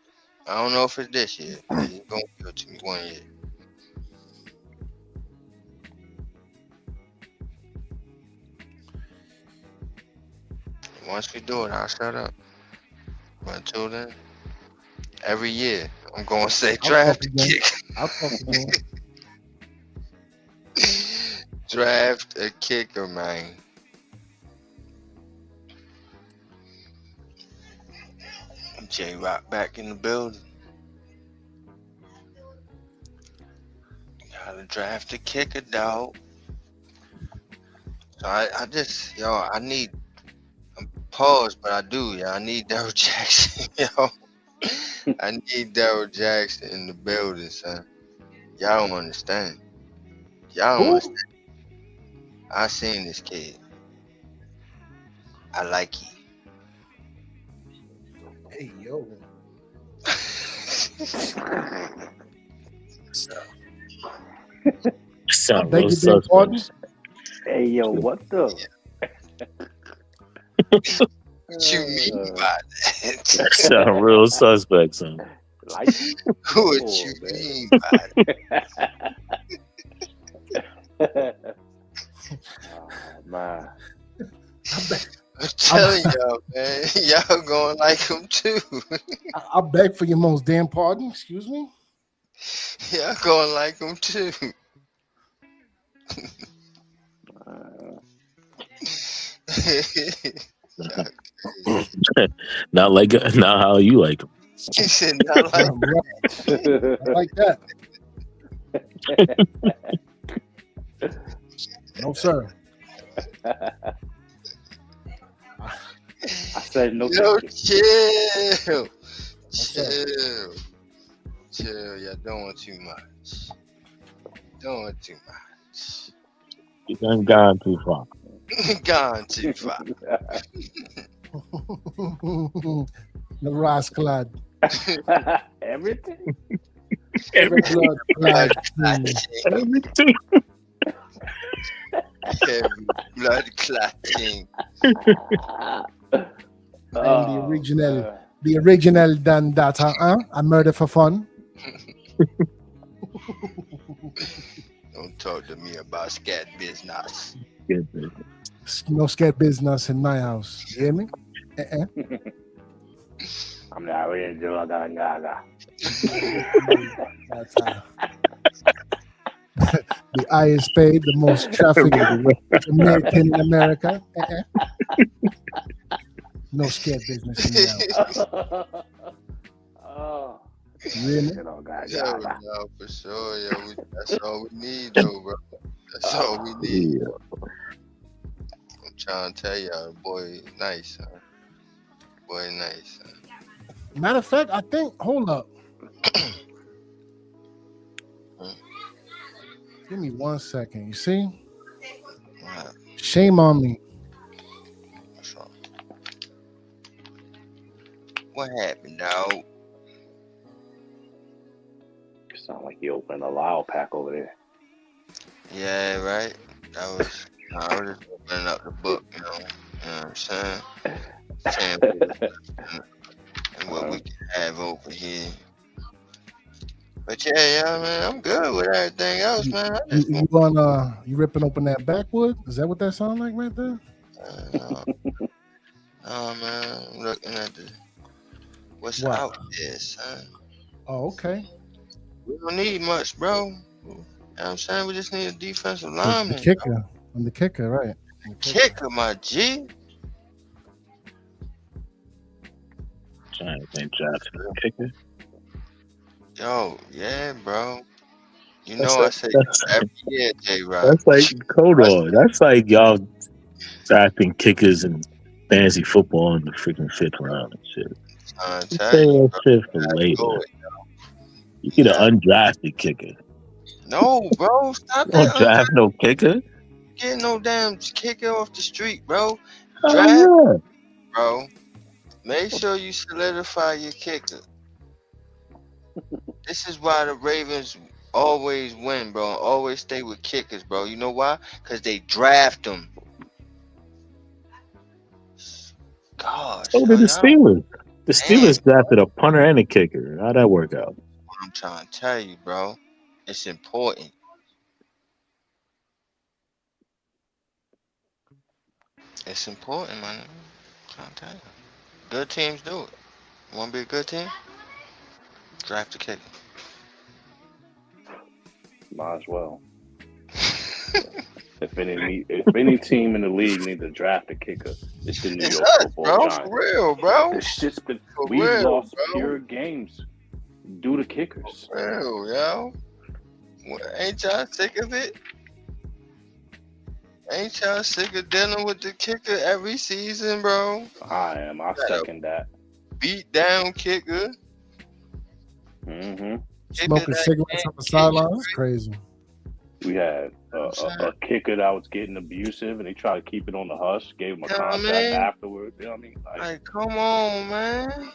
I don't know if it's this year, but he's gonna give it to me 1 year. Once we do it, I'll shut up. But until then, every year, I'm going to say draft a kicker. I'll talk again. Draft a kicker, man. J-Rock back in the building. Gotta draft a kicker, dog. So I just, I need, I'm paused, but I do, I need Daryl Jackson, I need Daryl Jackson in the building, son. Y'all don't understand. Y'all don't understand. I seen this kid. I like him. Hey, yo. Sound real suspect. Hey, yo, what the? What you mean by that? Sound real suspect, son. Like, what you mean by that? Oh, man. I'm telling y'all, man. Y'all gonna like him too. I'll beg for your most damn pardon. Excuse me. Y'all gonna like him too. Not how you like him. He said not like I like that. No, sir. I said no. Yo, chill. Chill. Y'all doing too much. Doing too much. You done gone too far. Gone too far. The rascal. Everything. Everything. Everything. Every blood clotting. The original done that, a murder for fun. Don't talk to me about scat business. No scat business in my house. You hear me? I'm not ready to do a gaga. That's how. The highest paid, the most trafficked American in America. No scared business in the house. Oh, really? No, for sure. Yo, that's all we need, though, bro. That's all we need. I'm trying to tell y'all, boy, nice, huh? Boy, nice. Huh? Matter of fact, I think. Hold up. Give me 1 second. You see? Shame on me. What's wrong? What happened, dog? You sound like you opened a loud pack over there. Yeah, right. I was just opening up the book, you know what I'm saying? And what we can have over here. But yeah, man, I'm good with everything else, man. I just You ripping open that backwood? Is that what that sound like right there? no, man. I'm looking at what's What? out there, son. Oh, okay. We don't need much, bro. You know what I'm saying? We just need a defensive The lineman. kicker. I'm the kicker, right? Kicker, my G. Giants ain't drafting a kicker. Yo, yeah, bro. You That's know like, I say that's, every year, J-Rock. that's like, hold on. That's like y'all drafting kickers in fantasy football in the freaking 5th round and shit. I'm You telling say you, that bro. shit for Gotta later. do it. You get an undrafted kicker. No, bro. Stop You don't that. draft no kicker. Get no damn kicker off the street, bro. Oh, Draft, yeah. bro. Make sure you solidify your kicker. This is why the Ravens always win, bro. Always stay with kickers, bro. You know why? Because they draft them. Gosh, So did the y'all don't Steelers. The understand Steelers drafted a punter and a kicker. How'd that work out? what I'm trying to tell you, bro. It's important. It's important, man. I'm trying to tell you. Good teams do it. You want to be a good team? Draft a kicker. Might as well. If any team in the league needs to draft a kicker, it's the New It's York us, Football bro. Giants. For real, bro. It's just been For we've real, lost bro. pure games due to kickers. For real, yo. Ain't y'all sick of it? Ain't y'all sick of dealing with the kicker every season, bro? I am. I second that. Beat down kicker. Mm-hmm. Smoking cigarettes on the sideline. That's crazy. We had a kicker that was getting abusive, and they tried to keep it on the hush. Gave him a You know what I contract mean? afterwards. You know what I mean? Like, come on, man.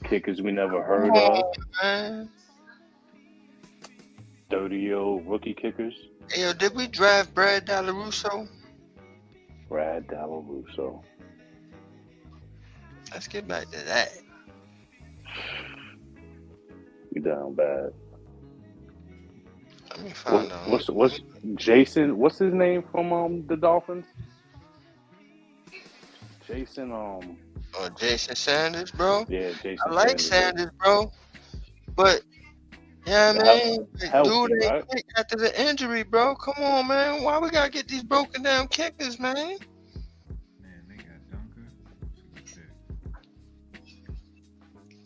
Kickers we never Come heard of. on, man. 30-year-old rookie kickers. Hey, yo, did we draft Brad Dallarusso? Brad Dallarusso. Let's get back to that. We down bad. Let me find out. What's Jason? What's his name from the Dolphins? Jason. Jason Sanders, bro. Yeah, Jason. I like Sanders, bro. But yeah, man, dude ain't quick after the injury, bro. Come on, man. Why we gotta get these broken down kickers, man?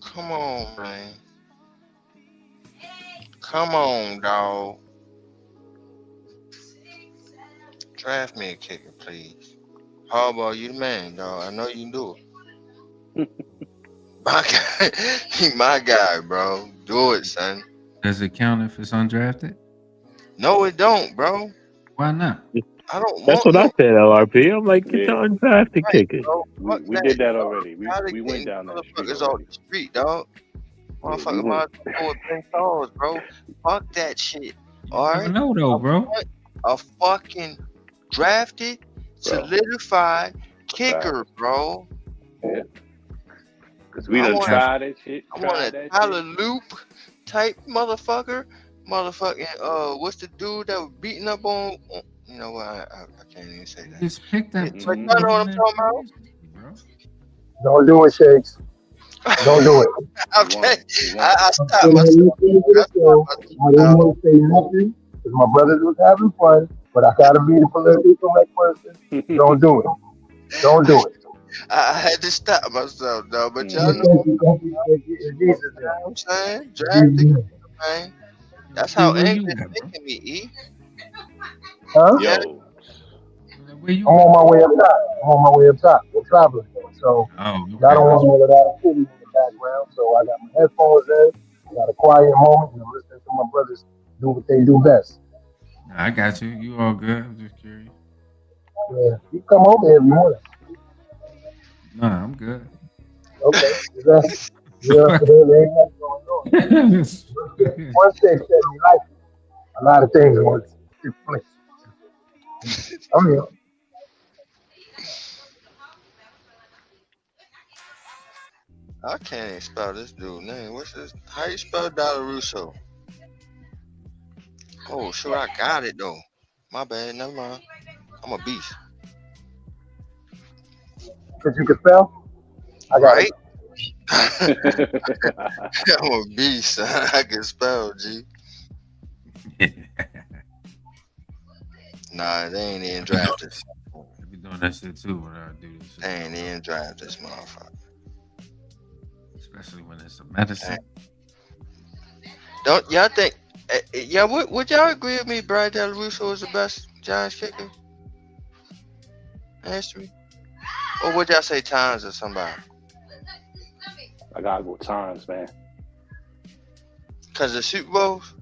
Come on, man. Come on, dog. Draft me a kicker, please. Harbaugh, you the man, dog. I know you can do it. My guy, he my guy, bro. Do it, son. Does it count if it's undrafted? No, it don't, bro. Why not? I don't That's want what I no said, LRP. I'm like, get the undrafted kicker. We did that already. We went down that street motherfuckers already. off the street, dog. Motherfucker, might as well go with Ben Charles, bro. Fuck that shit. All Never right. know though, bro. A fucking drafted, solidified kicker, bro. Yeah. Cause we done tried that shit. I want a Tyler Loop type motherfucker. Motherfucking what's the dude that was beating up on? You know what? I can't even say that. Just pick that. But you know what I'm talking about? Don't do it, Shakes. Don't do it. Okay, I stopped myself. I didn't want to say nothing because my brothers was having fun, but I gotta be the politically correct person. Don't do it. Don't do it. I had to stop myself, though. But y'all know what I'm saying? Draft the kicker, man. That's how English making me eat. Huh? Yeah. I'm on my way up top. I'm traveling. So I don't want all of that activity in the background. So I got my headphones in. I got a quiet moment and I'm listening to my brothers do what they do best. I got you. You all good? I'm just curious. Yeah, you come over every morning. Nah, I'm good. Okay. There ain't nothing going on. Once they said me like it, a lot of things want to take place. I'm here. I can't even spell this dude's name. What's this? How you spell Dallarusso? Oh, shoot, I got it, though. My bad, never mind. I'm a beast. Because you can spell? I got Right? I'm a beast. I can spell, G. Nah, they ain't even drafted. I be doing that shit too when I do this shit. They ain't even draft this motherfucker. Especially when it's a medicine. Don't y'all think? Yeah, would y'all agree with me? Brad Del Russo is the best Giants kicker in history, or would y'all say Times or somebody? I gotta go Times, man. Cause the Super Bowls.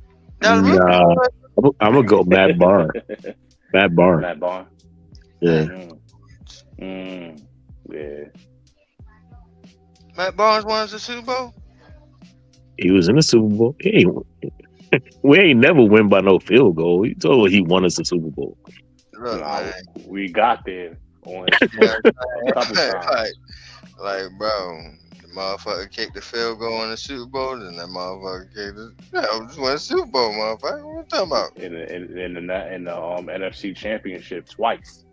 Nah, I'm gonna go Matt Barr. Matt Barr. Matt Barr. Yeah. Yeah. Matt Barnes won the Super Bowl. He was in the Super Bowl. We ain't never win by no field goal. He told he won us the Super Bowl. Look, man. We got there on a couple times. Like, bro, the motherfucker kicked the field goal in the Super Bowl, and that motherfucker kicked it. I just won the Super Bowl, motherfucker. What you talking about? In the NFC Championship twice.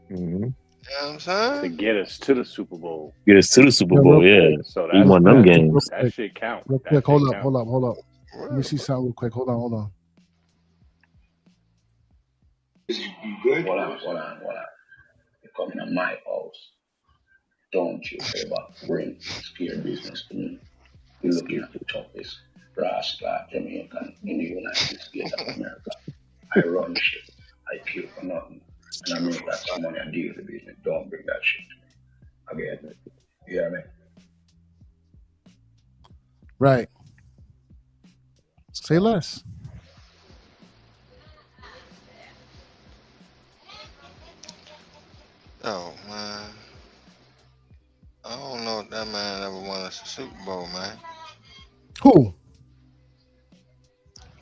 Mm-hmm. You know what I'm saying? To get us to the Super Bowl. Get us to the Super Bowl, yeah. So he won them games. That shit count. Real quick, hold up. Let me see something real quick. Hold on. Hold on. You're coming to my house. Don't you ever bring scare business to me. You're looking at the toughest rascal Jamaican in the United States of America. I run shit. I kill for nothing. And I make lots of money and deal with the business. Don't bring that shit to me. Again. You hear me? Right. Say less. Oh, man. I don't know if that man ever won us a Super Bowl, man. Who?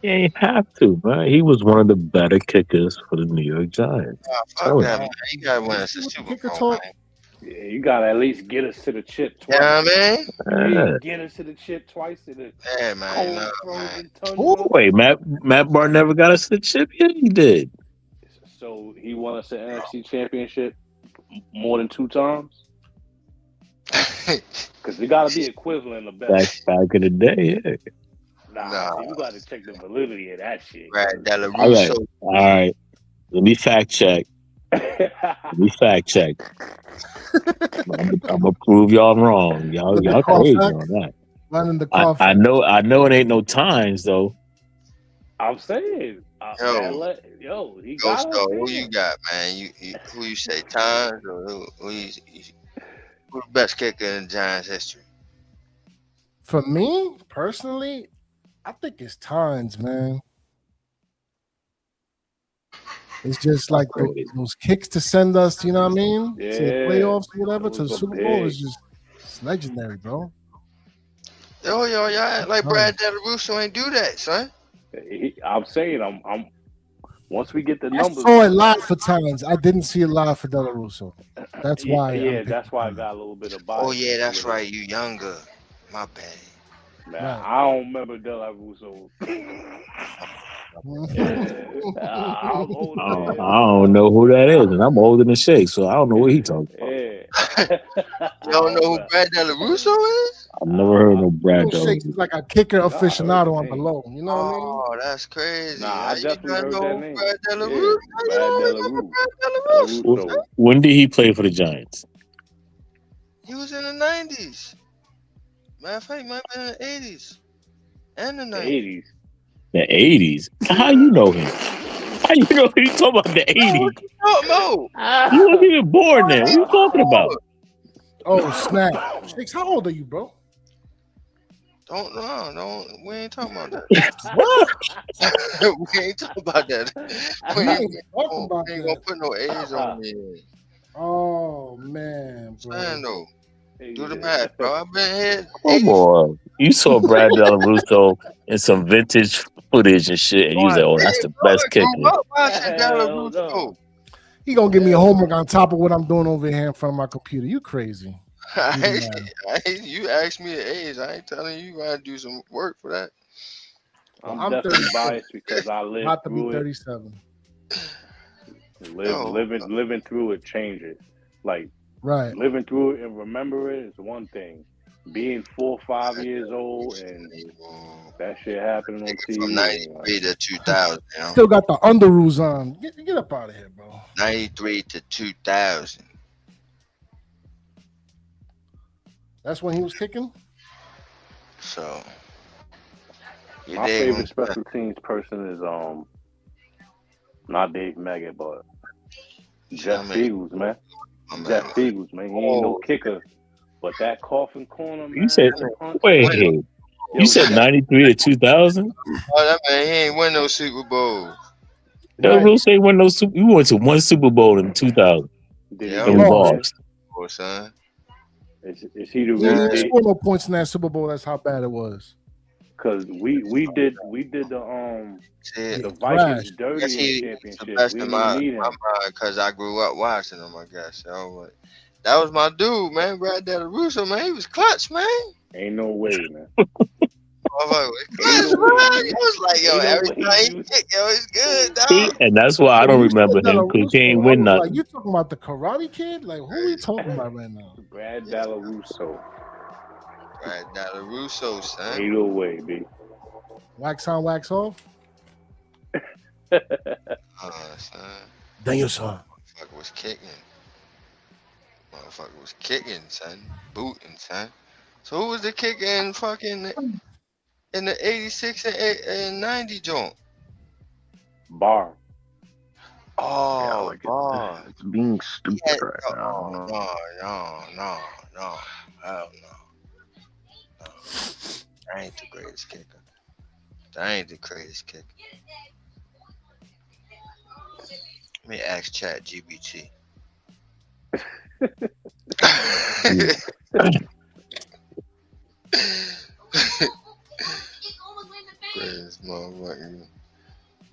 He ain't have to, man. He was one of the better kickers for the New York Giants. Fuck that, man. You gotta win us a Super Bowl, man. Yeah, you gotta at least get us to the chip twice. You know what I mean? Yeah. Get us to the chip twice. Yeah, man. Wait, Matt Barr never got us to the chip yet? He did. So he won us an NFC Championship more than 2 times? Because we gotta be equivalent of best. Back in the day, yeah. Nah. You gotta check the validity of that shit. Right, All right. Let me fact check. I'm gonna prove y'all wrong. Y'all crazy on that. I know it ain't no times though. I'm saying, he Ghost, got who you got, man? Who you say, Times or who's the best kicker in Giants history? For me personally, I think it's Times, man. It's just like those kicks to send us, you know what I mean? To the playoffs or whatever, to the Super Bowl is just legendary, bro. Y'all act like Brad Del Russo ain't do that, son. I'm saying, I'm once we get the I numbers. saw it live for Times. I didn't see it live for Del Russo. That's why. Yeah, that's why I got a little bit of bias. Oh yeah, that's right. You younger. My bad. Man, right. I don't remember Del Russo. I don't know who that is, and I'm older than Shake, so I don't know what he talking about. You don't know who Brad Del Russo is? I've never heard no Brad Del Russo. He's like a kicker aficionado on the low. You know what I mean? Oh, that's crazy. I definitely heard that name. Brad Del Russo. When did he play for the Giants? He was in the 90s. Matter of fact, he might have been in the 80s and the 90s. The 80s? How you know him? How you know you talking about the 80s? No. You wasn't even born then. What are you talking about? Oh, snap. Shakes, how old are you, bro? Don't. We ain't talking about that. What? We ain't talking about that. We ain't gonna put no age on me. Oh, man, bro. Man, no. Do the math, bro. I've been here. Come on. You saw Brad Del Russo in some vintage footage and shit, and you was like, oh, that's the best kicker. He gonna give me a homework on top of what I'm doing over here in front of my computer. You crazy. You asked me the age. I ain't telling you. You gotta do some work for that. Well, I'm definitely biased because I lived about to be through it. 37. Living through it changes. Like Right. living through it and remember it is one thing. Being 4 or 5 years old and that shit happening on TV. From 93 to 2000. Still got the underoos on. Get up out of here, bro. 93 to 2000. That's when he was kicking? So. My favorite special teams person is not Dave Meggett, but Jeff Fiegels, man. Jeff Fiegels, man. He ain't no kicker, but that coffin corner, man. You said wait. You said 93 to 2000? Oh, that man, he ain't win no Super Bowl. No, real say win no Super. You went to one Super Bowl in 2000. Yeah, and we lost. Son. Is he the He didn't real? score no points in that Super Bowl. That's how bad it was. Because we did the Vikings dirty in the championship. Best We in didn't my need him. mind because I grew up watching him, I guess. But that was my dude, man. Brad Russo, man. He was clutch, man. Ain't no way, man. Clutch, man. He was like, yo, every time he kick, yo, he's good, dog. And that's why I don't remember him because he ain't win nothing. Like, you talking about the Karate Kid? Like, who are we talking about right now? Brad Russo. Brad Russo, son. Ain't no way, B. Wax on, wax off? Son. Daniel, son. Motherfucker was kicking, son. Booting, son. So who was the kicker in fucking in the 86 and 90 joint? Barr. Oh, Barr. It's being stupid right now. No. Hell no. That ain't the greatest kicker. Let me ask Chat GBT. Greatest motherfucker.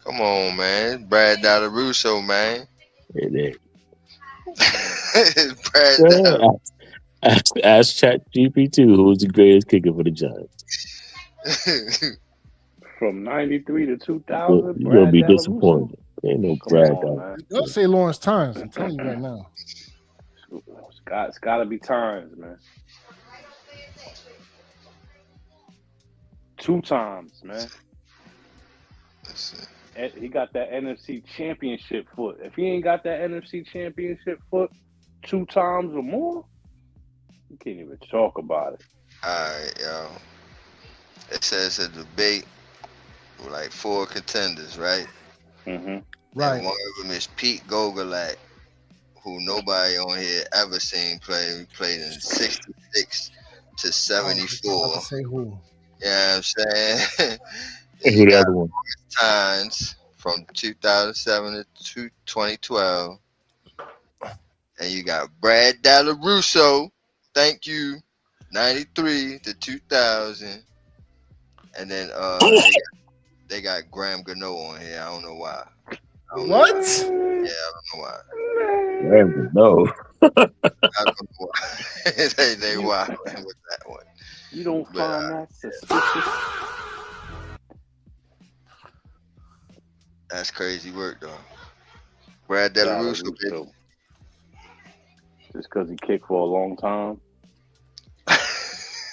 Come on, man. Brad Russo, man. Ask Chat GPT who was the greatest kicker for the Giants. From 93 to 2000, You're gonna be disappointed. Ain't no Brad. Don't say Lawrence Tynes. I'm telling you right now. It's got to be times, man. 2 times, man. He got that NFC Championship foot. If he ain't got that NFC Championship foot 2 times or more, you can't even talk about it. All right, yo. It says a debate with like 4 contenders, right? Mm-hmm. Right. And one of them is Pete Gogolak, who nobody on here ever seen play. He played in 66 to 74. I was say who? Yeah, I'm saying. Who the other one? Times from 2007 to 2012. And you got Brad Russo. Thank you. 93 to 2000. And then they got Graham Gano on here. I don't know why. What? Yeah, I don't know why. Graham Gano. I don't know why. they wild with that one. You don't find that suspicious? That's crazy work, though. Brad Russo. Just because he kicked for a long time.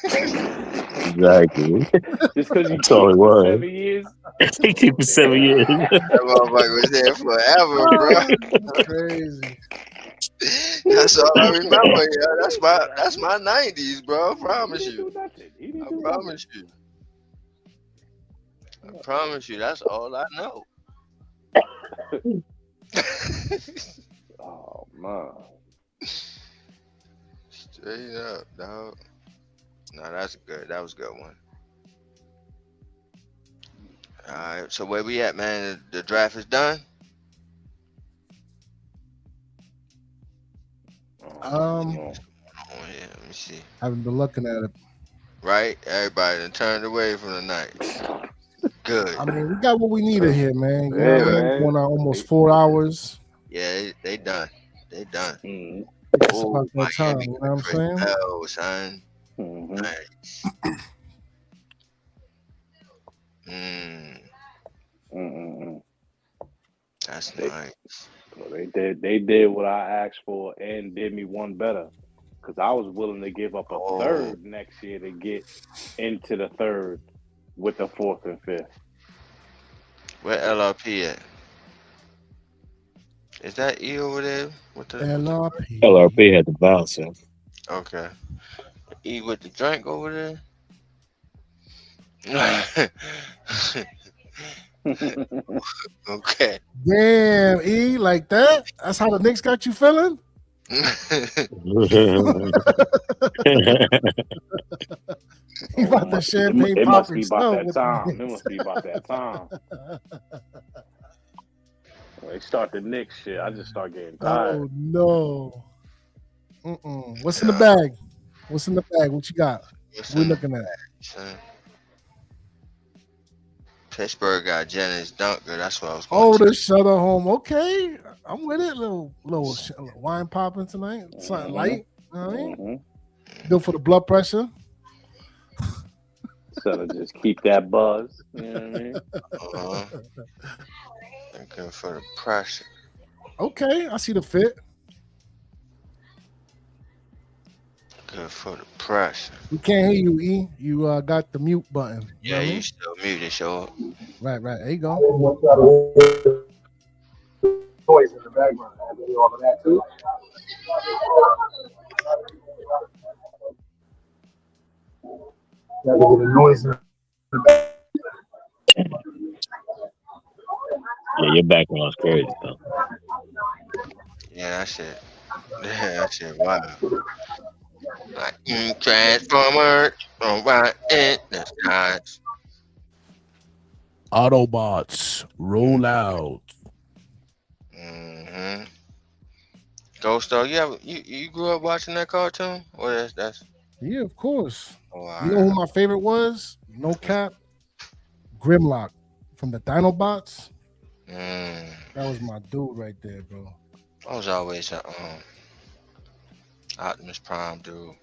Exactly. Just because he That's all it was. 7 years. He kicked for 7 years. That motherfucker was there forever, bro. Crazy. That's all I remember. Yeah, that's my 90s, bro. I promise you. I promise you. That's all I know. Oh man. Straight up, dog. No, that's good. That was a good one. All right. So where we at, man? The draft is done. Oh, yeah. Let me see. I haven't been looking at it. Right? Everybody done turned away from the night. Good. I mean, we got what we needed here, man. You Yeah, know, man. going on almost 4 hours. Yeah, they done. They done. It's about that time, you know what I'm saying? Oh, son. Nice. That's nice. They did what I asked for and did me one better. Because I was willing to give up a third next year to get into the third with the fourth and fifth. Where LRP at? Is that E over there? With the LRP. LRP had to bounce him. Okay. E with the drink over there? Okay. Damn, E, like that? That's how the Knicks got you feeling? He about the champagne It must be popping about snow that with the time. It Knicks. must be about that time. When they start the Knicks shit, I just start getting tired. Oh no. What's in the bag? What's in the bag? What you got? What we looking at? Son. Pittsburgh got Jennings Dunker. That's what I was going Oh, to. the Shutter Home. Okay. I'm with it. Little wine popping tonight. Something light. All right. Good for the blood pressure. So to just keep that buzz. You know what I mean? Good for the pressure. Okay, I see the fit. Good for the pressure. We can't hear you, E. You got the mute button. Yeah, you still muted, show up. Right. There you go. Noise in the background. I have to hear all of that too. Gotta get the noise in the background. Yeah, your background's crazy, though. Yeah, that shit wild. Like Transformers, right in the skies. Autobots, roll out. Ghost dog, you grew up watching that cartoon? Or that's Yeah, of course. Oh, You know who my favorite was? No cap. Grimlock from the Dinobots. That was my dude right there, bro. I was always a Optimus Prime dude.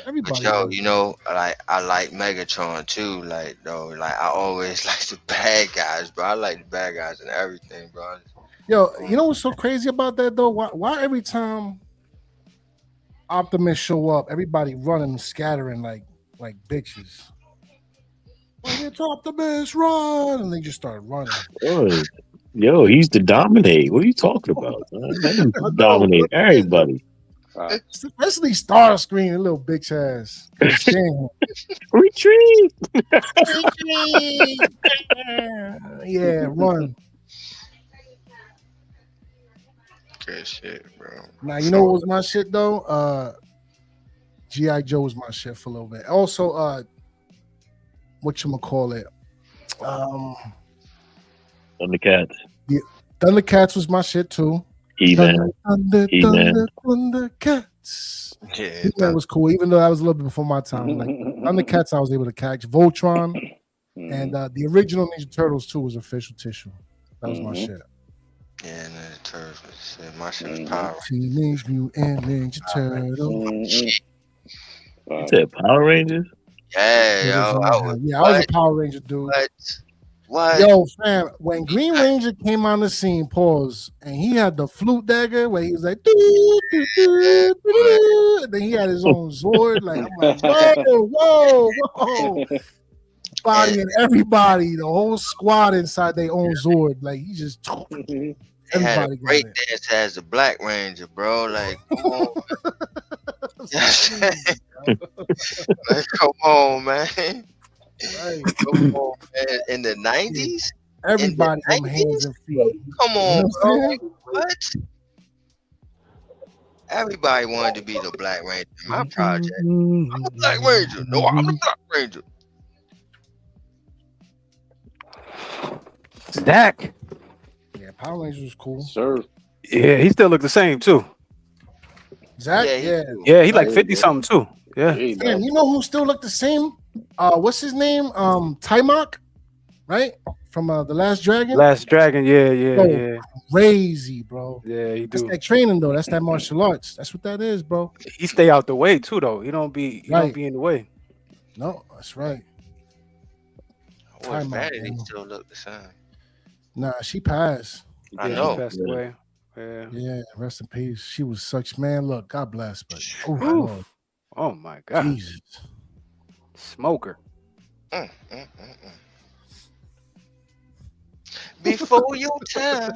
Everybody. But yo, you know, like I like Megatron too. Like I always like the bad guys, bro. I like the bad guys and everything, bro. Yo, you know what's so crazy about that though? Why every time Optimus show up, everybody running and scattering like bitches? Like, it's Optimus, run! And they just start running. Yo, he's the dominate. What are you talking about? Man? Dominate everybody. Especially Starscream, little bitch ass. Retreat! Yeah, run. Good shit, bro. Now you know what was my shit though? G.I. Joe was my shit for a little bit. Also, whatchamacallit? Thundercats. Yeah, Thundercats was my shit too. He-Man. Thundercats. Yeah, that was cool. Even though that was a little bit before my time. Like Thundercats, I was able to catch. Voltron and the original Ninja Turtles too was official tissue. That was my shit. Yeah, Ninja Turtles was shit. My shit was Power Teenage Mutant Ninja Turtles. You said Power Rangers? Yeah, yo, I was a Power Ranger dude. What? Yo, fam, when Green Ranger came on the scene, pause, and he had the flute dagger where he was like, doo, doo, doo, doo, and then he had his own Zord. Like, I'm like, whoa. Bodying everybody, the whole squad inside their own Zord. Like, he just They had a great dance as the Black Ranger, bro. Like, come on. Like, come on, man. Right. Come on, man. In the 90s? Everybody from hands and feet. Come on, bro. Like, What? Everybody wanted to be the Black Ranger in my project. I'm the Black Ranger. No, I'm the Black Ranger. Zach. Yeah, Power Rangers was cool. Sir. Yeah, he still look the same too. Zach, Yeah, he like 50 something too. Yeah. Damn, you know who still looked the same? What's his name? Timok, right? From The Last Dragon. Last Dragon, yeah. Crazy, bro. Yeah, he That's do. that training though. That's that martial arts. That's what that is, bro. He stay out the way too, though. He don't be in the way. No, that's right. Boy, Timeout, Vanity man. still look the same. Nah, she passed. I Yeah, know. she passed away. Yeah. Yeah, rest in peace. She was such man. Look, God bless, but oh Oof. Lord, Oh my God. Jesus. Smoker. Before your time.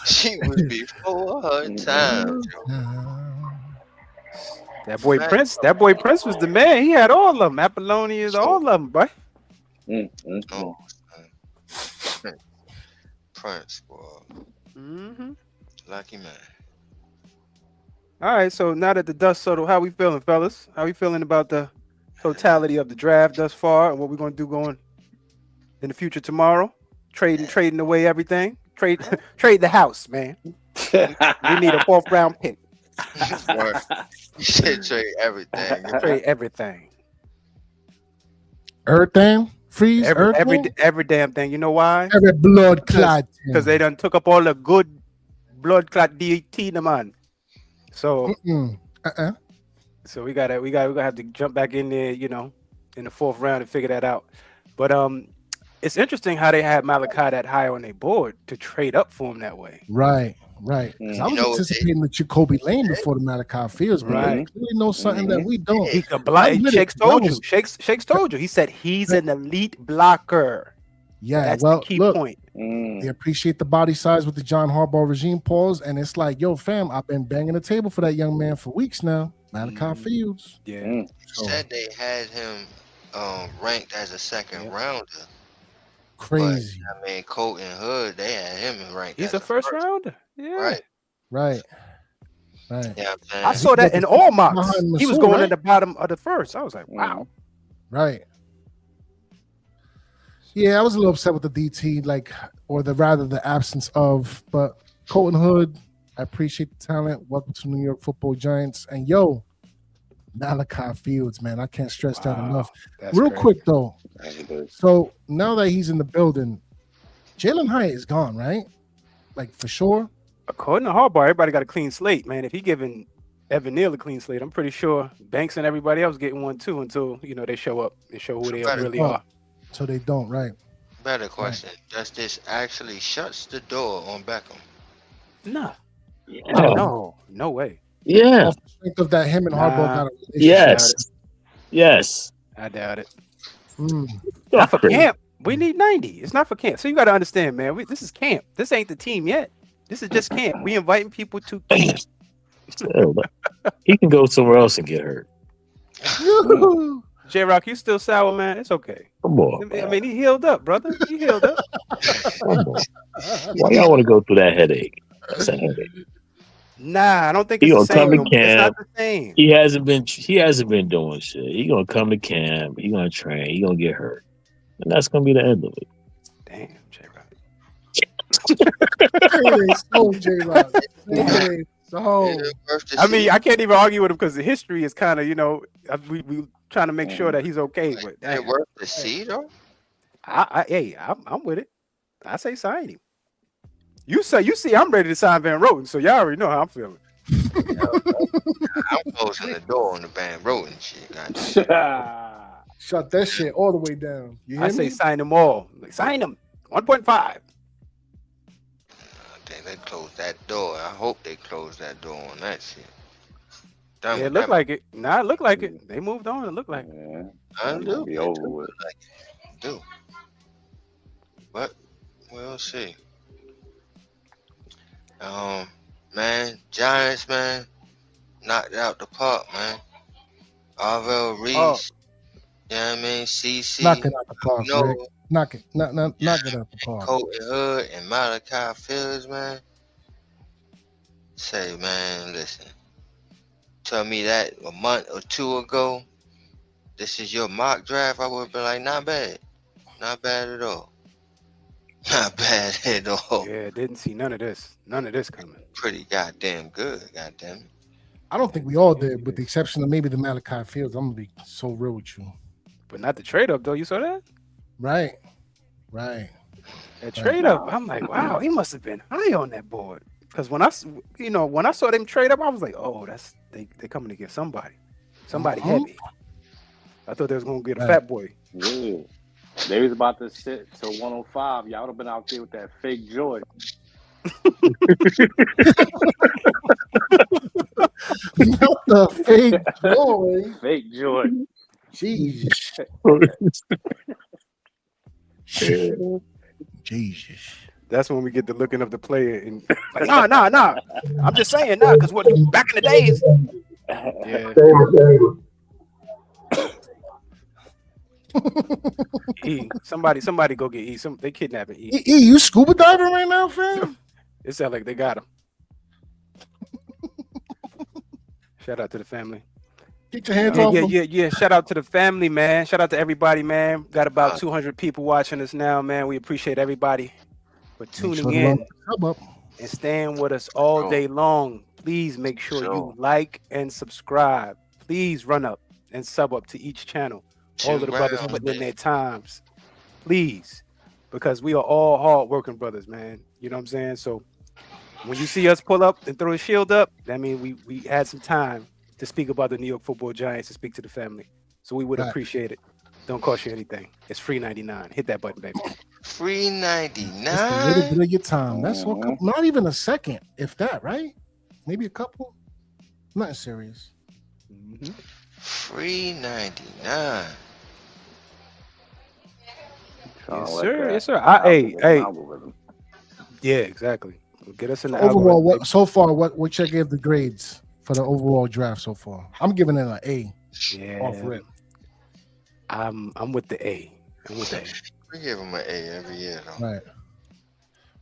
She was before her time. That boy Prince was the man. He had all of them. Apollonius, all of them, boy. Oh, Prince, boy. Mm-hmm. Lucky man. All right, so now that the dust settled, how we feeling, fellas? How we feeling about the totality of the draft thus far, and what we're gonna do going in the future tomorrow? Trading away everything. Trade the house, man. We need a 4th round pick. You should trade everything. Trade everything. Everything? Freeze? Everything? Every damn thing. You know why? Every blood clot. Because they done took up all the good blood clot DT, the man. So so we gotta have to jump back in there, you know, in the 4th round and figure that out. But it's interesting how they had Malachi that high on their board to trade up for him that way. Right. 'Cause I was anticipating the Jacoby Lane before the Malachi Fields, but they clearly know something that we don't. He could block. Shakes told you. Shakes told you. He said he's an elite blocker. Yeah, That's well, the key look, point. They appreciate the body size with the John Harbaugh regime pause, and it's like, yo, fam, I've been banging the table for that young man for weeks now. Malachi Fields. Yeah. Said they had him ranked as a 2nd rounder. Crazy. But, I mean, Colton Hood, they had him ranked. He's a first rounder. Yeah. Right. Yeah, I saw that in all mocks. Behind He was Masood, going right? at the bottom of the first. I was like, wow. Right. Yeah, I was a little upset with the DT, or the absence of. But Colton Hood, I appreciate the talent. Welcome to New York Football Giants. And yo, Malachi Fields, man, I can't stress that enough. Real quick though, so now that he's in the building, Jalen Hyatt is gone, right? Like for sure. According to Harbaugh, everybody got a clean slate, man. If he giving Evan Neal a clean slate, I'm pretty sure Banks and everybody else getting one too until they show up and show who they really are. So they don't, right? Better question. Does this actually shuts the door on Beckham? No. Oh. No way. Yeah. Off the strength of that, him and Harbaugh got a relationship. Yes. I doubt it. Mm. Not for camp. We need 90. It's not for camp. So you got to understand, man. This is camp. This ain't the team yet. This is just camp. We inviting people to camp. He can go somewhere else and get hurt. J-Rock, you still sour, man? It's okay. Come on. I mean, he healed up, brother. He healed up. Come on. Why y'all want to go through that headache? That's a headache. Nah, I don't think He it's gonna the same. come to camp. It's not the same. He hasn't been doing shit. He gonna come to camp. He gonna train. He gonna get hurt, and that's gonna be the end of it. Damn, J-Rock. J-Rock. I mean, I can't even argue with him because the history is kind of, we trying to make sure that he's okay. But Is it worth the see though? I'm with it. I say sign him. You see, I'm ready to sign Van Roten, so y'all already know how I'm feeling. I'm closing the door on the Van Roten shit. Goddamn. Shut that shit all the way down. You hear I say me? sign them all. Like, sign them. 1.5. I think they closed that door. I hope they closed that door on that shit. Yeah, it looked like it. Nah, it looked like it. They moved on. It looked like it. I do. Be over with. Do. But we'll see. Man, Giants, man, knocked it out the park, man. Arvell Reese, you know what I mean? CC, Knock it out the park, no, Rick. Knock it out the park. Colton Hood and Malachi Fields, man. Say, man, listen. Tell me that a month or two ago, this is your mock draft, I would have been like, not bad. Not bad at all. Not bad at all. Yeah, didn't see none of this. None of this coming. Pretty goddamn good, goddamn it. I don't think we all did, with the exception of maybe the Malachi Fields. I'm gonna be so real with you. But not the trade up though. You saw that? Right. That trade up, I'm like, wow, he must have been high on that board. Because when I saw them trade up, I was like, oh, they coming to get somebody heavy. I thought they was gonna get a fat boy. Yeah. They was about to sit till 105. Y'all would have been out there with that fake joy. Not the fake joy. Fake joy. Jesus. Jesus. That's when we get to looking up the player and like, nah. I'm just saying, because what back in the days. Yeah. E, somebody go get E. They kidnapping E. E, you scuba diving right now, fam? It sounds like they got him. Shout out to the family. Get your hands off him. Yeah. Shout out to the family, man. Shout out to everybody, man. Got about 200 people watching us now, man. We appreciate everybody for tuning in and staying with us all day long. Please make sure you like and subscribe. Please run up and sub up to each channel. All of the brothers putting in their times. Please. Because we are all hard-working brothers, man. You know what I'm saying? So when you see us pull up and throw a shield up, that means we had some time to speak about the New York Football Giants and speak to the family. So we would appreciate it. Don't cost you anything. It's free 99. Hit that button, baby. Free 99. Just a little bit of your time. That's all. Not even a second, if that, right? Maybe a couple. Nothing serious. Mm-hmm. Free 99. Yes, sir. Hey. Yeah, exactly. Get us in the overall. So far, what check gave the grades for the overall draft so far? I'm giving it an A. Yeah. Off rip. I'm with the A. We give him an A every year, though. Right.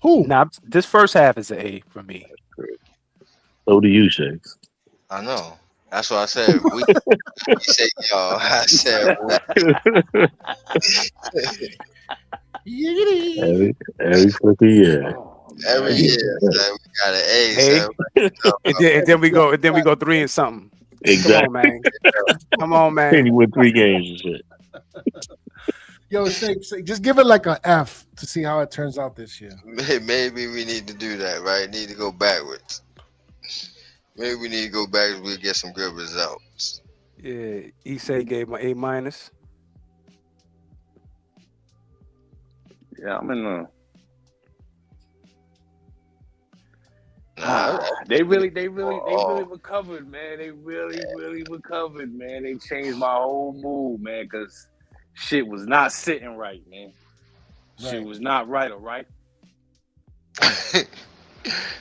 Who? Now, this first half is an A for me. So do you, Shakes. I know. That's what I said. You said, y'all. I said. Every fucking year. Every year, so we got an A. And then we go 3 and something. Exactly. Come on, man. And you win 3 games and shit. Yo, Shake, just give it like an F to see how it turns out this year. Maybe we need to do that, right? Need to go backwards. Maybe we need to go backwards. We'll get some good results. Yeah, Issei gave my A-. Yeah, I'm in the. They really recovered, man. They really recovered, man. They changed my whole mood, man, because shit was not sitting right, man. Shit was not right, all right?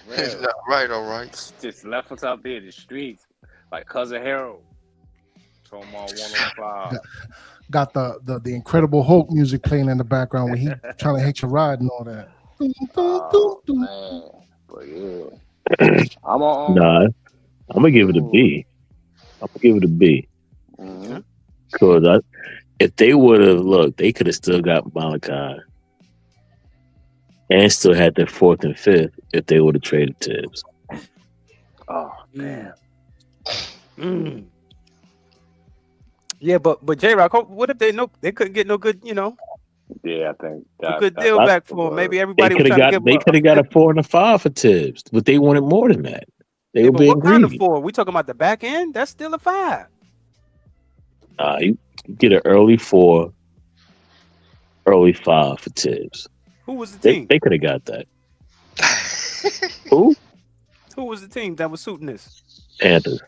It's not right, all right. Just left us out there in the streets, like Cousin Harold. Talking about 105. Got the Incredible Hulk music playing in the background when he trying to hitch a ride and all that. Man. But yeah. I'm gonna give it a B. Mm-hmm. Because if they would have looked, they could have still got Malachi and still had their 4th and 5th if they would have traded Tibbs. Oh man. Yeah, but J-Rock, what if they couldn't get no good, Yeah, I think a good deal back for him. Maybe everybody could have got a 4 and a 5 for Tibbs, but they wanted more than that. They were being what kind of greedy. 4? We talking about the back end? That's still a 5. You get an early 4, early 5 for Tibbs. Who was the team? They could have got that. Who? Who was the team that was suiting this? Panthers.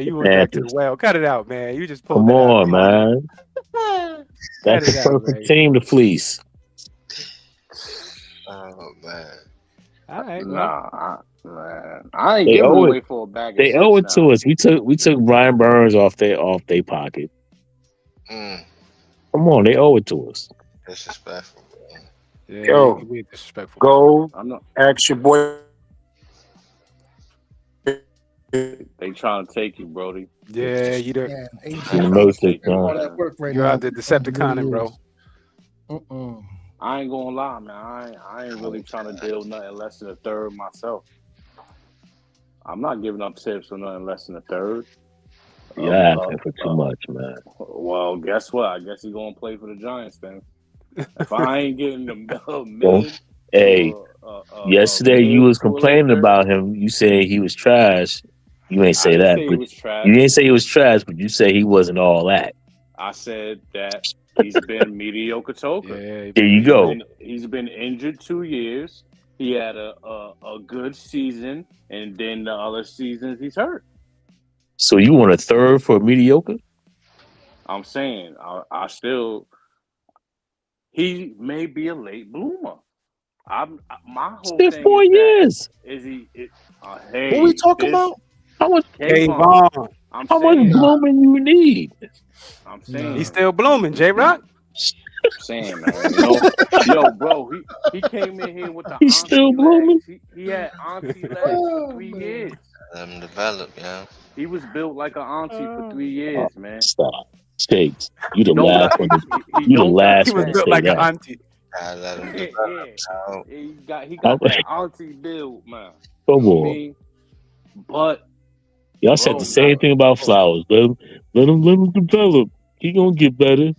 You went back to the well. Cut it out, man. You just pulled Come it out. on, man. That's the perfect team to fleece. Oh man. All right. Man. I ain't giving away for a bag. They owe it to us. We took Brian Burns off their pocket. Come on, they owe it to us. Disrespectful. Yeah, Yo, disrespectful. Go I'm not. ask your boy. They trying to take you, Brody. Yeah, you don't. All that work right You're now. out there Decepticoning, bro. I ain't gonna lie, man. I ain't really trying to deal nothing less than a third myself. I'm not giving up tips for nothing less than a third. Yeah, asking for too much, man. Well, guess what? I guess he's gonna play for the Giants then. If I ain't getting the mid, hey, yesterday you was complaining about him. You say he was trash. You ain't say that, but you didn't say he was trash, but you say he wasn't all that. I said that he's been mediocre toker. There you go. He's been injured 2 years. He had a good season, and then the other seasons he's hurt. So you want a third for mediocre? I'm saying I still. He may be a late bloomer. My whole It's thing 4 is years. Is he? What are we talking about? How much? Kayvon. How much blooming you need? I'm saying He's still blooming, J-Rock. I'm saying, man. Yo, bro, he came in here with the He's still blooming. He had auntie legs for 3 years. Let him develop, yeah. He was built like an auntie for 3 years, man. Stop. Shakes. You the Don't last got- one. he You the don't last He was one to built say like an that. auntie. I let him Yeah, develop. yeah. He got that auntie build, man. Come You know what I on. mean? But Y'all said the same thing about Flowers. Let him develop. He gonna get better.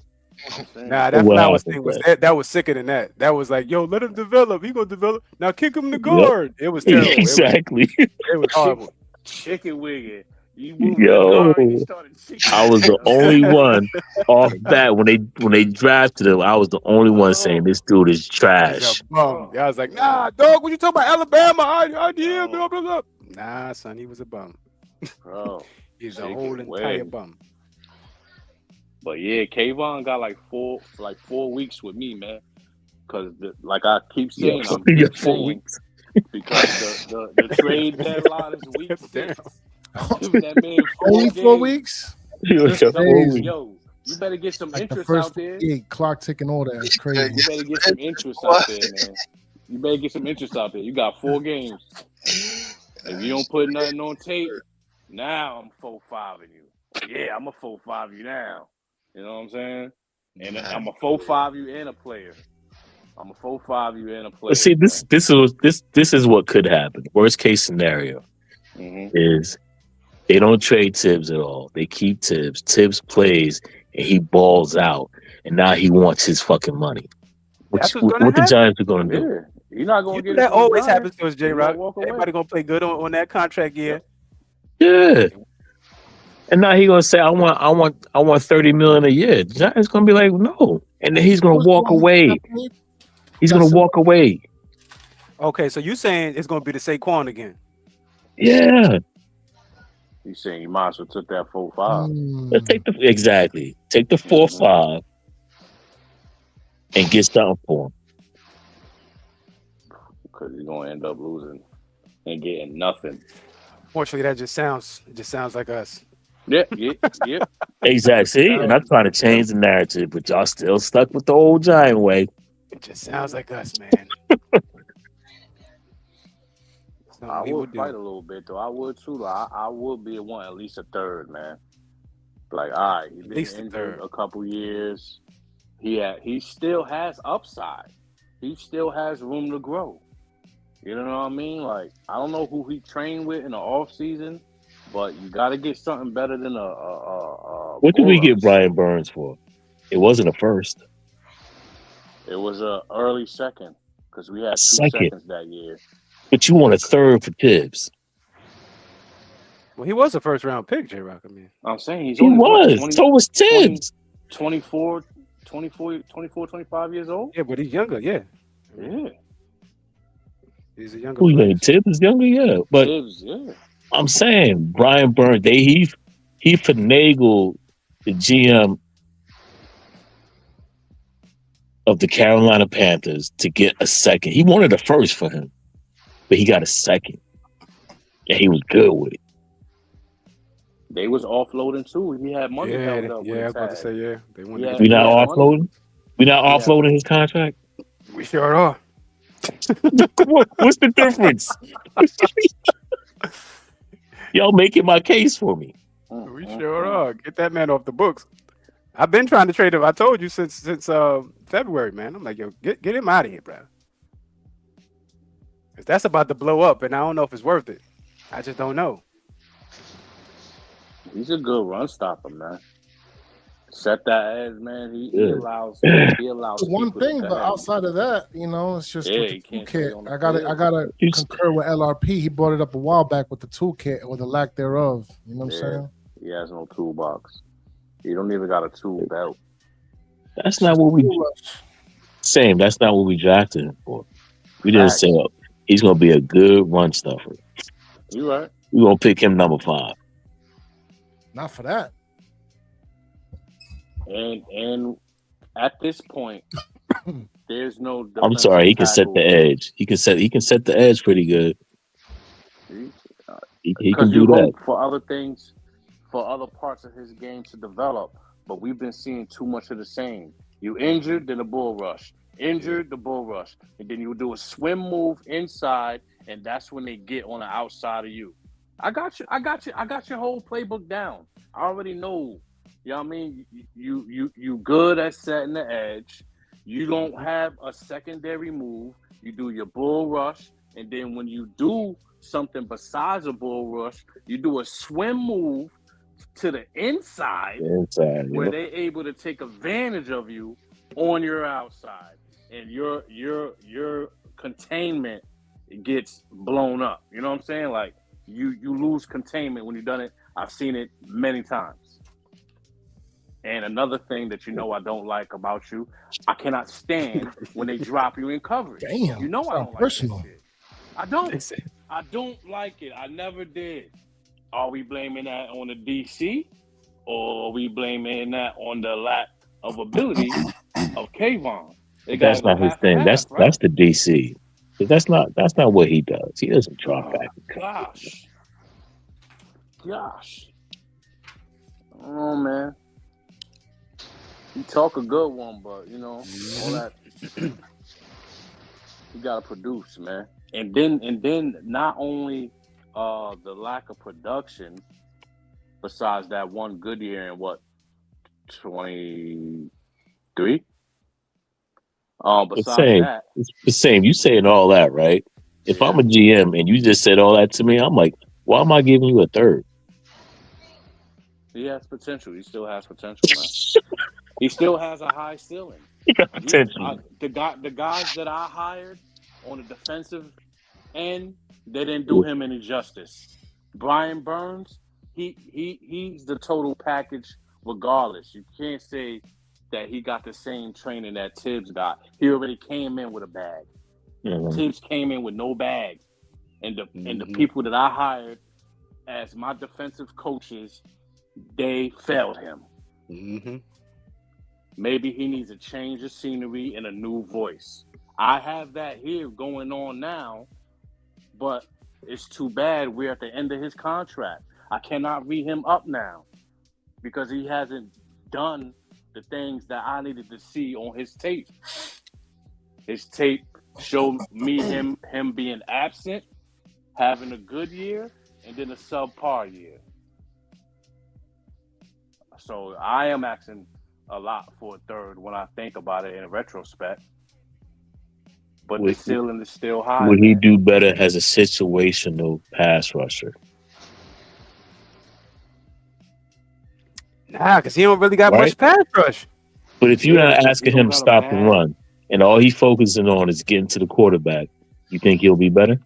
Nah, that What Flowers happened, thing was man? that was sicker than that. That was like, yo, let him develop. He gonna develop. Now kick him to guard. It was terrible. Exactly. It was horrible. chicken wigging. You moved Yo, the guard, you started chicken I was the wigging. only one off bat when they drafted him. I was the only one saying this dude is He's trash. a bum. I was like, nah, dog. What you talking about? Alabama? Idea, blah blah blah. Nah, son, he was a bum. Bro, He's a chicken whole entire wing. bum. But yeah, Kayvon got like 4 weeks with me, man. Cause like I keep saying, Yeah, I'm yeah, keep 4 saying weeks. because the trade deadline is week 6. Giving that man 4 Only 4 games. weeks? Yo, That's yo, crazy. Yo, you better get some Like the interest first out there. clock ticking all that. It's crazy. You better get some interest out there, man. You better get some interest out there. You got 4 games. If you don't put nothing on tape, now I'm 4-5 in you. Yeah, I'm a 4-5 you now. You know what I'm saying? And I'm a 4-5 you and a player. I'm a 4-5 you and a player. But see, this is what could happen. Worst case scenario is they don't trade Tibbs at all. They keep Tibbs. Tibbs plays and he balls out, and now he wants his fucking money. That's what's gonna What the happen. Giants are going to do? Yeah, you're not going to get That it from the always Giants. happens to us, J You're gonna Rock. walk away. Everybody gonna play good on that contract year. Yeah. And now he's gonna say, I want $30 million a year. The Giants gonna be like, no. And then he's gonna walk away. He's gonna walk away. Okay, so you saying it's gonna be the Saquon again? Yeah. You saying you might as well took that 4-5. Let's take Take the 4-5 and get something for him. Because you're going to end up losing and getting nothing. Fortunately, it just sounds like us. Yep. Exactly. See, I'm not trying to change the narrative, but y'all still stuck with the old Giant way. It just sounds like us, man. I would fight a little bit, though. I would, too. Though. I would be one, at least a third, man. Like, all right, he's been injured a couple years. He still has upside. He still has room to grow. You know what I mean? Like, I don't know who he trained with in the off season, but you got to get something better than What did we get Brian Burns for? It wasn't a first. It was an early second because we had 2 Second. seconds that year. But you want a third for Tibbs. Well, he was a first round pick, J Rock. I mean, I'm saying he's He only was. 20, So was Tibbs. 24, 25 years old. Yeah, but he's younger. Yeah. He's a younger player. Tibbs is younger, yeah. But Tibbs, yeah. I'm saying Brian Burns, he finagled the GM of the Carolina Panthers to get a second. He wanted a first for him, but he got a second. And he was good with it. They was offloading too. He had money held up. Yeah, I was about to say, yeah. They wanted We not offloading? We not offloading his contract? We sure are. What's the difference? Y'all making my case for me. We sure are. Get that man off the books. I've been trying to trade him. I told you since February, man. I'm like, yo, get him out of here, bro. Because that's about to blow up, and I don't know if it's worth it. I just don't know. He's a good run stopper, man. Set that edge, man. He allows. One people thing, to but have- outside of that, it's just Yeah, with he the can't stay toolkit. on the I gotta field. concur with LRP. He brought it up a while back with the toolkit or the lack thereof. You know what I'm saying? He has no toolbox. You don't even got a tool belt. That's not what we same. That's not what we drafted him for. We didn't say he's gonna be a good run stuffer. You right. We're gonna pick him number 5. Not for that. And at this point, there's no. I'm sorry. He can set tackle. the edge. He can set the edge pretty good. He can do you that. hope for other things, for other parts of his game to develop. But we've been seeing too much of the same. You injured, then a bull rush. Injured, the bull rush. And then you do a swim move inside, and that's when they get on the outside of you. I got you. I got your whole playbook down. I already know. You know what I mean? You good at setting the edge. You don't have a secondary move. You do your bull rush, and then when you do something besides a bull rush, you do a swim move to the inside, where they're able to take advantage of you on your outside, and your containment gets blown up. You know what I'm saying? Like you lose containment when you've done it. I've seen it many times. And another thing that I don't like about you, I cannot stand when they drop you in coverage. Damn, you know I don't personal. like that shit. I don't like it. I never did. Are we blaming that on the DC, or are we blaming that on the lack of ability of Kayvon? That's not his thing. That's the DC. That's not what he does. He doesn't drop back. Gosh. Oh man. You talk a good one, but all that you gotta produce, man. And then not only the lack of production, besides that one good year in 23? Besides that, it's the same. You saying all that, right? If I'm a GM and you just said all that to me, I'm like, why am I giving you a third? he has potential. He still has potential, man. He still has a high ceiling. He got potential. The guys that I hired on the defensive end, they didn't do him any justice. Brian Burns, he's the total package regardless. You can't say that he got the same training that Tibbs got. He already came in with a bag. Mm-hmm. Tibbs came in with no bag. And the people that I hired as my defensive coaches, they failed him. Mm-hmm. Maybe he needs a change of scenery and a new voice. I have that here going on now, but it's too bad we're at the end of his contract. I cannot read him up now because he hasn't done the things that I needed to see on his tape. His tape showed me him being absent, having a good year, and then a subpar year. So I am asking a lot for a third when I think about it in retrospect. But the ceiling is still high. Would he do better as a situational pass rusher? Nah, because he don't really got much pass rush. But if you're not asking him to stop the run, and all he's focusing on is getting to the quarterback, you think he'll be better?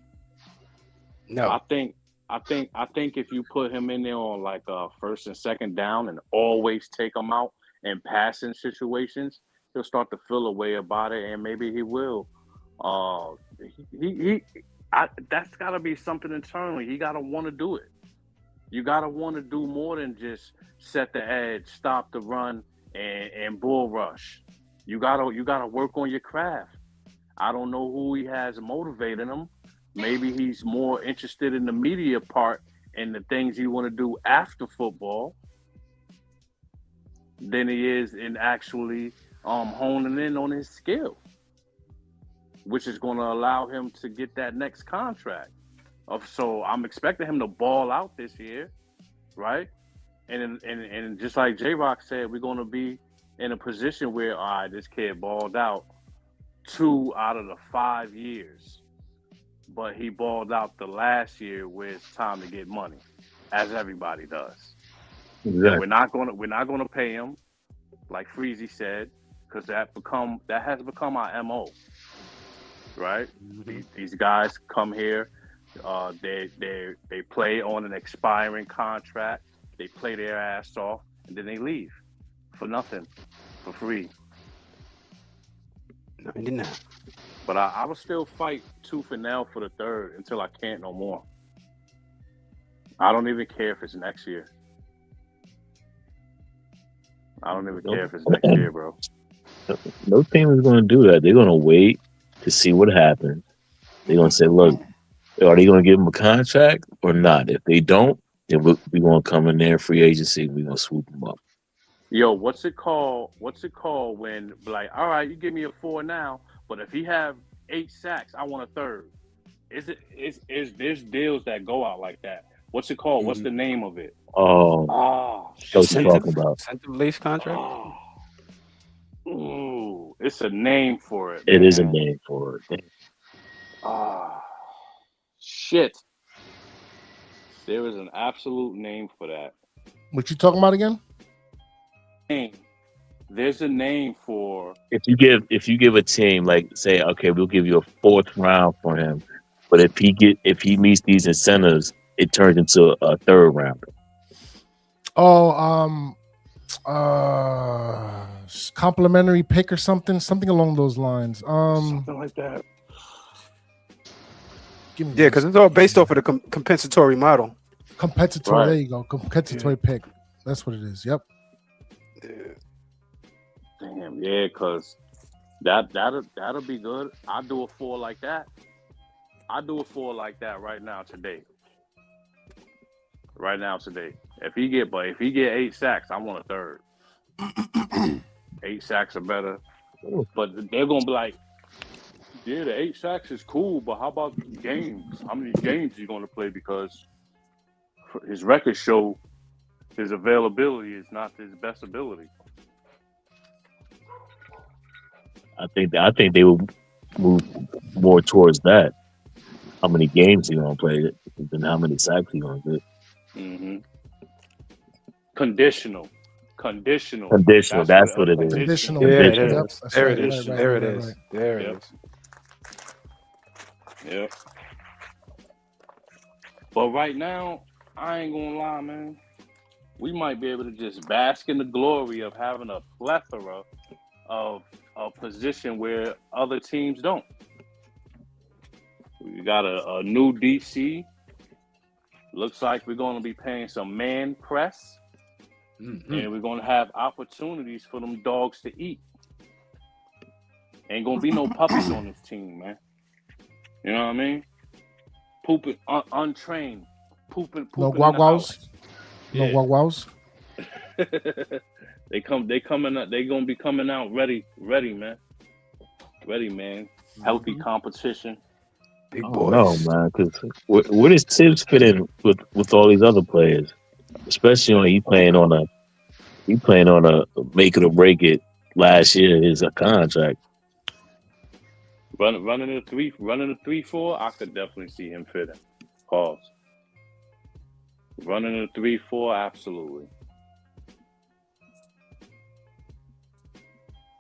No. I think if you put him in there on like first and second down and always take him out in passing situations, he'll start to feel a way about it, and maybe he will. That's got to be something internally. He got to want to do it. You got to want to do more than just set the edge, stop the run, and bull rush. You gotta work on your craft. I don't know who he has motivating him. Maybe he's more interested in the media part and the things he want to do after football than he is in actually honing in on his skill, which is going to allow him to get that next contract. So I'm expecting him to ball out this year, right? And just like J-Rock said, we're going to be in a position where, all right, this kid balled out 2 out of the 5 years. But he balled out the last year where it's time to get money, as everybody does. Exactly. We're not gonna pay him, like Freezy said, because that has become our MO. Right? Mm-hmm. These guys come here, they play on an expiring contract, they play their ass off, and then they leave. for nothing, for free. 99. But I will still fight tooth and nail for the third until I can't no more. I don't even care if it's next year. I don't even care if it's next year, bro. No team is going to do that. They're going to wait to see what happens. They're going to say, look, are they going to give him a contract or not? If they don't, then we're going to come in there free agency. We're going to swoop him up. Yo, what's it called when, like, all right, you give me a 4 now, but if he have 8 sacks, I want a third. There's deals that go out like that. What's it called? What's the name of it? Oh, what you talking about? Incentive lease contract? Ooh, it's a name for it. It is a name for it. Shit. There is an absolute name for that. What you talking about again? There's a name for If you give a team, like, say, okay, we'll give you a 4th round for him, but if he meets these incentives, it turns into a 3rd round. Oh, complimentary pick or something along those lines. Something like that. Yeah, because it's all based off of the compensatory model. Compensatory. Right. There you go. Compensatory pick. That's what it is. Yep. Damn, yeah, because that'll be good. I'll do a 4 like that. I'll do a 4 like that right now today. If he get 8 sacks, I want a third. 8 sacks are better. But they're gonna be like, yeah, the 8 sacks is cool, but how about games? How many games are you gonna play? Because his records show his availability is not his best ability. I think they will move more towards that. How many games he gonna play than how many sacks he gonna get. Mm-hmm. Conditional. That's what it is. Conditional. Yeah, it Yep, is. that's There right, it is. right, There right, it right, is. right. There it is. Yep. But right now, I ain't gonna lie, man. We might be able to just bask in the glory of having a plethora of a position where other teams don't. We got a new DC. Looks like we're going to be paying some man press. Mm-hmm. And we're going to have opportunities for them dogs to eat. Ain't going to be no puppies on this team, man. You know what I mean? Pooping, untrained. Pooping No in the house. guaguas. No guaguas. They coming out. They gonna be coming out ready, man. Healthy competition. I don't know, man. Because where does Tibbs fit in with all these other players? Especially when he playing on a make it or break it. Last year is a contract. Running a 3-4, I could definitely see him fitting. Pause. Running a 3-4, absolutely.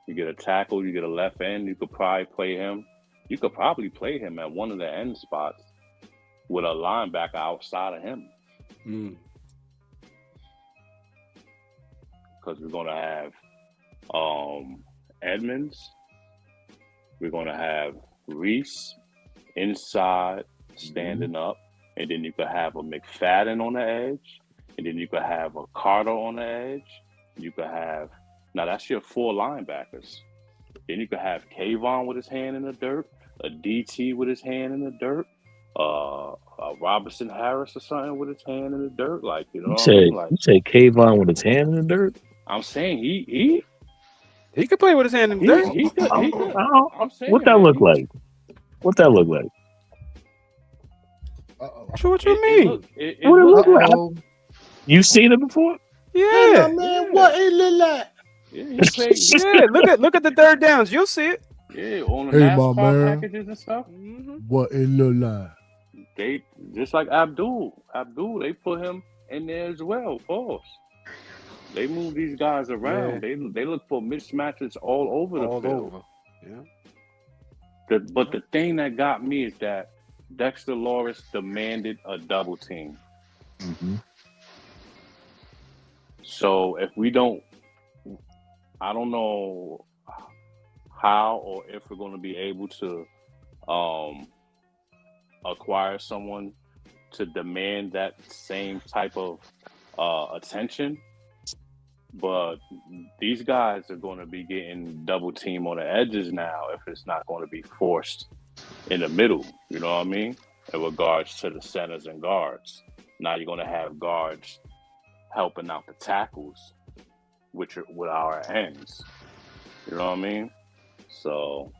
You get a tackle, you get a left end, you could probably play him. You could probably play him at one of the end spots with a linebacker outside of him. Because we're going to have Edmonds. We're going to have Reese inside, standing up. And then you could have a McFadden on the edge. And then you could have a Carter on the edge. You could have... Now, that's your 4 linebackers. Then you could have Kayvon with his hand in the dirt, a DT with his hand in the dirt, a Robinson Harris or something with his hand in the dirt. Like, you know what I mean? Like, you say Kayvon with his hand in the dirt? I'm saying he could play with his hand in the dirt. He could. I'm saying, What that look like? What that look like? What you mean? What it look like? You seen it before? Yeah. Man, what it look like? Yeah, he played. Yeah, look at the third downs. You'll see it. Yeah, on the Hey, my NASCAR man. packages and stuff. What it look like? They just like Abdul, they put him in there as well. Pause. They move these guys around. Yeah. They look for mismatches all over the field. Yeah. But the thing that got me is that Dexter Lawrence demanded a double team. Mm-hmm. So if we don't, I don't know how or if we're going to be able to acquire someone to demand that same type of attention. But these guys are going to be getting double team on the edges now if it's not going to be forced in the middle. You know what I mean? In regards to the centers and guards. Now you're going to have guards helping out the tackles with our ends. You know what I mean? So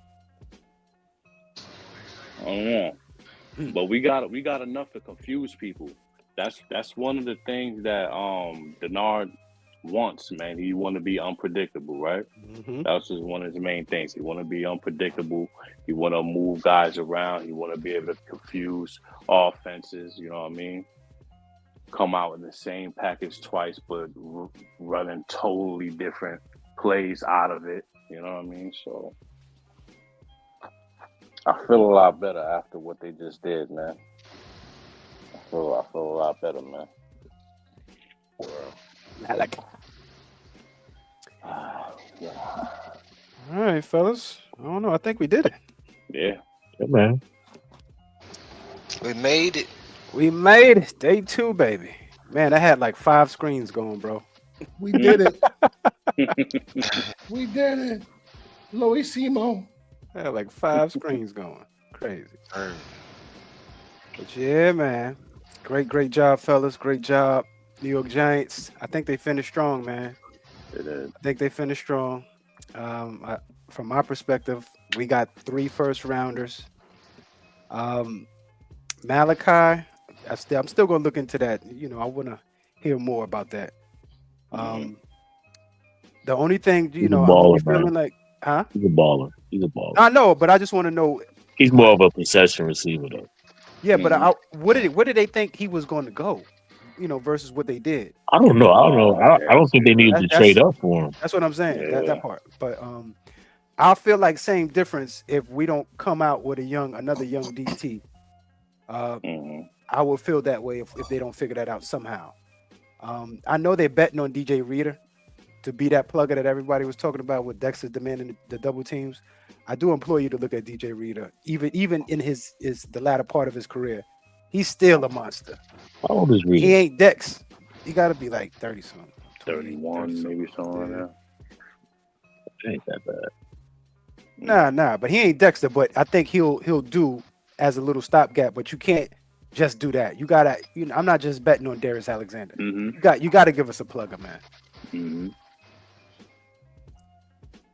I don't know. But we got enough to confuse people. That's one of the things that Denard wants, man. He want to be unpredictable, right? Mm-hmm. That's just one of his main things. He want to be unpredictable. He want to move guys around. He want to be able to confuse offenses. You know what I mean? Come out in the same package twice, but running totally different plays out of it. You know what I mean? So I feel a lot better after what they just did, man. I feel a lot better, man. Malachi. Yeah. All right, fellas. I don't know. I think we did it. Yeah. Yeah, man. We made it. We made it. Day 2, baby. Man, I had like 5 screens going, bro. We did it. We did it. Loisimo. I had like 5 screens going. Crazy. But yeah, man. Great job, fellas. Great job. New York Giants. I think they finished strong, man. It is. I think they finished strong. From my perspective, we got 3 first-rounders. Malachi, I'm still going to look into that. You know, I want to hear more about that. The only thing, you know, I'm feeling like, huh? He's a baller. I know, but I just want to know. He's more of a possession receiver, though. Yeah, but where did they think he was going to go? You know, versus what they did. I don't know. I don't think they needed to trade up for him. That's what I'm saying. That part. But I'll feel like same difference if we don't come out with another young DT. I will feel that way if they don't figure that out somehow. I know they're betting on DJ Reader to be that plugger that everybody was talking about with Dexter demanding the double teams. I do implore you to look at DJ Reader, even in the latter part of his career. He's still a monster. How old is Reader? He ain't Dex. He got to be like 30 something. 31, maybe something like that. Ain't that bad. Nah. But he ain't Dexter. But I think he'll do as a little stopgap. But you can't just do that. You gotta. I'm not just betting on Darius Alexander. Mm-hmm. You got to give us a plugger, man. Mm-hmm.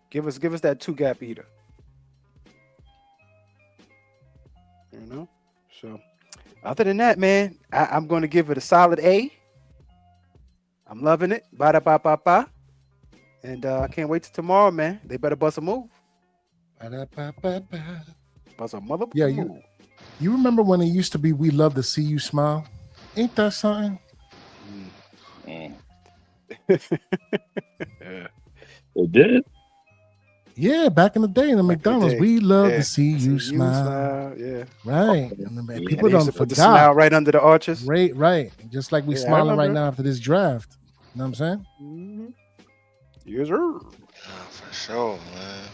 Give us that 2-gap eater. You know. So. Other than that, man, I'm going to give it a solid A. I'm loving it. Ba-da-ba-ba-ba. And I can't wait till tomorrow, man. They better bust a move. Ba-da-ba-ba-ba. Bust a mother move. You remember when it used to be, we love to see you smile? Ain't that something? Yeah. It did? Yeah, back in the day in the McDonald's, we love to see you smile. Yeah. Right. And people don't put forget. the smile right under the arches. Right. Just like we smiling right now after this draft. You know what I'm saying? Mm-hmm. Yes, sir. For sure, man.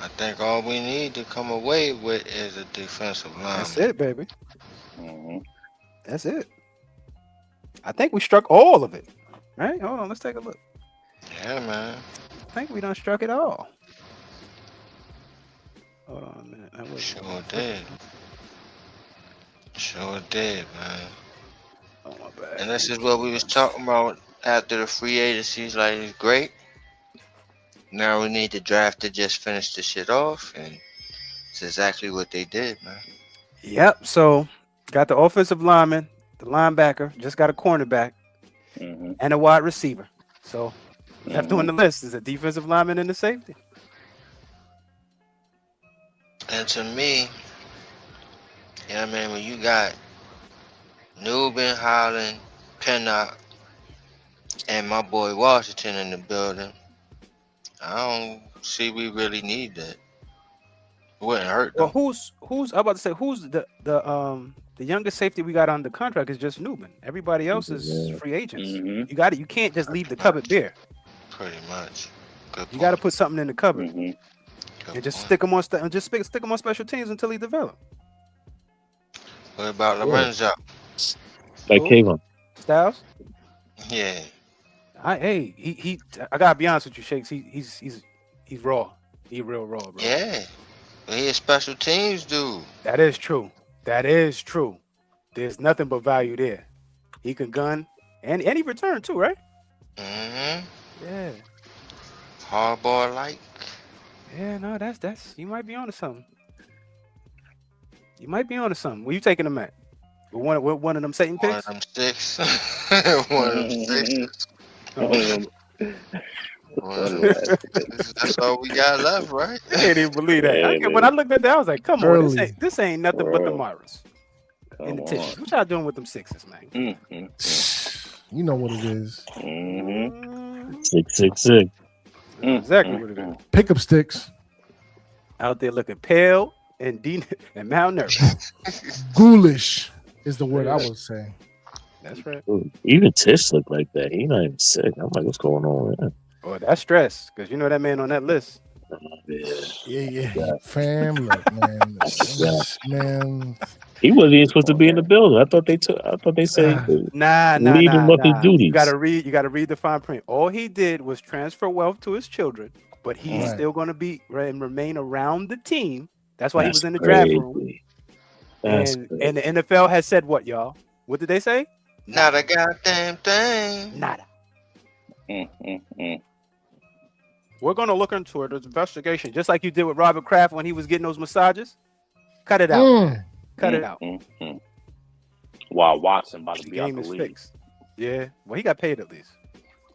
I think all we need to come away with is a defensive line. That's it, baby. That's it. I think we struck all of it. Right? Hold on, let's take a look. Yeah, man. I think we done struck it all. Hold on a minute. Sure did, man. Oh, my bad. And this is what we was talking about after the free agencies. Like, it's great. Now we need the draft to just finish the shit off, and it's exactly what they did, man. Yep. So, got the offensive lineman, the linebacker, just got a cornerback, and a wide receiver. So, left on the list is a defensive lineman and a safety. And to me, yeah, man, when you got Newbin, Holland, Pinnock, and my boy Washington in the building, I don't see we really need that. It wouldn't hurt though. Well, who's I'm about to say who's the youngest safety we got under contract is just Newbin. Everybody else is free agents. You got it. You can't just leave the cupboard bare. Pretty much. You got to put something in the cupboard and just stick him on stick him on special teams until he develops. What about Lorenzo? Like Kayvon. Styles? Yeah. I gotta be honest with you, Shakes. He's raw. He real raw, bro. Yeah. But he a special teams dude. That is true. There's nothing but value there. He can gun and he returned too, right? Mm-hmm. Yeah. Hardball like. Yeah, no, that's you might be onto something. Where you taking him at? One of them Satan picks? One of them six. One of them sixes. That's all we got left, right? I can't even believe that. When I looked at that, I was like, come on, this ain't nothing but the Myras. And the tissues. What y'all doing with them sixes, man? You know what it is. 666. Exactly what it is. Pickup sticks. Out there looking pale and malnourished. Ghoulish is the word I would say. That's right. Even Tish looked like that. He's not even sick. I'm like, what's going on with that? Oh, that's stress. Because you know that man on that list. Yeah. Fam, look, man. Man. He wasn't even supposed to be in the building. I thought they said leave him up his duties. You gotta read the fine print. All he did was transfer wealth to his children, but he's still gonna be and remain around the team. That's why he was in the draft room. And the NFL has said what, y'all? What did they say? Not a goddamn thing. Nada. We're gonna look into it. There's investigation, just like you did with Robert Kraft when he was getting those massages. Cut it out. Cut it out. While Watson about to be out Game the is league. fixed. Yeah. Well, he got paid at least.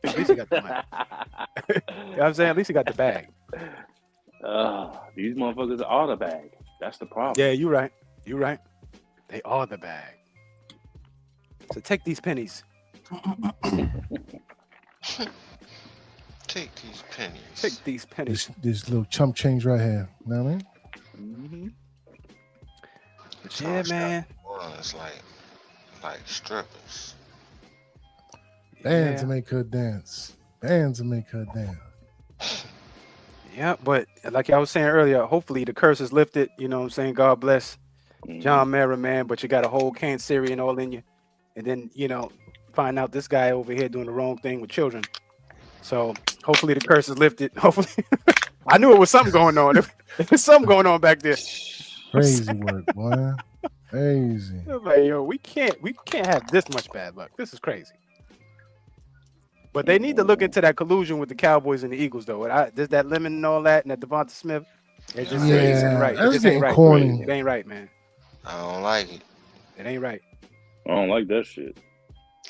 At least he got the money. You know what I'm saying? At least he got the bag. These motherfuckers are the bag. That's the problem. Yeah, you're right. They are the bag. So take these pennies. Take these pennies. Take these pennies. This little chump change right here. You know what I mean? Mm-hmm. Yeah, man. It's like strippers. Bands to make her dance. Yeah, but like I was saying earlier, hopefully the curse is lifted. You know what I'm saying? God bless John Mara, man. But you got a whole Cancerian all in you. And then, find out this guy over here doing the wrong thing with children. So hopefully the curse is lifted. Hopefully. I knew it was something going on. If there's something going on back there. Crazy work, boy. Crazy. Like, yo, we can't have this much bad luck. This is crazy. But they need to look into that collusion with the Cowboys and the Eagles, though. There's that Lemon and all that, and that Devonta Smith. It just ain't right. It just ain't right. Corny. It ain't right, man. I don't like it. It ain't right. I don't like that shit.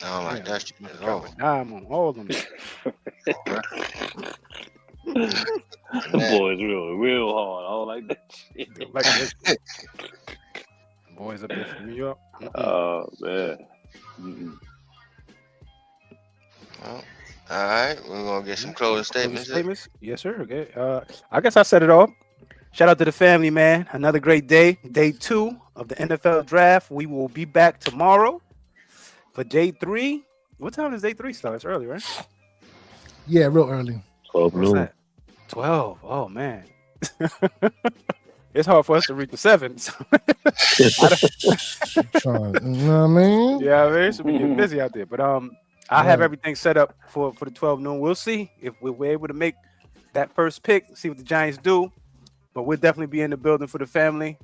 I don't like that shit at all. I'm on all of them. The boys real hard. I don't like that shit. Like this. Boys up there from New York. Oh man. Well, all right, we're gonna get some closing statements. Yes, sir. Okay. I guess I set it off. Shout out to the family, man. Another great day. Day 2 of the NFL draft. We will be back tomorrow for day 3. What time does day 3 start? It's early, right? Yeah, real early. 12 noon. 12. Oh man. It's hard for us to reach the 7. So You know what I mean? yeah, man, so we get busy out there. But I have everything set up for the 12 noon. We'll see if we're able to make that first pick, see what the Giants do. But we'll definitely be in the building for the family.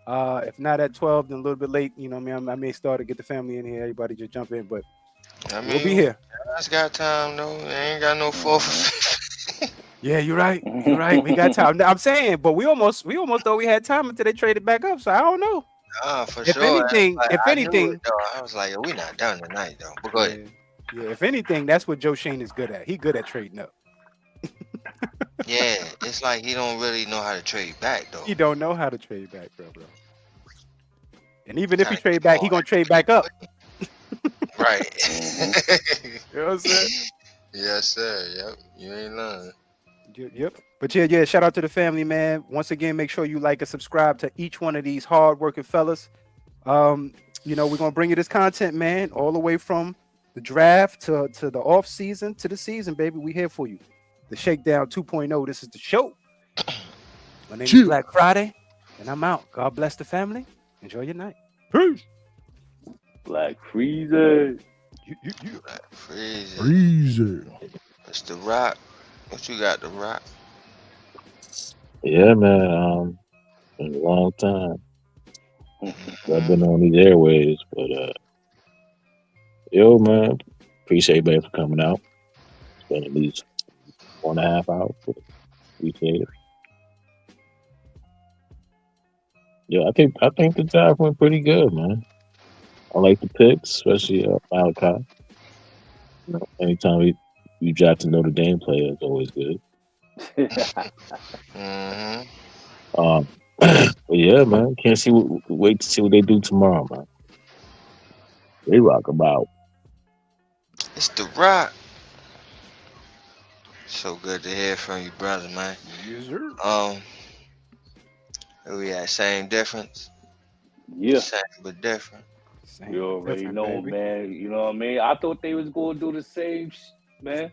If not at 12, then a little bit late. You know what I mean? I may start to get the family in here. Everybody just jump in, but we'll be here. Guys got time though. They ain't got no 4th. Yeah, you're right. You're right. We got time. I'm saying, but we almost thought we had time until they traded back up. So I don't know. For if sure. Anything, I anything, I was like, we're not done tonight though. But go ahead. Yeah, if anything, that's what Joe Shane is good at. He good at trading up. Yeah, it's like he don't really know how to trade back though. He don't know how to trade back, bro. And even if he trade back, he gonna trade back up. Right. You know what I'm saying? Yes, sir. Yep. You ain't lying. Yep. But yeah, shout out to the family, man. Once again, make sure you like and subscribe to each one of these hard-working fellas. We're gonna bring you this content, man, all the way from the draft to the off season to the season, baby. We here for you. the Shakedown 2.0. This is the show. My name Chill. is Black Friday, and I'm out. God bless the family. Enjoy your night. Peace. Black Freezer. Black Freezer. Freezer. It's the Rock. What you got, the Rock? Yeah, man. Been a long time. I've been on these airways, but yo, man, appreciate everybody for coming out. It's been at least 1.5 hours. Appreciate it. Yeah, I think the job went pretty good, man. I like the picks, especially Malachi. You know, anytime we draft to Notre Dame player, it's always good. But yeah, man, wait to see what they do tomorrow, man. They rock about. It's the Rock. So good to hear from you, brother, man. Yes, sir. Where we at? Same difference? Yeah. Same but different. You already know, man. You know what I mean? I thought they was going to do the same, man.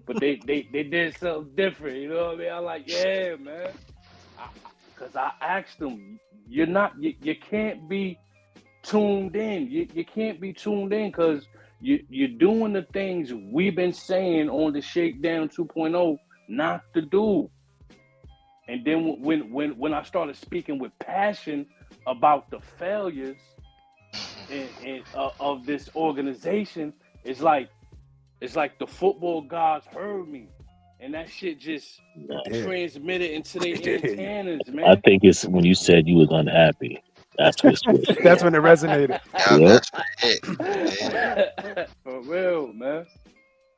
But they did something different. You know what I mean? I'm like, yeah, man. Because I asked them, you can't be tuned in. You can't be tuned in because you're doing the things we've been saying on the Shakedown 2.0 not to do. And then when I started speaking with passion about the failures of this organization, it's like the football gods heard me, and that shit just transmitted into their antennas, man. I think it's when you said you was unhappy. That's what switched. That's when it resonated. Yep. For real, man.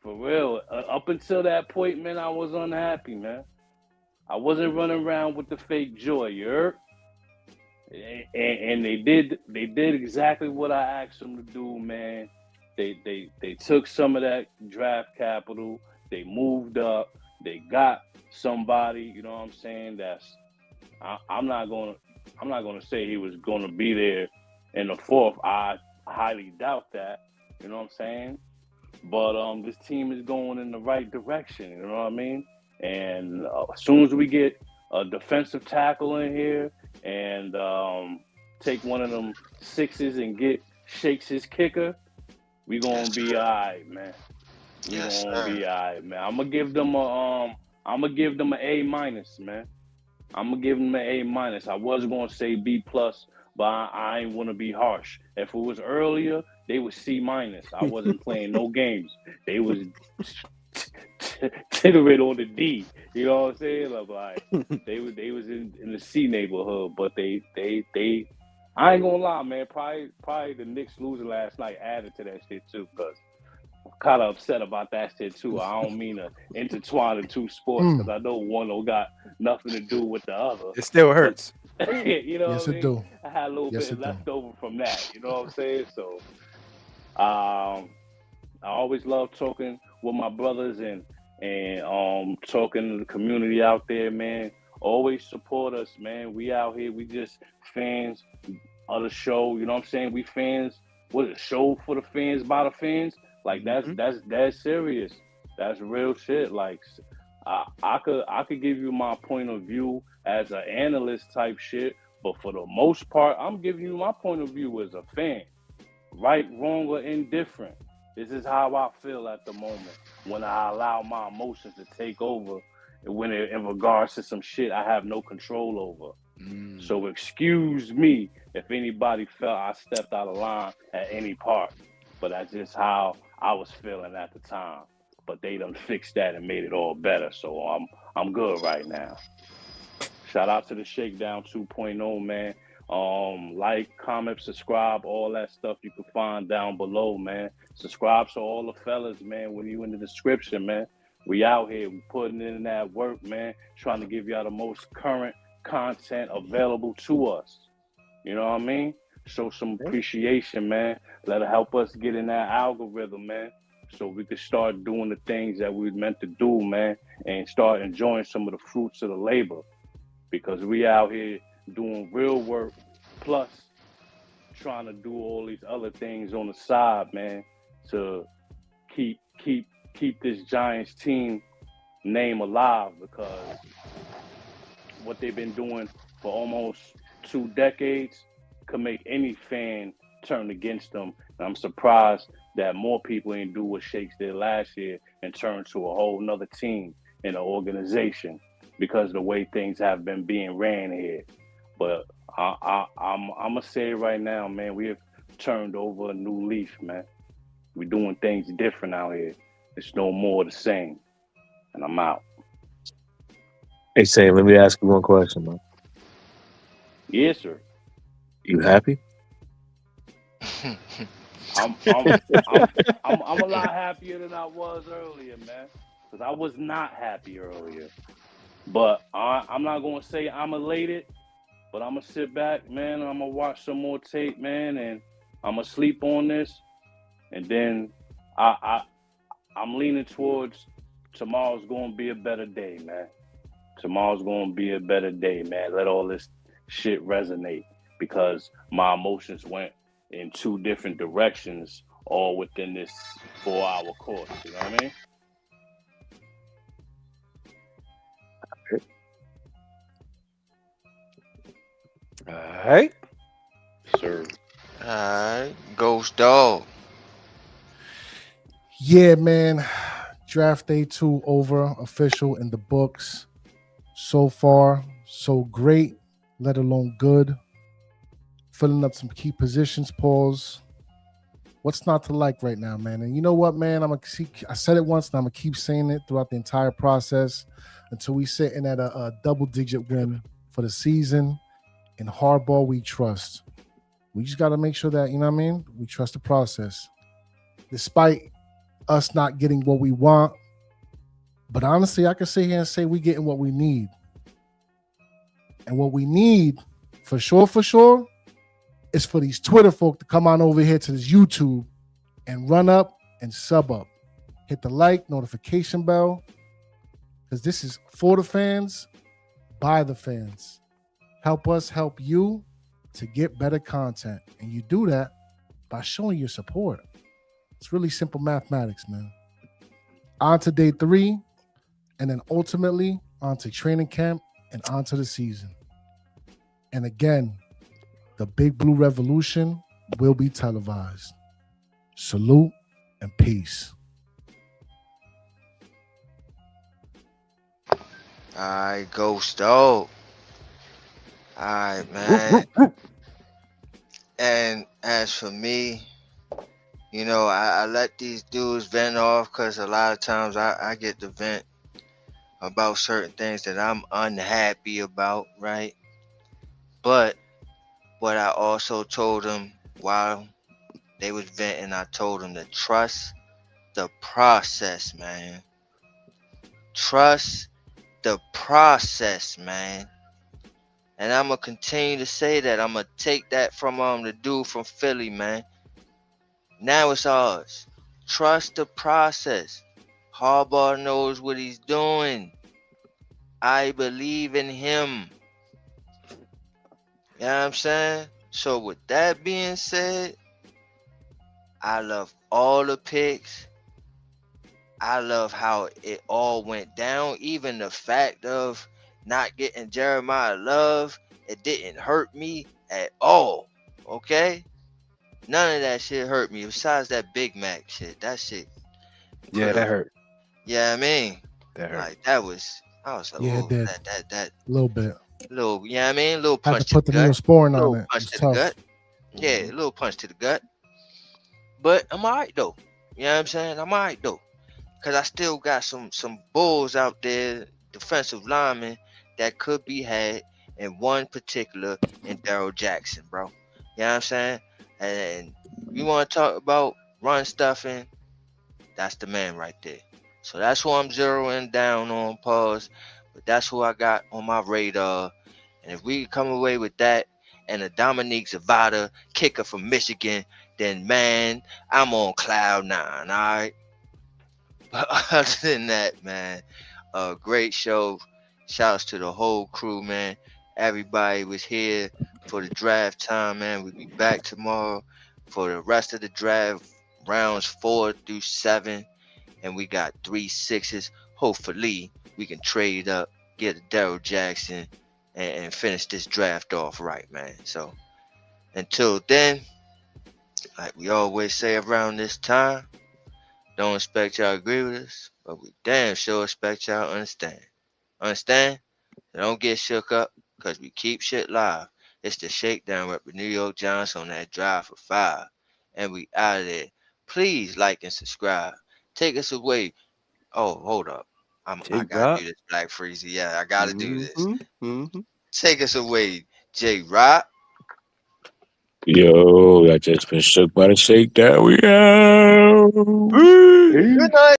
For real. Up until that point, man, I was unhappy, man. I wasn't running around with the fake joy, you heard? And they did exactly what I asked them to do, man. They took some of that draft capital, they moved up, they got somebody, you know what I'm saying, I'm not gonna say he was gonna be there in the fourth. I highly doubt that, you know what I'm saying? But this team is going in the right direction, you know what I mean? And as soon as we get a defensive tackle in here and take one of them sixes and get Shakes his kicker, we gonna be all right, man. We gonna be all right, man. I'm gonna give them an A minus, man. I'm gonna give them an A minus. I was gonna say B plus, but I ain't wanna be harsh. If it was earlier, they was C minus. I wasn't playing no games. They was tittering on the D. You know what I'm saying? Like they was in the C neighborhood, but they I ain't gonna lie, man. Probably the Knicks losing last night added to that shit too, because I'm kind of upset about that shit too. I don't mean to intertwine the two sports because I know one don't got nothing to do with the other. It still hurts. You know Yes, what I it mean? do. I had a little Yes, bit it do. left over from that. You know what I'm saying? So, I always love talking with my brothers and talking to the community out there, man. Always support us, man. We out here. We just fans of the show. You know what I'm saying? We fans. What is a show for the fans by the fans? Like that's serious. That's real shit. Like I could give you my point of view as an analyst type shit, but for the most part, I'm giving you my point of view as a fan. Right, wrong, or indifferent. This is how I feel at the moment when I allow my emotions to take over when in regards to some shit I have no control over. So excuse me if anybody felt I stepped out of line at any part, but that's just how I was feeling at the time. But they done fixed that and made it all better, so I'm good right now. Shout out to the Shakedown 2.0, man. Like, comment, subscribe, all that stuff you can find down below, man. Subscribe to all the fellas, man, when you in the description, man. We out here, we putting in that work, man, trying to give y'all the most current content available to us. You know what I mean? Show some appreciation, man. Let it help us get in that algorithm, man, so we can start doing the things that we meant to do, man, and start enjoying some of the fruits of the labor. Because we out here doing real work, plus trying to do all these other things on the side, man, to keep this Giants team name alive, because what they've been doing for almost 2 decades could make any fan turn against them. And I'm surprised that more people ain't do what Shakes did last year and turn to a whole nother team in an organization, because the way things have been being ran here. But I'm gonna say it right now, man. We have turned over a new leaf, man. We're doing things different out here. It's no more the same. And I'm out. Hey, Sam, let me ask you one question, man. Yes, sir. You happy? I'm a lot happier than I was earlier, man. Because I was not happy earlier. But I'm not gonna say I'm elated. But I'm gonna sit back, man. And I'm gonna watch some more tape, man, and I'm gonna sleep on this. And then I'm leaning towards tomorrow's gonna be a better day, man. Tomorrow's gonna be a better day, man. Let all this shit resonate, because my emotions went in 2 different directions all within this 4-hour course. You know what I mean? All right. Sir. All right. Ghost Dog. Yeah, man. Draft day 2 over, official in the books. So far, so great, let alone good. Filling up some key positions, Pauls. What's not to like right now, man? And you know what, man? I said it once, and I'm gonna keep saying it throughout the entire process until we sitting at a double-digit win for the season. In hardball, we trust. We just got to make sure that, you know what I mean? We trust the process. Despite us not getting what we want, but honestly, I can sit here and say we getting what we need. And what we need, for sure, is for these Twitter folk to come on over here to this YouTube and run up and sub up. Hit the like, notification bell, because this is for the fans, by the fans. Help us help you to get better content. And you do that by showing your support. It's really simple mathematics, man. On to day 3, and then ultimately on to training camp and on to the season. And again, the Big Blue Revolution will be televised. Salute and peace. All right, Ghost Dog. All right, man. And as for me, you know, I let these dudes vent off, because a lot of times I get to vent about certain things that I'm unhappy about, right? But what I also told them while they was venting, I told them to trust the process, man. Trust the process, man. And I'm going to continue to say that. I'm going to take that from the dude from Philly, man. Now it's ours. Trust the process. Harbaugh knows what he's doing. I believe in him. You know what I'm saying? So with that being said, I love all the picks. I love how it all went down. Even the fact of not getting Jeremiah Love, it didn't hurt me at all. Okay? None of that shit hurt me. Besides that Big Mac shit. That shit. Yeah, that hurt. Yeah, I mean. That hurt. Like, I was like, Yeah, it did. that a little bit. Little, you know what I mean? Little Had punch to put to the the gut. Neosporin Little on it. punch It's to tough. the gut. Yeah, a little punch to the gut. But I'm alright though. You know what I'm saying? I'm alright though. Cause I still got some bulls out there, defensive linemen, that could be had, in one particular in Daryl Jackson, bro. You know what I'm saying? And you want to talk about run stuffing, that's the man right there. So that's who I'm zeroing down on, pause. But that's who I got on my radar. And if we come away with that and a Dominique Zavada kicker from Michigan, then man, I'm on cloud 9, all right? But other than that, man, great show. Shouts to the whole crew, man. Everybody was here for the draft time, man. We'll be back tomorrow for the rest of the draft, rounds 4 through 7. And we got 3 6s hopefully we can trade up, get a Daryl Jackson, and finish this draft off right, man. So until then, like we always say around this time, don't expect y'all to agree with us, but we damn sure expect y'all to understand. Understand? So don't get shook up, because we keep shit live. It's the Shakedown rep with New York Giants on that drive for 5. And we out of there. Please like and subscribe. Take us away. Oh, hold up. I gotta do this, Black Freezy. Yeah, I gotta do this. Take us away, J Rock. Yo, I just been shook by the shakedown. We out. Good night.